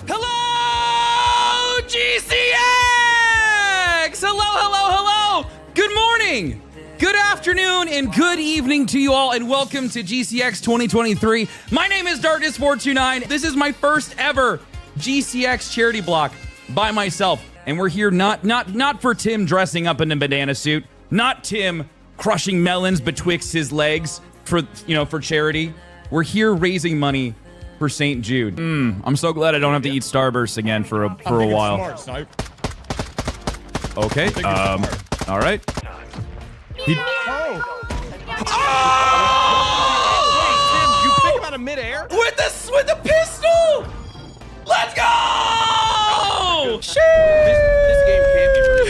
Hello, GCX! Hello. Good morning, good afternoon, and good evening to you all, and welcome to GCX 2023. My name is Darkness429. This is my first ever GCX charity block by myself, and we're here not for Tim dressing up in a banana suit, not Tim crushing melons betwixt his legs for charity. We're here raising money for St. Jude. I'm so glad I don't have to eat Starburst again for a while. Smart, Okay. All right. Wait, Tim, you pick him out of midair? With the pistol. Let's go! This game can't be real.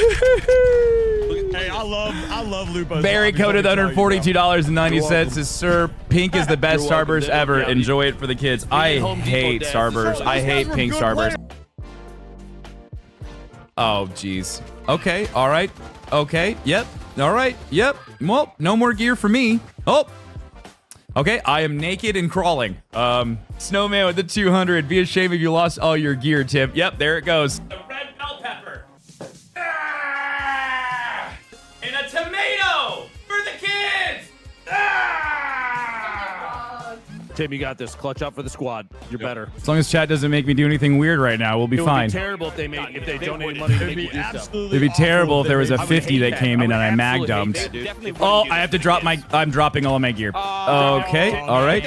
Hey, I love Lupo's. Barry coded $142.90 says, "Sir, pink is the best Starburst ever. Enjoy it for the kids." I hate Starburst. I hate pink Starburst. Oh, jeez. Okay. All right. Okay. Yep. All right. Yep. Well, no more gear for me. Oh. Okay. I am naked and crawling. Snowman with the 200. Be ashamed if you lost all your gear, Tim. Yep. There it goes. The red bell pepper. And a tomato for the kids. Tim, you got this. Clutch up for the squad. You're better. As long as chat doesn't make me do anything weird right now, we'll be fine. It would be terrible if they donated money to make you do so. It'd be terrible if there was a 50 that came in and I mag dumped. Oh, I have to drop my. I'm dropping all of my gear. Okay, all right.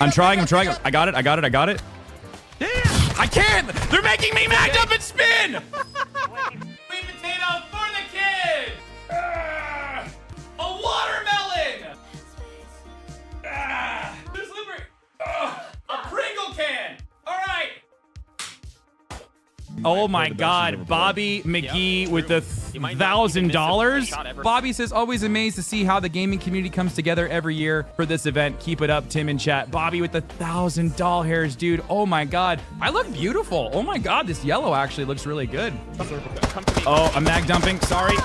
I'm trying. I got it. I can't. They're making me mag dump and spin. Sweet potato for the kids. A watermelon. There's liver. A Pringle can. All right. Oh my God, Bobby McGee with the $1,000. Bobby says, always amazed to see how the gaming community comes together every year for this event. Keep it up, Tim in chat. Bobby with the $1,000 hairs, dude. Oh my God, I look beautiful. Oh my God, this yellow actually looks really good. Oh, I'm mag dumping. Sorry.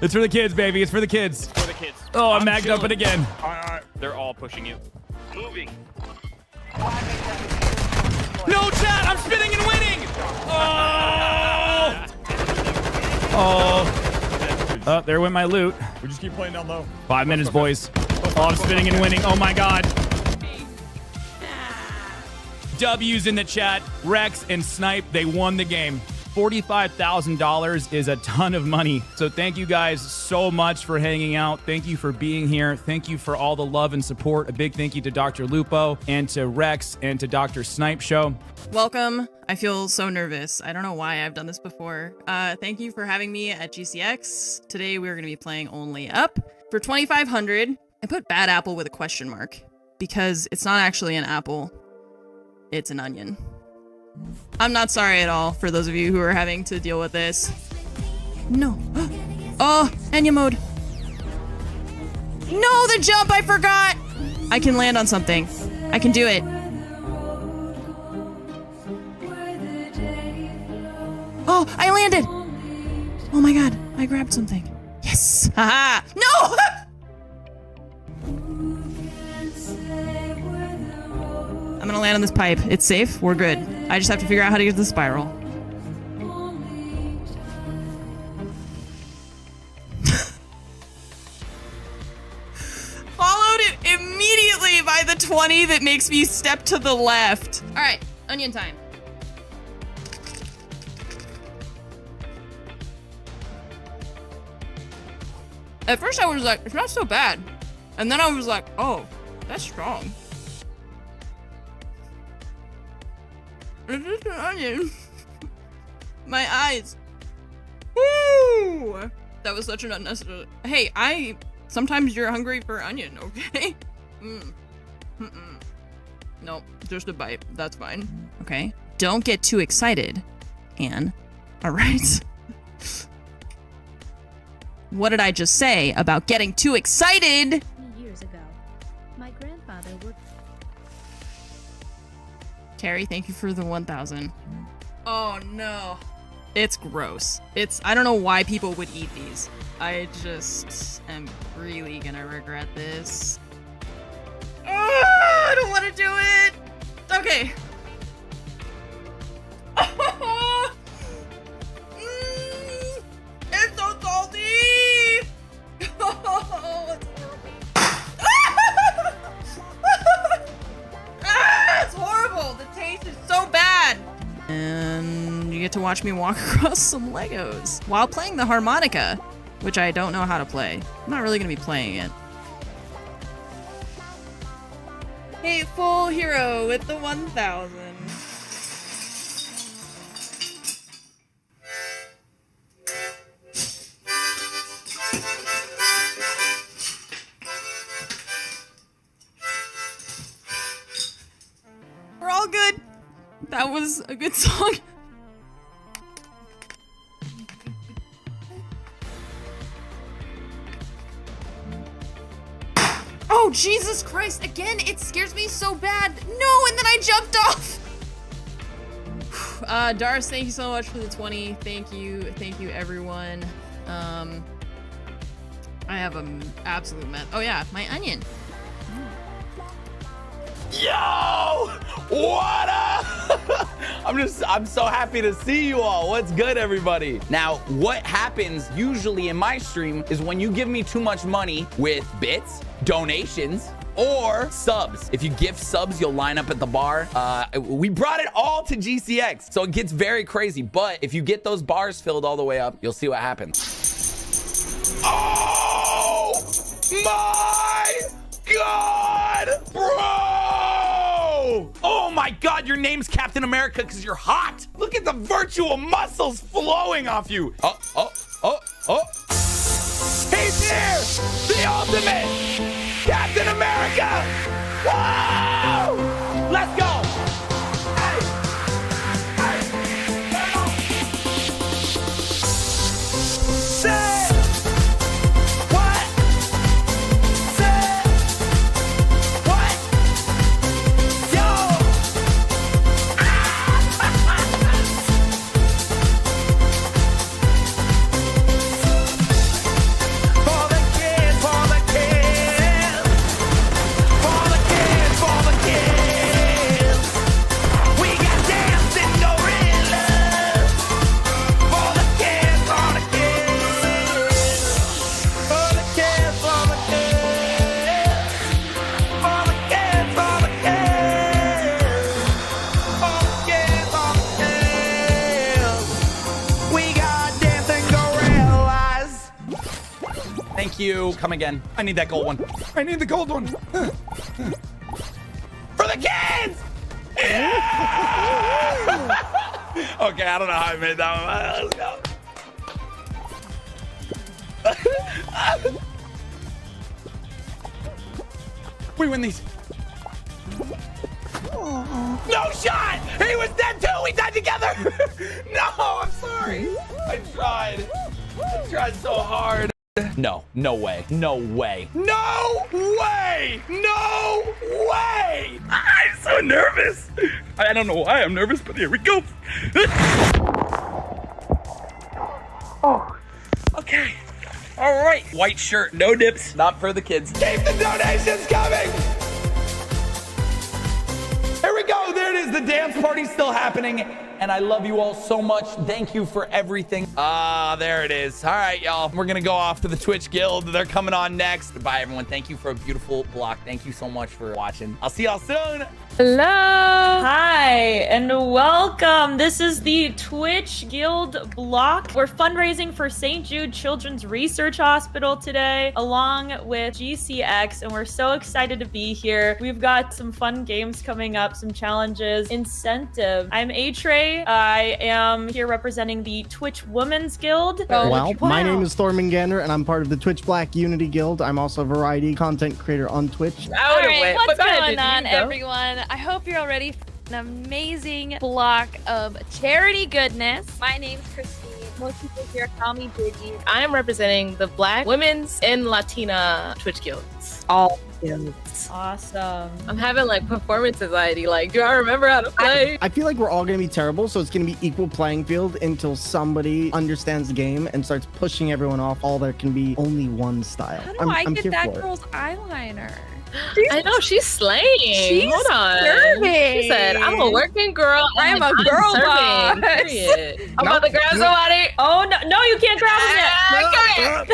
It's for the kids, baby. It's for the kids. For the kids. Oh, I'm mag dumping again. They're all pushing you. Moving. No, chat, I'm spinning and winning. Oh, there went my loot. We just keep playing down low. 5 minutes, boys. Oh, I'm spinning and winning. Oh my God. W's in the chat. Rex and Snipe, they won the game. $45,000 is a ton of money. So thank you guys so much for hanging out. Thank you for being here. Thank you for all the love and support. A big thank you to Dr. Lupo and to Rex and to Dr. Snipe Show. Welcome. I feel so nervous. I don't know why I've done this before. Thank you for having me at GCX. Today we're going to be playing Only Up. For 2,500, I put bad apple with a question mark because it's not actually an apple. It's an onion. I'm not sorry at all for those of you who are having to deal with this. No. Oh, Enya mode. No, the jump, I forgot. I can land on something. I can do it. Oh, I landed. Oh my God, I grabbed something. Yes. Haha. No. I'm gonna land on this pipe. It's safe. We're good. I just have to figure out how to get to the spiral. Followed it immediately by the 20 that makes me step to the left. All right, onion time. At first I was like, it's not so bad. And then I was like, oh, that's strong. Is this an onion? My eyes. Woo! That was such an unnecessary. Hey, sometimes you're hungry for onion, okay? Nope, just a bite. That's fine. Okay. Don't get too excited, Anne. All right. What did I just say about getting too excited? Years ago, my grandfather worked. Carrie, thank you for the 1,000. Oh no. It's gross. I don't know why people would eat these. I just am really gonna regret this. I don't want to do it. Okay. It's so salty. Oh, it's horrible. It's horrible. The taste is so bad. And you get to watch me walk across some Legos while playing the harmonica, which I don't know how to play. I'm not really gonna be playing it. Hateful hero with the 1000. We're all good. That was a good song. Oh, Jesus Christ. Again, it scares me so bad. No, and then I jumped off. Doris, thank you so much for the 20. Thank you everyone. I have an absolute mess. Oh yeah, my onion. Yo! What up? I'm so happy to see you all. What's good, everybody? Now, what happens usually in my stream is when you give me too much money with bits, donations, or subs. If you gift subs, you'll line up at the bar. We brought it all to GCX, so it gets very crazy. But if you get those bars filled all the way up, you'll see what happens. Oh my God, bro! Oh my God, your name's Captain America because you're hot. Look at the virtual muscles flowing off you. Oh. He's here, the ultimate Captain America. Whoa! Let's go. Thank you. Come again. I need that gold one. I need the gold one. For the kids! Yeah! Okay, I don't know how I made that one. Let's go. We win these. No shot! He was dead too! We died together! No, I'm sorry. I tried so hard. No way. No way. I'm so nervous. I don't know why I'm nervous, but here we go. Oh, okay. All right. White shirt, no dips, not for the kids. Keep the donations coming. Here we go. There it is. The dance party's still happening. And I love you all so much. Thank you for everything. There it is. All right, y'all. We're going to go off to the Twitch Guild. They're coming on next. Goodbye, everyone. Thank you for a beautiful block. Thank you so much for watching. I'll see y'all soon. Hello. Hi, and welcome. This is the Twitch Guild block. We're fundraising for St. Jude Children's Research Hospital today, along with GCX, and we're so excited to be here. We've got some fun games coming up, some challenges, incentive. I'm A-Trey. I am here representing the Twitch Women's Guild. Well, my name is Thorman Gander, and I'm part of the Twitch Black Unity Guild. I'm also a variety content creator on Twitch. All right, what's going on, everyone? I hope you're all ready for an amazing block of charity goodness. My name's Christine, Most people here call me Biggie. I am representing the Black, Women's, and Latina Twitch guilds. All guilds. Awesome. I'm having like performance anxiety. Like, do I remember how to play? I feel like we're all going to be terrible, so it's going to be equal playing field until somebody understands the game and starts pushing everyone off. All there can be only one style. How do I'm I get here that for it. girl's eyeliner? I know, she's slaying. She's Hold on. serving. She said, I'm a working girl. I'm a girl serving. boss. Period. I'm about to grab somebody. Oh, no, you can't grab it. Okay.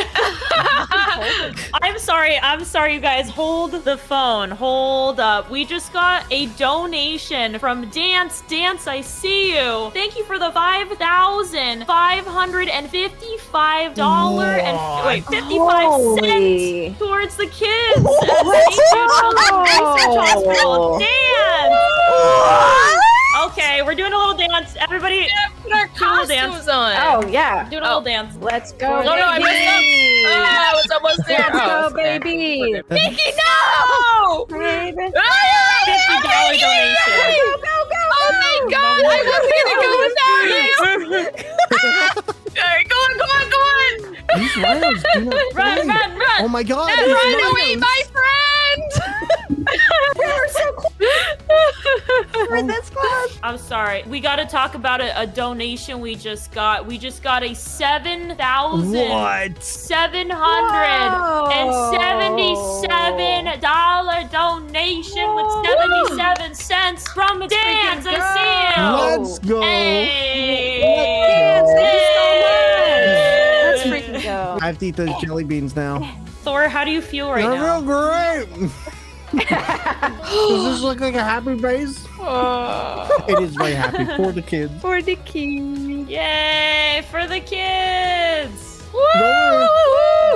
I'm sorry, you guys. Hold the phone. Hold up. We just got a donation from Dance. Dance, I see you. Thank you for the $5,555 and wait, 55 cents towards the kids. Thank you, Children's Research Hospital. Dance. Okay, we're doing a little dance. Everybody, Put our do a little dance. costumes on. Oh, yeah. Doing a little dance. Let's go, No, I messed up. I was almost there. Let's go, okay. baby. Nikki, no! Baby. $50 $50 donation. Oh my god, I wasn't gonna go without you! Alright, go on. These rhinos do not Run, play. run, run. Oh my god. Run these away, rhinos. my friend! We're so close. We're this close. I'm sorry. We got to talk about a donation we just got. We just got a $7,777 donation with 77 cents from Dance. I see you. Let's go. Hey. Dance, thank you so much. Let's Hey. freaking go. I have to eat those jelly beans now. Thor, how do you feel right They're now? real great. Does this look like a happy face? It is very happy for the kids. For the king. Yay for the kids.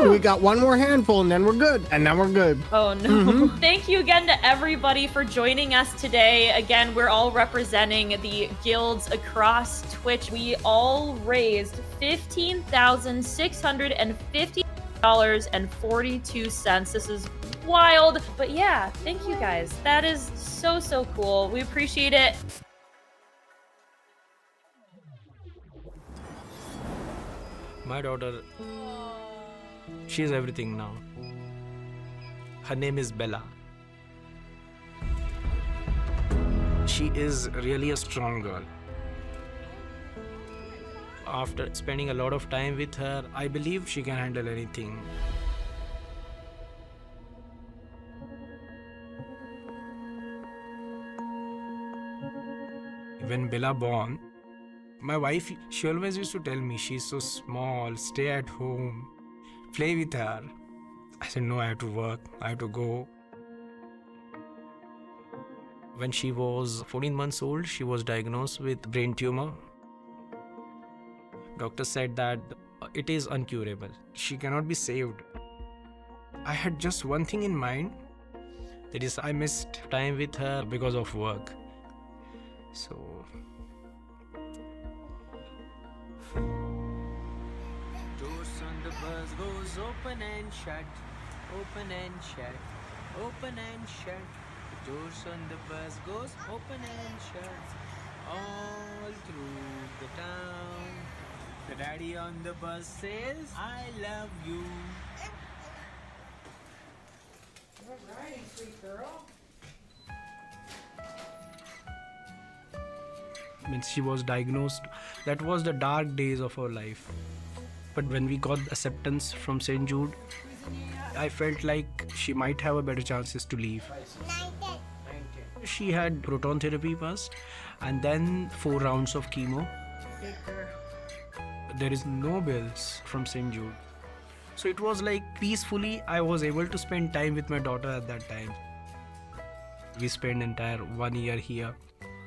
We got one more handful and then we're good. And now we're good. Oh no. Thank you again to everybody for joining us today. Again, we're all representing the guilds across Twitch. We all raised $15,650.42. This is wild. But yeah, thank you guys. That is so cool. We appreciate it. My daughter, she's everything now. Her name is Bella. She is really a strong girl. After spending a lot of time with her, I believe she can handle anything. When Bella born, my wife, she always used to tell me, she's so small, stay at home, play with her. I said, no, I have to work, I have to go. When she was 14 months old, she was diagnosed with brain tumor. Doctor said that it is incurable. She cannot be saved. I had just one thing in mind, that is, I missed time with her because of work. So doors on the bus goes open and shut, open and shut, open and shut. Doors on the bus goes open and shut, all through the town. The daddy on the bus says, I love you. Alright, sweet girl. When she was diagnosed, that was the dark days of her life. But when we got acceptance from St. Jude, I felt like she might have a better chances to leave. She had proton therapy first and then 4 rounds of chemo. There is no bills from St. Jude. So it was like peacefully I was able to spend time with my daughter at that time. We spent entire 1 year here.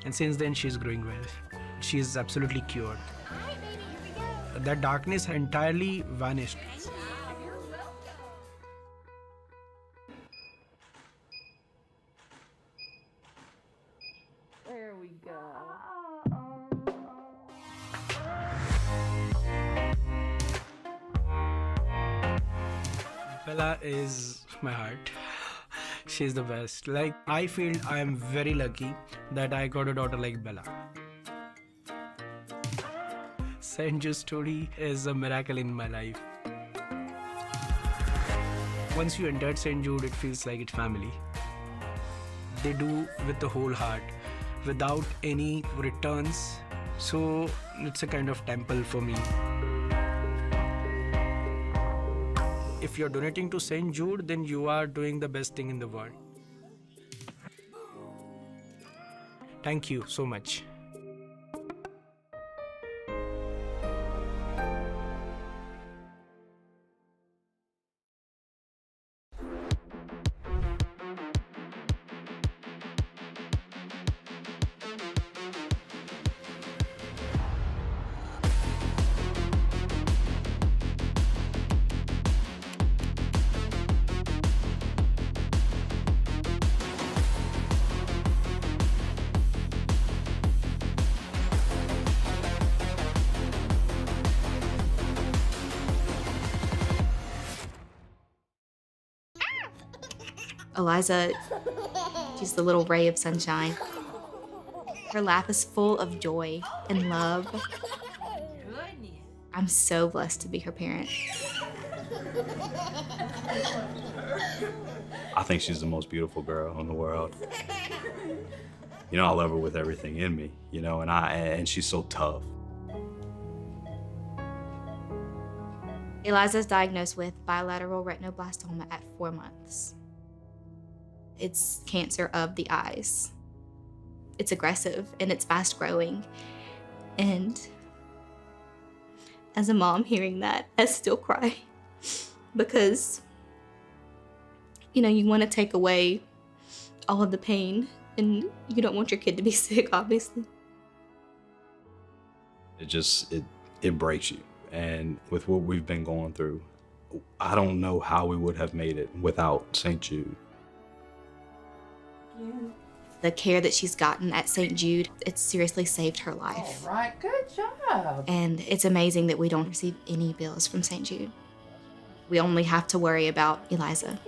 And since then, she's growing well. She is absolutely cured. That darkness entirely vanished. There we go. Bella is my heart. She's the best. Like, I feel I am very lucky that I got a daughter like Bella. St. Jude story is a miracle in my life. Once you enter St. Jude, it feels like it's family. They do with the whole heart, without any returns. So it's a kind of temple for me. If you're donating to St. Jude, then you are doing the best thing in the world. Thank you so much. Eliza, she's the little ray of sunshine. Her laugh is full of joy and love. I'm so blessed to be her parent. I think she's the most beautiful girl in the world. You know, I love her with everything in me, you know, and she's so tough. Eliza's diagnosed with bilateral retinoblastoma at 4 months. It's cancer of the eyes. It's aggressive and it's fast growing. And as a mom hearing that, I still cry because, you know, you want to take away all of the pain and you don't want your kid to be sick, obviously. It breaks you. And with what we've been going through, I don't know how we would have made it without St. Jude. The care that she's gotten at St. Jude, it's seriously saved her life. All right, good job. And it's amazing that we don't receive any bills from St. Jude. We only have to worry about Eliza.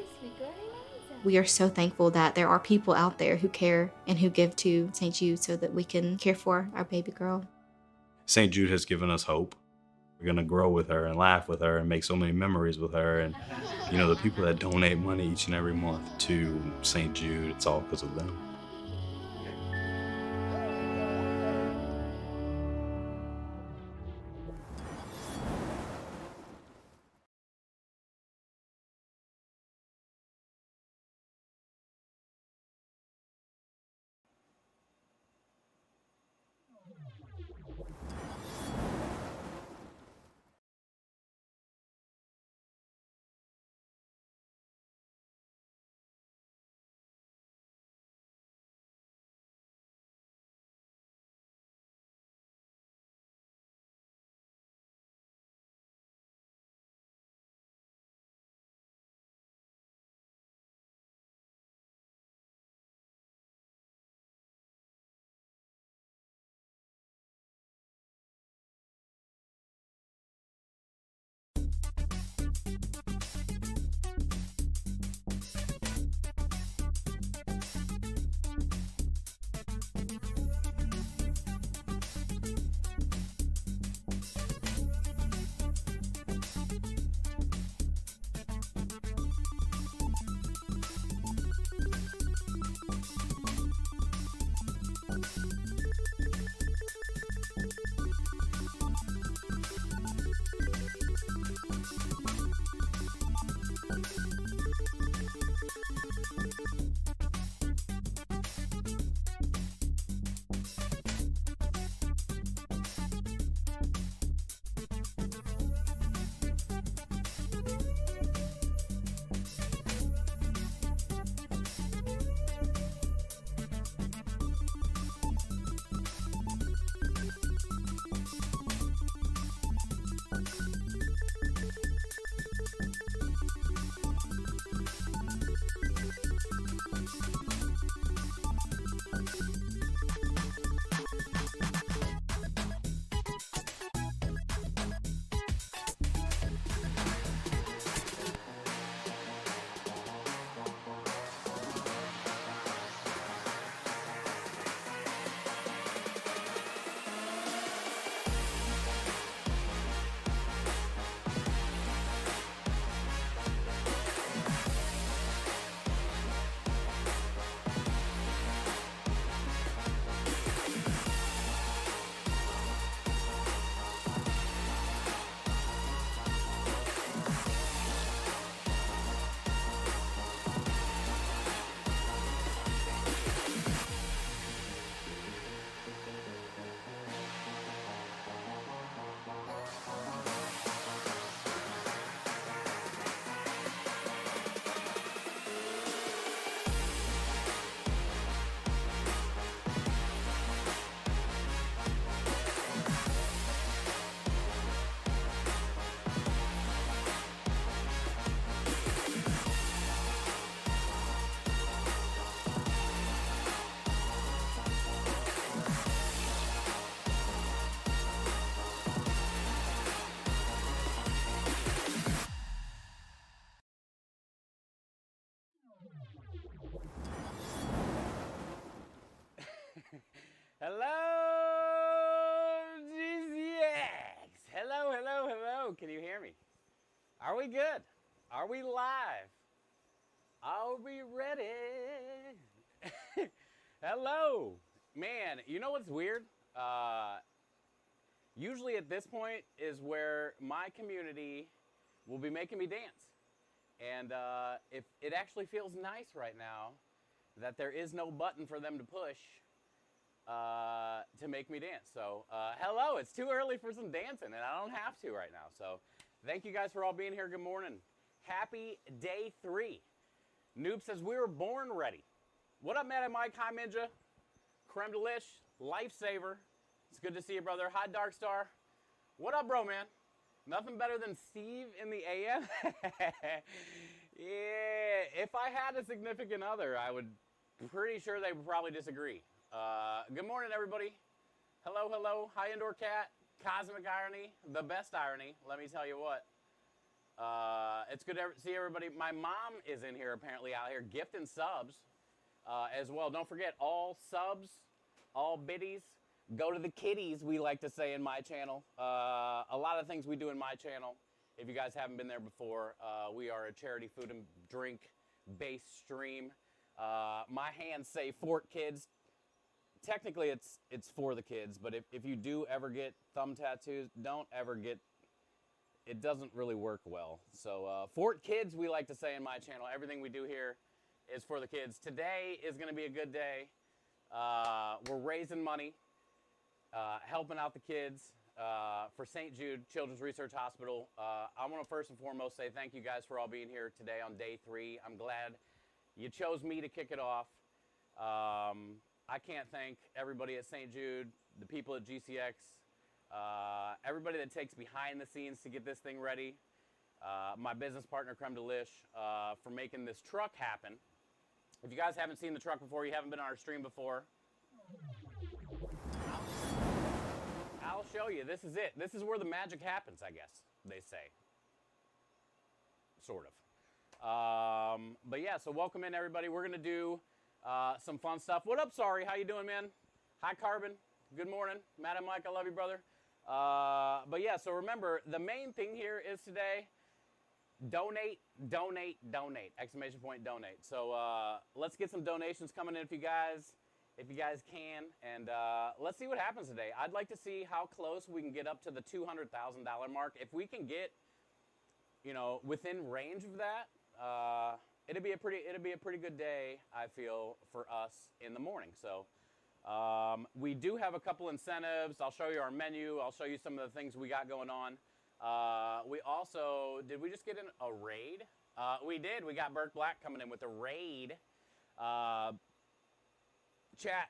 We are so thankful that there are people out there who care and who give to St. Jude so that we can care for our baby girl. St. Jude has given us hope. We're gonna grow with her and laugh with her and make so many memories with her. And you know, the people that donate money each and every month to St. Jude, it's all because of them. Hello, GCX. Hello, hello, hello. Can you hear me? Are we good? Are we live? Are we ready? Hello. Man, you know what's weird? Usually at this point is where my community will be making me dance. And if it actually feels nice right now that there is no button for them to push to make me dance. So hello, it's too early for some dancing and I don't have to right now. So thank you guys for all being here. Good morning. Happy day 3. Noob says we were born ready. What up, Mad Mike? Hi, Ninja. Creme Delish, Lifesaver. It's good to see you, brother. Hi, Dark Star. What up, bro, man? Nothing better than Steve in the AM. Yeah, if I had a significant other, I would pretty sure they would probably disagree. Good morning, everybody. Hello, hello. Hi, Indoor Cat. Cosmic Irony. The best irony. Let me tell you what. It's good to see everybody. My mom is in here, apparently, out here gifting subs as well. Don't forget, all subs, all biddies, go to the kiddies, we like to say in my channel. A lot of things we do in my channel. If you guys haven't been there before, we are a charity food and drink based stream. My hands say Fort Kids. Technically, it's for the kids, but if you do ever get thumb tattoos, don't ever get, it doesn't really work well. So Fort Kids, we like to say in my channel. Everything we do here is for the kids. Today is going to be a good day. We're raising money, helping out the kids for St. Jude Children's Research Hospital. I want to first and foremost say thank you guys for all being here today on day 3. I'm glad you chose me to kick it off. I can't thank everybody at St. Jude, the people at GCX, everybody that takes behind the scenes to get this thing ready, my business partner, Creme Delish, for making this truck happen. If you guys haven't seen the truck before, you haven't been on our stream before, I'll show you. This is it. This is where the magic happens, I guess, they say. Sort of. But yeah, so welcome in, everybody. We're going to do some fun stuff. What up, Sorry? How you doing, man? Hi, Carbon. Good morning. Madam Mike, I love you, brother. But yeah, so remember, the main thing here is today, donate, donate, donate. Exclamation point, donate. So let's get some donations coming in if you guys can. And let's see what happens today. I'd like to see how close we can get up to the $200,000 mark. If we can get, you know, within range of that, it'd be a pretty good day, I feel, for us in the morning. So we do have a couple incentives. I'll show you our menu. I'll show you some of the things we got going on. We also, did we just get in a raid? We did. We got Burke Black coming in with a raid. Chat.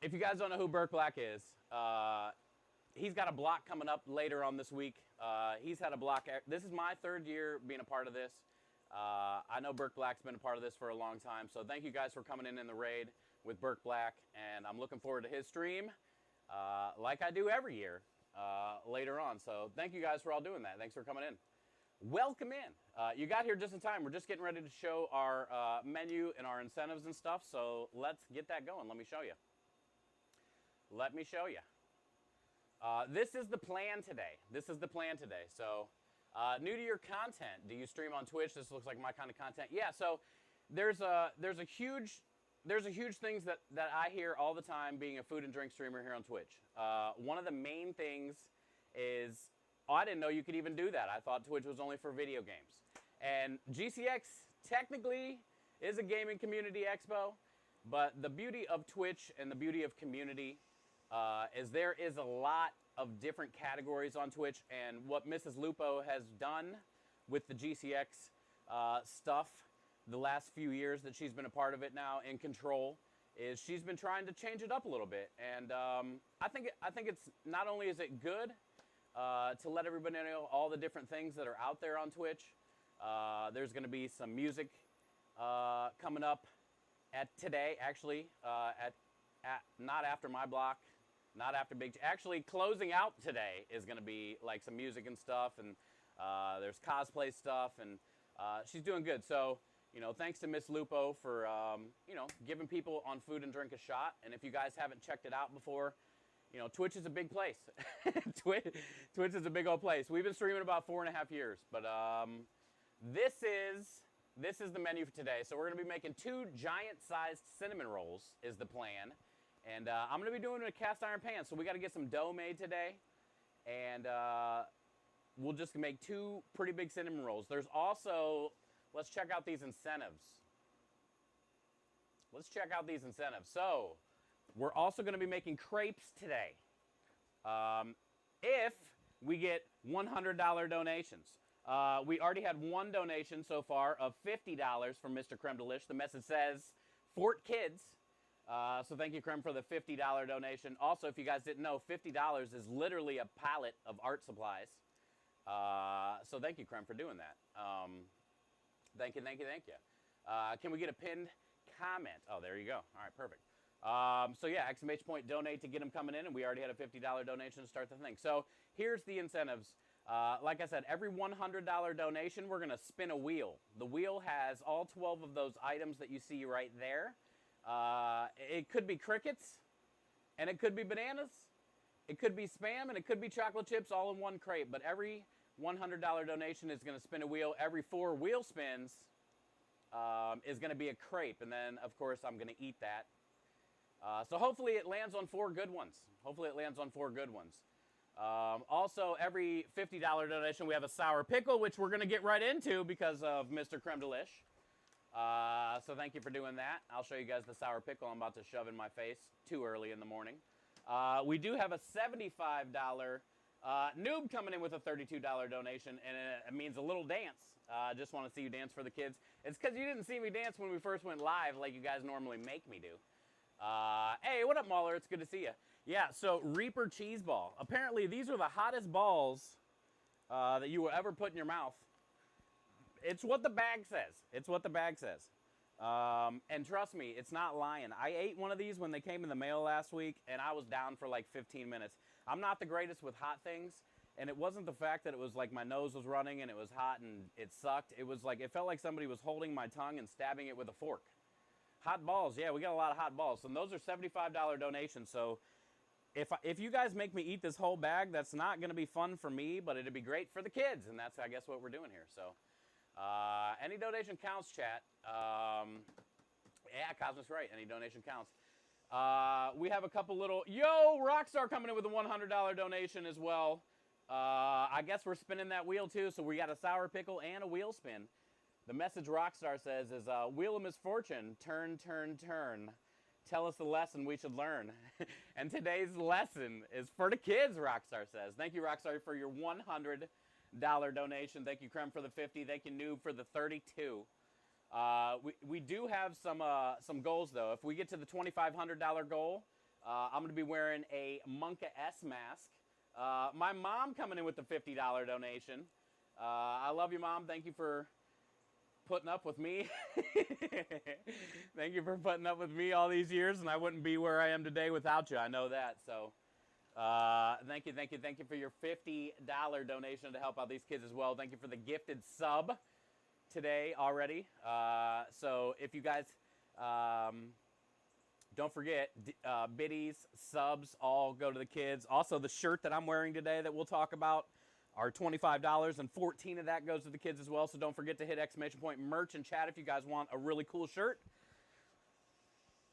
If you guys don't know who Burke Black is, he's got a block coming up later on this week. He's had a block. This is my 3rd year being a part of this. I know Burke Black's been a part of this for a long time. So thank you guys for coming in the raid with Burke Black. And I'm looking forward to his stream like I do every year later on. So thank you guys for all doing that. Thanks for coming in. Welcome in. You got here just in time. We're just getting ready to show our menu and our incentives and stuff. So let's get that going. Let me show you. Let me show you. This is the plan today. So, new to your content, do you stream on Twitch? This looks like my kind of content. Yeah. So, there's a huge things that I hear all the time being a food and drink streamer here on Twitch. One of the main things is, oh, I didn't know you could even do that. I thought Twitch was only for video games. And GCX technically is a gaming community expo, but the beauty of Twitch and the beauty of community is there is a lot of different categories on Twitch, and what Mrs. Lupo has done with the GCX stuff the last few years that she's been a part of it now in control is she's been trying to change it up a little bit. And I think it's not only is it good to let everybody know all the different things that are out there on Twitch. There's going to be some music coming up at today, actually, at not after my block, not after actually closing out today is going to be like some music and stuff, and there's cosplay stuff, and she's doing good. So you know, thanks to Miss Lupo for, you know, giving people on Food and Drink a shot. And if you guys haven't checked it out before, you know, Twitch is a big place. Twitch is a big old place. We've been streaming about 4.5 years, but this is the menu for today. So we're going to be making 2 giant-sized cinnamon rolls is the plan. And I'm going to be doing it in a cast iron pan, so we got to get some dough made today. And we'll just make 2 pretty big cinnamon rolls. There's also, let's check out these incentives. So we're also going to be making crepes today. If we get $100 donations. We already had 1 donation so far of $50 from Mr. Creme Delish. The message says, Fort Kids. So thank you, Creme, for the $50 donation. Also, if you guys didn't know, $50 is literally a pallet of art supplies. So thank you, Creme, for doing that. Thank you. Can we get a pinned comment? Oh, there you go. All right, perfect. So yeah, exclamation point donate to get them coming in, and we already had a $50 donation to start the thing. So here's the incentives. Like I said, every $100 donation, we're going to spin a wheel. The wheel has all 12 of those items that you see right there. It could be crickets, and it could be bananas, it could be Spam, and it could be chocolate chips all in one crate. But every $100 donation is going to spin a wheel. Every 4 wheel spins is going to be a crepe, and then, of course, I'm going to eat that. So hopefully it lands on 4 good ones. Also, every $50 donation, we have a sour pickle, which we're going to get right into because of Mr. Creme Delish. So thank you for doing that. I'll show you guys the sour pickle I'm about to shove in my face too early in the morning. We do have a $75 noob coming in with a $32 donation, and it means a little dance. Just want to see you dance for the kids. It's because you didn't see me dance when we first went live like you guys normally make me do. Hey, what up, Mauler? It's good to see you. Yeah, so Reaper cheese ball. Apparently, these are the hottest balls that you will ever put in your mouth. It's what the bag says. And trust me, it's not lying. I ate one of these when they came in the mail last week, and I was down for like 15 minutes. I'm not the greatest with hot things, and it wasn't the fact that it was like my nose was running and it was hot and it sucked. It was like, it felt like somebody was holding my tongue and stabbing it with a fork. Hot balls, yeah, we got a lot of hot balls. And those are $75 donations, so if you guys make me eat this whole bag, that's not going to be fun for me, but it'd be great for the kids, and that's, I guess, what we're doing here. So any donation counts, chat. Yeah, Cosmos right. Any donation counts. We have a couple little... Yo, Rockstar coming in with a $100 donation as well. I guess we're spinning that wheel, too, so we got a sour pickle and a wheel spin. The message Rockstar says is, Wheel of Misfortune, turn, turn, turn. Tell us the lesson we should learn. And today's lesson is for the kids, Rockstar says. Thank you, Rockstar, for your $100 donation. Thank you, Creme, for the 50. Thank you, Noob, for the 32. We do have some goals, though. If we get to the $2,500 goal, I'm going to be wearing a Monka S mask. My mom coming in with the $50 donation. I love you, Mom. Thank you for putting up with me. Thank you for putting up with me all these years, and I wouldn't be where I am today without you. I know that. So thank you for your $50 donation to help out these kids as well. Thank you for the gifted sub today already. So if you guys don't forget, biddies, subs, all go to the kids. Also, the shirt that I'm wearing today that we'll talk about are $25, and 14 of that goes to the kids as well. So don't forget to hit exclamation point merch and chat if you guys want a really cool shirt.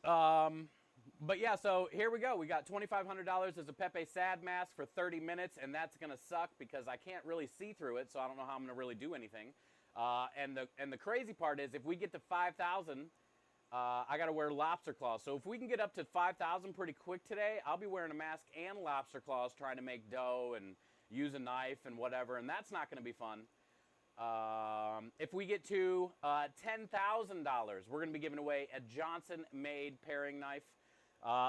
But yeah, so here we go. We got $2,500 as a Pepe Sad mask for 30 minutes, and that's going to suck because I can't really see through it, so I don't know how I'm going to really do anything. And the crazy part is if we get to 5,000, I got to wear lobster claws. So if we can get up to 5,000 pretty quick today, I'll be wearing a mask and lobster claws trying to make dough and use a knife and whatever, and that's not going to be fun. If we get to $10,000, we're going to be giving away a Johnson-made paring knife.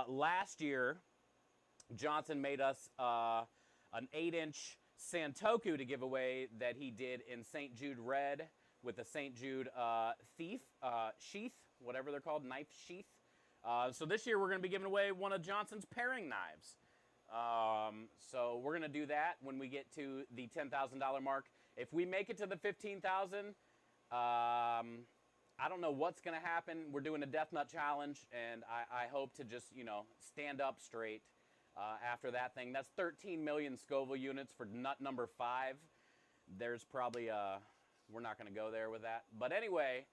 Last year, Johnson made us an 8-inch Santoku to give away that he did in St. Jude red with the St. Jude sheath, whatever they're called, knife sheath. So this year we're going to be giving away one of Johnson's paring knives. So we're going to do that when we get to the $10,000 mark. If we make it to the 15,000, I don't know what's going to happen. We're doing a death nut challenge, and I hope to just, you know, stand up straight after that thing. That's 13 million Scoville units for nut number 5. There's probably, we're not going to go there with that. But anyway,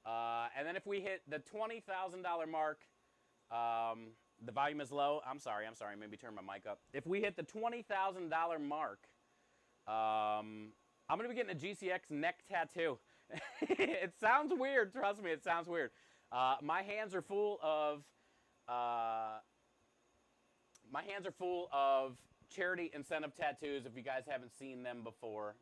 and then if we hit the $20,000 mark, the volume is low. I'm sorry. Maybe turn my mic up. If we hit the $20,000 mark, I'm going to be getting a GCX neck tattoo. It sounds weird. Trust me, it sounds weird. My hands are full of charity incentive tattoos, if you guys haven't seen them before.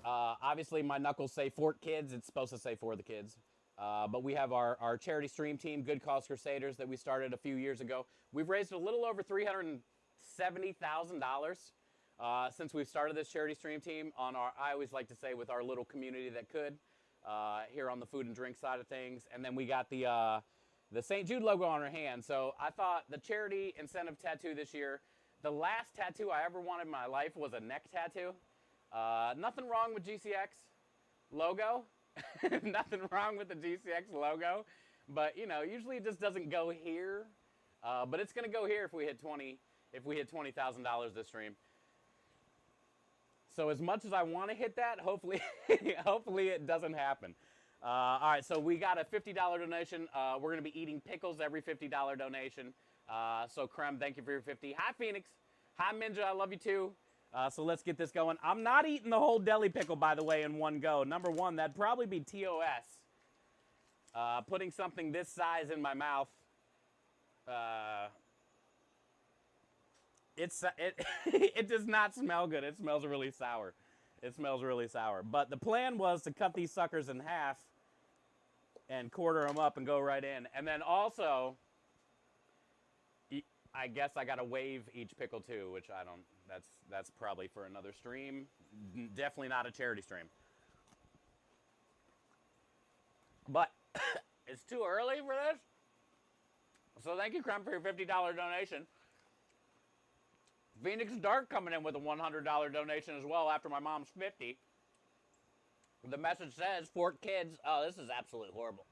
Obviously, my knuckles say Fort Kids. It's supposed to say for the kids. But we have our charity stream team, Good Cause Crusaders, that we started a few years ago. We've raised a little over $370,000 since we've started this charity stream team on our, I always like to say, with our little community that could, here on the food and drink side of things. And then we got the St. Jude logo on our hand. So I thought the charity incentive tattoo this year, the last tattoo I ever wanted in my life was a neck tattoo. Nothing wrong with GCX logo. Nothing wrong with the GCX logo. But, you know, usually it just doesn't go here. But it's going to go here if we hit $20,000 this stream. So as much as I want to hit that, hopefully hopefully it doesn't happen. All right, so we got a $50 donation. We're going to be eating pickles every $50 donation. So Krem, thank you for your 50. Hi, Phoenix. Hi, Minja. I love you too. So let's get this going. I'm not eating the whole deli pickle, by the way, in one go. Number one, that'd probably be TOS. Putting something this size in my mouth. It does not smell good. It smells really sour. It smells really sour. But the plan was to cut these suckers in half and quarter them up and go right in. And then also, I guess I got to wave each pickle too, which I don't, that's probably for another stream. Definitely not a charity stream. But it's too early for this. So thank you, Crumb, for your $50 donation. Phoenix Dark coming in with a $100 donation as well after my mom's 50. The message says, Fort Kids. Oh, this is absolutely horrible.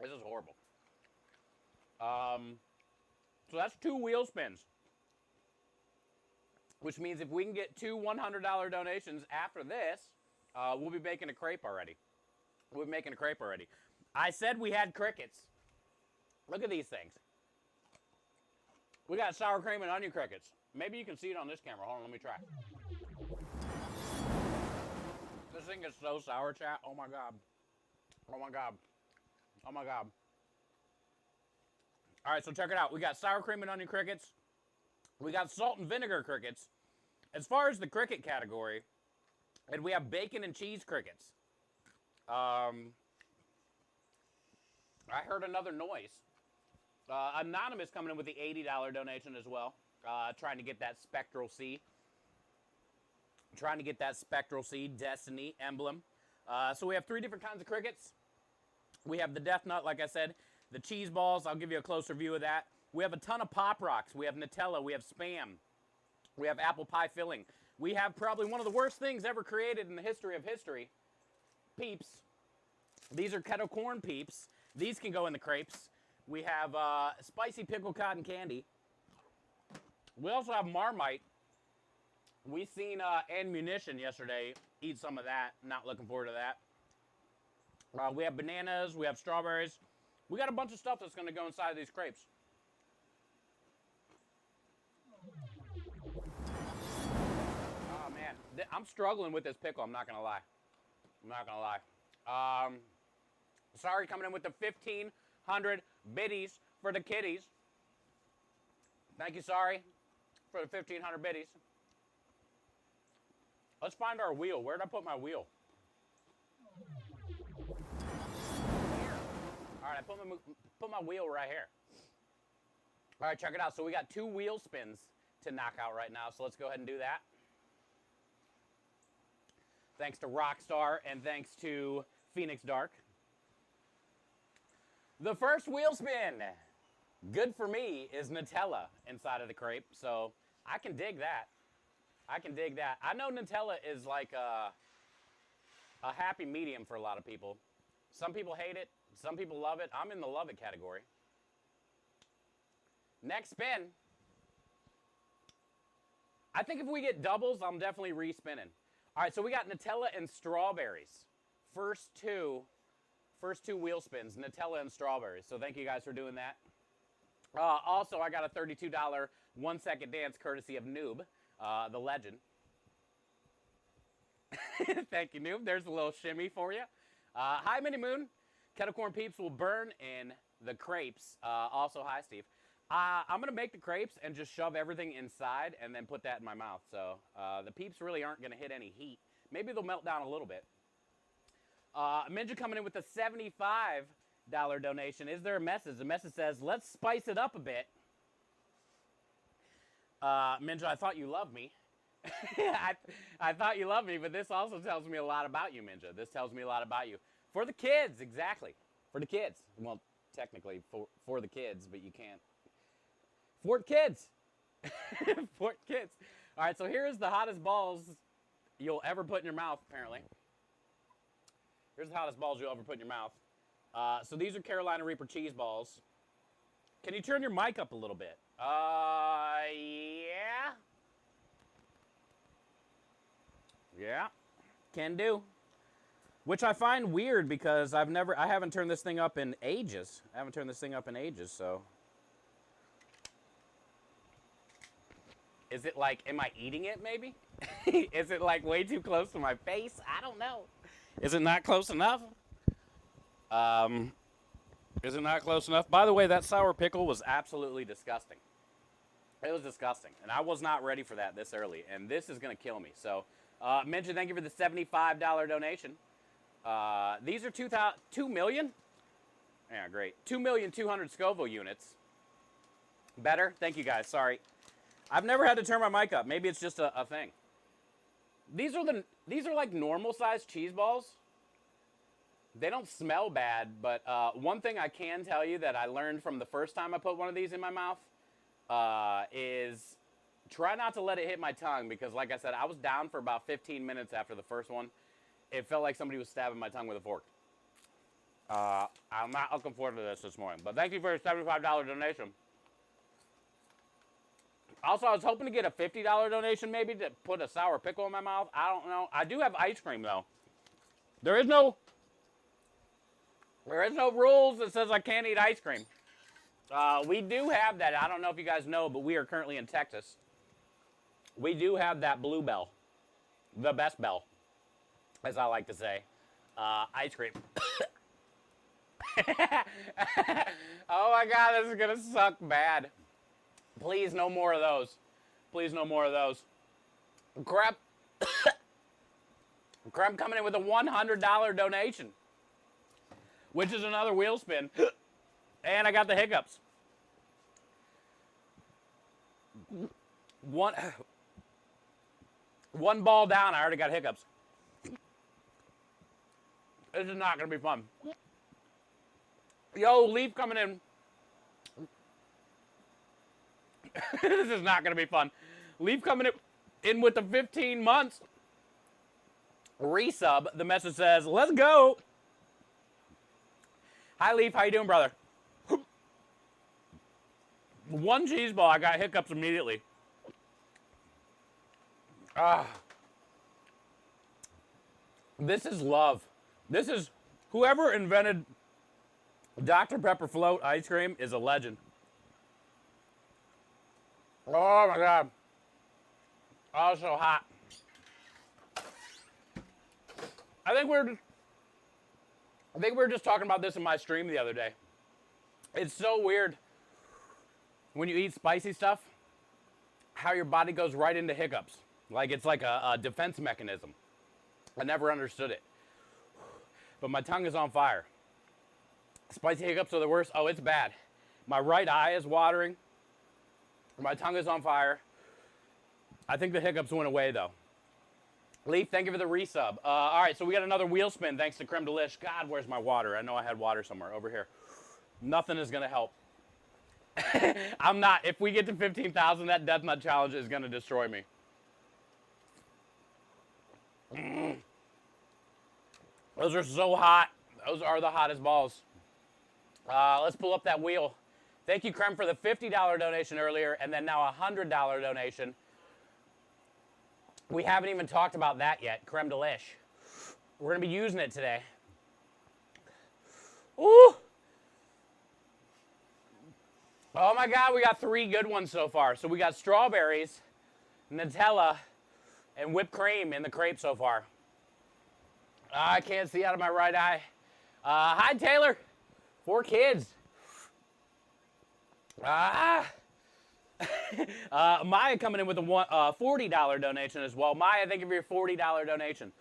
This is horrible. So that's 2 wheel spins. Which means if we can get 2 $100 donations after this, we'll be making a crepe already. We'll be making a crepe already. I said we had crickets. Look at these things. We got sour cream and onion crickets. Maybe you can see it on this camera. Hold on, let me try. This thing is so sour, chat. Oh my God. Oh my God. Oh my God. All right, so check it out. We got sour cream and onion crickets. We got salt and vinegar crickets. As far as the cricket category, and we have bacon and cheese crickets. I heard another noise. Anonymous coming in with the $80 donation as well. Trying to get that Spectral C. Trying to get that Spectral C Destiny emblem. So we have 3 different kinds of crickets. We have the Death Nut, like I said. The cheese balls, I'll give you a closer view of that. We have a ton of Pop Rocks. We have Nutella. We have Spam. We have apple pie filling. We have probably one of the worst things ever created in the history of history. Peeps. These are kettle corn Peeps. These can go in the crepes. We have spicy pickle cotton candy. We also have Marmite. We seen Ammunition yesterday eat some of that. Not looking forward to that. We have bananas. We have strawberries. We got a bunch of stuff that's going to go inside of these crepes. Oh, man. I'm struggling with this pickle. I'm not going to lie. I'm not going to lie. Sorry, coming in with the 1,500 biddies for the kitties. Thank you, Sorry, for the 1,500 biddies. Let's find our wheel. Where'd I put my wheel? All right, I put my wheel right here. All right, check it out. So we got 2 wheel spins to knock out right now. So let's go ahead and do that. Thanks to Rockstar and thanks to Phoenix Dark. The first wheel spin, good for me, is Nutella inside of the crepe. So I can dig that. I can dig that. I know Nutella is like a happy medium for a lot of people. Some people hate it. Some people love it. I'm in the love it category. Next spin. I think if we get doubles, I'm definitely re-spinning. All right, so we got Nutella and strawberries. First two wheel spins, Nutella and strawberries. So thank you guys for doing that. Also, I got a $32 1-second dance courtesy of Noob, the legend. Thank you, Noob. There's a little shimmy for you. Hi, Mini Moon. Kettle corn peeps will burn in the crepes. Also, hi, Steve. I'm going to make the crepes and just shove everything inside and then put that in my mouth. So the peeps really aren't going to hit any heat. Maybe they'll melt down a little bit. Minja coming in with a $75 donation. Is there a message? The message says, let's spice it up a bit. Minja, I thought you loved me. I thought you loved me, but this also tells me a lot about you, Minja. This tells me a lot about you. For the kids, exactly. For the kids. Well, technically for the kids, but you can't. For the kids. For the kids. All right, so here's the hottest balls you'll ever put in your mouth, apparently. Here's the hottest balls you'll ever put in your mouth. So these are Carolina Reaper cheese balls. Can you turn your mic up a little bit? Yeah. Yeah, can do. Which I find weird because I haven't turned this thing up in ages. So. Is it like, am I eating it maybe? Is it like way too close to my face? I don't know. Is it not close enough? Is it not close enough? By the way, that sour pickle was absolutely disgusting. It was disgusting, and I was not ready for that this early, and this is going to kill me. So, Minja, thank you for the $75 donation. These are 2 million? Yeah, great. 2,200,000 Scoville units. Better? Thank you, guys. Sorry. I've never had to turn my mic up. Maybe it's just a thing. These are like normal-sized cheese balls. They don't smell bad, but one thing I can tell you that I learned from the first time I put one of these in my mouth is try not to let it hit my tongue because, like I said, I was down for about 15 minutes after the first one. It felt like somebody was stabbing my tongue with a fork. I'm not looking forward to this morning, but thank you for your $75 donation. Also, I was hoping to get a $50 donation maybe to put a sour pickle in my mouth. I don't know. I do have ice cream, though. There is no rules that says I can't eat ice cream. We do have that. I don't know if you guys know, but we are currently in Texas. We do have that blue bell. The best bell, as I like to say. Ice cream. Oh, my God. This is going to suck bad. Please, no more of those. Please, no more of those. Crap. Crap coming in with a $100 donation, which is another wheel spin. And I got the hiccups. One ball down, I already got hiccups. This is not going to be fun. Yo, Leaf coming in. This is not going to be fun. Leaf coming in with the 15 months. Resub, the message says, let's go. Hi, Leaf. How you doing, brother? One cheese ball, I got hiccups immediately. This is love. This is, whoever invented Dr. Pepper float ice cream is a legend. Oh my God. Oh, so hot. I think we were just talking about this in my stream the other day. It's so weird when you eat spicy stuff, how your body goes right into hiccups. Like it's like a defense mechanism. I never understood it. But my tongue is on fire. Spicy hiccups are the worst. Oh, it's bad. My right eye is watering. My tongue is on fire. I think the hiccups went away, though. Leaf, thank you for the resub. All right, so we got another wheel spin thanks to Creme Delish. God, where's my water? I know I had water somewhere. Over here. Nothing is going to help. I'm not. If we get to 15,000, that Death Nut Challenge is going to destroy me. Those are so hot. Those are the hottest balls. Let's pull up that wheel. Thank you, Creme, for the $50 donation earlier, and then now a $100 donation. We haven't even talked about that yet. Creme delish. We're going to be using it today. Ooh! Oh my God, we got 3 good ones so far. So we got strawberries, Nutella, and whipped cream in the crepe so far. I can't see out of my right eye. Hi, Taylor. 4 kids. Maya coming in with a $40 donation as well. Maya, thank you for your $40 donation.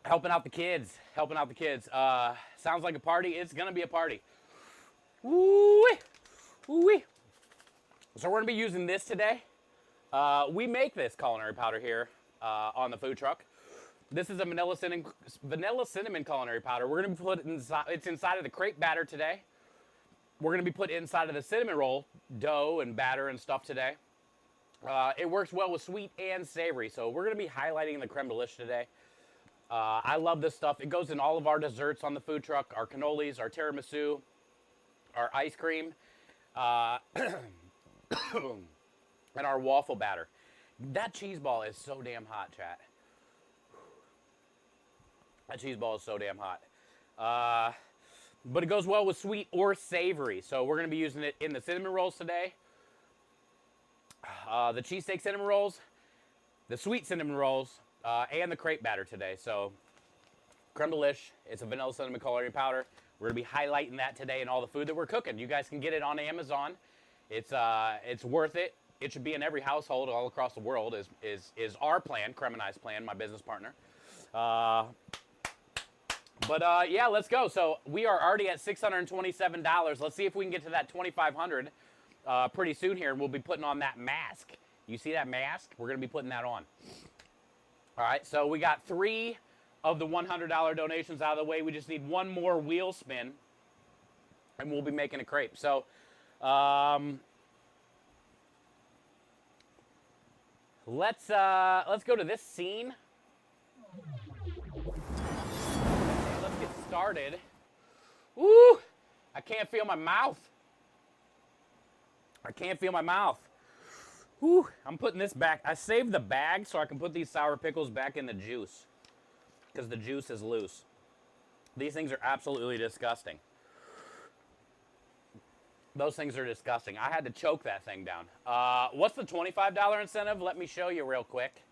Helping out the kids. Helping out the kids. Sounds like a party. It's going to be a party. Woo-wee. Woo-wee. So we're going to be using this today. We make this culinary powder here on the food truck. This is a vanilla cinnamon culinary powder. We're going to put it inside. It's inside of the crepe batter today. We're going to be putting it inside of the cinnamon roll dough and batter and stuff today. It works well with sweet and savory. So we're going to be highlighting the creme delish today. I love this stuff. It goes in all of our desserts on the food truck, our cannolis, our tiramisu, our ice cream, and our waffle batter. That cheese ball is so damn hot, chat. That cheese ball is so damn hot. But it goes well with sweet or savory. So we're going to be using it in the cinnamon rolls today. The cheesesteak cinnamon rolls, the sweet cinnamon rolls, and the crepe batter today. So creme delish, it's a vanilla cinnamon culinary powder. We're going to be highlighting that today in all the food that we're cooking. You guys can get it on Amazon. It's worth it. It should be in every household all across the world is our plan, Creme and I's plan, my business partner. But yeah, let's go. So we are already at $627. Let's see if we can get to that $2,500 pretty soon here. And we'll be putting on that mask. You see that mask? We're going to be putting that on. All right, so we got 3 of the $100 donations out of the way. We just need 1 more wheel spin, and we'll be making a crepe. So let's go to this scene. Let's get started. Woo! I can't feel my mouth. I can't feel my mouth. Whew, I'm putting this back. I saved the bag so I can put these sour pickles back in the juice because the juice is loose. These things are absolutely disgusting. Those things are disgusting. I had to choke that thing down. What's the $25 incentive? Let me show you real quick.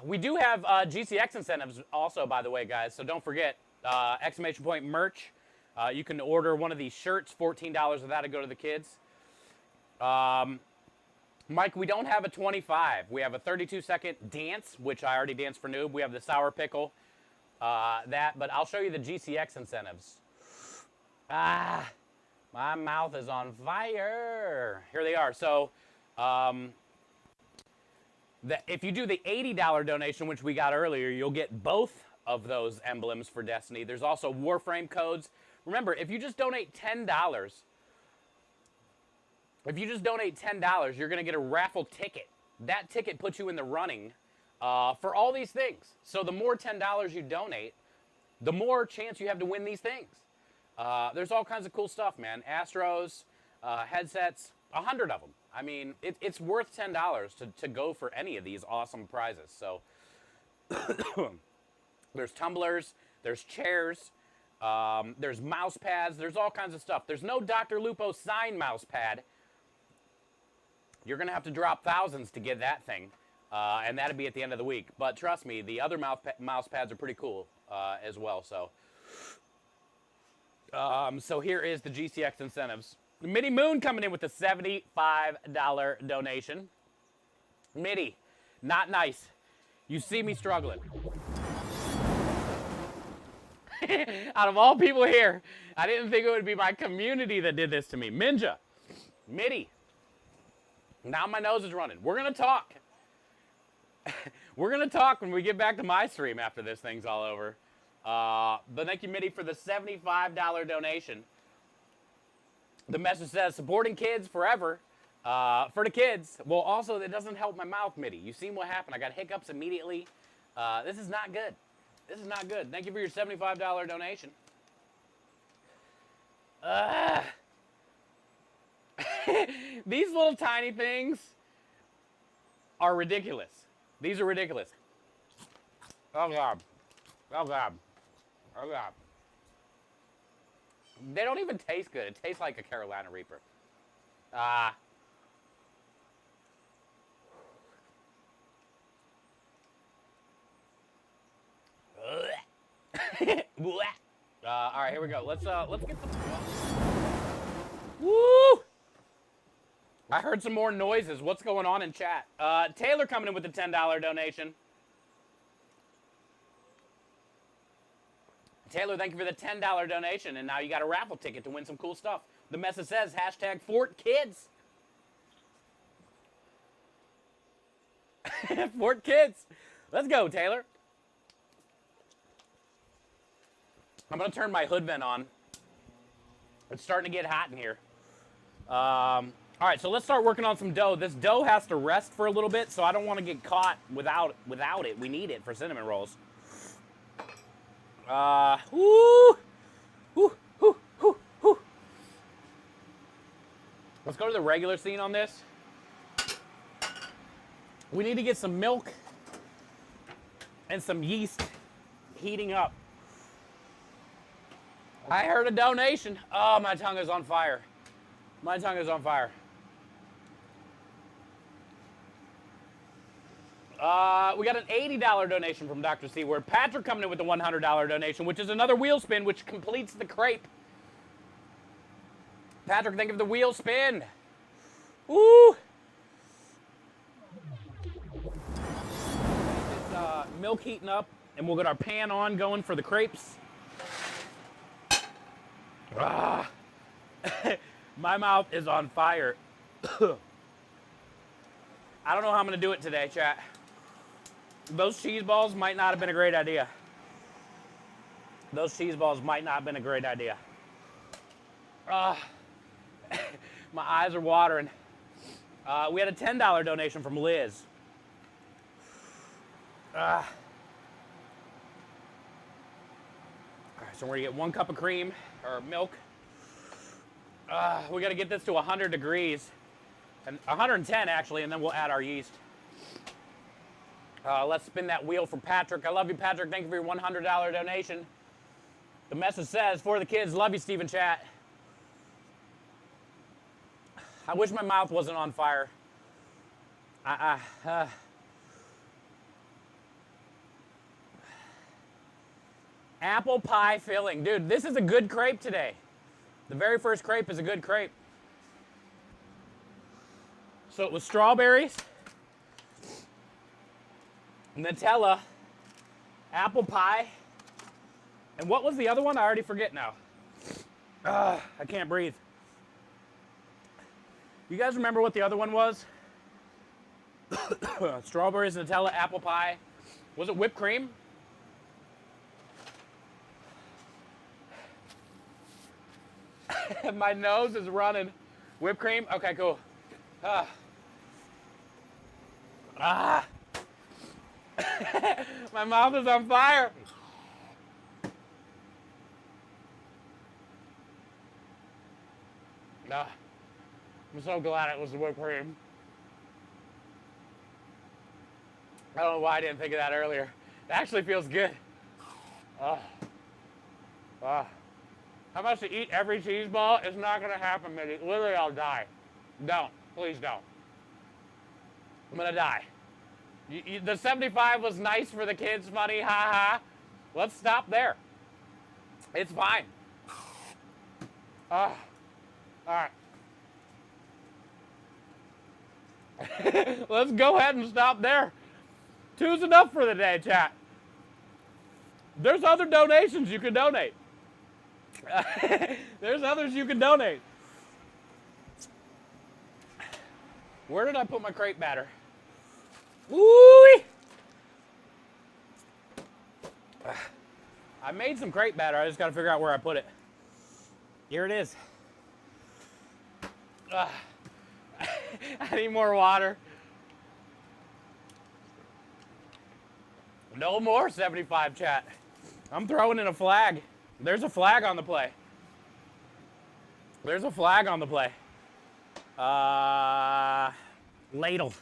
We do have GCX incentives also, by the way, guys. So don't forget, exclamation point merch. You can order one of these shirts, $14 of that to go to the kids. Mike, we don't have a 25. We have a 32-second dance, which I already danced for Noob. We have the sour pickle, but I'll show you the GCX incentives. My mouth is on fire. Here they are. So, if you do the $80 donation, which we got earlier, you'll get both of those emblems for Destiny. There's also Warframe codes. Remember, if you just donate $10, you're going to get a raffle ticket. That ticket puts you in the running for all these things. So the more $10 you donate, the more chance you have to win these things. There's all kinds of cool stuff, man. Astros, headsets, 100 of them. I mean, it's worth $10 to go for any of these awesome prizes. So there's tumblers, there's chairs, there's mouse pads, there's all kinds of stuff. There's no Dr. Lupo signed mouse pad. You're going to have to drop thousands to get that thing, and that'll be at the end of the week. But trust me, the other mouse pads are pretty cool as well. So here is the GCX incentives. Mitty Moon coming in with a $75 donation. Mitty, not nice. You see me struggling. Out of all people here, I didn't think it would be my community that did this to me. Minja, Mitty. Now my nose is running. We're going to talk. We're going to talk when we get back to my stream after this thing's all over. But thank you, Mitty, for the $75 donation. The message says, supporting kids forever. for the kids. Well, also, that doesn't help my mouth MIDI. You seen what happened. I got hiccups immediately. This is not good. This is not good. Thank you for your $75 donation. These little tiny things are ridiculous. These are ridiculous. Oh, God. Oh, God. Oh, God. They don't even taste good. It tastes like a Carolina Reaper. All right, here we go. Let's get some. Woo! I heard some more noises. What's going on in chat? Taylor coming in with a $10 donation. Taylor, thank you for the $10 donation, and now you got a raffle ticket to win some cool stuff. The message says #FortKids. Fort Kids. Let's go, Taylor. I'm going to turn my hood vent on. It's starting to get hot in here. All right, so let's start working on some dough. This dough has to rest for a little bit, so I don't want to get caught without it. We need it for cinnamon rolls. Woo! Woo, woo, woo, woo. Let's go to the regular scene on this. We need to get some milk and some yeast heating up. I heard a donation. Oh, my tongue is on fire. My tongue is on fire. We got an $80 donation from Dr. C. Where Patrick coming in with the $100 donation, which is another wheel spin, which completes the crepe. Patrick, think of the wheel spin. Woo! It's milk heating up, and we'll get our pan on going for the crepes. Ah. My mouth is on fire. I don't know how I'm going to do it today, chat. Those cheese balls might not have been a great idea. Those cheese balls might not have been a great idea. My eyes are watering. We had a $10 donation from Liz. All right, so we're going to get 1 cup of cream, or milk. We got to get this to 100 degrees. And 110 actually, and then we'll add our yeast. Let's spin that wheel for Patrick. I love you, Patrick. Thank you for your $100 donation. The message says, for the kids, love you, Steve in chat. I wish my mouth wasn't on fire. Apple pie filling. Dude, this is a good crepe today. The very first crepe is a good crepe. So it was strawberries, Nutella, apple pie, and what was the other one? I already forget now. I can't breathe. You guys remember what the other one was? Strawberries, Nutella, apple pie. Was it whipped cream? My nose is running. Whipped cream? Okay, cool. My mouth is on fire. I'm so glad it was the whipped cream. I don't know why I didn't think of that earlier. It actually feels good. How much to eat every cheese ball? It's not going to happen, Mitty. Literally, I'll die. Don't. Please don't. I'm going to die. The 75 was nice for the kids' money, ha. Let's stop there. It's fine. All right. Let's go ahead and stop there. 2's enough for the day, chat. There's other donations you can donate. There's others you can donate. Where did I put my crepe batter? Woo-wee! I made some crepe batter. I just got to figure out where I put it. Here it is. I need more water. No more 75, chat. I'm throwing in a flag. There's a flag on the play. There's a flag on the play. Ladle.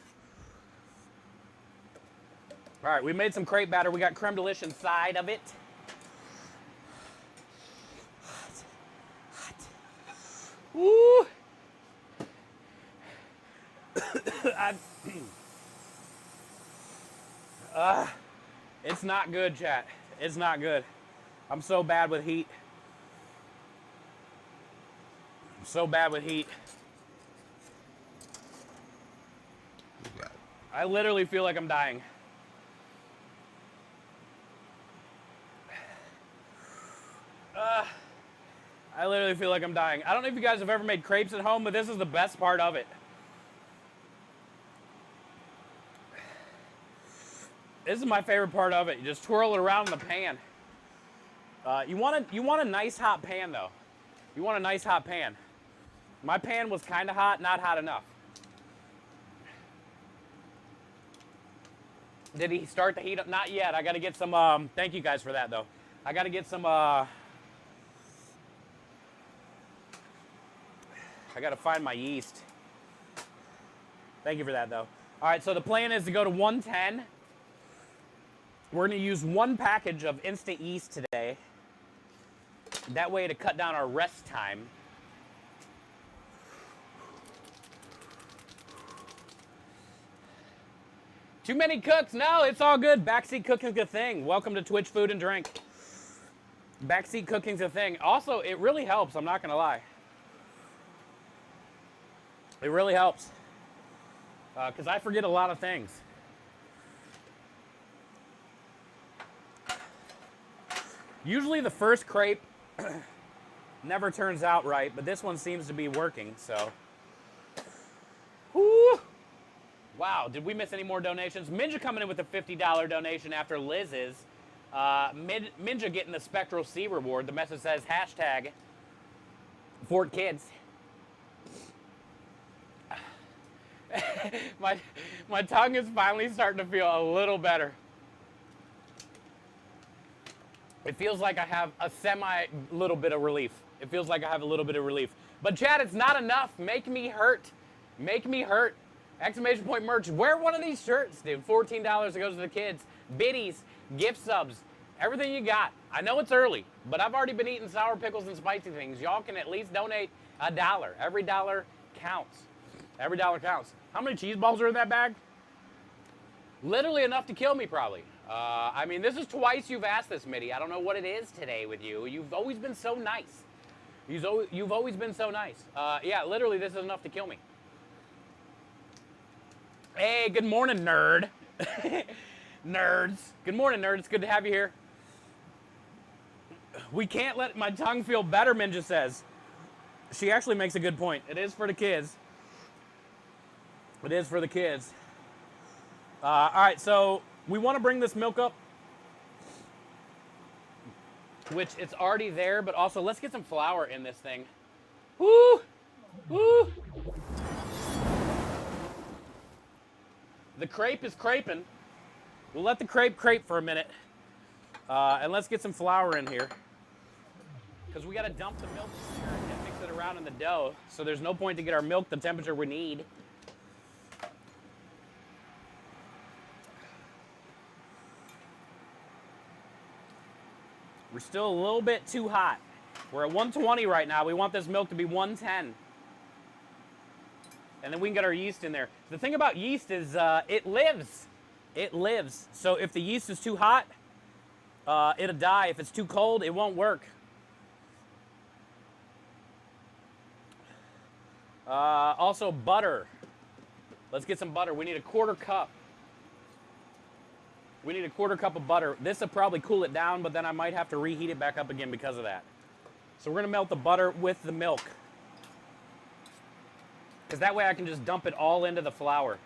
All right, we made some crepe batter. We got creme delish inside of it. Woo! It's not good, chat. It's not good. I'm so bad with heat. I'm so bad with heat. I literally feel like I'm dying. I literally feel like I'm dying. I don't know if you guys have ever made crepes at home, but this is the best part of it. This is my favorite part of it. You just twirl it around in the pan. You want a nice hot pan though. You want a nice hot pan. My pan was kind of hot, not hot enough. Did he start the heat up? Not yet. I got to get some. Thank you guys for that though. I got to get some. I got to find my yeast. Thank you for that though. All right. So the plan is to go to 110. We're going to use one package of instant yeast today. That way to cut down our rest time. Too many cooks? No, it's all good. Backseat cooking's a thing. Welcome to Twitch Food and Drink. Backseat cooking's a thing. Also, it really helps, I'm not going to lie. It really helps. Because I forget a lot of things. Usually the first crepe never turns out right, but this one seems to be working, so. Woo! Wow, did we miss any more donations? Minja coming in with a $50 donation after Liz's. Minja getting the Spectral C reward. The message says hashtag Fort Kids. my tongue is finally starting to feel a little better. It feels like I have a little bit of relief. It feels like I have a little bit of relief. But Chad, it's not enough. Make me hurt. Make me hurt. Exclamation point merch. Wear one of these shirts, dude. $14 that goes to the kids. Biddies, gift subs, everything you got. I know it's early, but I've already been eating sour pickles and spicy things. Y'all can at least donate $1. Every dollar counts. Every dollar counts. How many cheese balls are in that bag? Literally enough to kill me, probably. I mean, this is twice you've asked this, Mitty. I don't know what it is today with you. You've always been so nice. You've always been so nice. Yeah, literally, this is enough to kill me. Hey, good morning, nerd. Nerds. Good morning, nerd. It's good to have you here. We can't let my tongue feel better, Minja says. She actually makes a good point. It is for the kids. It is for the kids. All right, so we want to bring this milk up, which it's already there, but also let's get some flour in this thing. Woo! Woo! The crepe is creping. We'll let the crepe for a minute. And let's get some flour in here. Because we got to dump the milk in there and mix it around in the dough. So there's no point to get our milk the temperature we need. We're still a little bit too hot. We're at 120 right now. We want this milk to be 110. And then we can get our yeast in there. The thing about yeast is it lives. It lives. So if the yeast is too hot, it'll die. If it's too cold, it won't work. Also butter. Let's get some butter. We need a quarter cup. We need a quarter cup of butter. This will probably cool it down, but then I might have to reheat it back up again because of that. So we're gonna melt the butter with the milk. Because that way I can just dump it all into the flour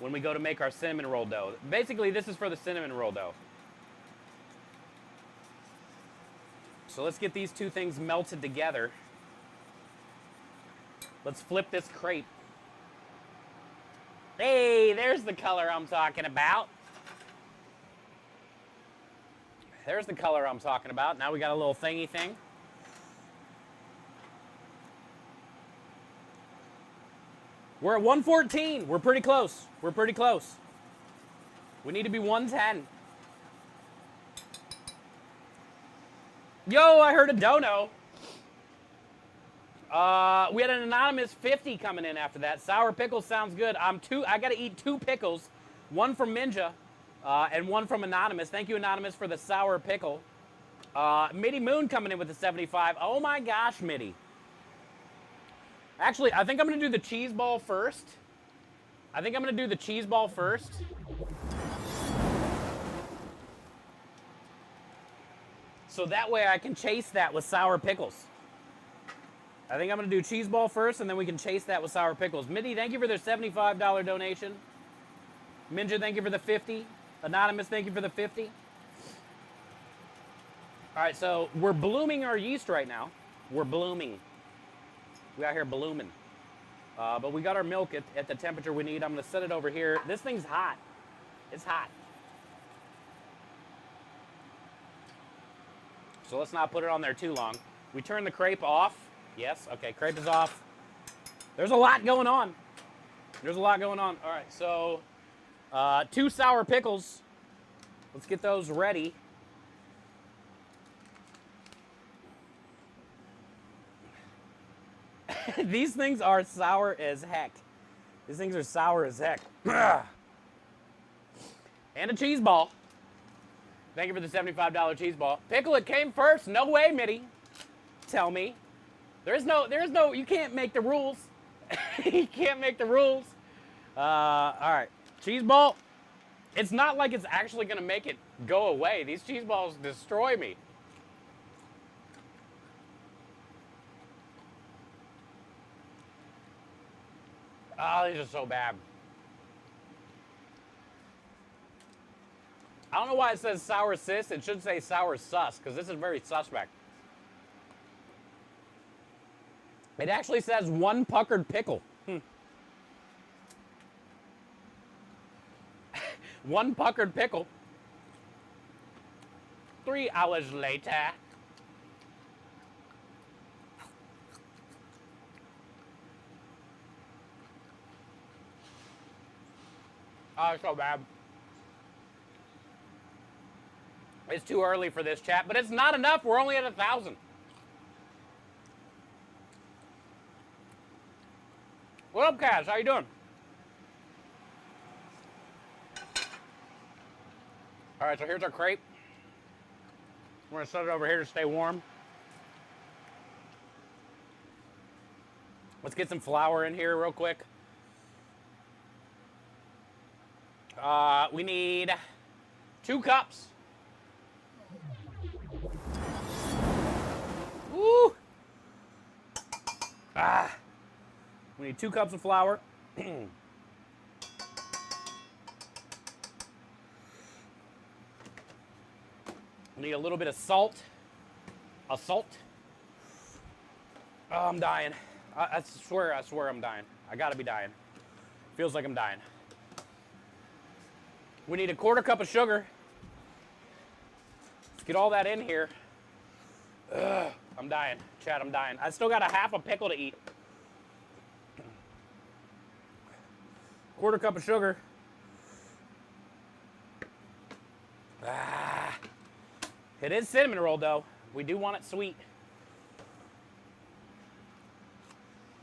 when we go to make our cinnamon roll dough. Basically, this is for the cinnamon roll dough. So let's get these two things melted together. Let's flip this crepe. Hey, there's the color I'm talking about. There's the color I'm talking about. Now we got a little thingy thing. We're at 114. We're pretty close. We're pretty close. We need to be 110. Yo, I heard a dono. We had an anonymous 50 coming in after that. Sour pickles sounds good. I gotta eat 2 pickles. One from Ninja, and one from Anonymous. Thank you, Anonymous, for the sour pickle. Mitty Moon coming in with the 75. Oh my gosh, Mitty. Actually, I think I'm gonna do the cheese ball first. So that way I can chase that with sour pickles. I think I'm going to do cheese ball first, and then we can chase that with sour pickles. Mitty, thank you for their $75 donation. Minja, thank you for the 50. Anonymous, thank you for the 50. All right, so we're blooming our yeast right now. We're blooming. We out here blooming. But we got our milk at the temperature we need. I'm going to set it over here. This thing's hot. It's hot. So let's not put it on there too long. We turn the crepe off. Yes, okay, crepe is off. There's a lot going on. All right, so 2 sour pickles. Let's get those ready. These things are sour as heck. And a cheese ball. Thank you for the $75 cheese ball. Pickle, it came first. No way, Mitty. Tell me. There's no, you can't make the rules. You can't make the rules. All right. Cheese ball. It's not like it's actually going to make it go away. These cheese balls destroy me. Oh, these are so bad. I don't know why it says sour sis. It should say sour sus, because this is very suspect. It actually says 1 puckered pickle. 1 puckered pickle. 3 hours later. Oh, it's so bad. It's too early for this, chat, but it's not enough. We're only at 1,000. What up, Kaz? How you doing? All right, so here's our crepe. We're gonna set it over here to stay warm. Let's get some flour in here real quick. We need 2 cups. Woo! We need 2 cups of flour. We need a little bit of salt. Oh, I'm dying. I swear I'm dying. I gotta be dying. Feels like I'm dying. We need a 1/4 cup of sugar. Let's get all that in here. Ugh, I'm dying. Chad, I'm dying. I still got a 1/2 pickle to eat. 1/4 cup of sugar. It is cinnamon roll, though. We do want it sweet.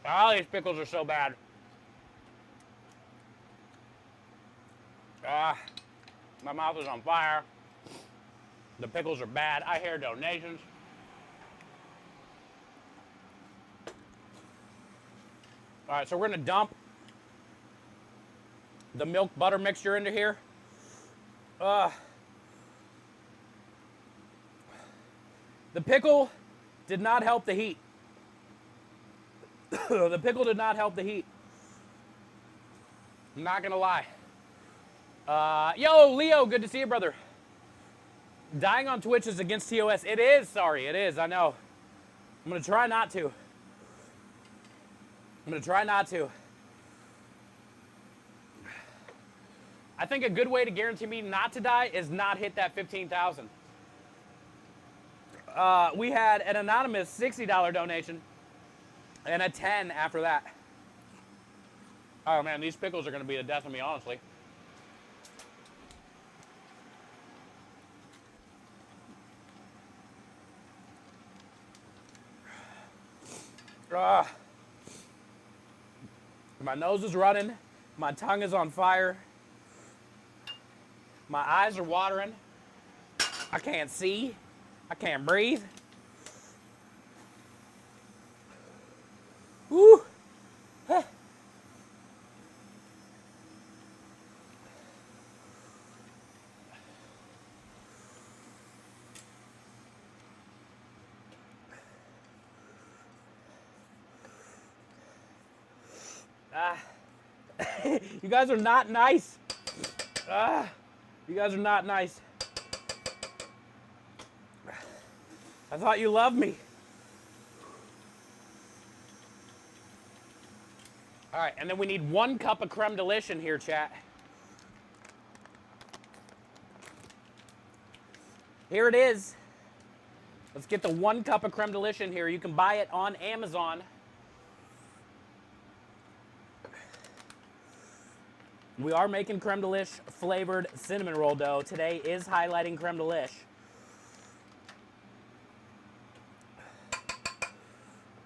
Oh, these pickles are so bad. My mouth is on fire. The pickles are bad. I hear donations. All right, so we're gonna dump the milk butter mixture into here. The pickle did not help the heat. The pickle did not help the heat. I'm not gonna lie. Yo, Leo, good to see you, brother. Dying on Twitch is against TOS. It is, sorry, it is, I know. I'm gonna try not to. I think a good way to guarantee me not to die is not hit that 15,000. We had an anonymous $60 donation and a 10 after that. Oh man, these pickles are gonna be the death of me, honestly. My nose is running, my tongue is on fire, my eyes are watering, I can't see, I can't breathe. Woo! You guys are not nice. You guys are not nice. I thought you loved me. All right, and then we need 1 cup of creme de lish in here, chat. Here it is. Let's get the 1 cup of creme de lish in here. You can buy it on Amazon. We are making creme de lish flavored cinnamon roll dough. Today is highlighting creme de lish.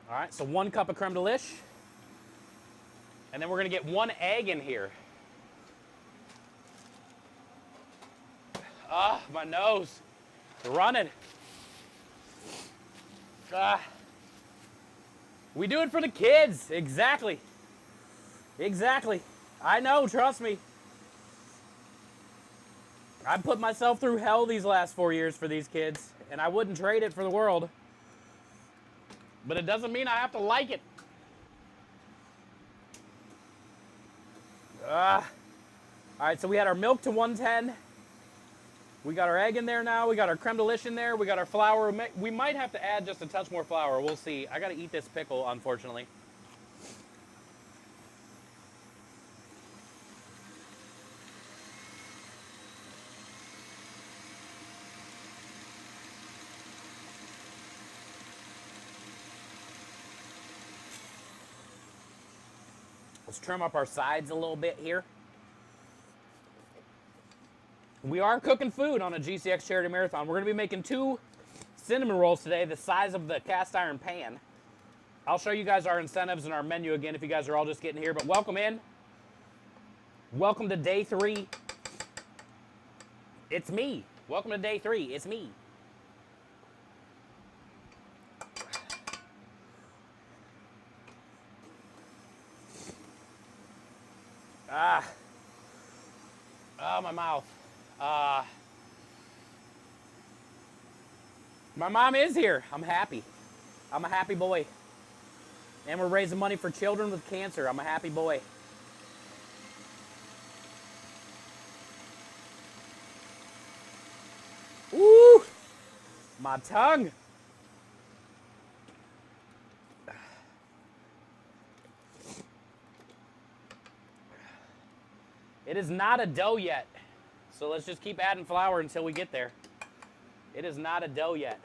All right, so 1 cup of creme de lish. And then we're gonna get 1 egg in here. Ah, my nose, it's running. We do it for the kids, exactly. Exactly. I know, trust me. I put myself through hell these last 4 years for these kids, and I wouldn't trade it for the world. But it doesn't mean I have to like it. All right, so we had our milk to 110. We got our egg in there now. We got our creme de lish in there. We got our flour. We might have to add just a touch more flour. We'll see. I got to eat this pickle, unfortunately. Let's trim up our sides a little bit here. We are cooking food on a GCX charity marathon. We're going to be making 2 cinnamon rolls today, the size of the cast iron pan. I'll show you guys our incentives and our menu again if you guys are all just getting here, but welcome in. Welcome to day 3. It's me. Welcome to day 3. It's me. Oh, my mouth. My mom is here. I'm happy. I'm a happy boy. And we're raising money for children with cancer. I'm a happy boy. Woo! My tongue. It is not a dough yet, so let's just keep adding flour until we get there. It is not a dough yet.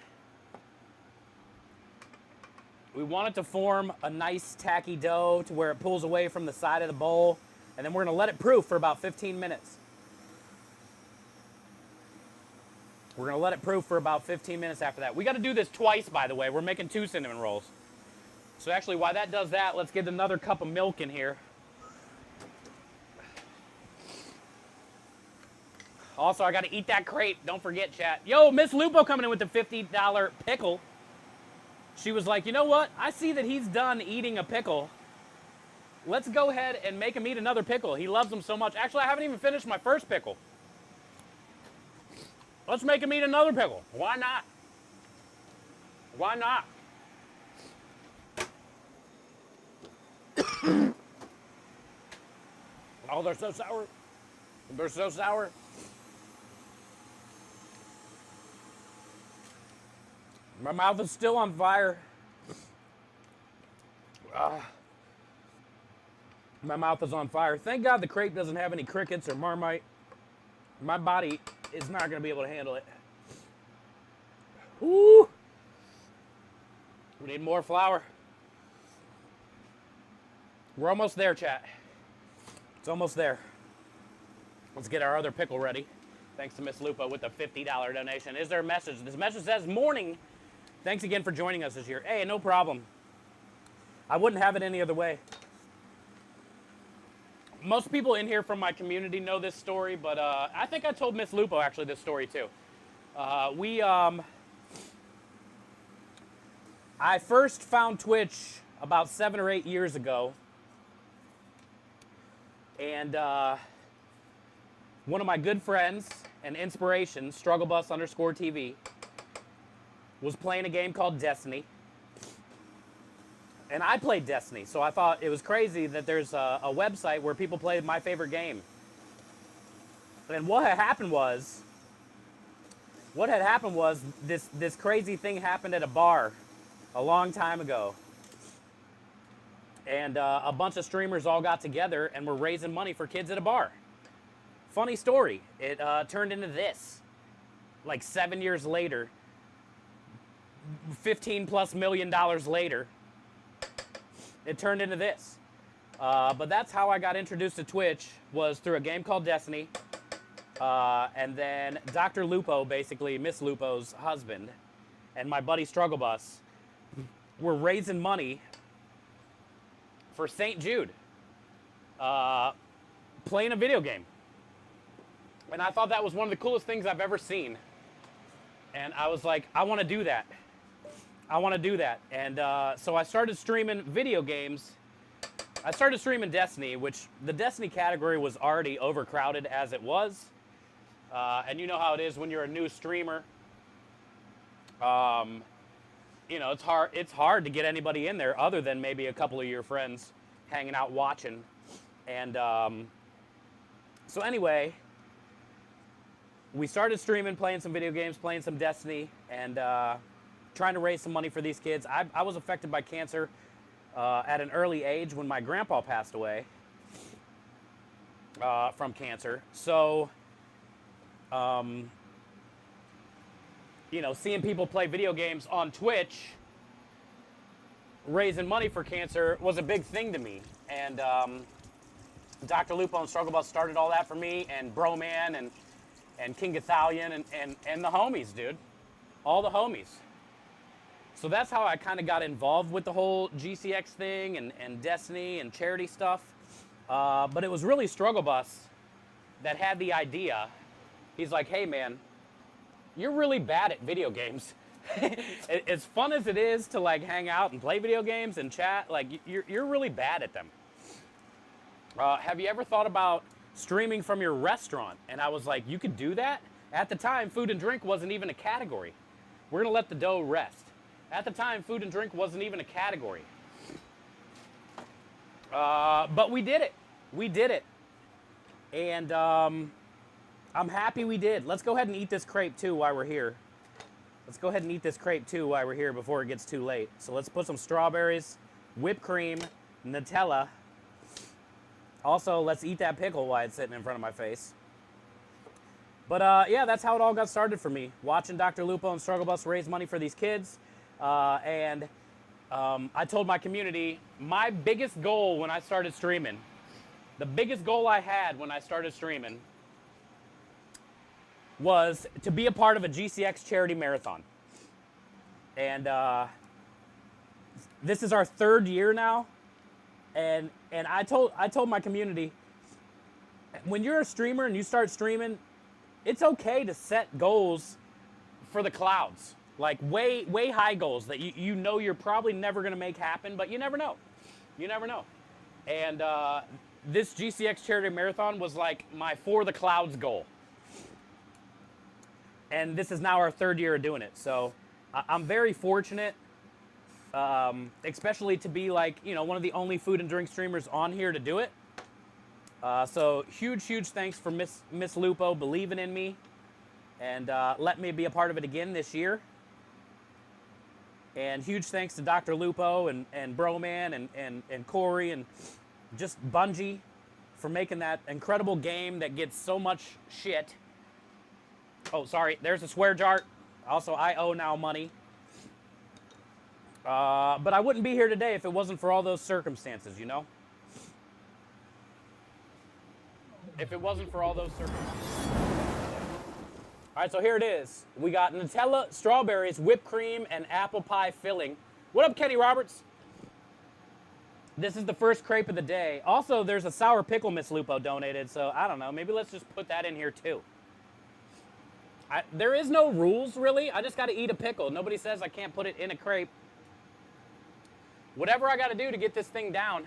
We want it to form a nice tacky dough to where it pulls away from the side of the bowl, and then we're gonna let it proof for about 15 minutes. We're gonna let it proof for about 15 minutes after that. We gotta do this twice, by the way. We're making 2 cinnamon rolls. So actually, while that does that, let's get another cup of milk in here. Also, I got to eat that crepe. Don't forget, chat. Yo, Miss Lupo coming in with the $50 pickle. She was like, you know what? I see that he's done eating a pickle. Let's go ahead and make him eat another pickle. He loves them so much. Actually, I haven't even finished my first pickle. Let's make him eat another pickle. Why not? Why not? Oh, they're so sour. They're so sour. My mouth is still on fire. My mouth is on fire. Thank God the crepe doesn't have any crickets or Marmite. My body is not going to be able to handle it. Woo! We need more flour. We're almost there, chat. It's almost there. Let's get our other pickle ready. Thanks to Miss Lupa with the $50 donation. Is there a message? This message says, morning. Thanks again for joining us this year. Hey, no problem. I wouldn't have it any other way. Most people in here from my community know this story, but I think I told Miss Lupo actually this story too. I first found Twitch about 7 or 8 years ago, and one of my good friends and inspiration, StruggleBus_TV, was playing a game called Destiny. And I played Destiny, so I thought it was crazy that there's a website where people play my favorite game. And what had happened was this crazy thing happened at a bar a long time ago. And a bunch of streamers all got together and were raising money for kids at a bar. Funny story. It turned into this. Like 7 years later, $15+ million later, it turned into this. But that's how I got introduced to Twitch, was through a game called Destiny. And then Dr. Lupo, basically Miss Lupo's husband, and my buddy Strugglebus were raising money for St. Jude, playing a video game. And I thought that was one of the coolest things I've ever seen. And I was like, I want to do that. I want to do that. And so I started streaming video games. I started streaming Destiny, which the Destiny category was already overcrowded as it was. And you know how it is when you're a new streamer. You know, it's hard to get anybody in there other than maybe a couple of your friends hanging out watching. And so anyway, we started streaming, playing some video games, playing some Destiny, and trying to raise some money for these kids. I was affected by cancer at an early age when my grandpa passed away from cancer. So, you know, seeing people play video games on Twitch, raising money for cancer, was a big thing to me. And Dr. Lupo and Strugglebus started all that for me, and Broman and King Gathalion and the homies, dude. All the homies. So that's how I kind of got involved with the whole GCX thing and Destiny and charity stuff. But it was really Strugglebus that had the idea. He's like, hey man, you're really bad at video games. As fun as it is to like hang out and play video games and chat, like you're really bad at them. Have you ever thought about streaming from your restaurant? And I was like, you could do that? At the time, food and drink wasn't even a category. We're gonna let the dough rest. At the time, food and drink wasn't even a category. But we did it. We did it. And I'm happy we did. Let's go ahead and eat this crepe too while we're here. Let's go ahead and eat this crepe too while we're here before it gets too late. So let's put some strawberries, whipped cream, Nutella. Also, let's eat that pickle while it's sitting in front of my face. But yeah, that's how it all got started for me. Watching Dr. Lupo and Strugglebus raise money for these kids. I told my community, my biggest goal when I started streaming, the biggest goal I had when I started streaming was to be a part of a GCX charity marathon. And this is our 3rd year now. And I told my community, when you're a streamer and you start streaming, it's okay to set goals for the clouds. Like way high goals that you know you're probably never gonna make happen, but you never know. You never know. And this GCX charity marathon was like my for the clouds goal. And this is now our 3rd year of doing it. So I'm very fortunate, especially to be like, you know, one of the only food and drink streamers on here to do it. So huge thanks for Miss Lupo believing in me and let me be a part of it again this year. And huge thanks to Dr. Lupo and Broman and Corey and just Bungie for making that incredible game that gets so much shit Oh, sorry. There's a swear jar. Also, I owe now money. But I wouldn't be here today if it wasn't for all those circumstances, you know? If it wasn't for all those circumstances. All right, so here it is. We got Nutella, strawberries, whipped cream, and apple pie filling. What up, Kenny Roberts? This is the first crepe of the day. Also, there's a sour pickle Miss Lupo donated, so I don't know. Maybe let's just put that in here too. There is no rules, really. I just got to eat a pickle. Nobody says I can't put it in a crepe. Whatever I got to do to get this thing down.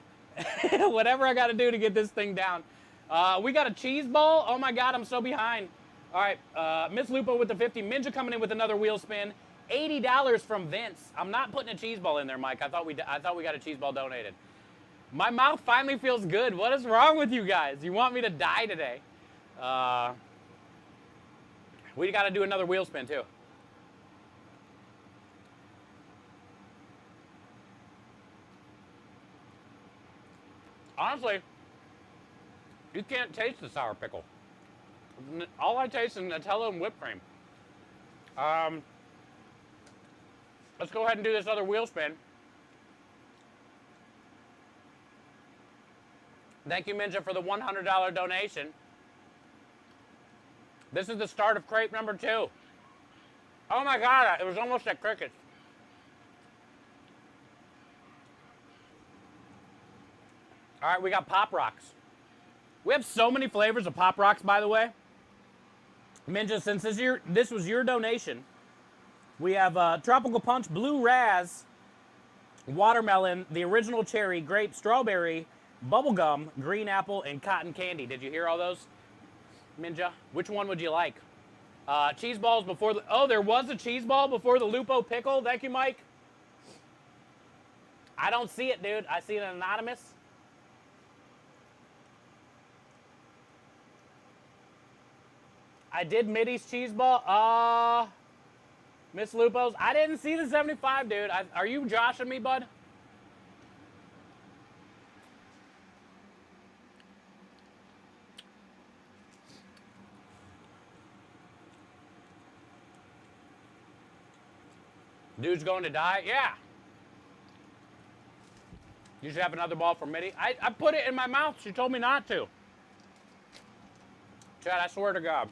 Whatever I got to do to get this thing down. We got a cheese ball. Oh my God, I'm so behind. All right, Miss Lupo with the 50. Minja coming in with another wheel spin. $80 from Vince. I'm not putting a cheese ball in there, Mike. I thought we got a cheese ball donated. My mouth finally feels good. What is wrong with you guys? You want me to die today? We got to do another wheel spin too. Honestly, you can't taste the sour pickle. All I taste is Nutella and whipped cream. Let's go ahead and do this other wheel spin. Thank you, Minja, for the $100 donation. This is the start of crepe number 2. Oh my God, it was almost at crickets. All right, we got Pop Rocks. We have so many flavors of Pop Rocks, by the way. Minja, since this was your donation, we have Tropical Punch, Blue Raz, Watermelon, the original cherry, grape, strawberry, bubblegum, green apple, and cotton candy. Did you hear all those, Minja? Which one would you like? Cheese balls before the... Oh, there was a cheese ball before the Lupo pickle. Thank you, Mike. I don't see it, dude. I see it anonymous. I did Middy's cheese ball. Miss Lupo's. I didn't see the 75, dude. Are you joshing me, bud? Dude's going to die? Yeah. You should have another ball for Middy. I put it in my mouth. She told me not to. Chad, I swear to God.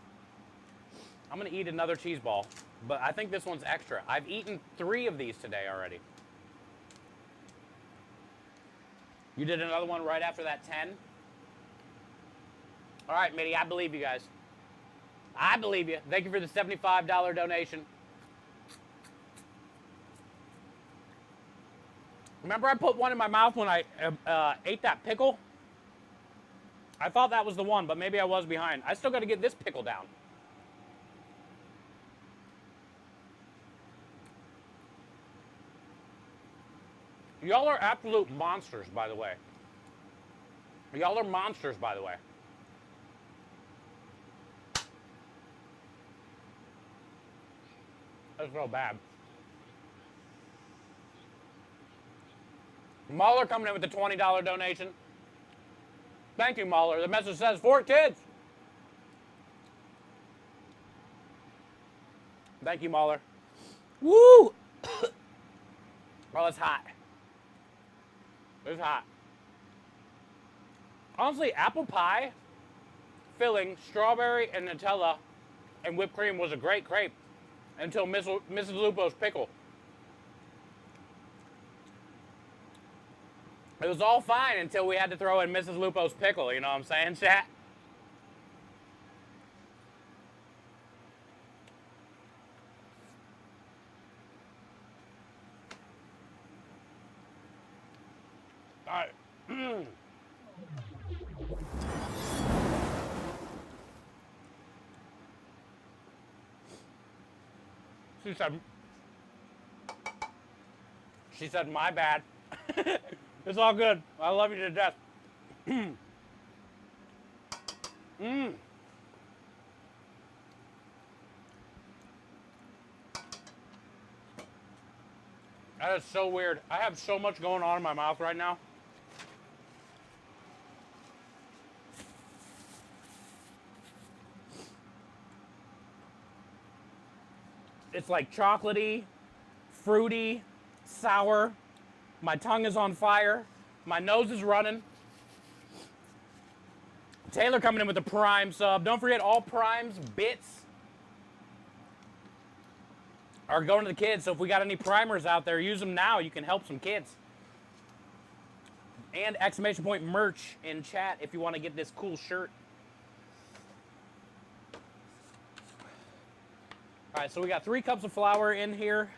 I'm going to eat another cheese ball, but I think this one's extra. I've eaten 3 of these today already. You did another one right after that 10? All right, Mitty, I believe you guys. I believe you. Thank you for the $75 donation. Remember I put one in my mouth when I ate that pickle? I thought that was the one, but maybe I was behind. I still got to get this pickle down. Y'all are absolute monsters, by the way. Y'all are monsters, by the way. That's so bad. Mahler coming in with the $20 donation. Thank you, Mahler. The message says 4 kids. Thank you, Mahler. Woo! Oh, it's hot. It's hot. Honestly, apple pie, filling, strawberry, and Nutella, and whipped cream was a great crepe until Mrs. Lupo's pickle. It was all fine until we had to throw in Mrs. Lupo's pickle, you know what I'm saying, chat? All right. She said, my bad. It's all good. I love you to death. That is so weird. I have so much going on in my mouth right now. It's like chocolatey, fruity, sour. My tongue is on fire. My nose is running. Taylor coming in with a Prime sub. Don't forget, all Prime's bits are going to the kids. So if we got any primers out there, use them now. You can help some kids. And exclamation point merch in chat if you want to get this cool shirt. All right, so we got 3 cups of flour in here,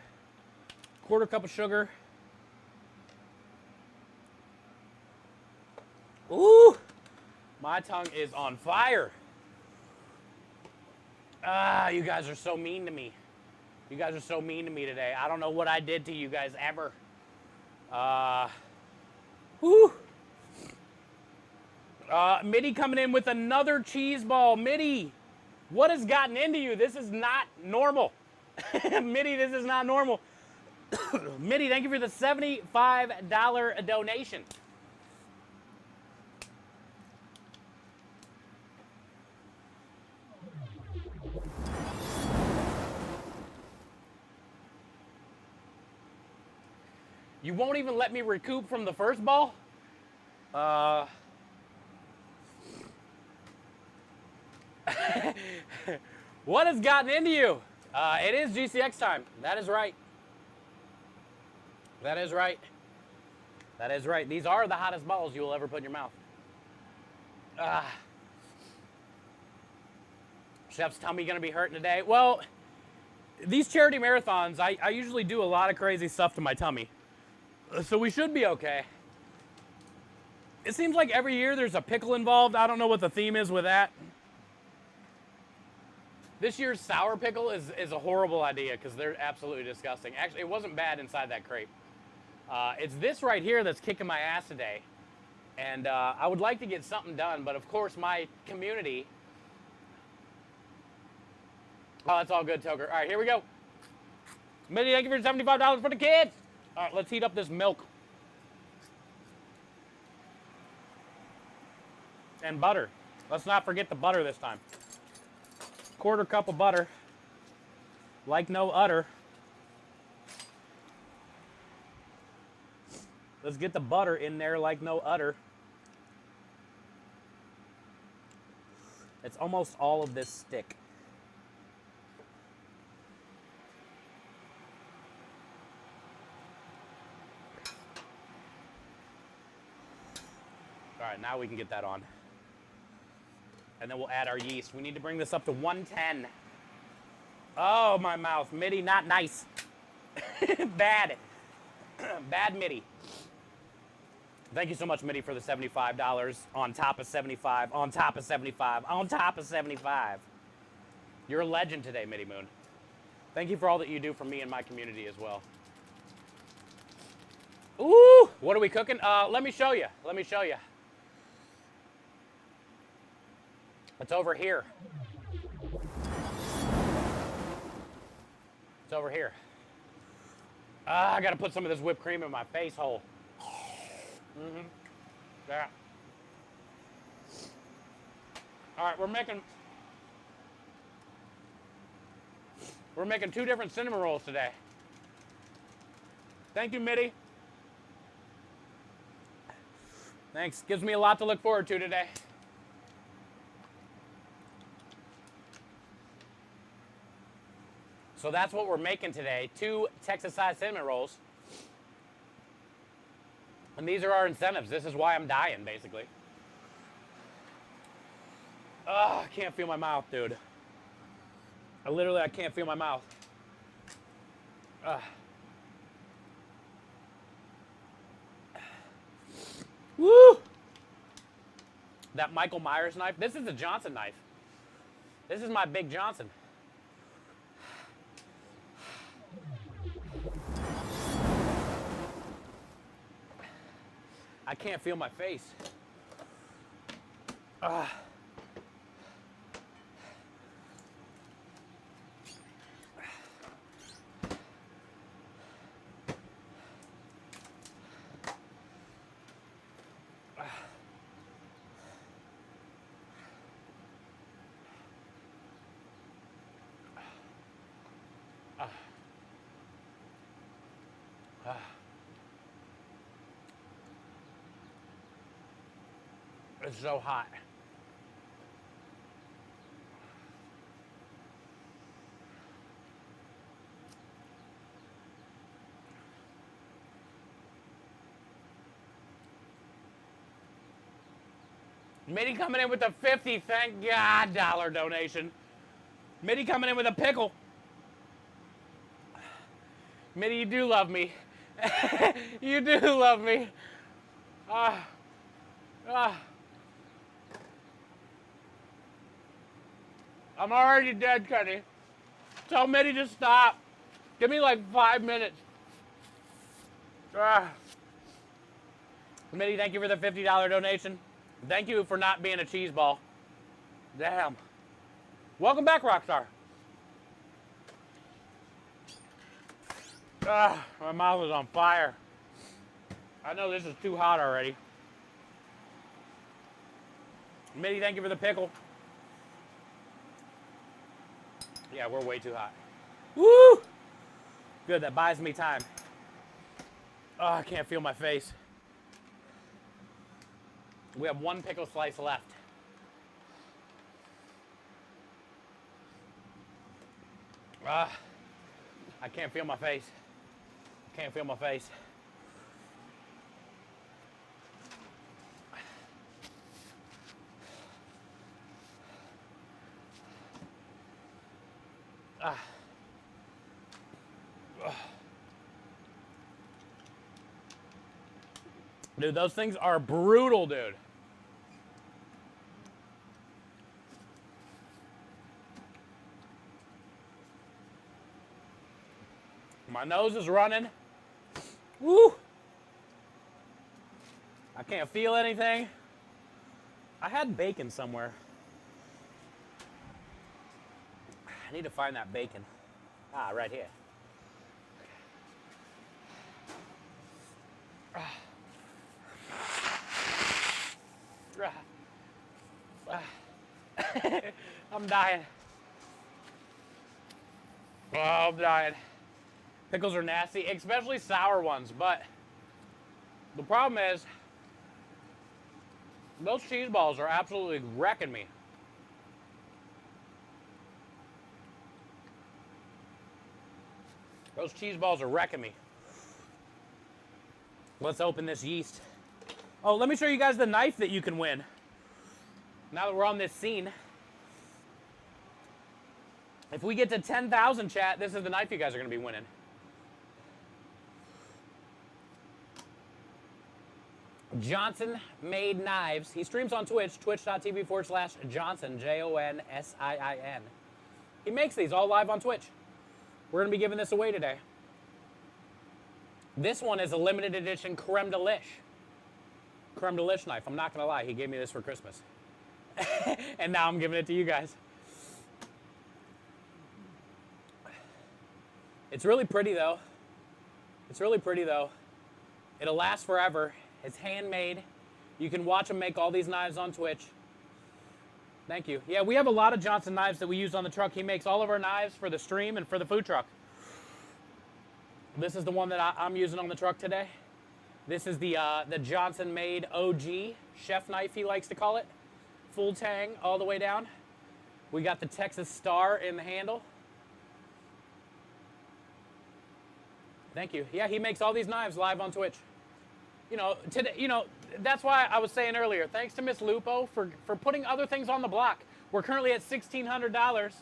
1/4 cup of sugar. Ooh, my tongue is on fire. Ah, you guys are so mean to me. You guys are so mean to me today. I don't know what I did to you guys ever. Whew. Mitty coming in with another cheese ball. Mitty, what has gotten into you? This is not normal. Mitty, this is not normal. Mitty, thank you for the $75 donation. You won't even let me recoup from the first ball? What has gotten into you? It is GCX time. That is right. That is right. That is right. These are the hottest balls you will ever put in your mouth. Chef's tummy gonna be hurting today? Well, these charity marathons, I usually do a lot of crazy stuff to my tummy. So we should be okay. It seems like every year there's a pickle involved. I don't know what the theme is with that. This year's sour pickle is a horrible idea because they're absolutely disgusting. Actually, it wasn't bad inside that crepe. It's this right here that's kicking my ass today. And I would like to get something done, but of course my community... Oh, that's all good, Toker. All right, here we go. Mitty, thank you for $75 for the kids. All right, let's heat up this milk. And butter. Let's not forget the butter this time. 1/4 cup of butter. Like no udder. Let's get the butter in there like no udder. It's almost all of this stick. All right, now we can get that on. And then we'll add our yeast. We need to bring this up to 110. Oh, my mouth. Mitty, not nice. Bad. Bad Mitty. Thank you so much, Mitty, for the $75 on top of 75, on top of 75, on top of 75. You're a legend today, Mitty Moon. Thank you for all that you do for me and my community as well. Ooh, what are we cooking? Let me show you. Let me show you. It's over here. It's over here. I gotta put some of this whipped cream in my face hole. Yeah. All right, we're making 2 different cinnamon rolls today. Thank you, Mitty. Thanks. Gives me a lot to look forward to today. So that's what we're making today. 2 Texas-sized cinnamon rolls. And these are our incentives. This is why I'm dying, basically. Oh, I can't feel my mouth, dude. I can't feel my mouth. Woo! That Michael Myers knife. This is a Johnson knife. This is my Big Johnson. I can't feel my face. It's so hot. Mitty coming in with a 50, thank God, dollar donation. Mitty coming in with a pickle. Mitty, you do love me. You do love me. I'm already dead, Kenny. Tell Mitty to stop. Give me like 5 minutes. Mitty, thank you for the $50 donation. Thank you for not being a cheese ball. Damn. Welcome back, Rockstar. My mouth is on fire. I know this is too hot already. Mitty, thank you for the pickle. Yeah, we're way too hot. Woo! Good, that buys me time. Oh, I can't feel my face. We have one pickle slice left. I can't feel my face. Can't feel my face. Dude, those things are brutal, dude. My nose is running. Woo! I can't feel anything. I had bacon somewhere. I need to find that bacon. Ah, right here. I'm dying. Oh, I'm dying. Pickles are nasty, especially sour ones, but the problem is those cheese balls are absolutely wrecking me. Those cheese balls are wrecking me. Let's open this yeast. Oh, let me show you guys the knife that you can win. Now that we're on this scene. If we get to 10,000, chat, this is the knife you guys are going to be winning. Johnson Made Knives. He streams on Twitch, twitch.tv/Johnson, Jonsiin. He makes these all live on Twitch. We're going to be giving this away today. This one is a limited edition creme de liche. Creme de liche knife. I'm not going to lie. He gave me this for Christmas. And now I'm giving it to you guys. It's really pretty, though. It's really pretty, though. It'll last forever. It's handmade. You can watch him make all these knives on Twitch. Thank you. Yeah, we have a lot of Johnson knives that we use on the truck. He makes all of our knives for the stream and for the food truck. This is the one that I'm using on the truck today. This is the Johnson Made OG chef knife, he likes to call it. Full tang all the way down. We got the Texas Star in the handle. Thank you. Yeah, he makes all these knives live on Twitch. You know, today, you know, that's why I was saying earlier, thanks to Miss Lupo for putting other things on the block. We're currently at $1,600.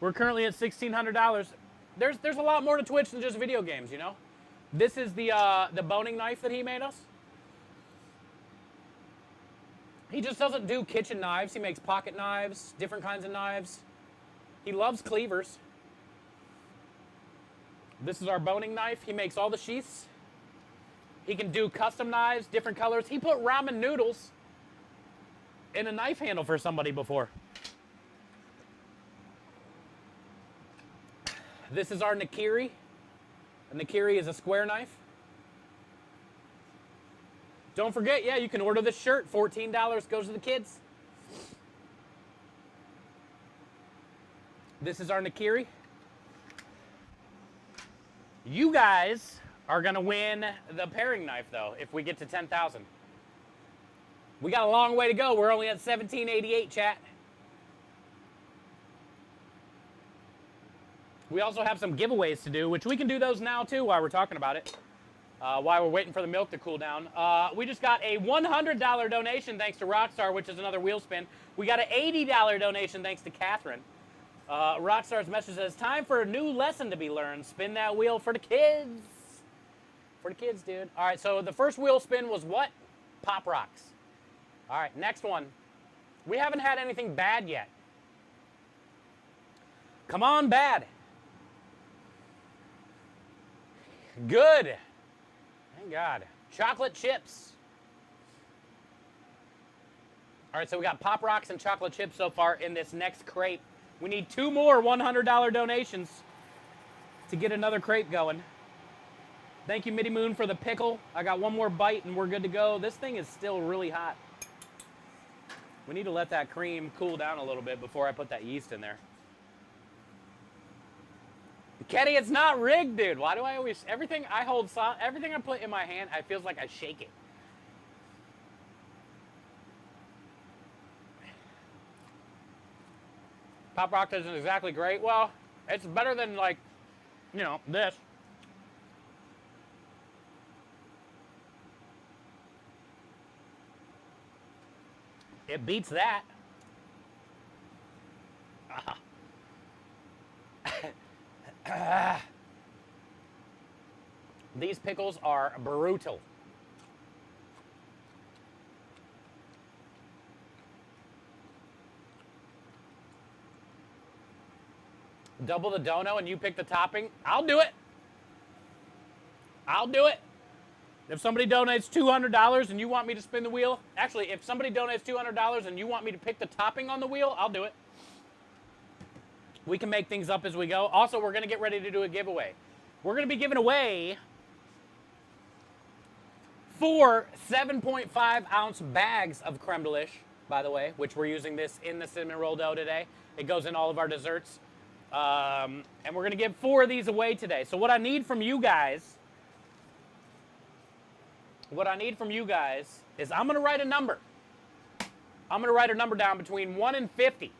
We're currently at $1,600. There's a lot more to Twitch than just video games, you know? This is the boning knife that he made us. He just doesn't do kitchen knives. He makes pocket knives, different kinds of knives. He loves cleavers. This is our boning knife. He makes all the sheaths. He can do custom knives, different colors. He put ramen noodles in a knife handle for somebody before. This is our Nakiri. A Nakiri is a square knife. Don't forget, yeah, you can order this shirt. $14 goes to the kids. This is our Nakiri. You guys are gonna win the paring knife though if we get to 10,000. We got a long way to go. We're only at 1788, chat. We also have some giveaways to do, which we can do those now too while we're talking about it. While we're waiting for the milk to cool down. We just got a $100 donation thanks to Rockstar, which is another wheel spin. We got an $80 donation thanks to Catherine. Rockstar's message says, time for a new lesson to be learned. Spin that wheel for the kids. For the kids, dude. All right, so the first wheel spin was what? Pop Rocks. All right, next one. We haven't had anything bad yet. Come on, bad. Good. Thank God. Chocolate chips. All right, so we got Pop Rocks and chocolate chips so far in this next crate. We need 2 more $100 donations to get another crate going. Thank you, Mitty Moon, for the pickle. I got one more bite and we're good to go. This thing is still really hot. We need to let that cream cool down a little bit before I put that yeast in there. Kenny, it's not rigged, dude. Why do I always, everything I hold, everything I put in my hand, I feels like I shake it. Pop Rock isn't exactly great. Well, it's better than like, you know, this. It beats that. These pickles are brutal. Double the dono and you pick the topping? I'll do it. I'll do it. If somebody donates $200 and you want me to spin the wheel, actually, if somebody donates $200 and you want me to pick the topping on the wheel, I'll do it. We can make things up as we go. Also, we're going to get ready to do a giveaway. We're going to be giving away 4 7.5 ounce bags of creme de lish, by the way, which we're using this in the cinnamon roll dough today. It goes in all of our desserts. And we're going to give 4 of these away today. So what I need from you guys, is I'm going to write a number. I'm going to write a number down between 1 and 50.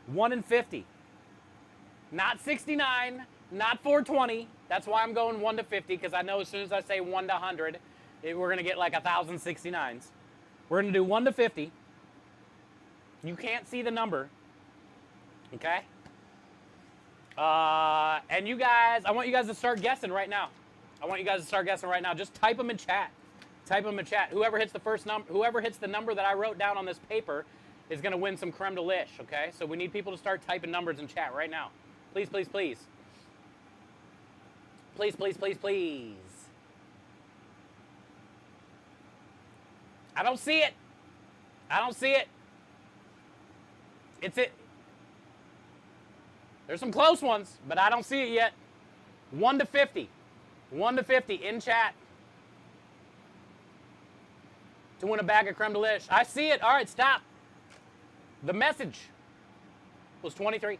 1 and 50. Not 69, not 420. That's why I'm going 1 to 50, because I know as soon as I say 1 to 100, we're going to get like 1,069s. We're going to do 1 to 50. You can't see the number. Okay? And you guys, I want you guys to start guessing right now. Just type them in chat. Whoever hits the first number, whoever hits the number that I wrote down on this paper is going to win some creme de lish, okay? So we need people to start typing numbers in chat right now. Please, please, please. Please, please, please, please. I don't see it. It's it. There's some close ones, but I don't see it yet. 1 to 50. 1 to 50 in chat. To win a bag of creme de lish. I see it. All right, stop. The message was 23.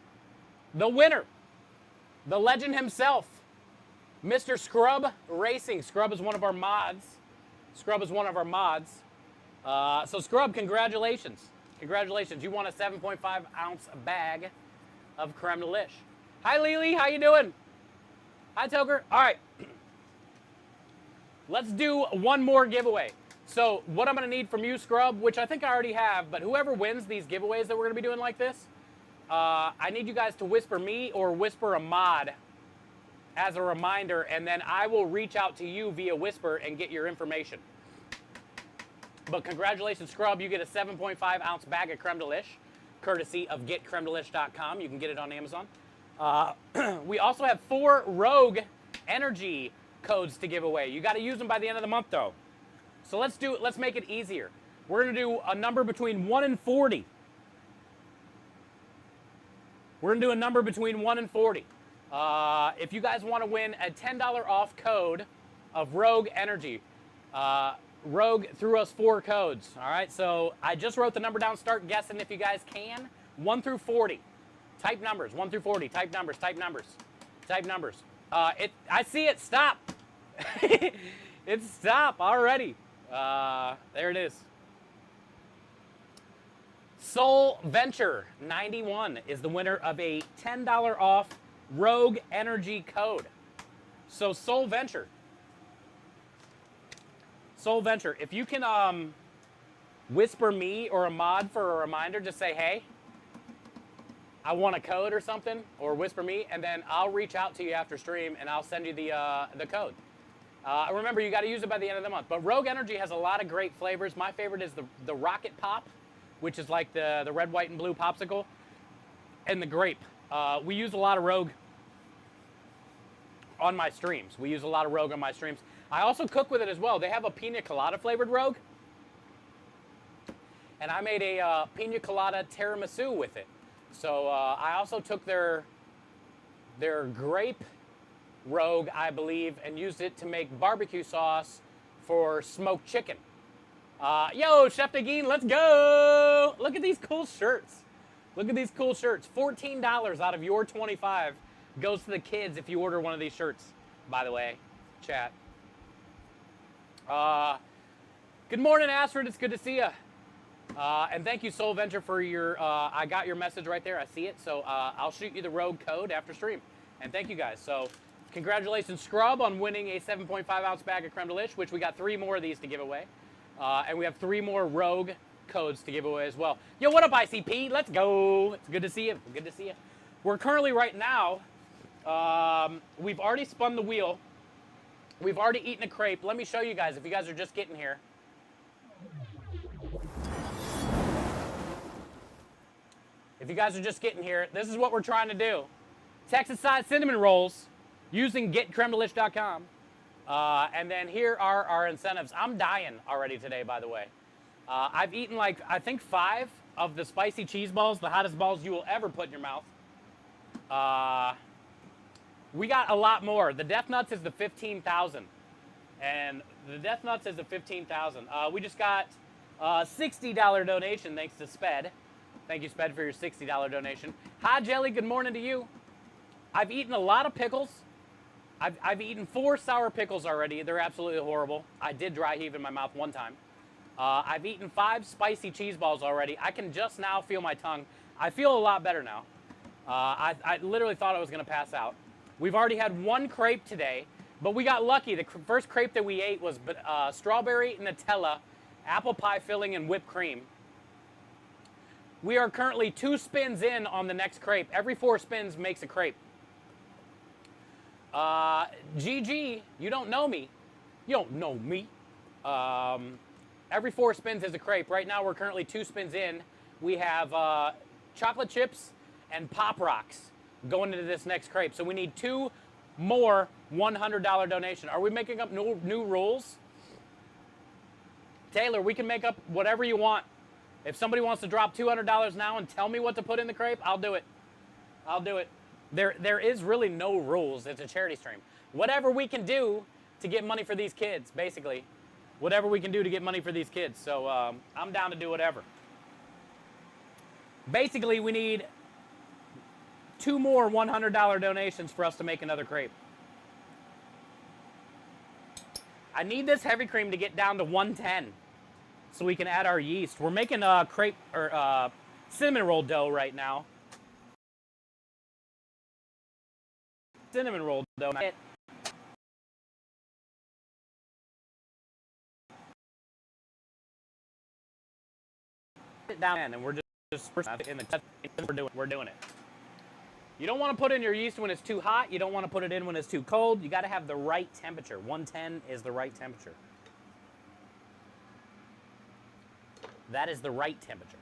The winner, the legend himself, Mr. Scrub Racing. Scrub is one of our mods. So Scrub, congratulations. You won a 7.5 ounce bag of creme de lish. Hi, Lily. How you doing? Hi, Toker. All right. Let's do one more giveaway. So what I'm going to need from you, Scrub, which I think I already have, but whoever wins these giveaways that we're going to be doing like this, I need you guys to whisper me or whisper a mod as a reminder, and then I will reach out to you via whisper and get your information. But congratulations, Scrub. You get a 7.5 ounce bag of creme de lish, courtesy of getcremedelish.com. You can get it on Amazon. We also have 4 Rogue Energy codes to give away. You got to use them by the end of the month, though. So let's make it easier. We're going to do a number between 1 and 40. We're going to do a number between 1 and 40. If you guys want to win a $10 off code of Rogue Energy, Rogue threw us 4 codes. All right, so I just wrote the number down. Start guessing if you guys can. 1 through 40. Type numbers. 1 through 40. Type numbers. I see it. Stop. It's stop already. There it is. Soul Venture 91 is the winner of a $10 off Rogue Energy code. So Soul Venture, if you can whisper me or a mod for a reminder, just say, hey, I want a code or something, or whisper me, and then I'll reach out to you after stream and I'll send you the code. Remember, you got to use it by the end of the month. But Rogue Energy has a lot of great flavors. My favorite is the Rocket Pop, which is like the red, white, and blue popsicle, and the grape. We use a lot of Rogue on my streams. I also cook with it as well. They have a pina colada flavored Rogue, and I made a pina colada tiramisu with it. So I also took their grape Rogue, I believe, and used it to make barbecue sauce for smoked chicken. Yo, Chef Nagin, let's go! Look at these cool shirts. $14 out of your 25 goes to the kids if you order one of these shirts, by the way, chat. Good morning, Astrid. It's good to see you. And thank you, Soul Venture, for your, I got your message right there. I see it. So I'll shoot you the Rogue code after stream. And thank you, guys. So congratulations, Scrub, on winning a 7.5-ounce bag of creme de liche, which we got 3 more of these to give away. And we have 3 more Rogue codes to give away as well. Yo, what up, ICP? Let's go. It's good to see you. We're currently right now, we've already spun the wheel. We've already eaten a crepe. Let me show you guys if you guys are just getting here. This is what we're trying to do. Texas-sized cinnamon rolls using getcremedeliche.com. And then here are our incentives. I'm dying already today, by the way. I've eaten like, I think 5 of the spicy cheese balls, the hottest balls you will ever put in your mouth. We got a lot more. The Death Nuts is the 15,000. And the Death Nuts is the 15,000. We just got a $60 donation thanks to Sped. Thank you, Sped, for your $60 donation. Hi, Jelly. Good morning to you. I've eaten a lot of pickles. I've eaten 4 sour pickles already. They're absolutely horrible. I did dry heave in my mouth one time. I've eaten 5 spicy cheese balls already. I can just now feel my tongue. I feel a lot better now. I literally thought I was going to pass out. We've already had 1 crepe today, but we got lucky. The first crepe that we ate was strawberry, Nutella, apple pie filling, and whipped cream. We are currently 2 spins in on the next crepe. Every 4 spins makes a crepe. GG, you don't know me. Every 4 spins is a crepe. Right now we're currently 2 spins in. We have chocolate chips and Pop Rocks going into this next crepe. So we need 2 more $100 donation. Are we making up new rules? Taylor, we can make up whatever you want. If somebody wants to drop $200 now and tell me what to put in the crepe, I'll do it. There is really no rules. It's a charity stream. Whatever we can do to get money for these kids, basically. Whatever we can do to get money for these kids. So I'm down to do whatever. Basically, we need 2 more $100 donations for us to make another crepe. I need this heavy cream to get down to 110 so we can add our yeast. We're making a crepe or cinnamon roll dough right now. Cinnamon roll dough. It down and we're just in the we're doing it. You don't want to put in your yeast when it's too hot. You don't want to put it in when it's too cold. You got to have the right temperature. 110 is the right temperature. That is the right temperature.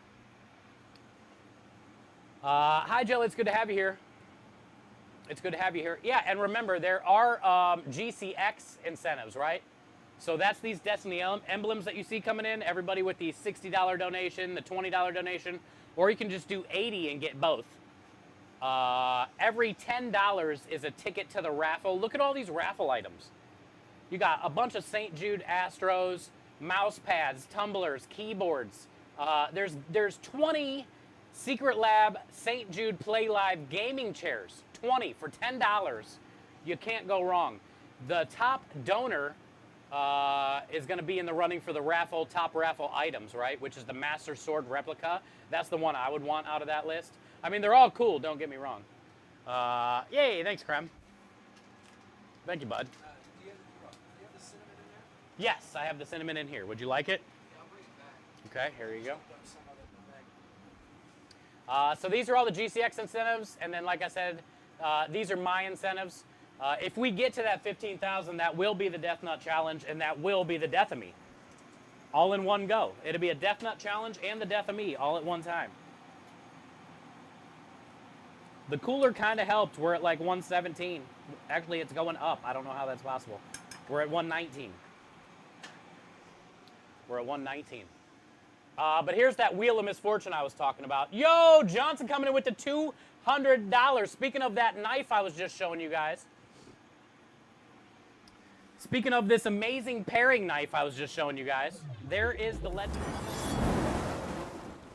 Hi, Jill. It's good to have you here. Yeah, and remember, there are GCX incentives, right? So that's these Destiny emblems that you see coming in. Everybody with the $60 donation, the $20 donation, or you can just do 80 and get both. Every $10 is a ticket to the raffle. Look at all these raffle items. You got a bunch of St. Jude Astros, mouse pads, tumblers, keyboards. There's 20 Secret Lab St. Jude Play Live gaming chairs. 20 for $10. You can't go wrong. The top donor is going to be in the running for the top raffle items, right? Which is the Master Sword replica. That's the one I would want out of that list. I mean, they're all cool, don't get me wrong. Yay, thanks, Krem. Thank you, bud. Do you have the cinnamon in there? Yes, I have the cinnamon in here. Would you like it? Yeah, I'll bring it back. Okay, here you go. Some of it in the bag. So these are all the GCX incentives, and then like I said, these are my incentives. If we get to that 15,000, that will be the Death Nut Challenge, and that will be the Death of Me. All in one go. It'll be a Death Nut Challenge and the Death of Me all at one time. The cooler kind of helped. We're at like 117. Actually, it's going up. I don't know how that's possible. We're at 119. We're at 119. But here's that Wheel of Misfortune I was talking about. Yo, Johnson coming in with the $200. Speaking of that knife I was just showing you guys. Speaking of this amazing paring knife I was just showing you guys. There is the legend.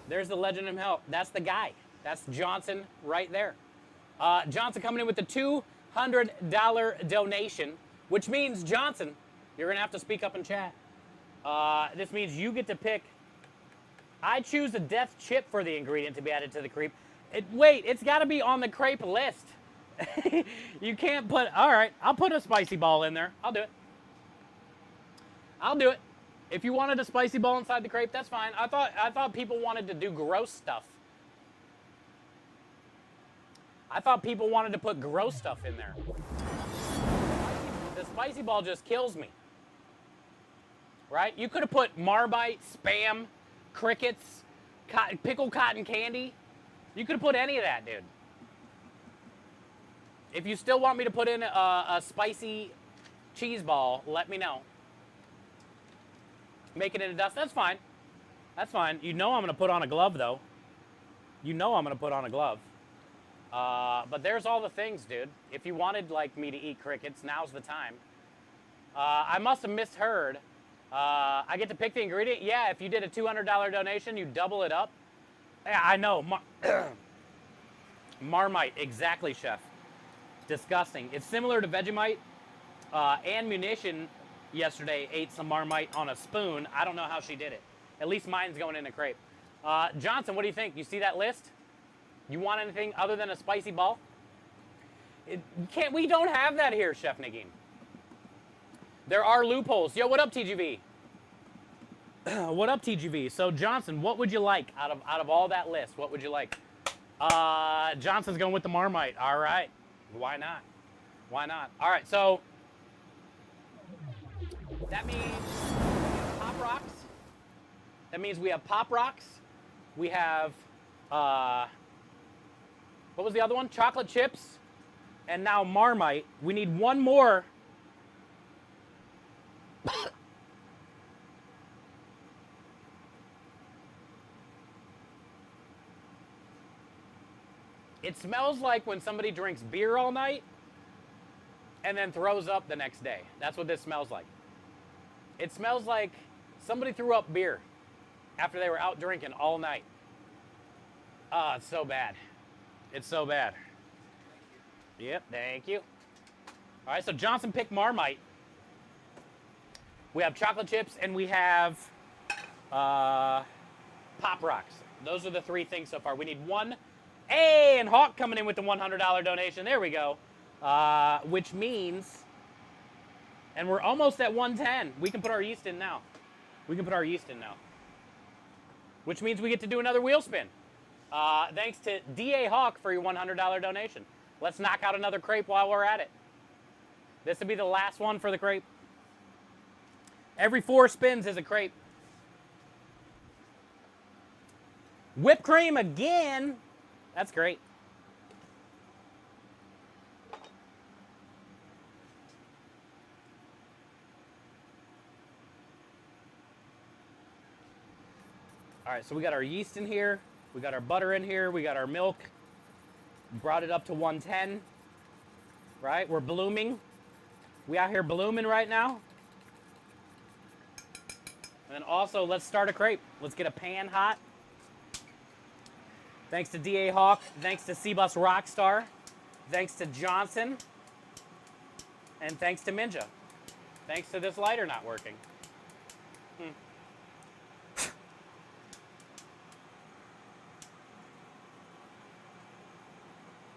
There's the legend himself. That's the guy. That's Johnson right there. Johnson coming in with the $200 donation, which means, Johnson, you're going to have to speak up in chat. This means you get to pick. I choose a death chip for the ingredient to be added to the crepe. Wait, it's got to be on the crepe list. You can't put, all right, I'll put a spicy ball in there. I'll do it. I'll do it. If you wanted a spicy ball inside the crepe, that's fine. I thought people wanted to do gross stuff. I thought people wanted to put gross stuff in there. The spicy ball just kills me. Right? You could have put Marmite, Spam, crickets, pickled cotton candy. You could have put any of that, dude. If you still want me to put in a spicy cheese ball, let me know. Make it into dust. That's fine. That's fine. You know I'm going to put on a glove, though. You know I'm going to put on a glove. But there's all the things, dude. If you wanted, like, me to eat crickets, now's the time. I must have misheard. I get to pick the ingredient? Yeah, if you did a $200 donation, you double it up. Yeah, I know. Marmite, exactly, Chef. Disgusting. It's similar to Vegemite. And Munition yesterday ate some Marmite on a spoon. I don't know how she did it. At least mine's going in a crepe. Johnson, what do you think? You see that list? You want anything other than a spicy ball? We don't have that here, Chef Nagin. There are loopholes. Yo, what up, TGV? What up, TGV? So, Johnson, what would you like out of all that list? What would you like? Johnson's going with the Marmite. All right. Why not? Why not? All right, so that means Pop Rocks. That means we have Pop Rocks. We have, what was the other one? Chocolate chips. And now Marmite. We need one more. It smells like when somebody drinks beer all night and then throws up the next day. That's what this smells like. It smells like somebody threw up beer after they were out drinking all night. Ah, it's so bad. It's so bad. Yep, thank you. All right, so Johnson picked Marmite. We have chocolate chips and we have Pop Rocks. Those are the three things so far. We need one. Hey, and Hawk coming in with the $100 donation. There we go. Which means, and we're almost at 110. We can put our yeast in now. We can put our yeast in now. Which means we get to do another wheel spin. Thanks to DA Hawk for your $100 donation. Let's knock out another crepe while we're at it. This will be the last one for the crepe. Every 4 spins is a crepe. Whipped cream again. That's great. All right, so we got our yeast in here. We got our butter in here. We got our milk. Brought it up to 110. Right? We're blooming. We out here blooming right now. And then also, let's start a crepe. Let's get a pan hot. Thanks to DA Hawk. Thanks to C-Bus Rockstar. Thanks to Johnson. And thanks to Minja. Thanks to this lighter not working.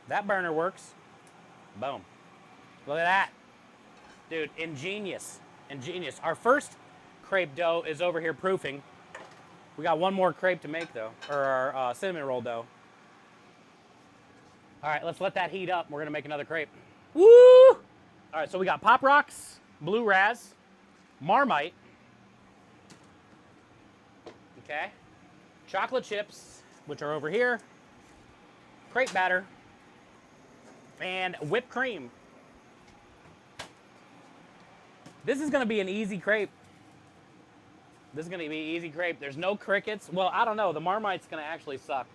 That burner works. Boom. Look at that. Dude, ingenious. Ingenious. Our first crepe dough is over here proofing. We got one more crepe to make, though. Or our cinnamon roll dough. All right, let's let that heat up. We're going to make another crepe. Woo! All right, so we got Pop Rocks, Blue Raz, Marmite. Okay. Chocolate chips, which are over here. Crepe batter. And whipped cream. This is going to be an easy crepe. This is going to be an easy crepe. There's no crickets. Well, I don't know. The Marmite's going to actually suck.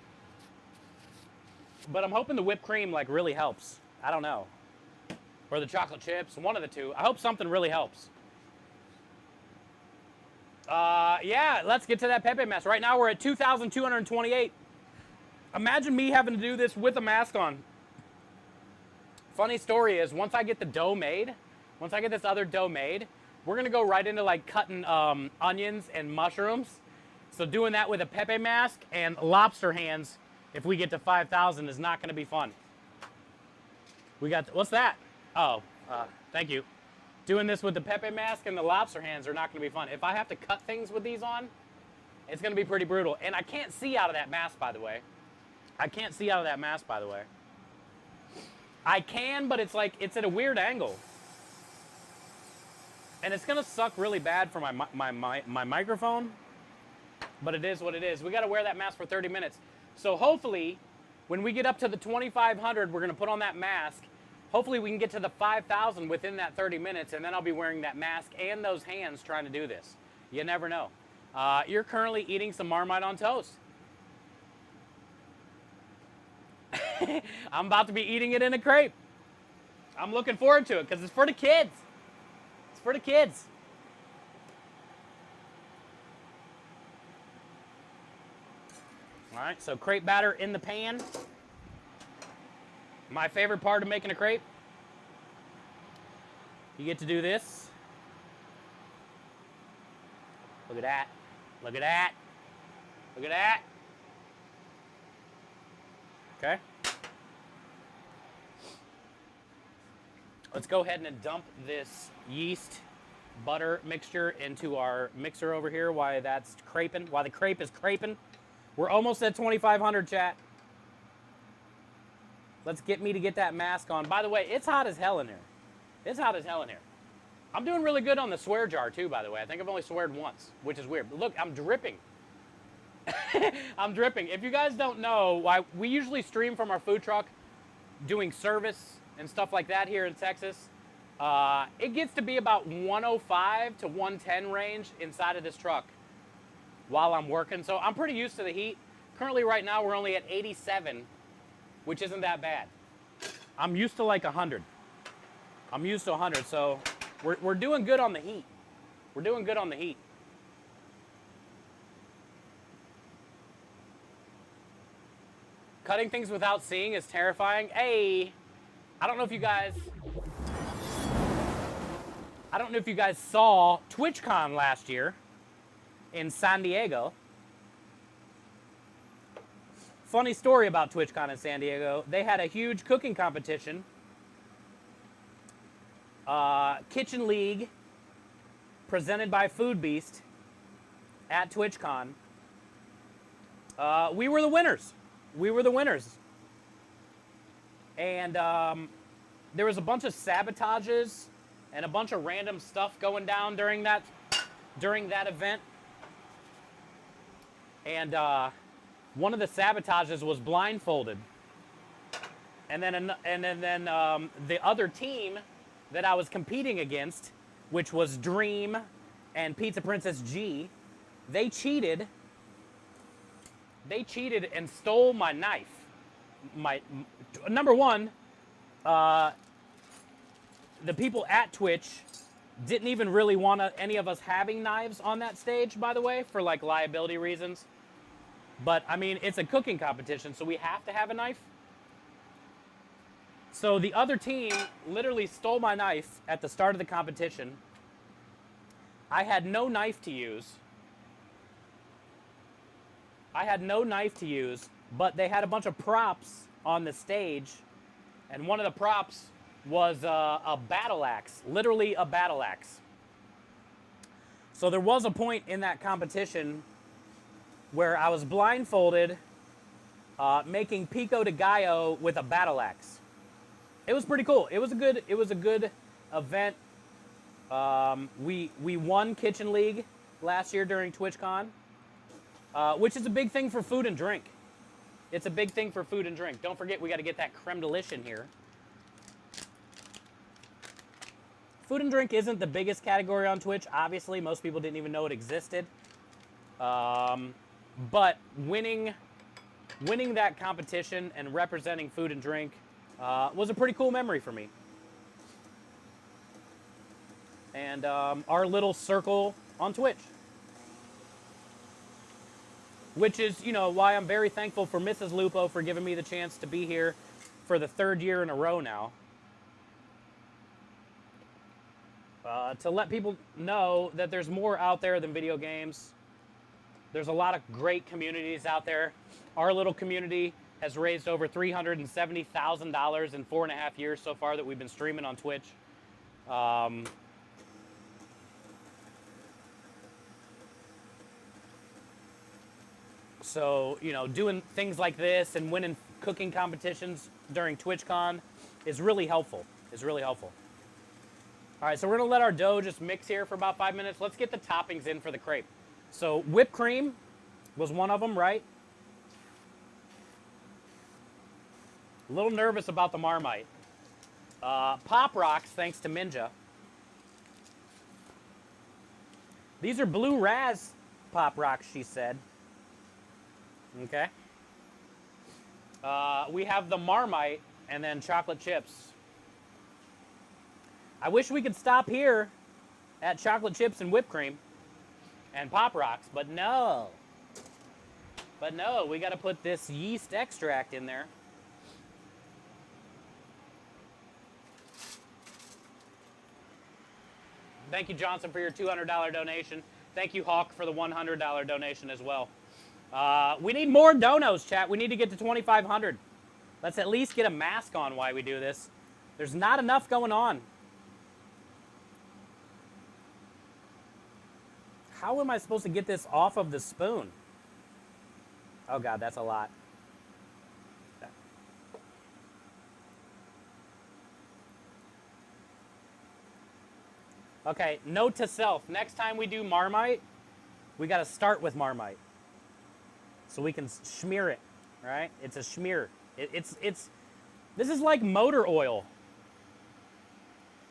But I'm hoping the whipped cream like really helps. I don't know. Or the chocolate chips, one of the two. I hope something really helps. Yeah, let's get to that Pepe mess. Right now we're at 2,228. Imagine me having to do this with a mask on. Funny story is, once I get the dough made, once I get this other dough made, we're gonna go right into like cutting onions and mushrooms. So doing that with a Pepe mask and lobster hands, if we get to 5,000, is not gonna be fun. We got, what's that? Oh, thank you. Doing this with the Pepe mask and the lobster hands are not gonna be fun. If I have to cut things with these on, it's gonna be pretty brutal. And I can't see out of that mask, by the way. I can't see out of that mask, by the way. I can, but it's like, it's at a weird angle. And it's gonna suck really bad for my microphone, but it is what it is. We gotta wear that mask for 30 minutes. So hopefully, when we get up to the 2,500, we're gonna put on that mask. Hopefully we can get to the 5,000 within that 30 minutes, and then I'll be wearing that mask and those hands trying to do this. You never know. You're currently eating some Marmite on toast. I'm about to be eating it in a crepe. I'm looking forward to it because it's for the kids. It's for the kids. All right, so crepe batter in the pan. My favorite part of making a crepe. You get to do this. Look at that. Look at that. Look at that. Okay. Let's go ahead and dump this yeast butter mixture into our mixer over here while that's creping, while the crepe is creping. We're almost at 2,500, chat. Let's get me to get that mask on. By the way, it's hot as hell in here. It's hot as hell in here. I'm doing really good on the swear jar too, by the way. I think I've only sweared once, which is weird. But look, I'm dripping. I'm dripping. If you guys don't know, why we usually stream from our food truck doing service and stuff like that here in Texas. It gets to be about 105 to 110 range inside of this truck while I'm working. So I'm pretty used to the heat. Currently right now we're only at 87, which isn't that bad. I'm used to like 100. I'm used to 100, so we're doing good on the heat. We're doing good on the heat. Cutting things without seeing is terrifying. Hey, I don't know if you guys saw TwitchCon last year in San Diego. Funny story about TwitchCon in San Diego. They had a huge cooking competition. Kitchen League, presented by Food Beast at TwitchCon. We were the winners. We were the winners. And there was a bunch of sabotages and a bunch of random stuff going down during that event. And one of the sabotages was blindfolded. And then the other team that I was competing against, which was Dream and Pizza Princess G, they cheated. They cheated and stole my knife. Number one, the people at Twitch didn't even really want any of us having knives on that stage, by the way, for like liability reasons. But I mean, it's a cooking competition, so we have to have a knife. So the other team literally stole my knife at the start of the competition. I had no knife to use. But they had a bunch of props on the stage, and one of the props was a battle axe, literally a battle axe. So there was a point in that competition where I was blindfolded, making pico de gallo with a battle axe. It was pretty cool. It was a good event. We won Kitchen League last year during TwitchCon, which is a big thing for food and drink. It's a big thing for food and drink. Don't forget, we got to get that creme de lish in here. Food and drink isn't the biggest category on Twitch. Obviously, most people didn't even know it existed. But winning that competition and representing food and drink was a pretty cool memory for me. And our little circle on Twitch. Which is, you know, why I'm very thankful for Mrs. Lupo for giving me the chance to be here for the 3rd year in a row now. To let people know that there's more out there than video games. There's a lot of great communities out there. Our little community has raised over $370,000 in 4.5 years so far that we've been streaming on Twitch. So, you know, doing things like this and winning cooking competitions during TwitchCon is really helpful. All right, so we're gonna let our dough just mix here for about 5 minutes. Let's get the toppings in for the crepe. So whipped cream was one of them, right? A little nervous about the Marmite. Pop Rocks, thanks to Minja. These are blue Raz Pop Rocks, she said. Okay. We have the Marmite and then chocolate chips. I wish we could stop here at chocolate chips and whipped cream and Pop Rocks, but no. We got to put this yeast extract in there. Thank you, Johnson, for your $200 donation. Thank you, Hawk, for the $100 donation as well. We need more donos, chat. We need to get to 2,500. Let's at least get a mask on while we do this. There's not enough going on. How am I supposed to get this off of the spoon? Oh God, that's a lot. Okay, note to self. Next time we do Marmite, we got to start with Marmite. So we can smear it, right? It's a smear. This is like motor oil.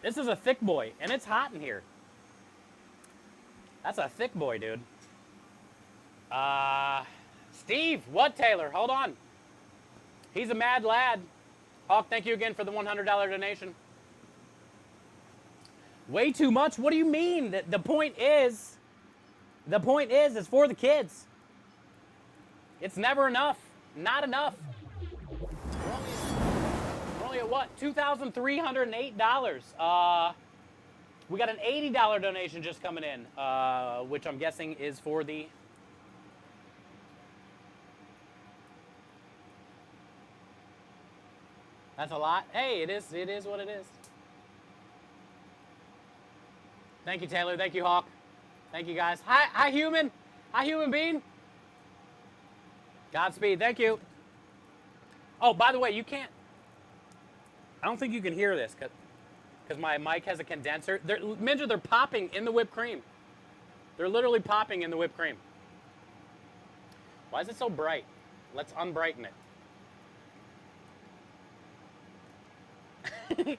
This is a thick boy, and it's hot in here. That's a thick boy, dude. Steve, what, Taylor? Hold on. He's a mad lad. Hawk, thank you again for the $100 donation. Way too much? What do you mean? The point is it's for the kids. It's never enough. Not enough. We're only at what? $2,308. We got an $80 donation just coming in, which I'm guessing is for the... That's a lot. Hey, it is what it is. Thank you, Taylor. Thank you, Hawk. Thank you, guys. Hi, human. Hi, human being. Godspeed. Thank you. Oh, by the way, you can't... I don't think you can hear this because my mic has a condenser. Minja, they're popping in the whipped cream. They're literally popping in the whipped cream. Why is it so bright? Let's unbrighten it.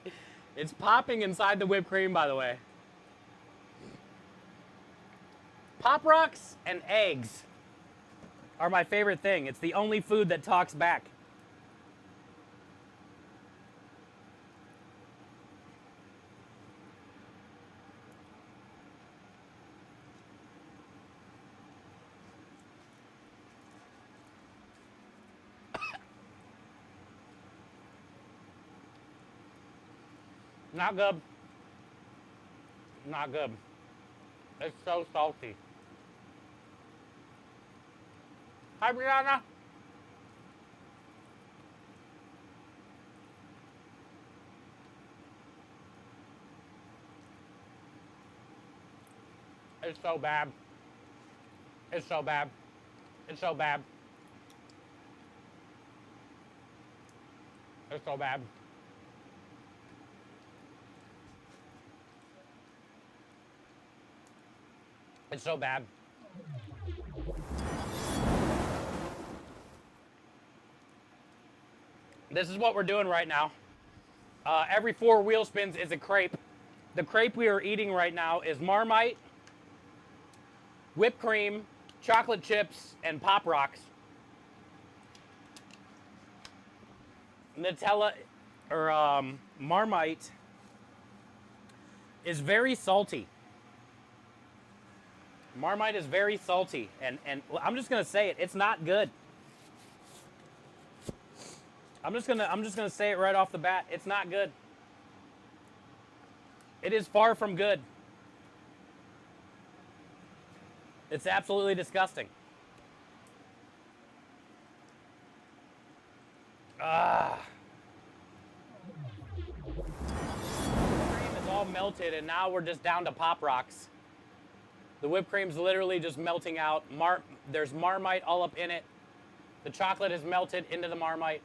It's popping inside the whipped cream, by the way. Pop Rocks and eggs are my favorite thing. It's the only food that talks back. Not good. Not good. It's so salty. Hi, Brianna. It's so bad. It's so bad. It's so bad. It's so bad. It's so bad. This is what we're doing right now. Every 4 wheel spins is a crepe. The crepe we are eating right now is Marmite, whipped cream, chocolate chips, and Pop Rocks. Nutella, or Marmite, is very salty. Marmite is very salty, and I'm just gonna say it. It's not good. I'm just gonna say it right off the bat. It's not good. It is far from good. It's absolutely disgusting. Ah. The cream is all melted, and now we're just down to Pop Rocks. The whipped cream's literally just melting out. There's Marmite all up in it. The chocolate is melted into the Marmite.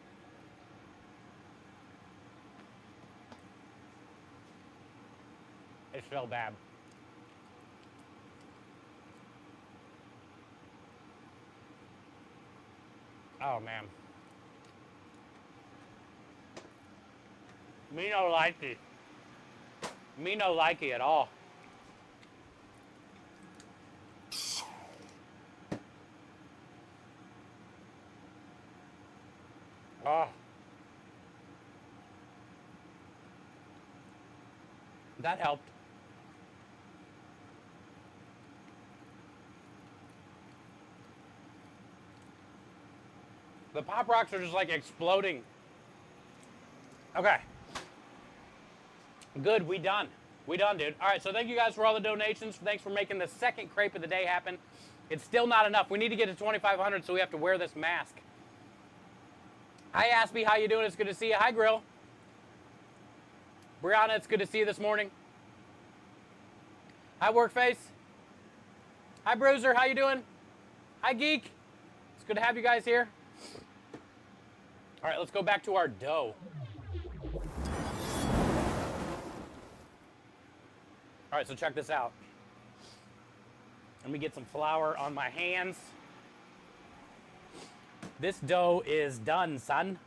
It's so bad. Oh, man. Me no like it. Me no like it at all. Oh. That helped. The Pop Rocks are just like exploding. Okay. Good, we done. We done, dude. All right, so thank you guys for all the donations. Thanks for making the second crepe of the day happen. It's still not enough. We need to get to 2,500, so we have to wear this mask. Hi, Aspie. How you doing? It's good to see you. Hi, Grill. Brianna, it's good to see you this morning. Hi, Workface. Hi, Bruiser. How you doing? Hi, Geek. It's good to have you guys here. All right, let's go back to our dough. All right, so check this out. Let me get some flour on my hands. This dough is done, son.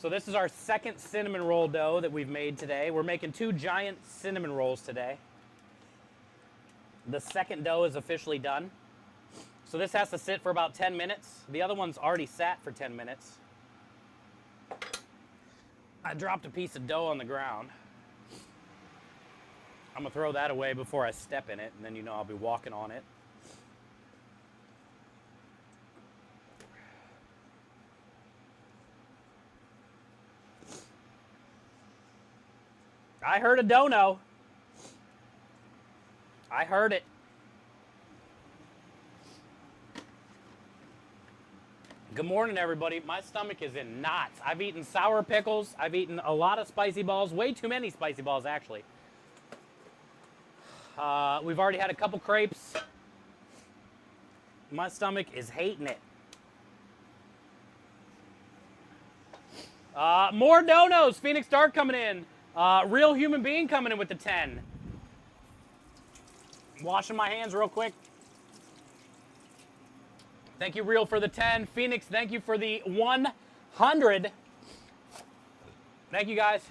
So this is our second cinnamon roll dough that we've made today. We're making 2 giant cinnamon rolls today. The second dough is officially done. So this has to sit for about 10 minutes. The other one's already sat for 10 minutes. I dropped a piece of dough on the ground. I'm gonna throw that away before I step in it, and then you know I'll be walking on it. I heard a dono. I heard it. Good morning, everybody. My stomach is in knots. I've eaten sour pickles. I've eaten a lot of spicy balls. Way too many spicy balls, actually. We've already had a couple crepes. My stomach is hating it. More donos. Phoenix Dark coming in. Real Human Being coming in with the 10. Washing my hands real quick. Thank you, Real, for the 10. Phoenix, thank you for the 100. Thank you, guys.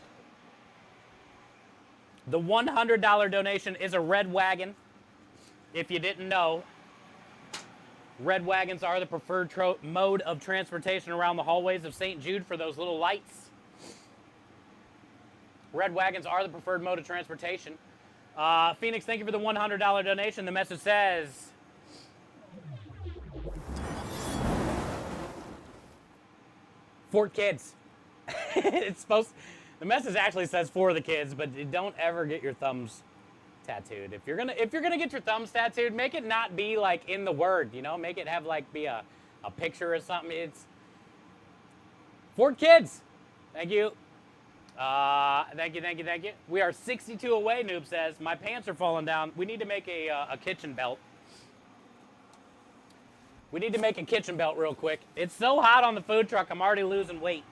The $100 donation is a red wagon. If you didn't know, red wagons are the preferred mode of transportation around the hallways of St. Jude for those little lights. Red wagons are the preferred mode of transportation. Phoenix, thank you for the $100 donation. The message says, For kids. It's supposed. The message actually says for the kids, but don't ever get your thumbs tattooed. If you're gonna get your thumbs tattooed, make it not be like in the word, you know. Make it have like be a picture or something. It's for kids. Thank you. Thank you. We are 62 away, Noob says. My pants are falling down. We need to make a kitchen belt. We need to make a kitchen belt real quick. It's so hot on the food truck, I'm already losing weight.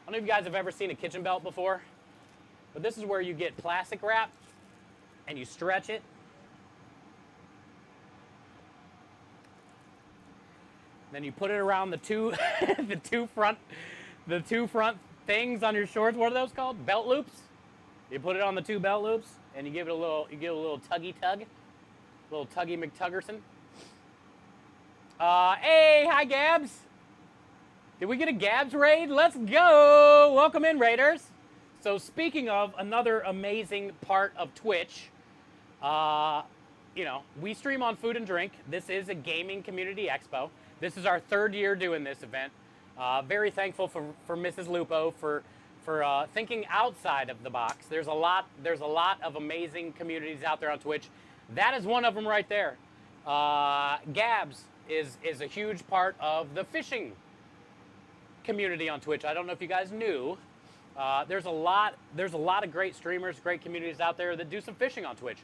I don't know if you guys have ever seen a kitchen belt before, but this is where you get plastic wrap and you stretch it. Then you put it around the two the two front things on your shorts. What are those called? Belt loops. You put it on the two belt loops and you give it a little tuggy tug. A little tuggy McTuggerson. Hey, hi Gabs. Did we get a Gabs raid? Let's go. Welcome in, Raiders. So speaking of another amazing part of Twitch, you know, we stream on Food and Drink. This is a gaming community expo. This is our 3rd year doing this event. Very thankful for Mrs. Lupo for thinking outside of the box. There's a lot of amazing communities out there on Twitch. That is one of them right there. Gabs is a huge part of the fishing community on Twitch. I don't know if you guys knew. There's a lot of great streamers, great communities out there that do some fishing on Twitch.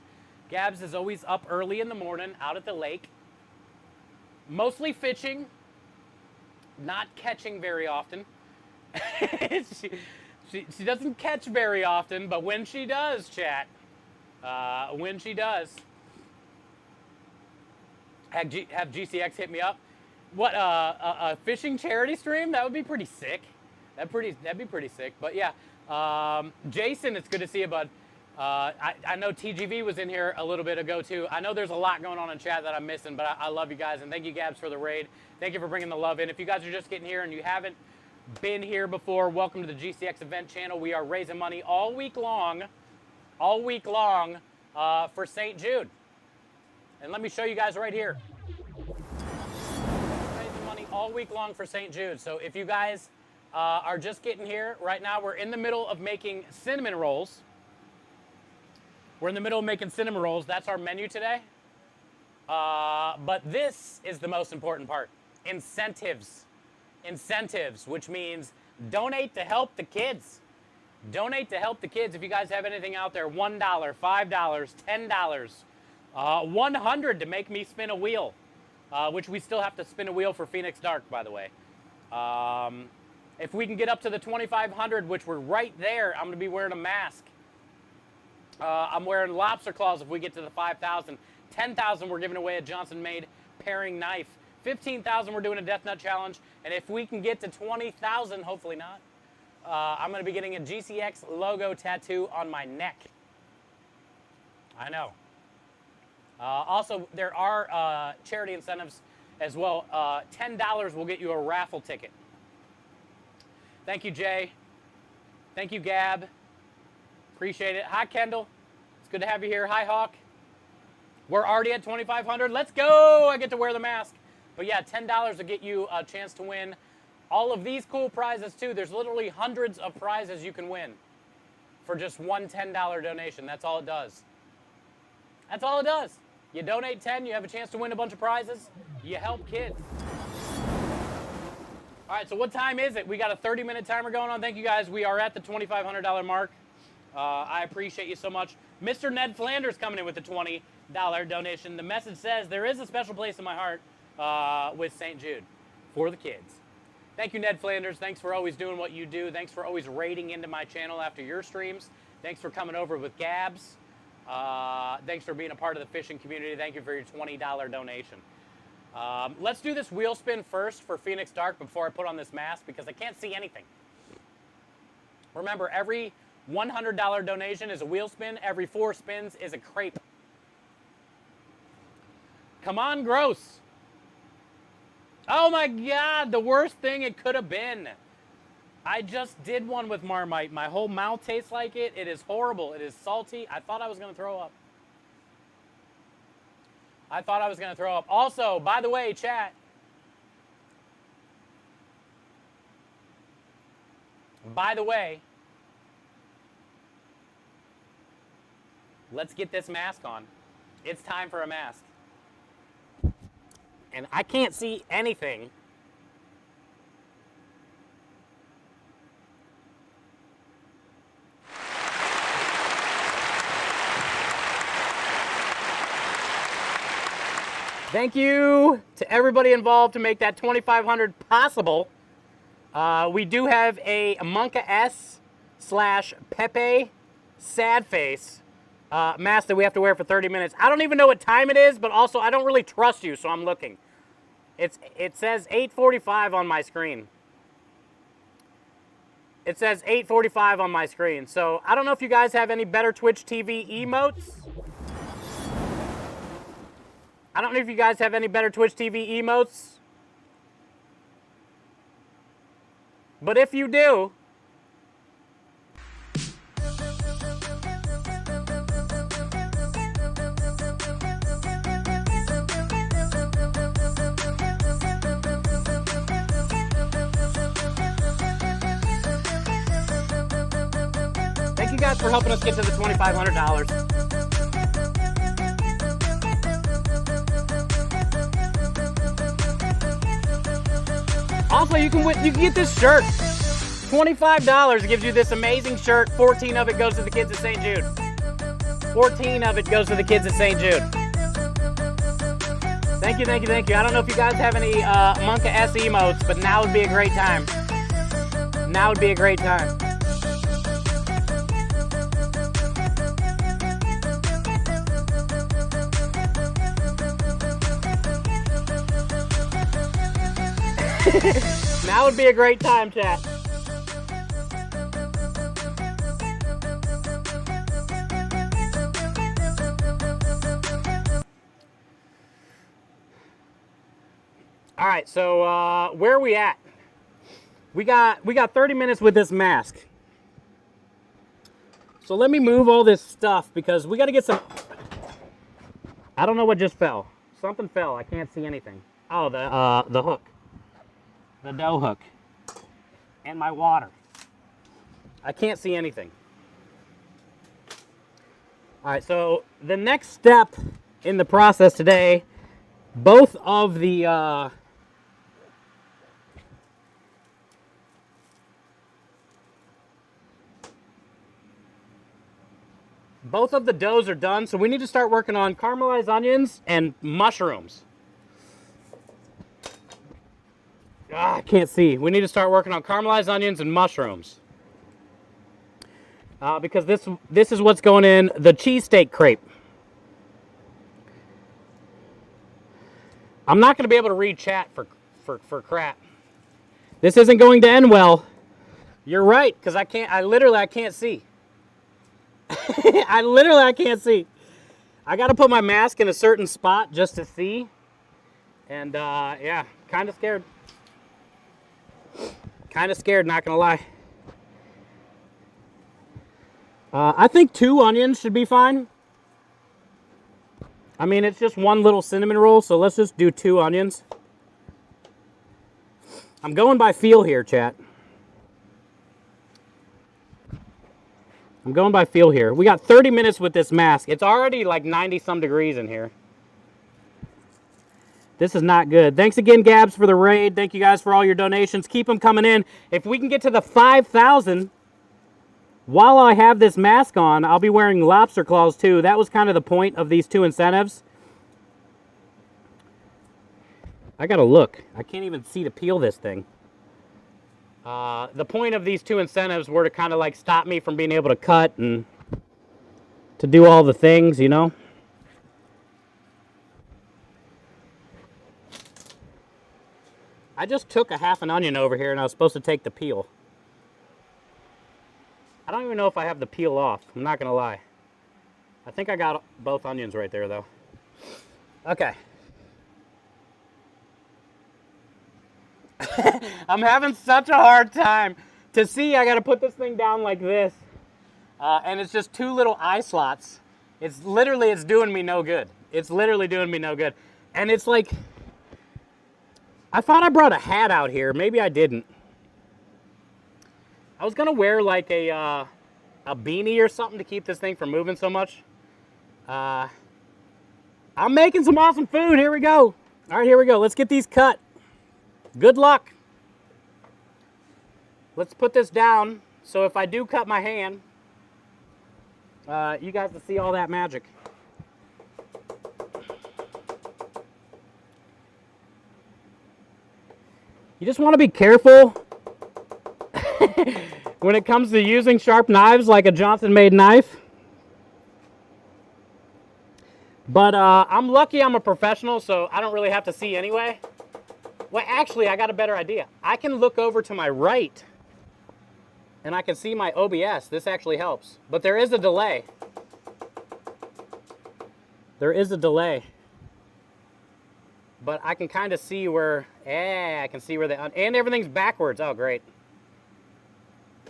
Gabs is always up early in the morning, out at the lake, mostly fishing, not catching very often. She doesn't catch very often, but when she does, chat, when she does, have GCX hit me up. What, a fishing charity stream? That would be pretty sick. That'd be pretty sick. But yeah, Jason, it's good to see you, bud. I know TGV was in here a little bit ago too. I know there's a lot going on in chat that I'm missing, but I love you guys, and thank you, Gabs, for the raid. Thank you for bringing the love in. If you guys are just getting here and you haven't been here before, welcome to the GCX event channel. We are raising money all week long for St. Jude. And let me show you guys right here. Raising money all week long for St. Jude. So if you guys are just getting here, right now we're in the middle of making cinnamon rolls. That's our menu today. But this is the most important part. Incentives. Incentives, which means donate to help the kids. Donate to help the kids. If you guys have anything out there, $1, $5, $10, $100 to make me spin a wheel, which we still have to spin a wheel for Phoenix Dark, by the way. If we can get up to the 2,500, which we're right there, I'm going to be wearing a mask. I'm wearing lobster claws if we get to the 5,000. 10,000, we're giving away a Johnson-made paring knife. 15,000, we're doing a Death Nut Challenge. And if we can get to 20,000, hopefully not, I'm going to be getting a GCX logo tattoo on my neck. I know. Also, there are charity incentives as well. $10 will get you a raffle ticket. Thank you, Jay. Thank you, Gab. Appreciate it. Hi, Kendall. It's good to have you here. Hi, Hawk. We're already at 2,500. Let's go. I get to wear the mask. But yeah, $10 will get you a chance to win all of these cool prizes too. There's literally hundreds of prizes you can win for just one $10 donation. That's all it does. That's all it does. You donate 10, you have a chance to win a bunch of prizes. You help kids. All right, so what time is it? We got a 30-minute timer going on. Thank you guys. We are at the $2,500 mark. I appreciate you so much. Mr. Ned Flanders coming in with the $20 donation. The message says, there is a special place in my heart with St. Jude for the kids. Thank you, Ned Flanders. Thanks for always doing what you do. Thanks for always raiding into my channel after your streams. Thanks for coming over with Gabs. Thanks for being a part of the fishing community. Thank you for your $20 donation. Let's do this wheel spin first for Phoenix Dark before I put on this mask because I can't see anything. Remember, every $100 donation is a wheel spin. Every 4 spins is a crepe. Come on, gross. Oh my God, the worst thing it could have been. I just did one with Marmite. My whole mouth tastes like it. It is horrible. It is salty. I thought I was going to throw up. Also, by the way, chat, By the way, let's get this mask on. It's time for a mask. And I can't see anything. Thank you to everybody involved to make that 2,500 possible. We do have a Monka S / Pepe sad face mask that we have to wear for 30 minutes. I don't even know what time it is, but also I don't really trust you, so I'm looking. It says 8:45 on my screen. It says 8:45 on my screen. So I don't know if you guys have any better Twitch TV emotes. I don't know if you guys have any better Twitch TV emotes. But if you do, thank you guys for helping us get to the $2,500. Also, you can get this shirt. $25 gives you this amazing shirt. 14 of it goes to the kids at St. Jude. 14 of it goes to the kids at St. Jude. Thank you, thank you, thank you. I don't know if you guys have any Monka S emotes, but now would be a great time. Now would be a great time. Now would be a great time, chat. All right, so where are we at? We got 30 minutes with this mask. So let me move all this stuff because we got to get some. I don't know what just fell. Something fell. I can't see anything. Oh, the hook. The dough hook. And my water. I can't see anything. All right, so the next step in the process today, both of the doughs are done, so we need to start working on caramelized onions and mushrooms. I can't see. We need to start working on caramelized onions and mushrooms. Because this is what's going in the cheesesteak crepe. I'm not going to be able to read chat for crap. This isn't going to end well. You're right, because I can't see. I can't see. I got to put my mask in a certain spot just to see. And yeah, kind of scared. Kind of scared, not gonna lie. I think 2 onions should be fine. I mean, it's just one little cinnamon roll, so let's just do 2 onions. I'm going by feel here, chat. I'm going by feel here. We got 30 minutes with this mask. It's already like 90-some degrees in here. This is not good. Thanks again, Gabs, for the raid. Thank you guys for all your donations. Keep them coming in. If we can get to the 5,000 while I have this mask on, I'll be wearing lobster claws too. That was kind of the point of these 2 incentives. I gotta look. I can't even see to peel this thing. The point of these 2 incentives were to kind of like stop me from being able to cut and to do all the things, you know? I just took a half an onion over here and I was supposed to take the peel. I don't even know if I have the peel off. I'm not gonna lie. I think I got both onions right there though. Okay. I'm having such a hard time to see. I gotta put this thing down like this. And it's just 2 little eye slots. It's doing me no good. It's literally doing me no good. And it's like, I thought I brought a hat out here. Maybe I didn't. I was gonna wear like a beanie or something to keep this thing from moving so much. I'm making some awesome food. Here we go. All right, here we go. Let's get these cut. Good luck. Let's put this down so if I do cut my hand, you guys will see all that magic. You just want to be careful when it comes to using sharp knives like a Johnson-made knife. But I'm lucky I'm a professional, so I don't really have to see anyway. Well, actually, I got a better idea. I can look over to my right, and I can see my OBS. This actually helps. But there is a delay. There is a delay. But I can kind of see where, I can see where and everything's backwards. Oh, great.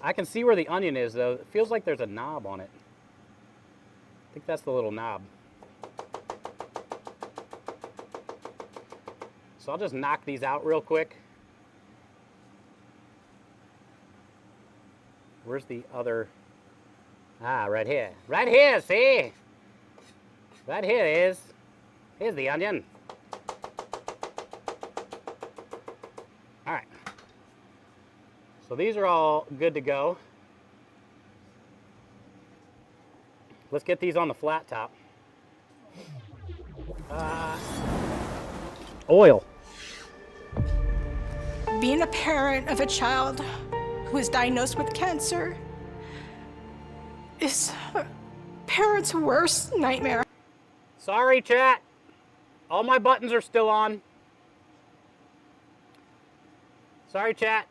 I can see where the onion is, though. It feels like there's a knob on it. I think that's the little knob. So I'll just knock these out real quick. Where's the other? Ah, right here. Right here, see? Right here it is. Here's the onion. All right. So these are all good to go. Let's get these on the flat top. Oil. Being a parent of a child who is diagnosed with cancer is a parent's worst nightmare. Sorry, chat. All my buttons are still on. Sorry, chat.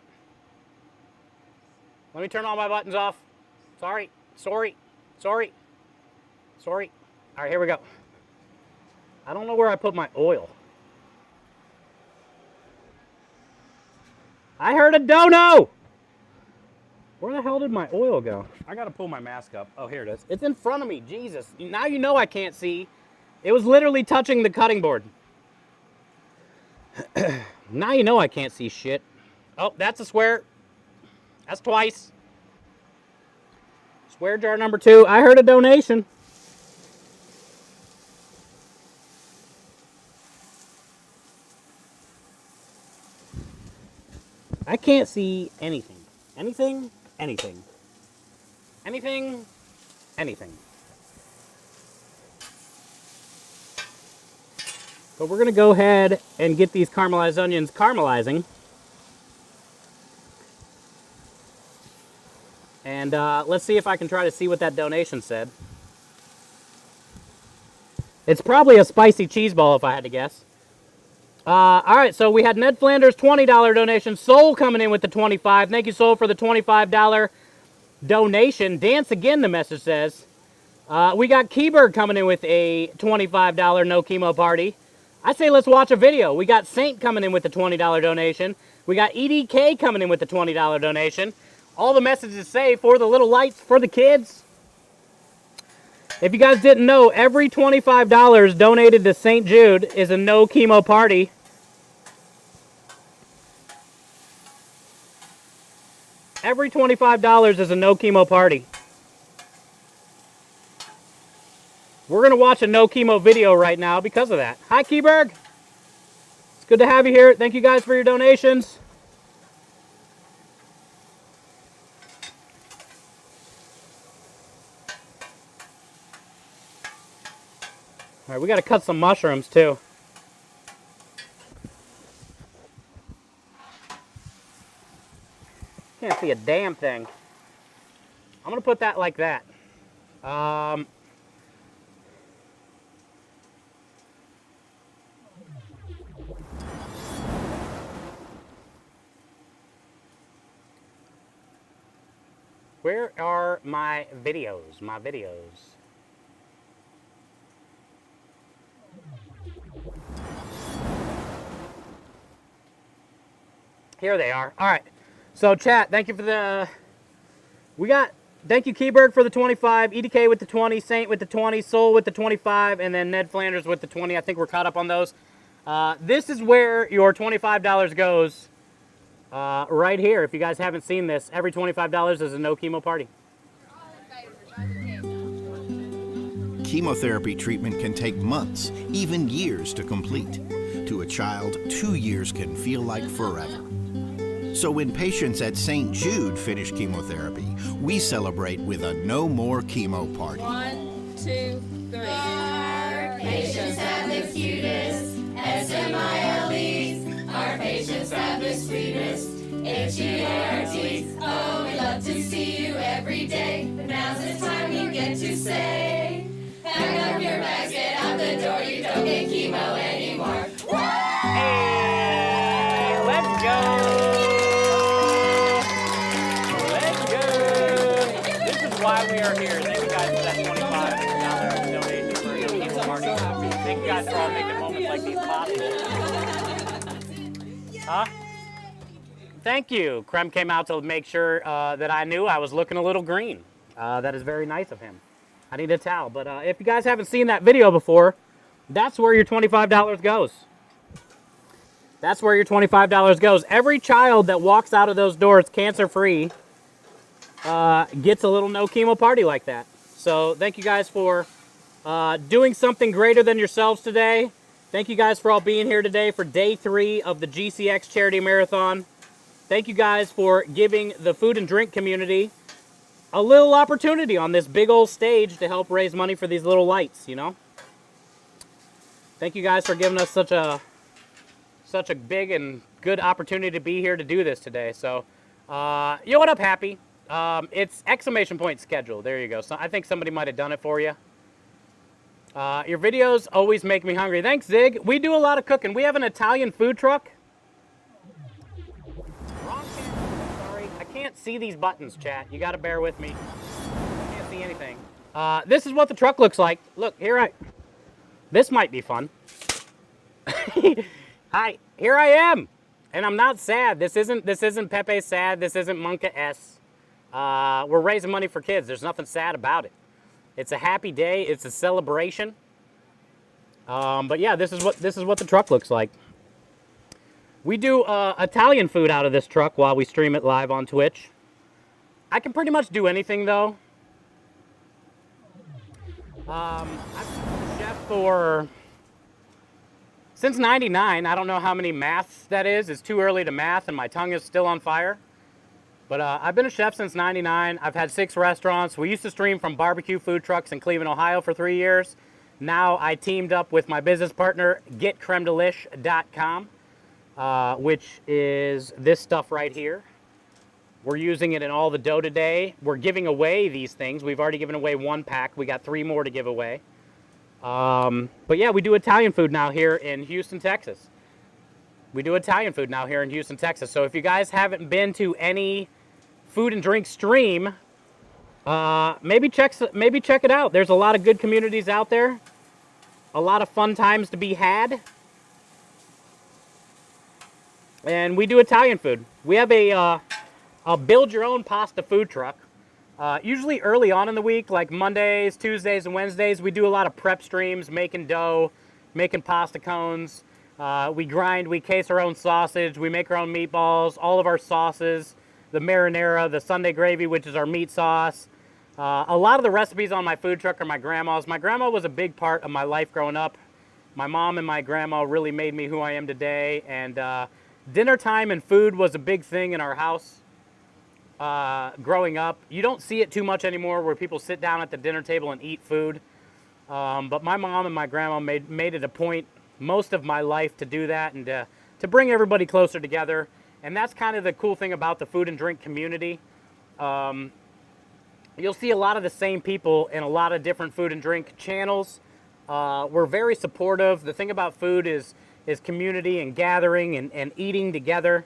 Let me turn all my buttons off. Sorry. Sorry. Sorry. Sorry. All right, here we go. I don't know where I put my oil. I heard a dono! Where the hell did my oil go? I gotta pull my mask up. Oh, here it is. It's in front of me, Jesus. Now you know I can't see. It was literally touching the cutting board. Now you know I can't see shit. Oh, that's a swear. That's twice. Swear jar number 2. I heard a donation. I can't see anything. Anything? Anything. Anything? Anything. But we're going to go ahead and get these caramelized onions caramelizing. And let's see if I can try to see what that donation said. It's probably a spicy cheese ball if I had to guess. All right, so we had Ned Flanders, $20 donation. Soul coming in with the 25. Thank you, Soul, for the $25 donation. Dance again, the message says. We got Keyberg coming in with a $25 no chemo party. I say let's watch a video. We got Saint coming in with the $20 donation. We got EDK coming in with the $20 donation. All the messages say for the little lights for the kids. If you guys didn't know, every $25 donated to St. Jude is a no chemo party. Every $25 is a no chemo party. We're going to watch a no chemo video right now because of that. Hi, Keyberg. It's good to have you here. Thank you guys for your donations. All right, we got to cut some mushrooms too. Can't see a damn thing. I'm going to put that like that. Where are my videos? My videos. Here they are. All right. So chat, thank you for the, thank you Keyberg for the 25, EDK with the 20, Saint with the 20, Soul with the 25, and then Ned Flanders with the 20. I think we're caught up on those. This is where your $25 goes right here. If you guys haven't seen this, every $25 is a no chemo party. Chemotherapy treatment can take months, even years to complete. To a child, 2 years can feel like forever. So when patients at St. Jude finish chemotherapy, we celebrate with a no more chemo party. 1, 2, 3. Our patients have the cutest SMILEs. Our patients have the sweetest HEARTs. Oh, we love to see you every day. But now's the time you get to say, pack up your bags, get out the door. You don't get chemo anymore. Hey, let's go. This is why we are here. Thank you guys for that $25 donation for your chemo party. Thank you guys for all making moments like these possible. Huh? Thank you. Krem came out to make sure that I knew I was looking a little green. That is very nice of him. I need a towel. But if you guys haven't seen that video before, that's where your $25 goes. That's where your $25 goes. Every child that walks out of those doors cancer-free gets a little no chemo party like that. So thank you guys for doing something greater than yourselves today. Thank you guys for all being here today for day 3 of the GCX Charity Marathon. Thank you guys for giving the food and drink community a little opportunity on this big old stage to help raise money for these little lights, you know? Thank you guys for giving us such a big and good opportunity to be here to do this today. So, yo, what up, Happy? It's exclamation point schedule. There you go. So I think somebody might have done it for you. Your videos always make me hungry. Thanks, Zig. We do a lot of cooking. We have an Italian food truck. Wrong camera. Sorry. I can't see these buttons, chat. You got to bear with me. I can't see anything. This is what the truck looks like. Look, this might be fun. Hi, here I am. And I'm not sad. This isn't Pepe sad. This isn't Monka S. We're raising money for kids. There's nothing sad about it. It's a happy day. It's a celebration. But yeah, this is what the truck looks like. We do Italian food out of this truck while we stream it live on Twitch. I can pretty much do anything though. I've been a chef since '99. I don't know how many maths that is. It's too early to math and my tongue is still on fire. But I've been a chef since '99. I've had 6 restaurants. We used to stream from barbecue food trucks in Cleveland, Ohio for 3 years. Now I teamed up with my business partner, getcremedelish.com, which is this stuff right here. We're using it in all the dough today. We're giving away these things. We've already given away 1 pack. We got 3 more to give away. But yeah, we do Italian food now here in Houston, Texas. We do Italian food now here in Houston, Texas. So if you guys haven't been to any food and drink stream, maybe check it out. There's a lot of good communities out there. A lot of fun times to be had. And we do Italian food. We have a build your own pasta food truck. Usually early on in the week, like Mondays, Tuesdays, and Wednesdays, we do a lot of prep streams, making dough, making pasta cones. We grind, we case our own sausage, we make our own meatballs, all of our sauces, the marinara, the Sunday gravy, which is our meat sauce. A lot of the recipes on my food truck are my grandma's. My grandma was a big part of my life growing up. My mom and my grandma really made me who I am today, and dinner time and food was a big thing in our house. Growing up, you don't see it too much anymore where people sit down at the dinner table and eat food. But my mom and my grandma made it a point most of my life to do that and to bring everybody closer together. And that's kind of the cool thing about the food and drink community. You'll see a lot of the same people in a lot of different food and drink channels. We're very supportive. The thing about food is community and gathering and eating together.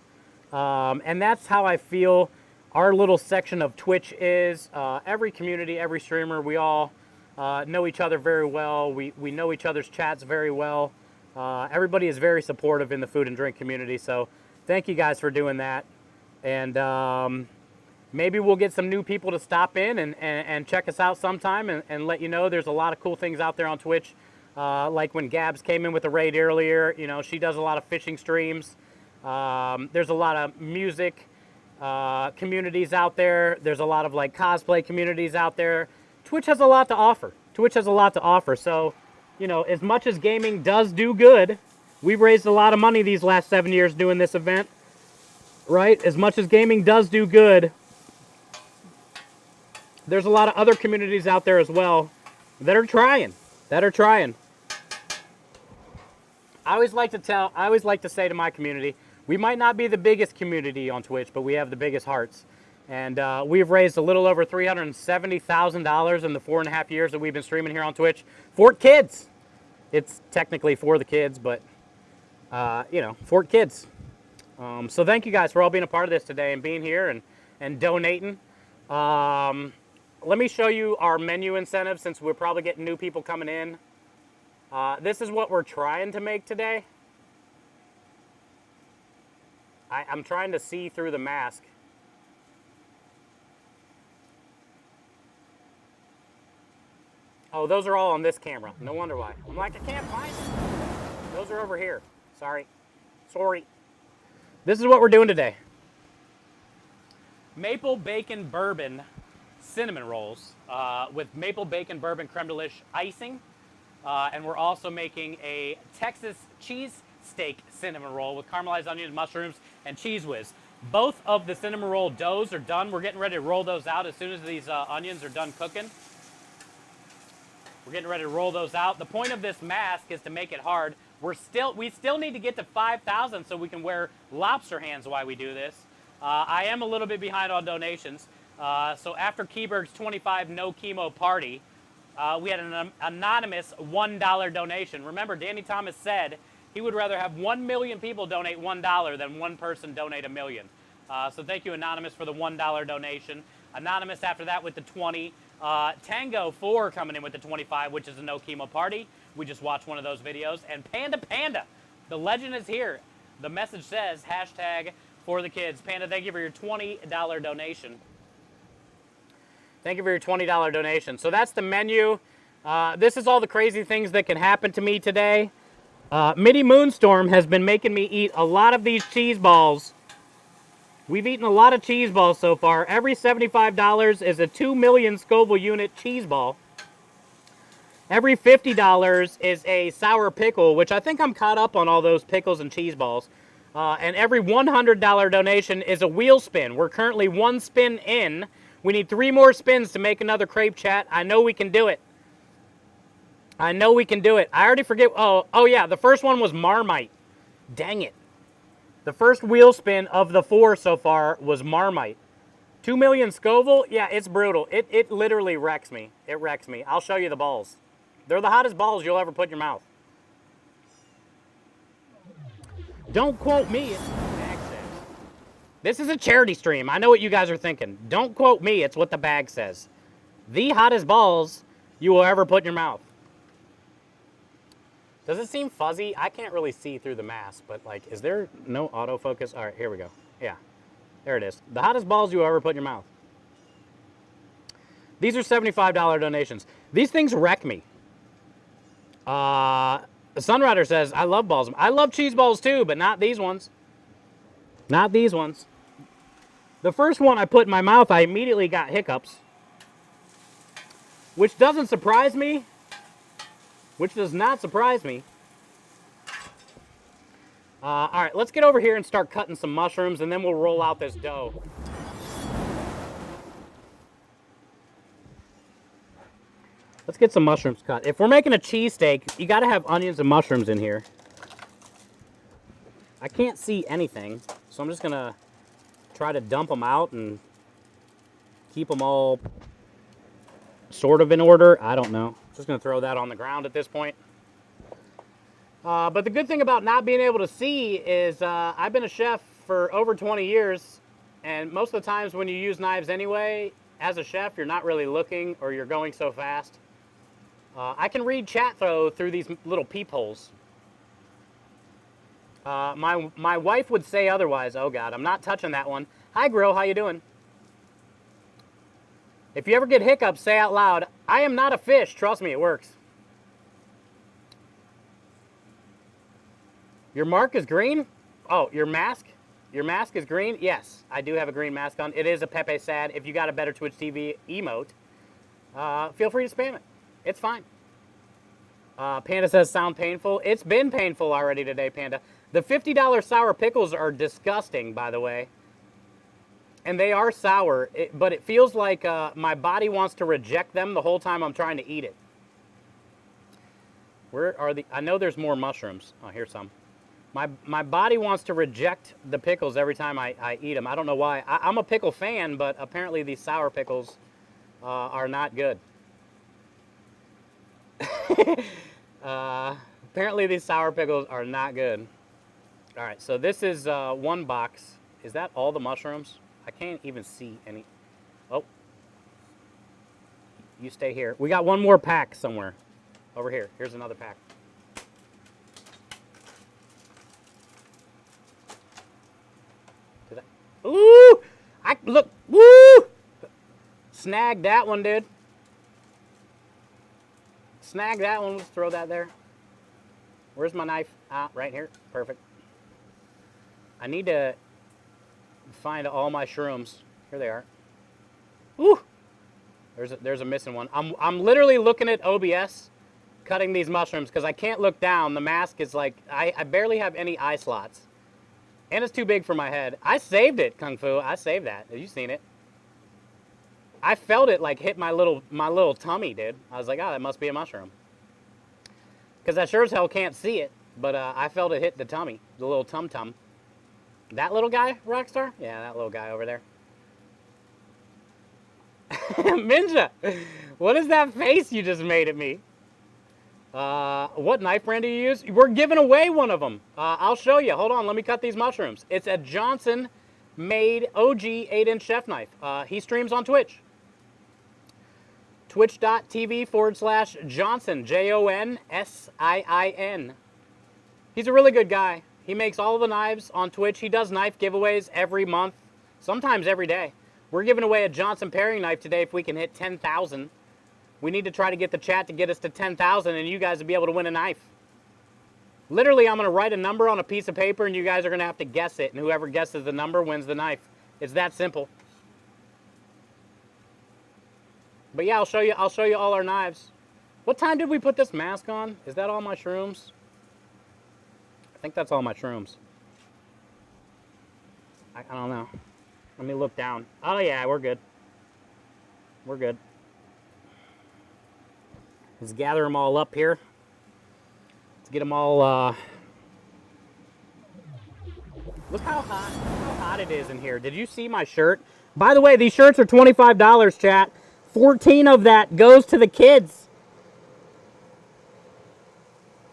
And that's how I feel our little section of Twitch is. Every community, every streamer, we all know each other very well. We know each other's chats very well. Everybody is very supportive in the food and drink community. So thank you guys for doing that. And maybe we'll get some new people to stop in and check us out sometime and let you know there's a lot of cool things out there on Twitch. Like when Gabs came in with a raid earlier, you know, she does a lot of fishing streams. There's a lot of music communities out there. There's a lot of like cosplay communities out there. Twitch has a lot to offer. Twitch has a lot to offer. So, you know, as much as gaming does do good, we've raised a lot of money these last 7 years doing this event, right? As much as gaming does do good, there's a lot of other communities out there as well that are trying. I always like to say to my community, we might not be the biggest community on Twitch, but we have the biggest hearts. And we've raised a little over $370,000 in the 4.5 years that we've been streaming here on Twitch for kids. It's technically for the kids, but you know, for kids. So thank you guys for all being a part of this today and being here and donating. Let me show you our menu incentive since we're probably getting new people coming in. This is what we're trying to make today. I'm trying to see through the mask. Oh, those are all on this camera. No wonder why. I'm like, I can't find them. Those are over here. Sorry. This is what we're doing today. Maple bacon bourbon cinnamon rolls with maple bacon bourbon creme de lish icing. And we're also making a Texas cheese steak cinnamon roll with caramelized onions, mushrooms, and cheese whiz. Both of the cinnamon roll doughs are done. We're getting ready to roll those out as soon as these onions are done cooking. We're getting ready to roll those out. The point of this mask is to make it hard. We still need to get to 5,000 so we can wear lobster hands while we do this. I am a little bit behind on donations. So after Keyberg's 25 no chemo party, we had an anonymous $1 donation. Remember, Danny Thomas said he would rather have 1 million people donate $1 than one person donate $1 million. So thank you, Anonymous, for the $1 donation. Anonymous after that with the 20. Tango 4 coming in with the 25, which is a no chemo party. We just watched one of those videos. And Panda, the legend is here. The message says hashtag for the kids. Panda, thank you for your $20 donation. Thank you for your $20 donation. So that's the menu. This is all the crazy things that can happen to me today. Mitty Moonstorm has been making me eat a lot of these cheese balls. We've eaten a lot of cheese balls so far. Every $75 is a 2 million Scoville unit cheese ball. Every $50 is a sour pickle, which I think I'm caught up on all those pickles and cheese balls. And every $100 donation is a wheel spin. We're currently 1 spin in. We need 3 more spins to make another crepe chat. I know we can do it. I already forget. Oh yeah, the first one was Marmite. Dang it. The first wheel spin of the 4 so far was Marmite. 2 million Scoville? Yeah, it's brutal. It literally wrecks me. It wrecks me. I'll show you the balls. They're the hottest balls you'll ever put in your mouth. Don't quote me. It's what the bag says. This is a charity stream. I know what you guys are thinking. Don't quote me. It's what the bag says. The hottest balls you will ever put in your mouth. Does it seem fuzzy? I can't really see through the mask, but like, is there no autofocus? All right, here we go. Yeah, there it is. The hottest balls you will ever put in your mouth. These are $75 donations. These things wreck me. Sunrider says, I love balls. I love cheese balls too, but not these ones. Not these ones. The first one I put in my mouth, I immediately got hiccups. Which doesn't surprise me. Which does not surprise me. All right, let's get over here and start cutting some mushrooms, and then we'll roll out this dough. Let's get some mushrooms cut. If we're making a cheesesteak, you got to have onions and mushrooms in here. I can't see anything, so I'm just going to try to dump them out and keep them all sort of in order. I don't know. Just going to throw that on the ground at this point. But the good thing about not being able to see is I've been a chef for over 20 years, and most of the times when you use knives anyway, as a chef, you're not really looking or you're going so fast. I can read chat though through these little peepholes. My wife would say otherwise. Oh God, I'm not touching that one. Hi Grill, how you doing? If you ever get hiccups, say out loud, I am not a fish. Trust me, it works. Your mark is green? Oh, your mask? Your mask is green? Yes, I do have a green mask on. It is a Pepe Sad. If you got a better Twitch TV emote, feel free to spam it. It's fine. Panda says, sound painful. It's been painful already today, Panda. The $50 sour pickles are disgusting, by the way. And they are sour, but it feels like my body wants to reject them the whole time I'm trying to eat it. Where are the... I know there's more mushrooms. Oh, here's some. My body wants to reject the pickles every time I eat them. I don't know why. I'm a pickle fan, but apparently these sour pickles are not good. Apparently these sour pickles are not good. All right, so this is one box. Is that all the mushrooms? I can't even see any. Oh. You stay here. We got one more pack somewhere. Over here. Here's another pack. Ooh! Look! Woo! Snag that one, dude. Snag that one. Let's throw that there. Where's my knife? Ah, right here. Perfect. I need to find all my shrooms. Here they are. Woo! There's a missing one. I'm literally looking at OBS, cutting these mushrooms because I can't look down. The mask is like I barely have any eye slots. And it's too big for my head. I saved it, Kung Fu. I saved that. Have you seen it? I felt it like hit my little tummy, dude. I was like, oh, that must be a mushroom. Because I sure as hell can't see it, but I felt it hit the tummy, the little tum-tum. That little guy, Rockstar? Yeah, that little guy over there. Minja, what is that face you just made at me? What knife brand do you use? We're giving away one of them. I'll show you. Hold on. Let me cut these mushrooms. It's a Johnson-made OG 8-inch chef knife. He streams on Twitch. Twitch.tv/Johnson. Jonsin. He's a really good guy. He makes all the knives on Twitch. He does knife giveaways every month, sometimes every day. We're giving away a Johnson paring knife today if we can hit 10,000. We need to try to get the chat to get us to 10,000 and you guys will be able to win a knife. Literally, I'm going to write a number on a piece of paper and you guys are going to have to guess it. And whoever guesses the number wins the knife. It's that simple. But yeah, I'll show you all our knives. What time did we put this mask on? Is that all my shrooms? I think that's all my shrooms. I don't know. Let me look down. Oh yeah, we're good. We're good. Let's gather them all up here. Let's get them all, Look how hot it is in here. Did you see my shirt? By the way, these shirts are $25, chat. 14 of that goes to the kids.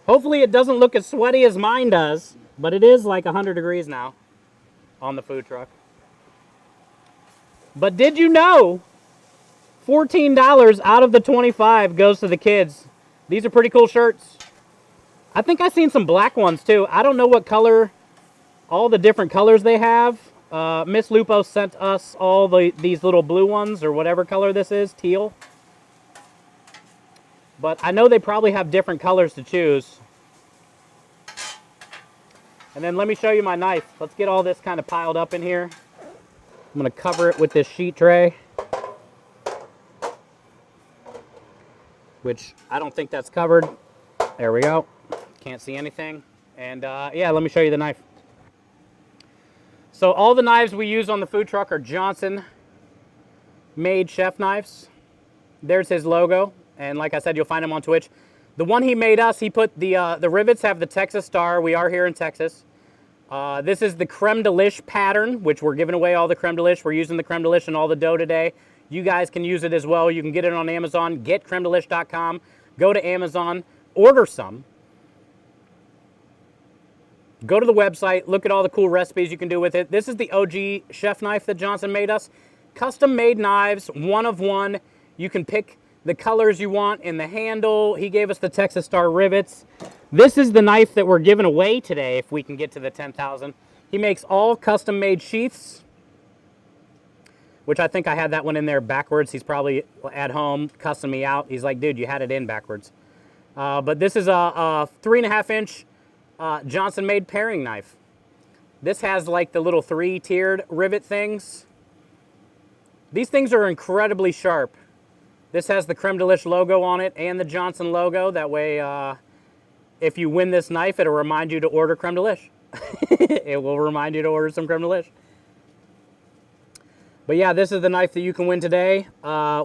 Hopefully it doesn't look as sweaty as mine does, but it is like 100 degrees now on the food truck. But did you know $14 out of the 25 goes to the kids? These are pretty cool shirts. I think I've seen some black ones too. I don't know what color, all the different colors they have. Miss Lupo sent us all these little blue ones or whatever color this is, teal. But I know they probably have different colors to choose. And then let me show you my knife. Let's get all this kind of piled up in here. I'm going to cover it with this sheet tray, which I don't think that's covered. There we go. Can't see anything. And yeah, let me show you the knife. So all the knives we use on the food truck are Johnson made chef knives. There's his logo. And like I said, you'll find him on Twitch. The one he made us, he put the rivets have the Texas star. We are here in Texas. This is the creme de liche pattern, which we're giving away all the creme de liche. We're using the creme de liche in all the dough today. You guys can use it as well. You can get it on Amazon. GetCremeDeliche.com. Go to Amazon. Order some. Go to the website. Look at all the cool recipes you can do with it. This is the OG chef knife that Johnson made us. Custom made knives, one of one. You can pick the colors you want in the handle. He gave us the Texas Star rivets. This is the knife that we're giving away today if we can get to the 10,000. He makes all custom made sheaths, which I think I had that one in there backwards. He's probably at home cussing me out. He's like, dude, you had it in backwards. But this is a 3.5-inch Johnson made paring knife. This has like the little 3-tiered rivet things. These things are incredibly sharp. This has the Creme Delish logo on it and the Johnson logo. That way, if you win this knife, it'll remind you to order Creme Delish. It will remind you to order some Creme Delish. But yeah, this is the knife that you can win today.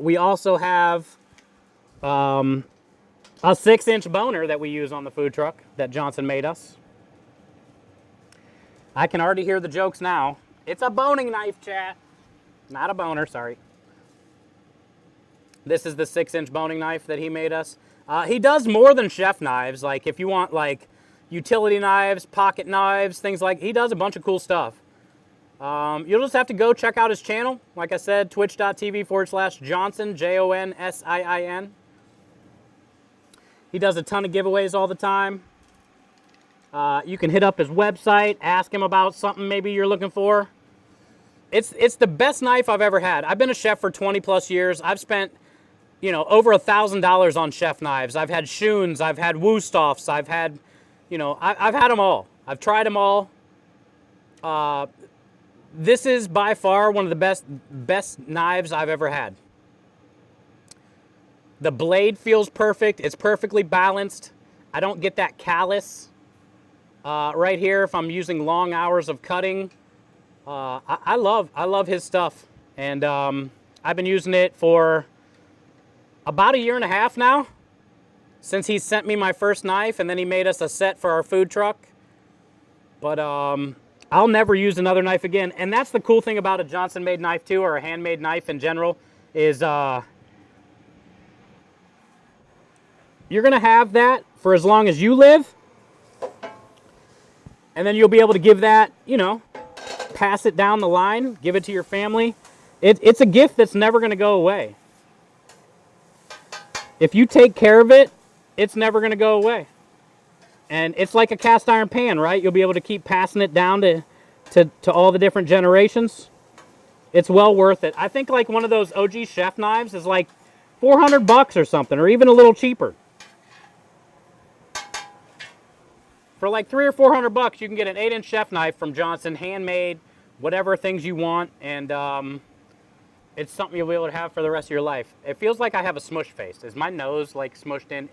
We also have a 6-inch boner that we use on the food truck that Johnson made us. I can already hear the jokes now. It's a boning knife, chat. Not a boner, sorry. This is the 6-inch boning knife that he made us. He does more than chef knives. Like if you want like utility knives, pocket knives, things like, he does a bunch of cool stuff. You'll just have to go check out his channel. Like I said, twitch.tv/Johnson, Jonsin. He does a ton of giveaways all the time. You can hit up his website, ask him about something maybe you're looking for. It's the best knife I've ever had. I've been a chef for 20 plus years. I've spent, you know, over $1,000 on chef knives. I've had Schuns, I've had Wusthoffs, I've had, you know, I've had them all. I've tried them all. This is by far one of the best knives I've ever had. The blade feels perfect. It's perfectly balanced. I don't get that callus right here if I'm using long hours of cutting. I love his stuff, and I've been using it for about 1.5 years now, since he sent me my first knife, and then he made us a set for our food truck. But I'll never use another knife again, and that's the cool thing about a Johnson-made knife too, or a handmade knife in general, is you're gonna have that for as long as you live, and then you'll be able to give that, you know, pass it down the line, give it to your family. It's a gift that's never going to go away. If you take care of it, it's never going to go away. And it's like a cast iron pan, right? You'll be able to keep passing it down to all the different generations. It's well worth it. I think like one of those OG chef knives is like $400 or something, or even a little cheaper. For like $300 or $400, you can get an 8-inch chef knife from Johnson, handmade, whatever things you want, and it's something you'll be able to have for the rest of your life. It feels like I have a smush face. Is my nose like smushed in?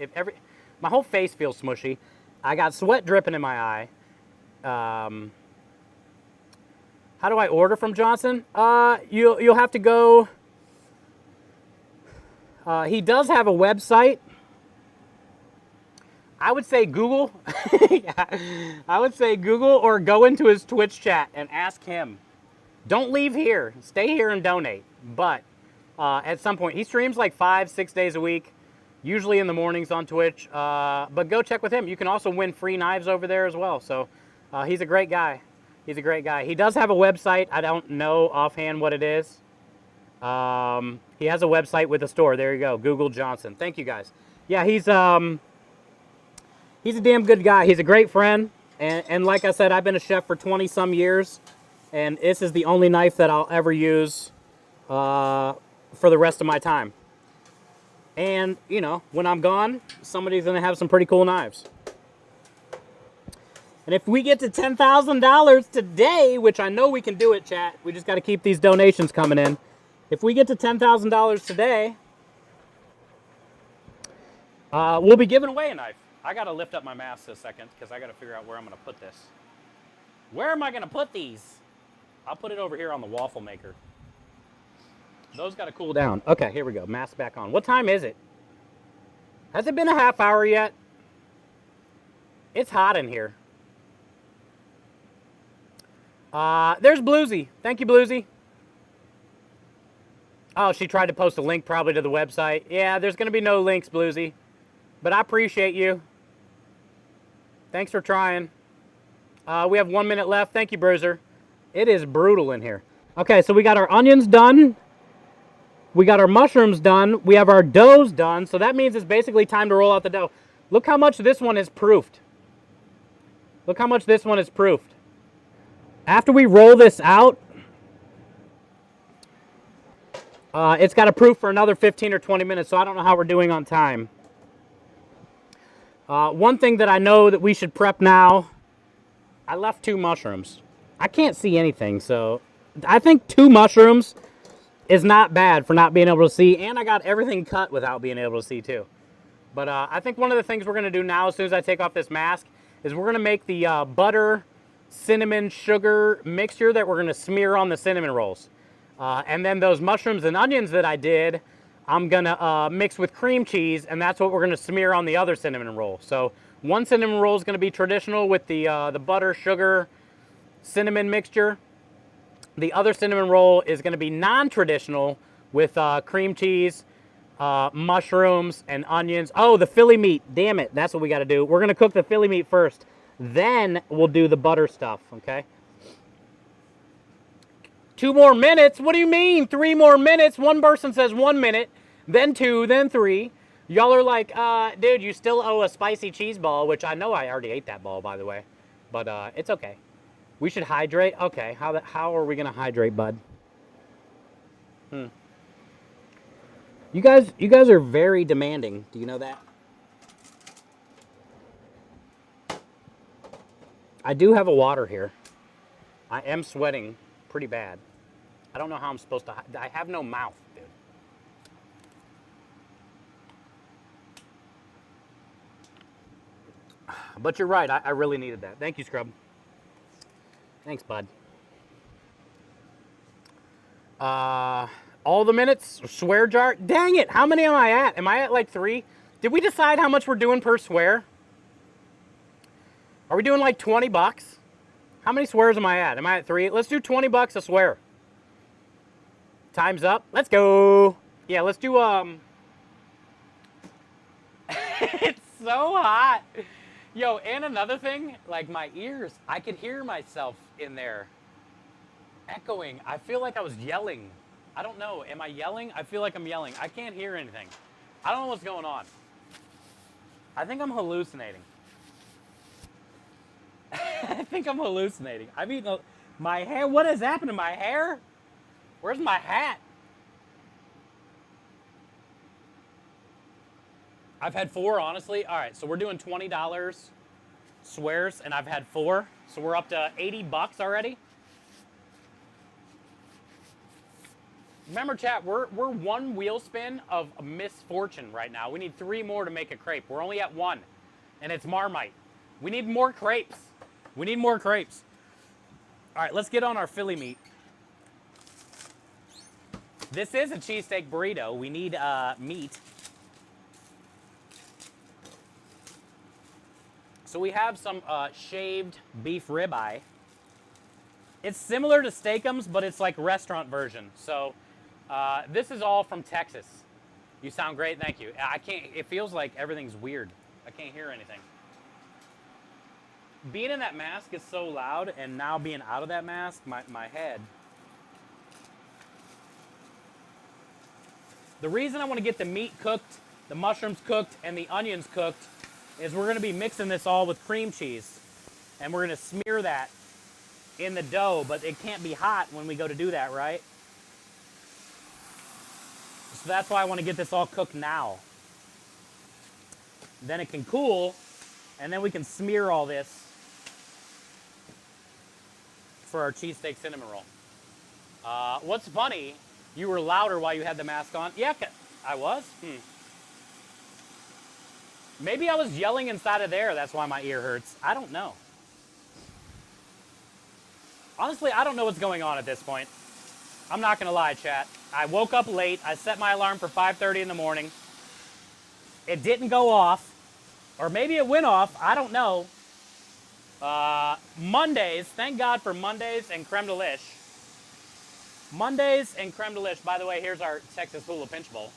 My whole face feels smushy. I got sweat dripping in my eye. How do I order from Johnson? You'll have to go. He does have a website. I would say Google. I would say Google, or go into his Twitch chat and ask him. Don't leave here. Stay here and donate. But at some point, he streams like 5-6 days a week, usually in the mornings on Twitch. But go check with him. You can also win free knives over there as well. So he's a great guy. He's a great guy. He does have a website. I don't know offhand what it is. He has a website with a store. There you go. Google Johnson. Thank you, guys. Yeah, he's a damn good guy. He's a great friend. And like I said, I've been a chef for 20-some years. And this is the only knife that I'll ever use for the rest of my time. And, you know, when I'm gone, somebody's going to have some pretty cool knives. And if we get to $10,000 today, which I know we can do it, chat. We just got to keep these donations coming in. If we get to $10,000 today, we'll be giving away a knife. I got to lift up my mask a second because I got to figure out where I'm going to put this. Where am I going to put these? I'll put it over here on the waffle maker. Those got to cool down. Okay, here we go. Mask back on. What time is it? Has it been a half hour yet? It's hot in here. There's Bluesy. Thank you, Bluesy. Oh, she tried to post a link probably to the website. Yeah, there's going to be no links, Bluesy. But I appreciate you. Thanks for trying. We have 1 minute left. Thank you, Bruiser. It is brutal in here. Okay, so we got our onions done. We got our mushrooms done. We have our doughs done. So that means it's basically time to roll out the dough. Look how much this one is proofed. Look how much this one is proofed. After we roll this out, it's got to proof for another 15 or 20 minutes, so I don't know how we're doing on time. One thing that I know that we should prep now, I left 2 mushrooms. I can't see anything, so I think 2 mushrooms is not bad for not being able to see, and I got everything cut without being able to see too. But I think one of the things we're going to do now, as soon as I take off this mask, is we're going to make the butter, cinnamon, sugar mixture that we're going to smear on the cinnamon rolls. And then those mushrooms and onions that I did, I'm going to mix with cream cheese, and that's what we're going to smear on the other cinnamon roll. So one cinnamon roll is going to be traditional with the butter, sugar, cinnamon mixture. The other cinnamon roll is going to be non-traditional with cream cheese, mushrooms, and onions. Oh, the Philly meat. Damn it. That's what we got to do. We're going to cook the Philly meat first. Then we'll do the butter stuff, okay? 2 more minutes? What do you mean? 3 more minutes? One person says 1 minute, then 2, then 3. Y'all are like, dude, you still owe a spicy cheese ball, which I know I already ate that ball, by the way. But it's okay. We should hydrate? Okay, how are we going to hydrate, bud? You guys are very demanding. Do you know that? I do have a water here. I am sweating pretty bad. I don't know how I'm supposed to. I have no mouth, dude. But you're right. I really needed that. Thank you, Scrub. Thanks, bud. All the minutes, swear jar. Dang it, how many am I at? Am I at like 3? Did we decide how much we're doing per swear? Are we doing like 20 bucks? How many swears am I at? Am I at 3? Let's do 20 bucks a swear. Time's up. Let's go. Yeah, let's do, It's so hot. Yo, and another thing, like my ears, I could hear myself in there echoing. I feel like I was yelling. I don't know. Am I yelling? I feel like I'm yelling. I can't hear anything. I don't know what's going on. I think I'm hallucinating. I think I'm hallucinating. I mean, my hair, what has happened to my hair? Where's my hat? I've had 4, honestly. All right, so we're doing $20 swears, and I've had 4. So we're up to 80 bucks already. Remember, chat, we're 1 wheel spin of a misfortune right now. We need 3 more to make a crepe. We're only at 1, and it's Marmite. We need more crepes. We need more crepes. All right, let's get on our Philly meat. This is a cheesesteak burrito. We need meat. So we have some shaved beef ribeye. It's similar to Steakums, but it's like restaurant version. So this is all from Texas. You sound great, thank you. I can't, it feels like everything's weird. I can't hear anything. Being in that mask is so loud, and now being out of that mask, my head. The reason I want to get the meat cooked, the mushrooms cooked, and the onions cooked is we're going to be mixing this all with cream cheese. And we're going to smear that in the dough, but it can't be hot when we go to do that, right? So that's why I want to get this all cooked now. Then it can cool, and then we can smear all this for our cheesesteak cinnamon roll. What's funny, you were louder while you had the mask on. Yeah, I was? Maybe I was yelling inside of there, that's why my ear hurts. I don't know. Honestly, I don't know what's going on at this point. I'm not gonna lie, chat. I woke up late, I set my alarm for 5:30 in the morning. It didn't go off, or maybe it went off, I don't know. Mondays, thank God for Mondays and creme de lish. Mondays and creme de lish, by the way, here's our Texas Hula Pinch Bowl.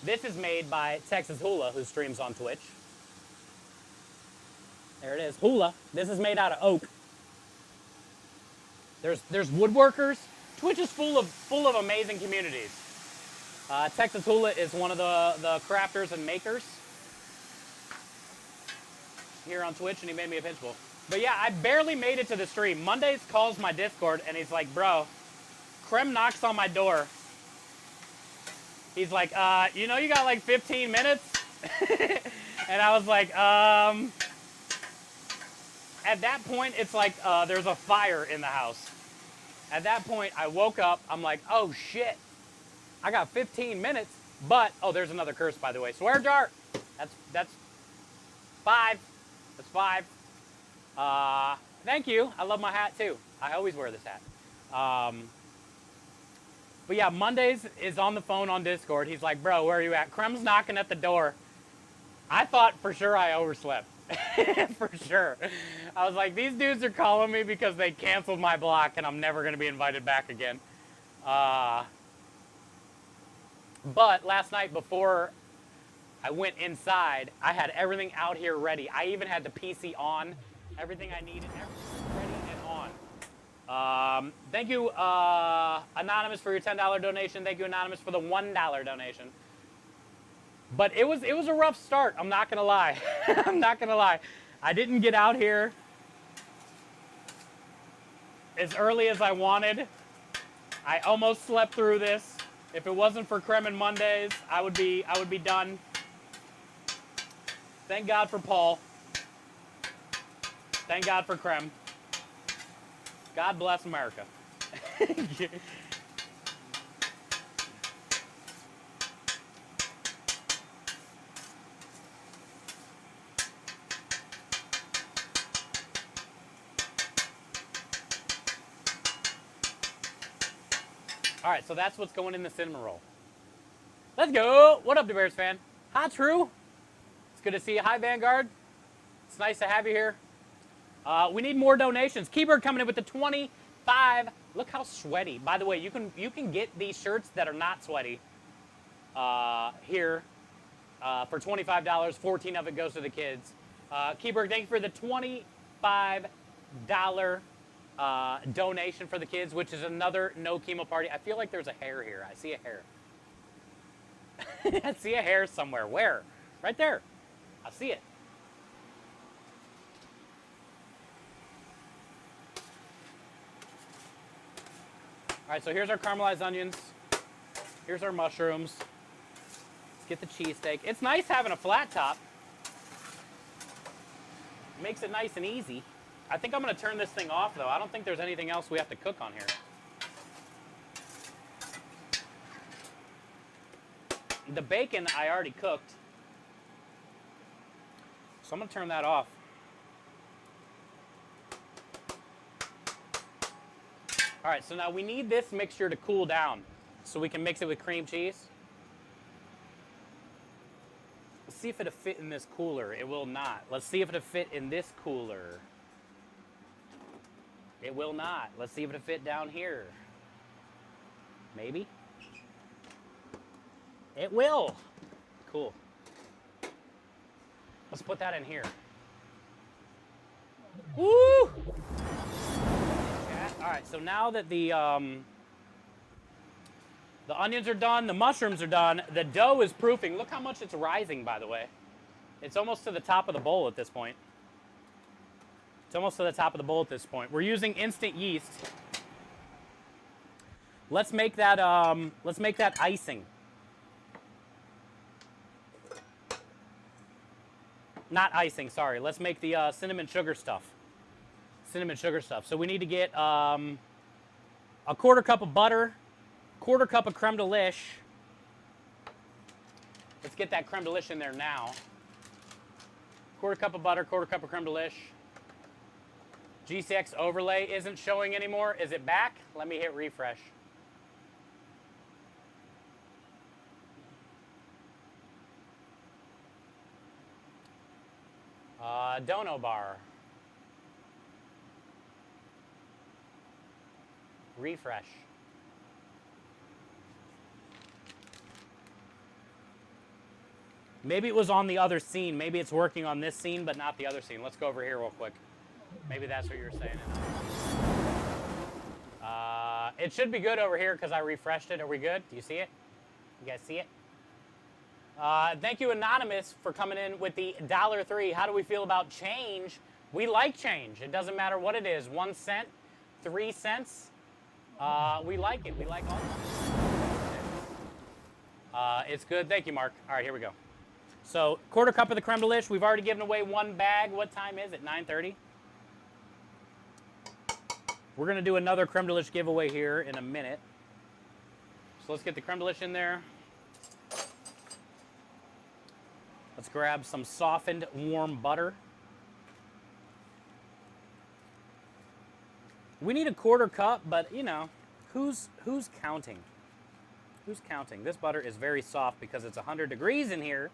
This is made by Texas Hula, who streams on Twitch. There it is, Hula. This is made out of oak. There's woodworkers. Twitch is full of amazing communities. Texas Hula is one of the crafters and makers here on Twitch, and he made me a pinch bowl. But yeah, I barely made it to the stream. Mondays calls my Discord, and he's like, bro, Krem knocks on my door. He's like, you know you got like 15 minutes? And I was like, at that point, it's like there's a fire in the house. At that point, I woke up. I'm like, oh shit, I got 15 minutes. But oh, there's another curse, by the way. Swear jar. That's 5. That's 5. Thank you. I love my hat too. I always wear this hat. But yeah, Mondays is on the phone on Discord. He's like, bro, where are you at? Krem's knocking at the door. I thought for sure I overslept. For sure. I was like, these dudes are calling me because they canceled my block and I'm never going to be invited back again. But last night before I went inside, I had everything out here ready. I even had the PC on, everything I needed, everything ready and on. Thank you, Anonymous, for your $10 donation. Thank you, Anonymous, for the $1 donation. But it was a rough start. I'm not gonna lie. I'm not gonna lie. I didn't get out here as early as I wanted. I almost slept through this. If it wasn't for Krem and Mondays, I would be done. Thank God for Paul. Thank God for Krem. God bless America. All right, so that's what's going in the cinnamon roll. Let's go. What up, the Bears fan? Hi, True. It's good to see you. Hi, Vanguard. It's nice to have you here. We need more donations. Keybird coming in with the 25. Look how sweaty. By the way, you can get these shirts that are not sweaty here for $25. 14 of it goes to the kids. Keybird, thank you for the $25 donation for the kids, which is another no chemo party. I feel like there's a hair here. I see a hair. I see a hair somewhere. Where? Right there. I see it. All right, so here's our caramelized onions. Here's our mushrooms. Let's get the cheesesteak. It's nice having a flat top. Makes it nice and easy. I think I'm going to turn this thing off, though. I don't think there's anything else we have to cook on here. The bacon I already cooked. So I'm going to turn that off. All right, so now we need this mixture to cool down so we can mix it with cream cheese. Let's see if it'll fit in this cooler. It will not. Let's see if it'll fit in this cooler. It will not. Let's see if it'll fit down here. Maybe. It will. Cool. Let's put that in here. Woo! All right, so now that the onions are done, the mushrooms are done, the dough is proofing. Look how much it's rising, by the way. It's almost to the top of the bowl at this point. It's almost to the top of the bowl at this point. We're using instant yeast. Let's make that icing. Not icing, sorry. Let's make the cinnamon sugar stuff. Cinnamon sugar stuff. So we need to get a quarter cup of butter, quarter cup of creme de lish. Let's get that creme de lish in there now. Quarter cup of butter, quarter cup of creme de lish. GCX overlay isn't showing anymore. Is it back? Let me hit refresh. Dono bar. Refresh. Maybe it was on the other scene. Maybe it's working on this scene, but not the other scene. Let's go over here real quick. Maybe that's what you're saying. It should be good over here because I refreshed it. Are we good? Do you see it? You guys see it? Thank you, Anonymous, for coming in with the $3. How do we feel about change? We like change. It doesn't matter what it is. 1 cent, 3 cents. We like it. We like all. It's good. Thank you, Mark. All right, here we go. So, quarter cup of the creme de lish. We've already given away 1 bag. What time is it? 9:30? We're gonna do another creme de lish giveaway here in a minute. So let's get the creme de lish in there. Let's grab some softened warm butter. We need a 1/4 cup, but you know, who's counting? Who's counting? This butter is very soft because it's 100 degrees in here.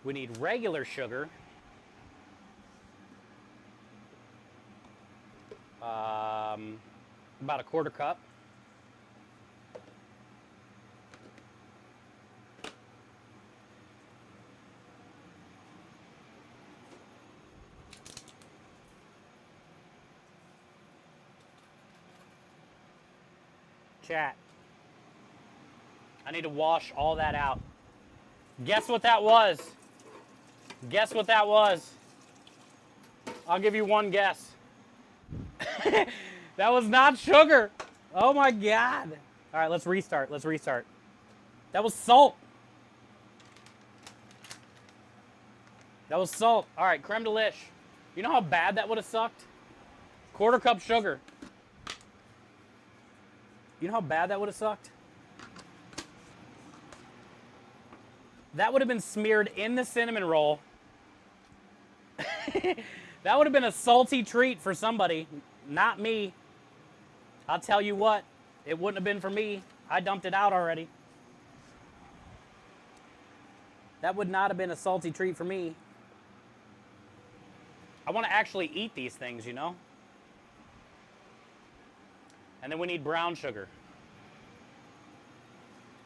We need regular sugar. About a 1/4 cup. Chat. I need to wash all that out. Guess what that was? Guess what that was? I'll give you one guess. That was not sugar. Oh my God. All right, let's restart. Let's restart. That was salt. That was salt. All right, creme de lish. You know how bad that would have sucked? 1/4 cup sugar. You know how bad that would have sucked? That would have been smeared in the cinnamon roll. That would have been a salty treat for somebody, not me. I'll tell you what, it wouldn't have been for me. I dumped it out already. That would not have been a salty treat for me. I want to actually eat these things, you know? And then we need brown sugar.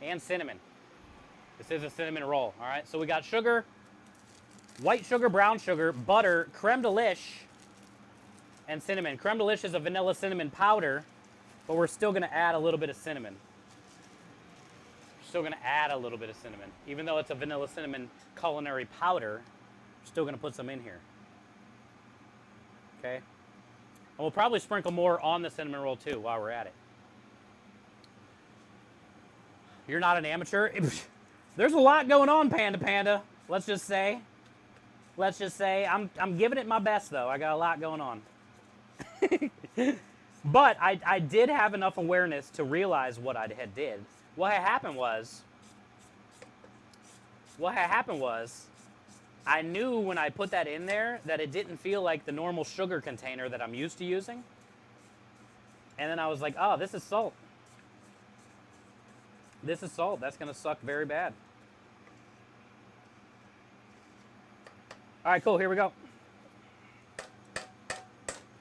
And cinnamon. This is a cinnamon roll, all right? So we got sugar, white sugar, brown sugar, butter, creme de lish, and cinnamon. Creme de lish is a vanilla cinnamon powder, but we're still gonna add a little bit of cinnamon. We're still gonna add a little bit of cinnamon. Even though it's a vanilla cinnamon culinary powder, we're still gonna put some in here. Okay? And we'll probably sprinkle more on the cinnamon roll too while we're at it. You're not an amateur? There's a lot going on, Panda. Let's just say. Let's just say. I'm giving it my best though. I got a lot going on. But I did have enough awareness to realize what I had did. What had happened was, I knew when I put that in there that it didn't feel like the normal sugar container that I'm used to using. And then I was like, oh, this is salt. This is salt. That's going to suck very bad. All right, cool. Here we go.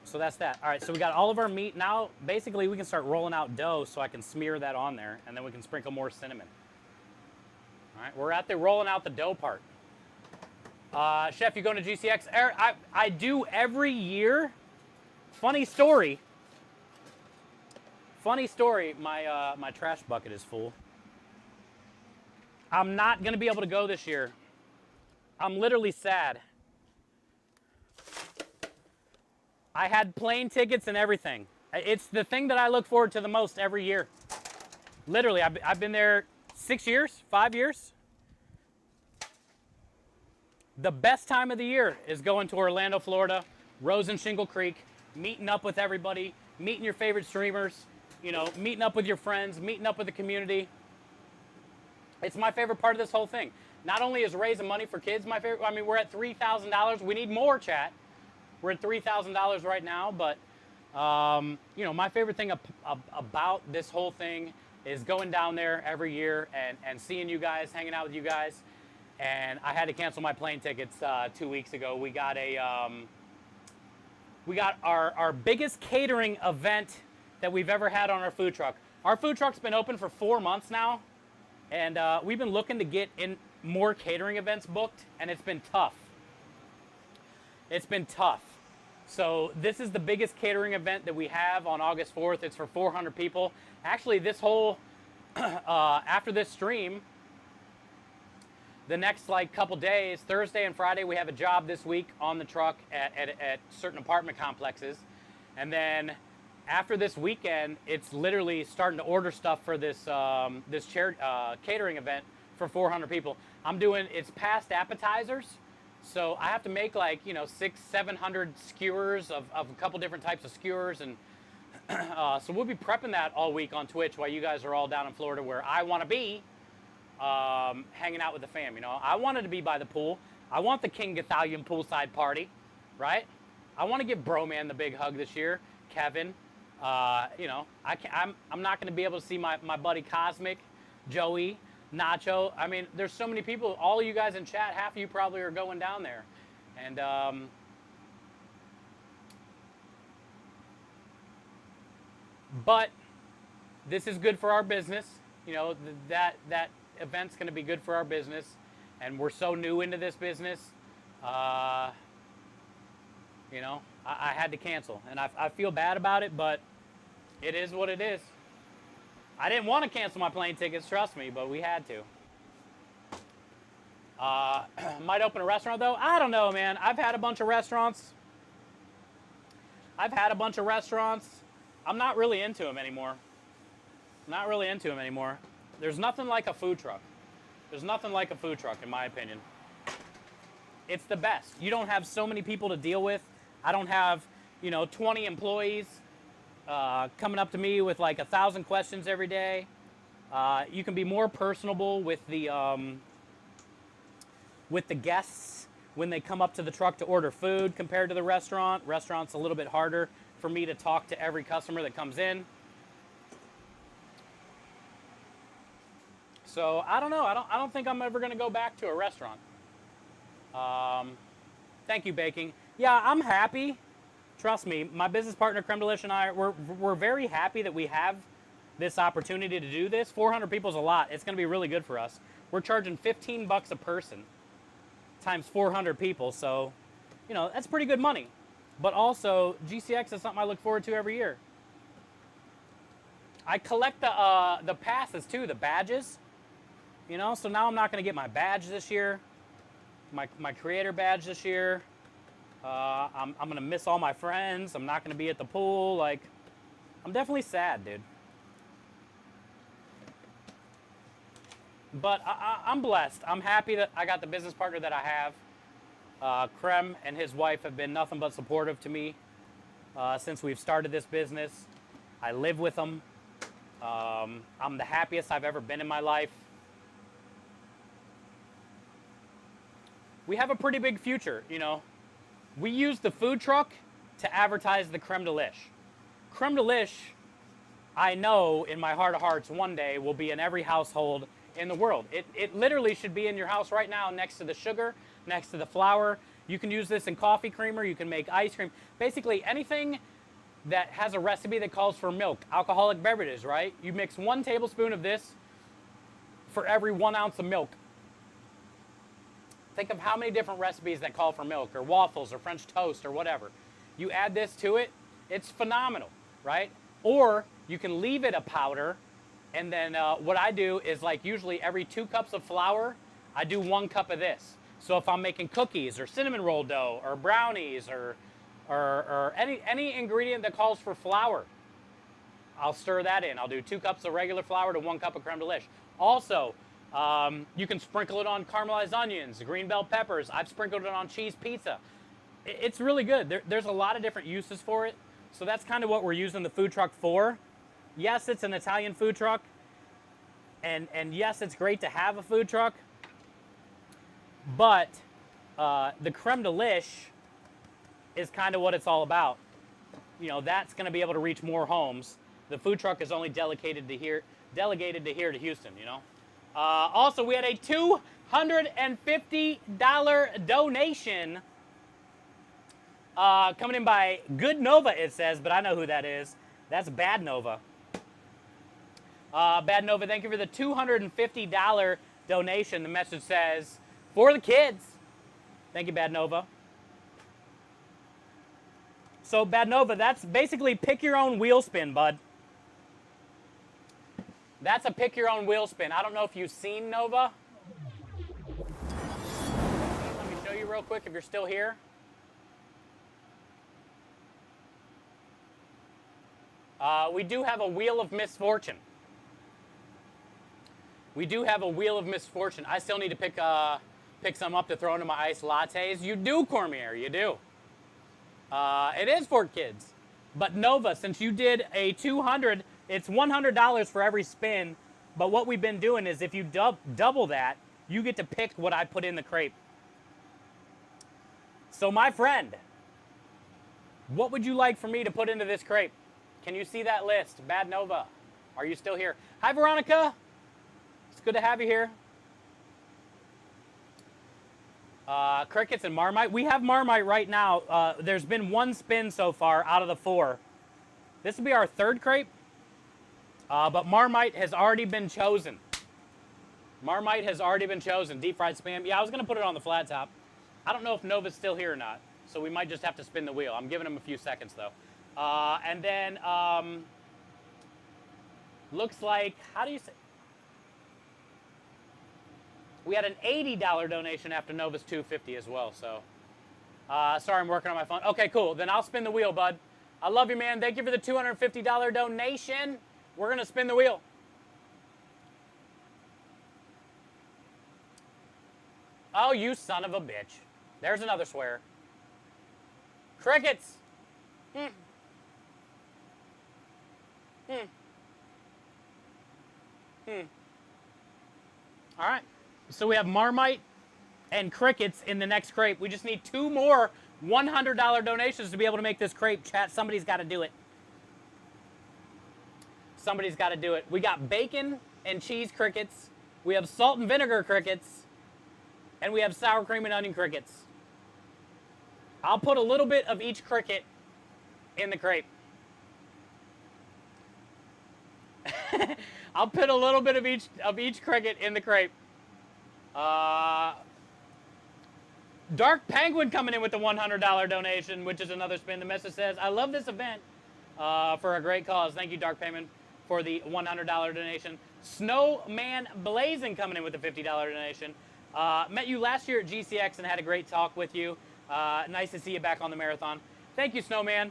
So that's that. All right, so we got all of our meat. Now, basically, we can start rolling out dough so I can smear that on there, and then we can sprinkle more cinnamon. All right, we're at the rolling out the dough part. Chef, you going to GCX? I do every year. Funny story. Funny story, my trash bucket is full. I'm not going to be able to go this year. I'm literally sad. I had plane tickets and everything. It's the thing that I look forward to the most every year. Literally, I've been there 6 years, 5 years. The best time of the year is going to Orlando, Florida, Rose and Shingle Creek, meeting up with everybody, meeting your favorite streamers, you know, meeting up with your friends, meeting up with the community. It's my favorite part of this whole thing. Not only is raising money for kids my favorite, I mean, we're at $3,000. We need more, chat. We're at $3,000 right now, but, you know, my favorite thing about this whole thing is going down there every year and seeing you guys, hanging out with you guys. And I had to cancel my plane tickets 2 weeks ago. We got our biggest catering event that we've ever had on our food truck. Our food truck's been open for 4 months now, and we've been looking to get in more catering events booked, and it's been tough. It's been tough. So this is the biggest catering event that we have on August 4th. It's for 400 people. Actually, this whole, after this stream, the next like couple days, Thursday and Friday, we have a job this week on the truck at certain apartment complexes. And then after this weekend, it's literally starting to order stuff for this catering event for 400 people. It's past appetizers. So I have to make like, 600-700 skewers of a couple different types of skewers. And so we'll be prepping that all week on Twitch while you guys are all down in Florida where I want to be, hanging out with the fam. I wanted to be by the pool. I want the King Gathalion poolside party, right? I want to give Broman the big hug this year. Kevin, I'm not going to be able to see my buddy Cosmic, Joey, Nacho. I mean, there's so many people. All of you guys in chat, half of you probably are going down there. And but this is good for our business. That event's going to be good for our business. And we're so new into this business. I had to cancel. And I feel bad about it, but it is what it is. I didn't want to cancel my plane tickets, trust me, but we had to. Might open a restaurant, though. I don't know, man. I've had a bunch of restaurants. I'm not really into them anymore. There's nothing like a food truck. In my opinion. It's the best. You don't have so many people to deal with. I don't have, 20 employees coming up to me with like 1,000 questions every day. You can be more personable with the guests when they come up to the truck to order food compared to the restaurant. Restaurant's a little bit harder for me to talk to every customer that comes in. So I don't know. I don't think I'm ever going to go back to a restaurant. Thank you, Baking. Yeah, I'm happy. Trust me, my business partner, Creme Delish, and I, we're very happy that we have this opportunity to do this. 400 people is a lot. It's going to be really good for us. We're charging $15 a person times 400 people. So, that's pretty good money. But also, GCX is something I look forward to every year. I collect the passes too, the badges. So now I'm not going to get my badge this year, my creator badge this year. I'm going to miss all my friends. I'm not going to be at the pool. Like, I'm definitely sad, dude. But I'm blessed. I'm happy that I got the business partner that I have. Krem and his wife have been nothing but supportive to me since we've started this business. I live with them. I'm the happiest I've ever been in my life. We have a pretty big future, We use the food truck to advertise the creme de lish. Creme de lish, I know in my heart of hearts one day will be in every household in the world. It literally should be in your house right now next to the sugar, next to the flour. You can use this in coffee creamer. You can make ice cream. Basically anything that has a recipe that calls for milk, alcoholic beverages, right? You mix 1 tablespoon of this for every 1 ounce of milk. Think of how many different recipes that call for milk or waffles or French toast or whatever. You add this to it, it's phenomenal, right? Or you can leave it a powder, and then what I do is like usually every 2 cups of flour, I do 1 cup of this. So if I'm making cookies or cinnamon roll dough or brownies or any ingredient that calls for flour, I'll stir that in. I'll do 2 cups of regular flour to 1 cup of creme de lish. Also, you can sprinkle it on caramelized onions, green bell peppers. I've sprinkled it on cheese pizza. It's really good. There's a lot of different uses for it. So that's kind of what we're using the food truck for. Yes, it's an Italian food truck. And yes, it's great to have a food truck. But the creme de lish is kind of what it's all about. That's going to be able to reach more homes. The food truck is only delegated to here to Houston, Also, we had a $250 donation coming in by Good Nova, it says, but I know who that is. That's Bad Nova. Bad Nova, thank you for the $250 donation. The message says, for the kids. Thank you, Bad Nova. So, Bad Nova, that's basically pick your own wheel spin, bud. That's a pick your own wheel spin. I don't know if you've seen Nova. real quick if you're still here. We do have a wheel of misfortune. We do have a wheel of misfortune. I still need to pick some up to throw into my iced lattes. You do, Cormier, you do. It is for kids. But Nova, since you did a 200, it's $100 for every spin. But what we've been doing is if you double that, you get to pick what I put in the crepe. So my friend, what would you like for me to put into this crepe? Can you see that list? Bad Nova, are you still here? Hi, Veronica. It's good to have you here. Crickets and Marmite. We have Marmite right now. There's been one spin so far out of the 4. This will be our 3rd crepe. But Marmite has already been chosen. Marmite has already been chosen. Deep fried spam. Yeah, I was going to put it on the flat top. I don't know if Nova's still here or not. So we might just have to spin the wheel. I'm giving him a few seconds, though. And then, looks like, how do you say? We had an $80 donation after Nova's $250 as well. So, sorry, I'm working on my phone. Okay, cool. Then I'll spin the wheel, bud. I love you, man. Thank you for the $250 donation. We're going to spin the wheel. Oh, you son of a bitch. There's another swear. Crickets. All right. So we have Marmite and crickets in the next crepe. We just need 2 more $100 donations to be able to make this crepe. Chat, somebody's got to do it. Somebody's got to do it. We got bacon and cheese crickets. We have salt and vinegar crickets. And we have sour cream and onion crickets. I'll put a little bit of each cricket in the crepe. I'll put a little bit of each cricket in the crepe. Dark Penguin coming in with the $100 donation, which is another spin. The message says, I love this event for a great cause. Thank you, Dark Penguin, for the $100 donation. Snowman Blazing coming in with the $50 donation. Met you last year at GCX and had a great talk with you. Nice to see you back on the marathon. Thank you, Snowman.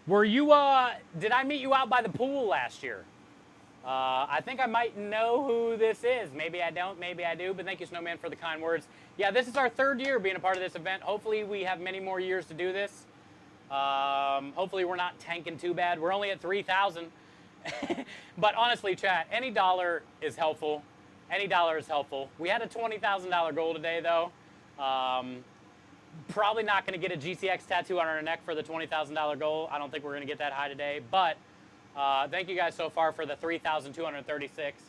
Were you, did I meet you out by the pool last year? I think I might know who this is. Maybe I don't, maybe I do, but thank you, Snowman, for the kind words. Yeah, this is our 3rd year being a part of this event. Hopefully we have many more years to do this. Hopefully we're not tanking too bad. We're only at 3,000. But honestly, chat, any dollar is helpful. Any dollar is helpful. We had a $20,000 goal today, though. Probably not going to get a GCX tattoo on our neck for the $20,000 goal. I don't think we're going to get that high today. But thank you guys so far for the 3,236.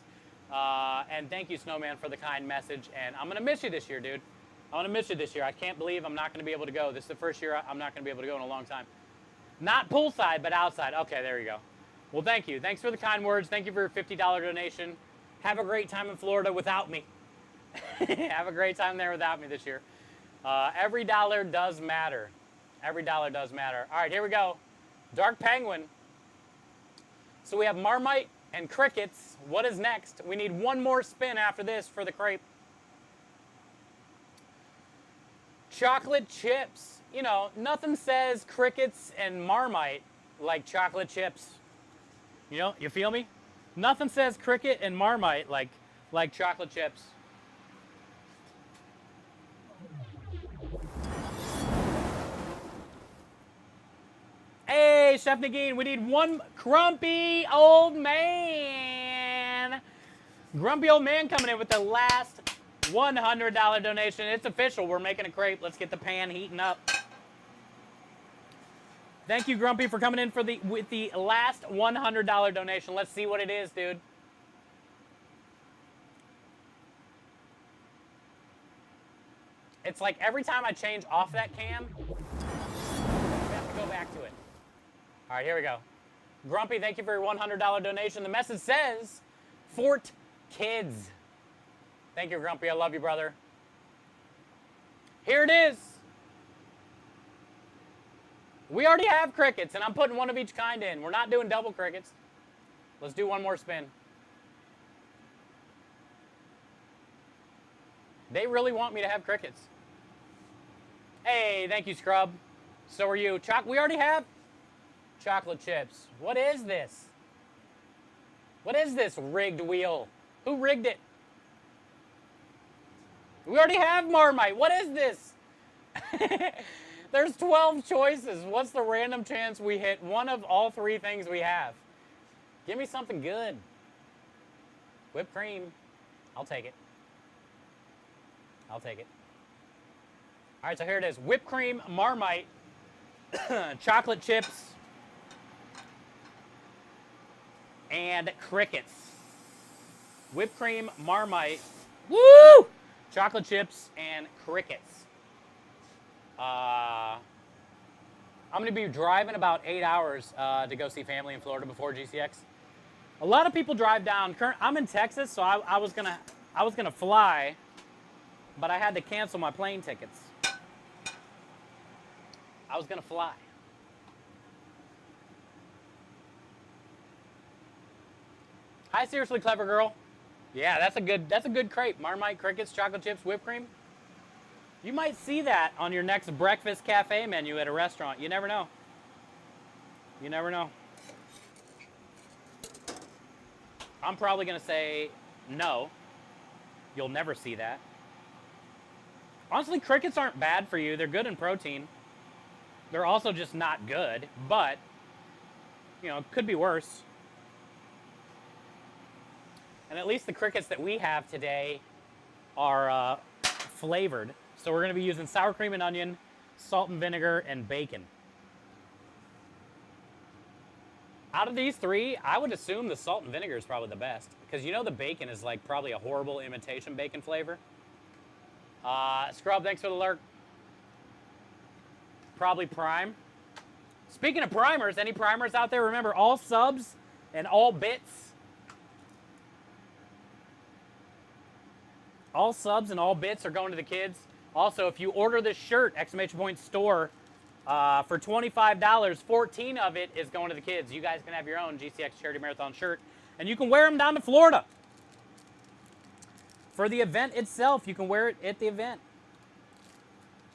And thank you, Snowman, for the kind message. And I'm going to miss you this year, dude. I'm going to miss you this year. I can't believe I'm not going to be able to go. This is the first year I'm not going to be able to go in a long time. Not poolside, but outside. Okay, there you go. Well, thank you. Thanks for the kind words. Thank you for your $50 donation. Have a great time in Florida without me. Have a great time there without me this year. Every dollar does matter. Every dollar does matter. All right, here we go. Dark Penguin. So we have Marmite and crickets. What is next? We need 1 more spin after this for the crepe. Chocolate chips. You know, nothing says crickets and Marmite like chocolate chips. You know, you feel me? Nothing says cricket and Marmite like chocolate chips. Hey, Chef Nagin, we need 1 grumpy old man. Grumpy old man coming in with the last $100 donation. It's official. We're making a crepe. Let's get the pan heating up. Thank you, Grumpy, for coming in with the last $100 donation. Let's see what it is, dude. It's like every time I change off that cam, we have to go back to it. All right, here we go. Grumpy, thank you for your $100 donation. The message says, Fort Kids. Thank you, Grumpy. I love you, brother. Here it is. We already have crickets, and I'm putting 1 of each kind in. We're not doing double crickets. Let's do 1 more spin. They really want me to have crickets. Hey, thank you, Scrub. So are you. We already have chocolate chips. What is this? What is this rigged wheel? Who rigged it? We already have Marmite. What is this? There's 12 choices. What's the random chance we hit one of all 3 things we have? Give me something good. Whipped cream. I'll take it. I'll take it. All right, so here it is. Whipped cream, Marmite, chocolate chips, and crickets. Whipped cream, Marmite, woo! Chocolate chips, and crickets. I'm going to be driving about 8 hours to go see family in Florida before GCX. A lot of people drive down. I'm in Texas, so I was gonna fly, but I had to cancel my plane tickets. I was gonna fly. Hi, seriously clever girl. Yeah, that's a good crepe. Marmite, crickets, chocolate chips, whipped cream. You might see that on your next breakfast cafe menu at a restaurant. You never know. You never know. I'm probably gonna say no. You'll never see that. Honestly, crickets aren't bad for you. They're good in protein. They're also just not good, but, you know, it could be worse. And at least the crickets that we have today are flavored. So we're going to be using sour cream and onion, salt and vinegar, and bacon. Out of these 3, I would assume the salt and vinegar is probably the best. Because you know the bacon is like probably a horrible imitation bacon flavor. Scrub, thanks for the lurk. Probably prime. Speaking of primers, any primers out there? Remember, all subs and all bits. All subs and all bits are going to the kids. Also, if you order this shirt, !store, for $25, 14 of it is going to the kids. You guys can have your own GCX Charity Marathon shirt, and you can wear them down to Florida. For the event itself, you can wear it at the event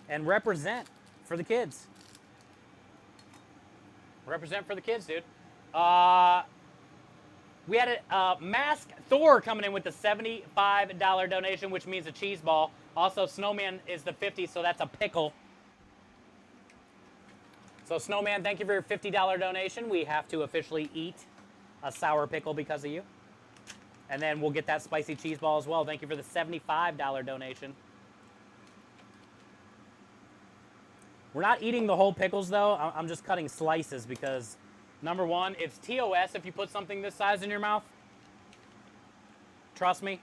and represent for the kids. Represent for the kids, dude. We had a Mask Thor coming in with the $75 donation, which means a cheese ball. Also, Snowman is the 50, so that's a pickle. So, Snowman, thank you for your $50 donation. We have to officially eat a sour pickle because of you. And then we'll get that spicy cheese ball as well. Thank you for the $75 donation. We're not eating the whole pickles, though. I'm just cutting slices because, number one, it's TOS if you put something this size in your mouth. Trust me.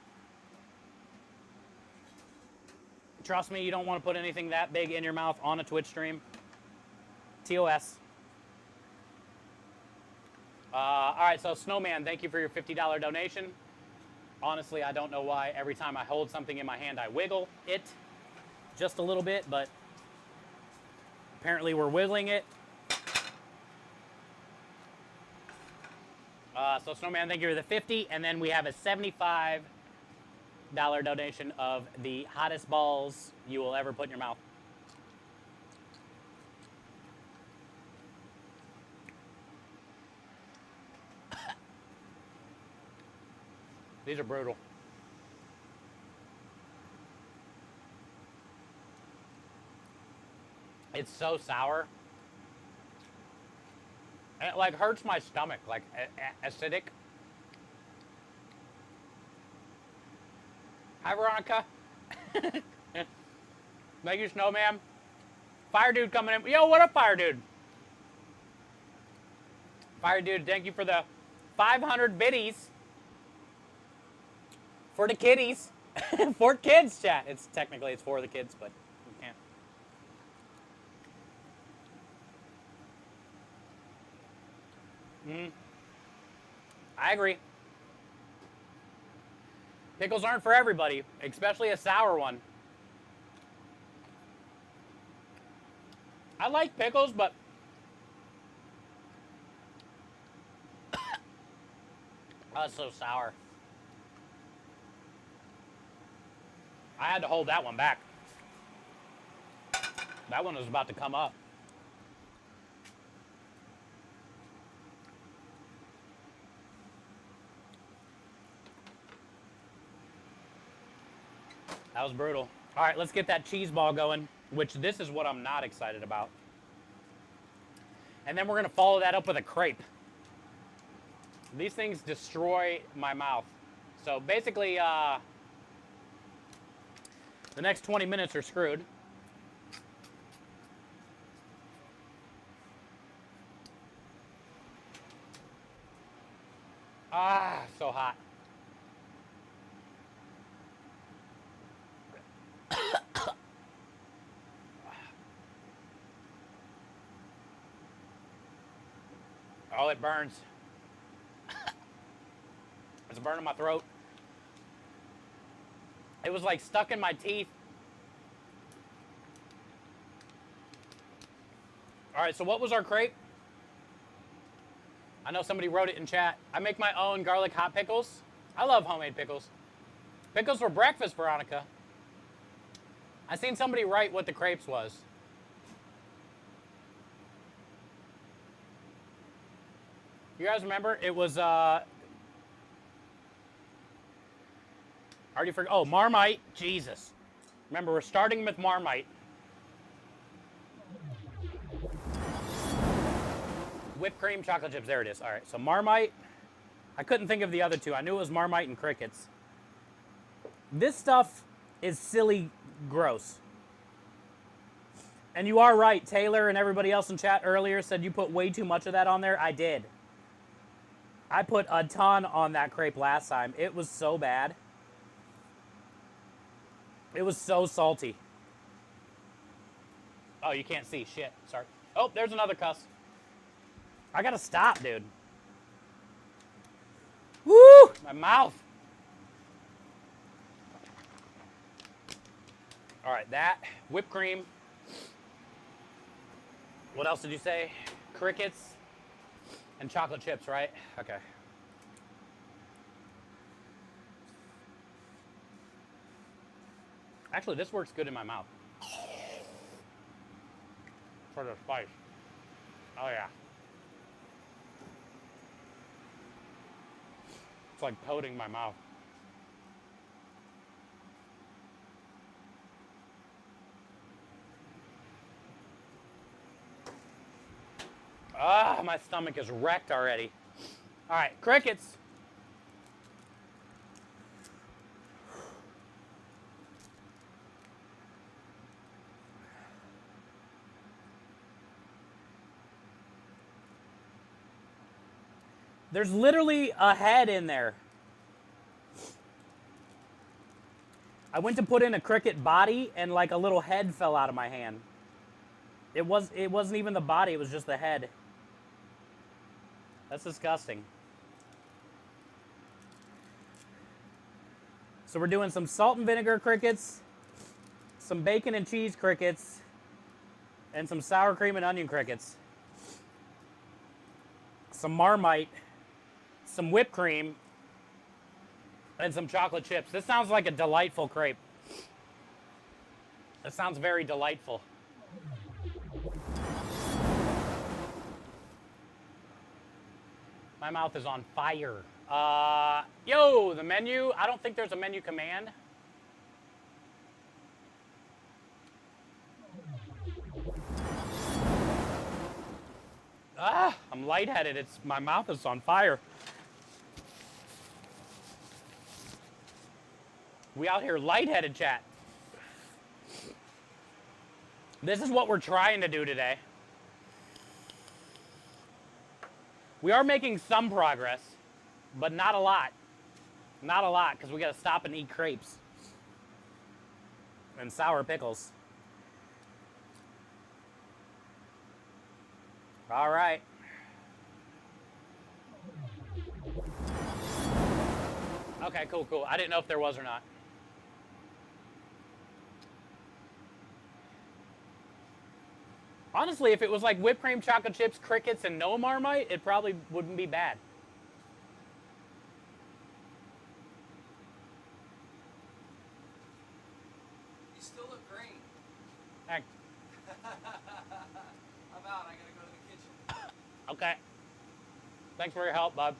Trust me, you don't want to put anything that big in your mouth on a Twitch stream. TOS. All right, so Snowman, thank you for your $50 donation. Honestly, I don't know why every time I hold something in my hand, I wiggle it just a little bit, but apparently we're wiggling it. So Snowman, thank you for the 50, and then we have a $75 donation of the hottest balls you will ever put in your mouth. These are brutal. It's so sour. And it like hurts my stomach, like acidic. Hi, Veronica. Thank you, Snowman. Fire Dude coming in. Yo, what up, Fire Dude? Fire Dude, thank you for the 500 biddies. For the kiddies. For kids, chat. It's technically it's for the kids, but you can't. I agree. Pickles aren't for everybody, especially a sour one. I like pickles, but oh, it's so sour. I had to hold that one back. That one was about to come up. That was brutal. All right, let's get that cheese ball going, which this is what I'm not excited about. And then we're gonna follow that up with a crepe. These things destroy my mouth. So basically, the next 20 minutes are screwed. Ah, so hot. Oh, it burns. It's burning my throat. It was like stuck in my teeth. All right, so what was our crepe? I know somebody wrote it in chat. I make my own garlic hot pickles. I love homemade pickles. Pickles for breakfast, Veronica. I seen somebody write what the crepes was. You guys remember? It was, already forgot. Oh, Marmite. Jesus. Remember, we're starting with Marmite. Whipped cream, chocolate chips. There it is. All right, so Marmite. I couldn't think of the other two. I knew it was Marmite and crickets. This stuff is silly gross. And you are right. Taylor and everybody else in chat earlier said you put way too much of that on there. I did. I put a ton on that crepe last time. It was so bad. It was so salty. Oh, you can't see. Shit. Sorry. Oh, there's another cuss. I gotta stop, dude. Woo! My mouth. All right, that. Whipped cream. What else did you say? Crickets and chocolate chips, right? Okay. Actually, this works good in my mouth. For the spice. Oh, yeah. It's like coating my mouth. Ah, my stomach is wrecked already. All right, crickets. There's literally a head in there. I went to put in a cricket body and like a little head fell out of my hand. It wasn't even the body, it was just the head. That's disgusting. So we're doing some salt and vinegar crickets, some bacon and cheese crickets, and some sour cream and onion crickets. Some Marmite, some whipped cream, and some chocolate chips. This sounds like a delightful crepe. It sounds very delightful. My mouth is on fire. Yo, the menu. I don't think there's a menu command. Ah, I'm lightheaded. My mouth is on fire. We out here lightheaded, chat. This is what we're trying to do today. We are making some progress, but not a lot. Not a lot, because we got to stop and eat crepes. And sour pickles. All right. Okay, cool, cool. I didn't know if there was or not. Honestly, if it was like whipped cream, chocolate chips, crickets, and no Marmite, it probably wouldn't be bad. Okay. Thanks for your help, bud.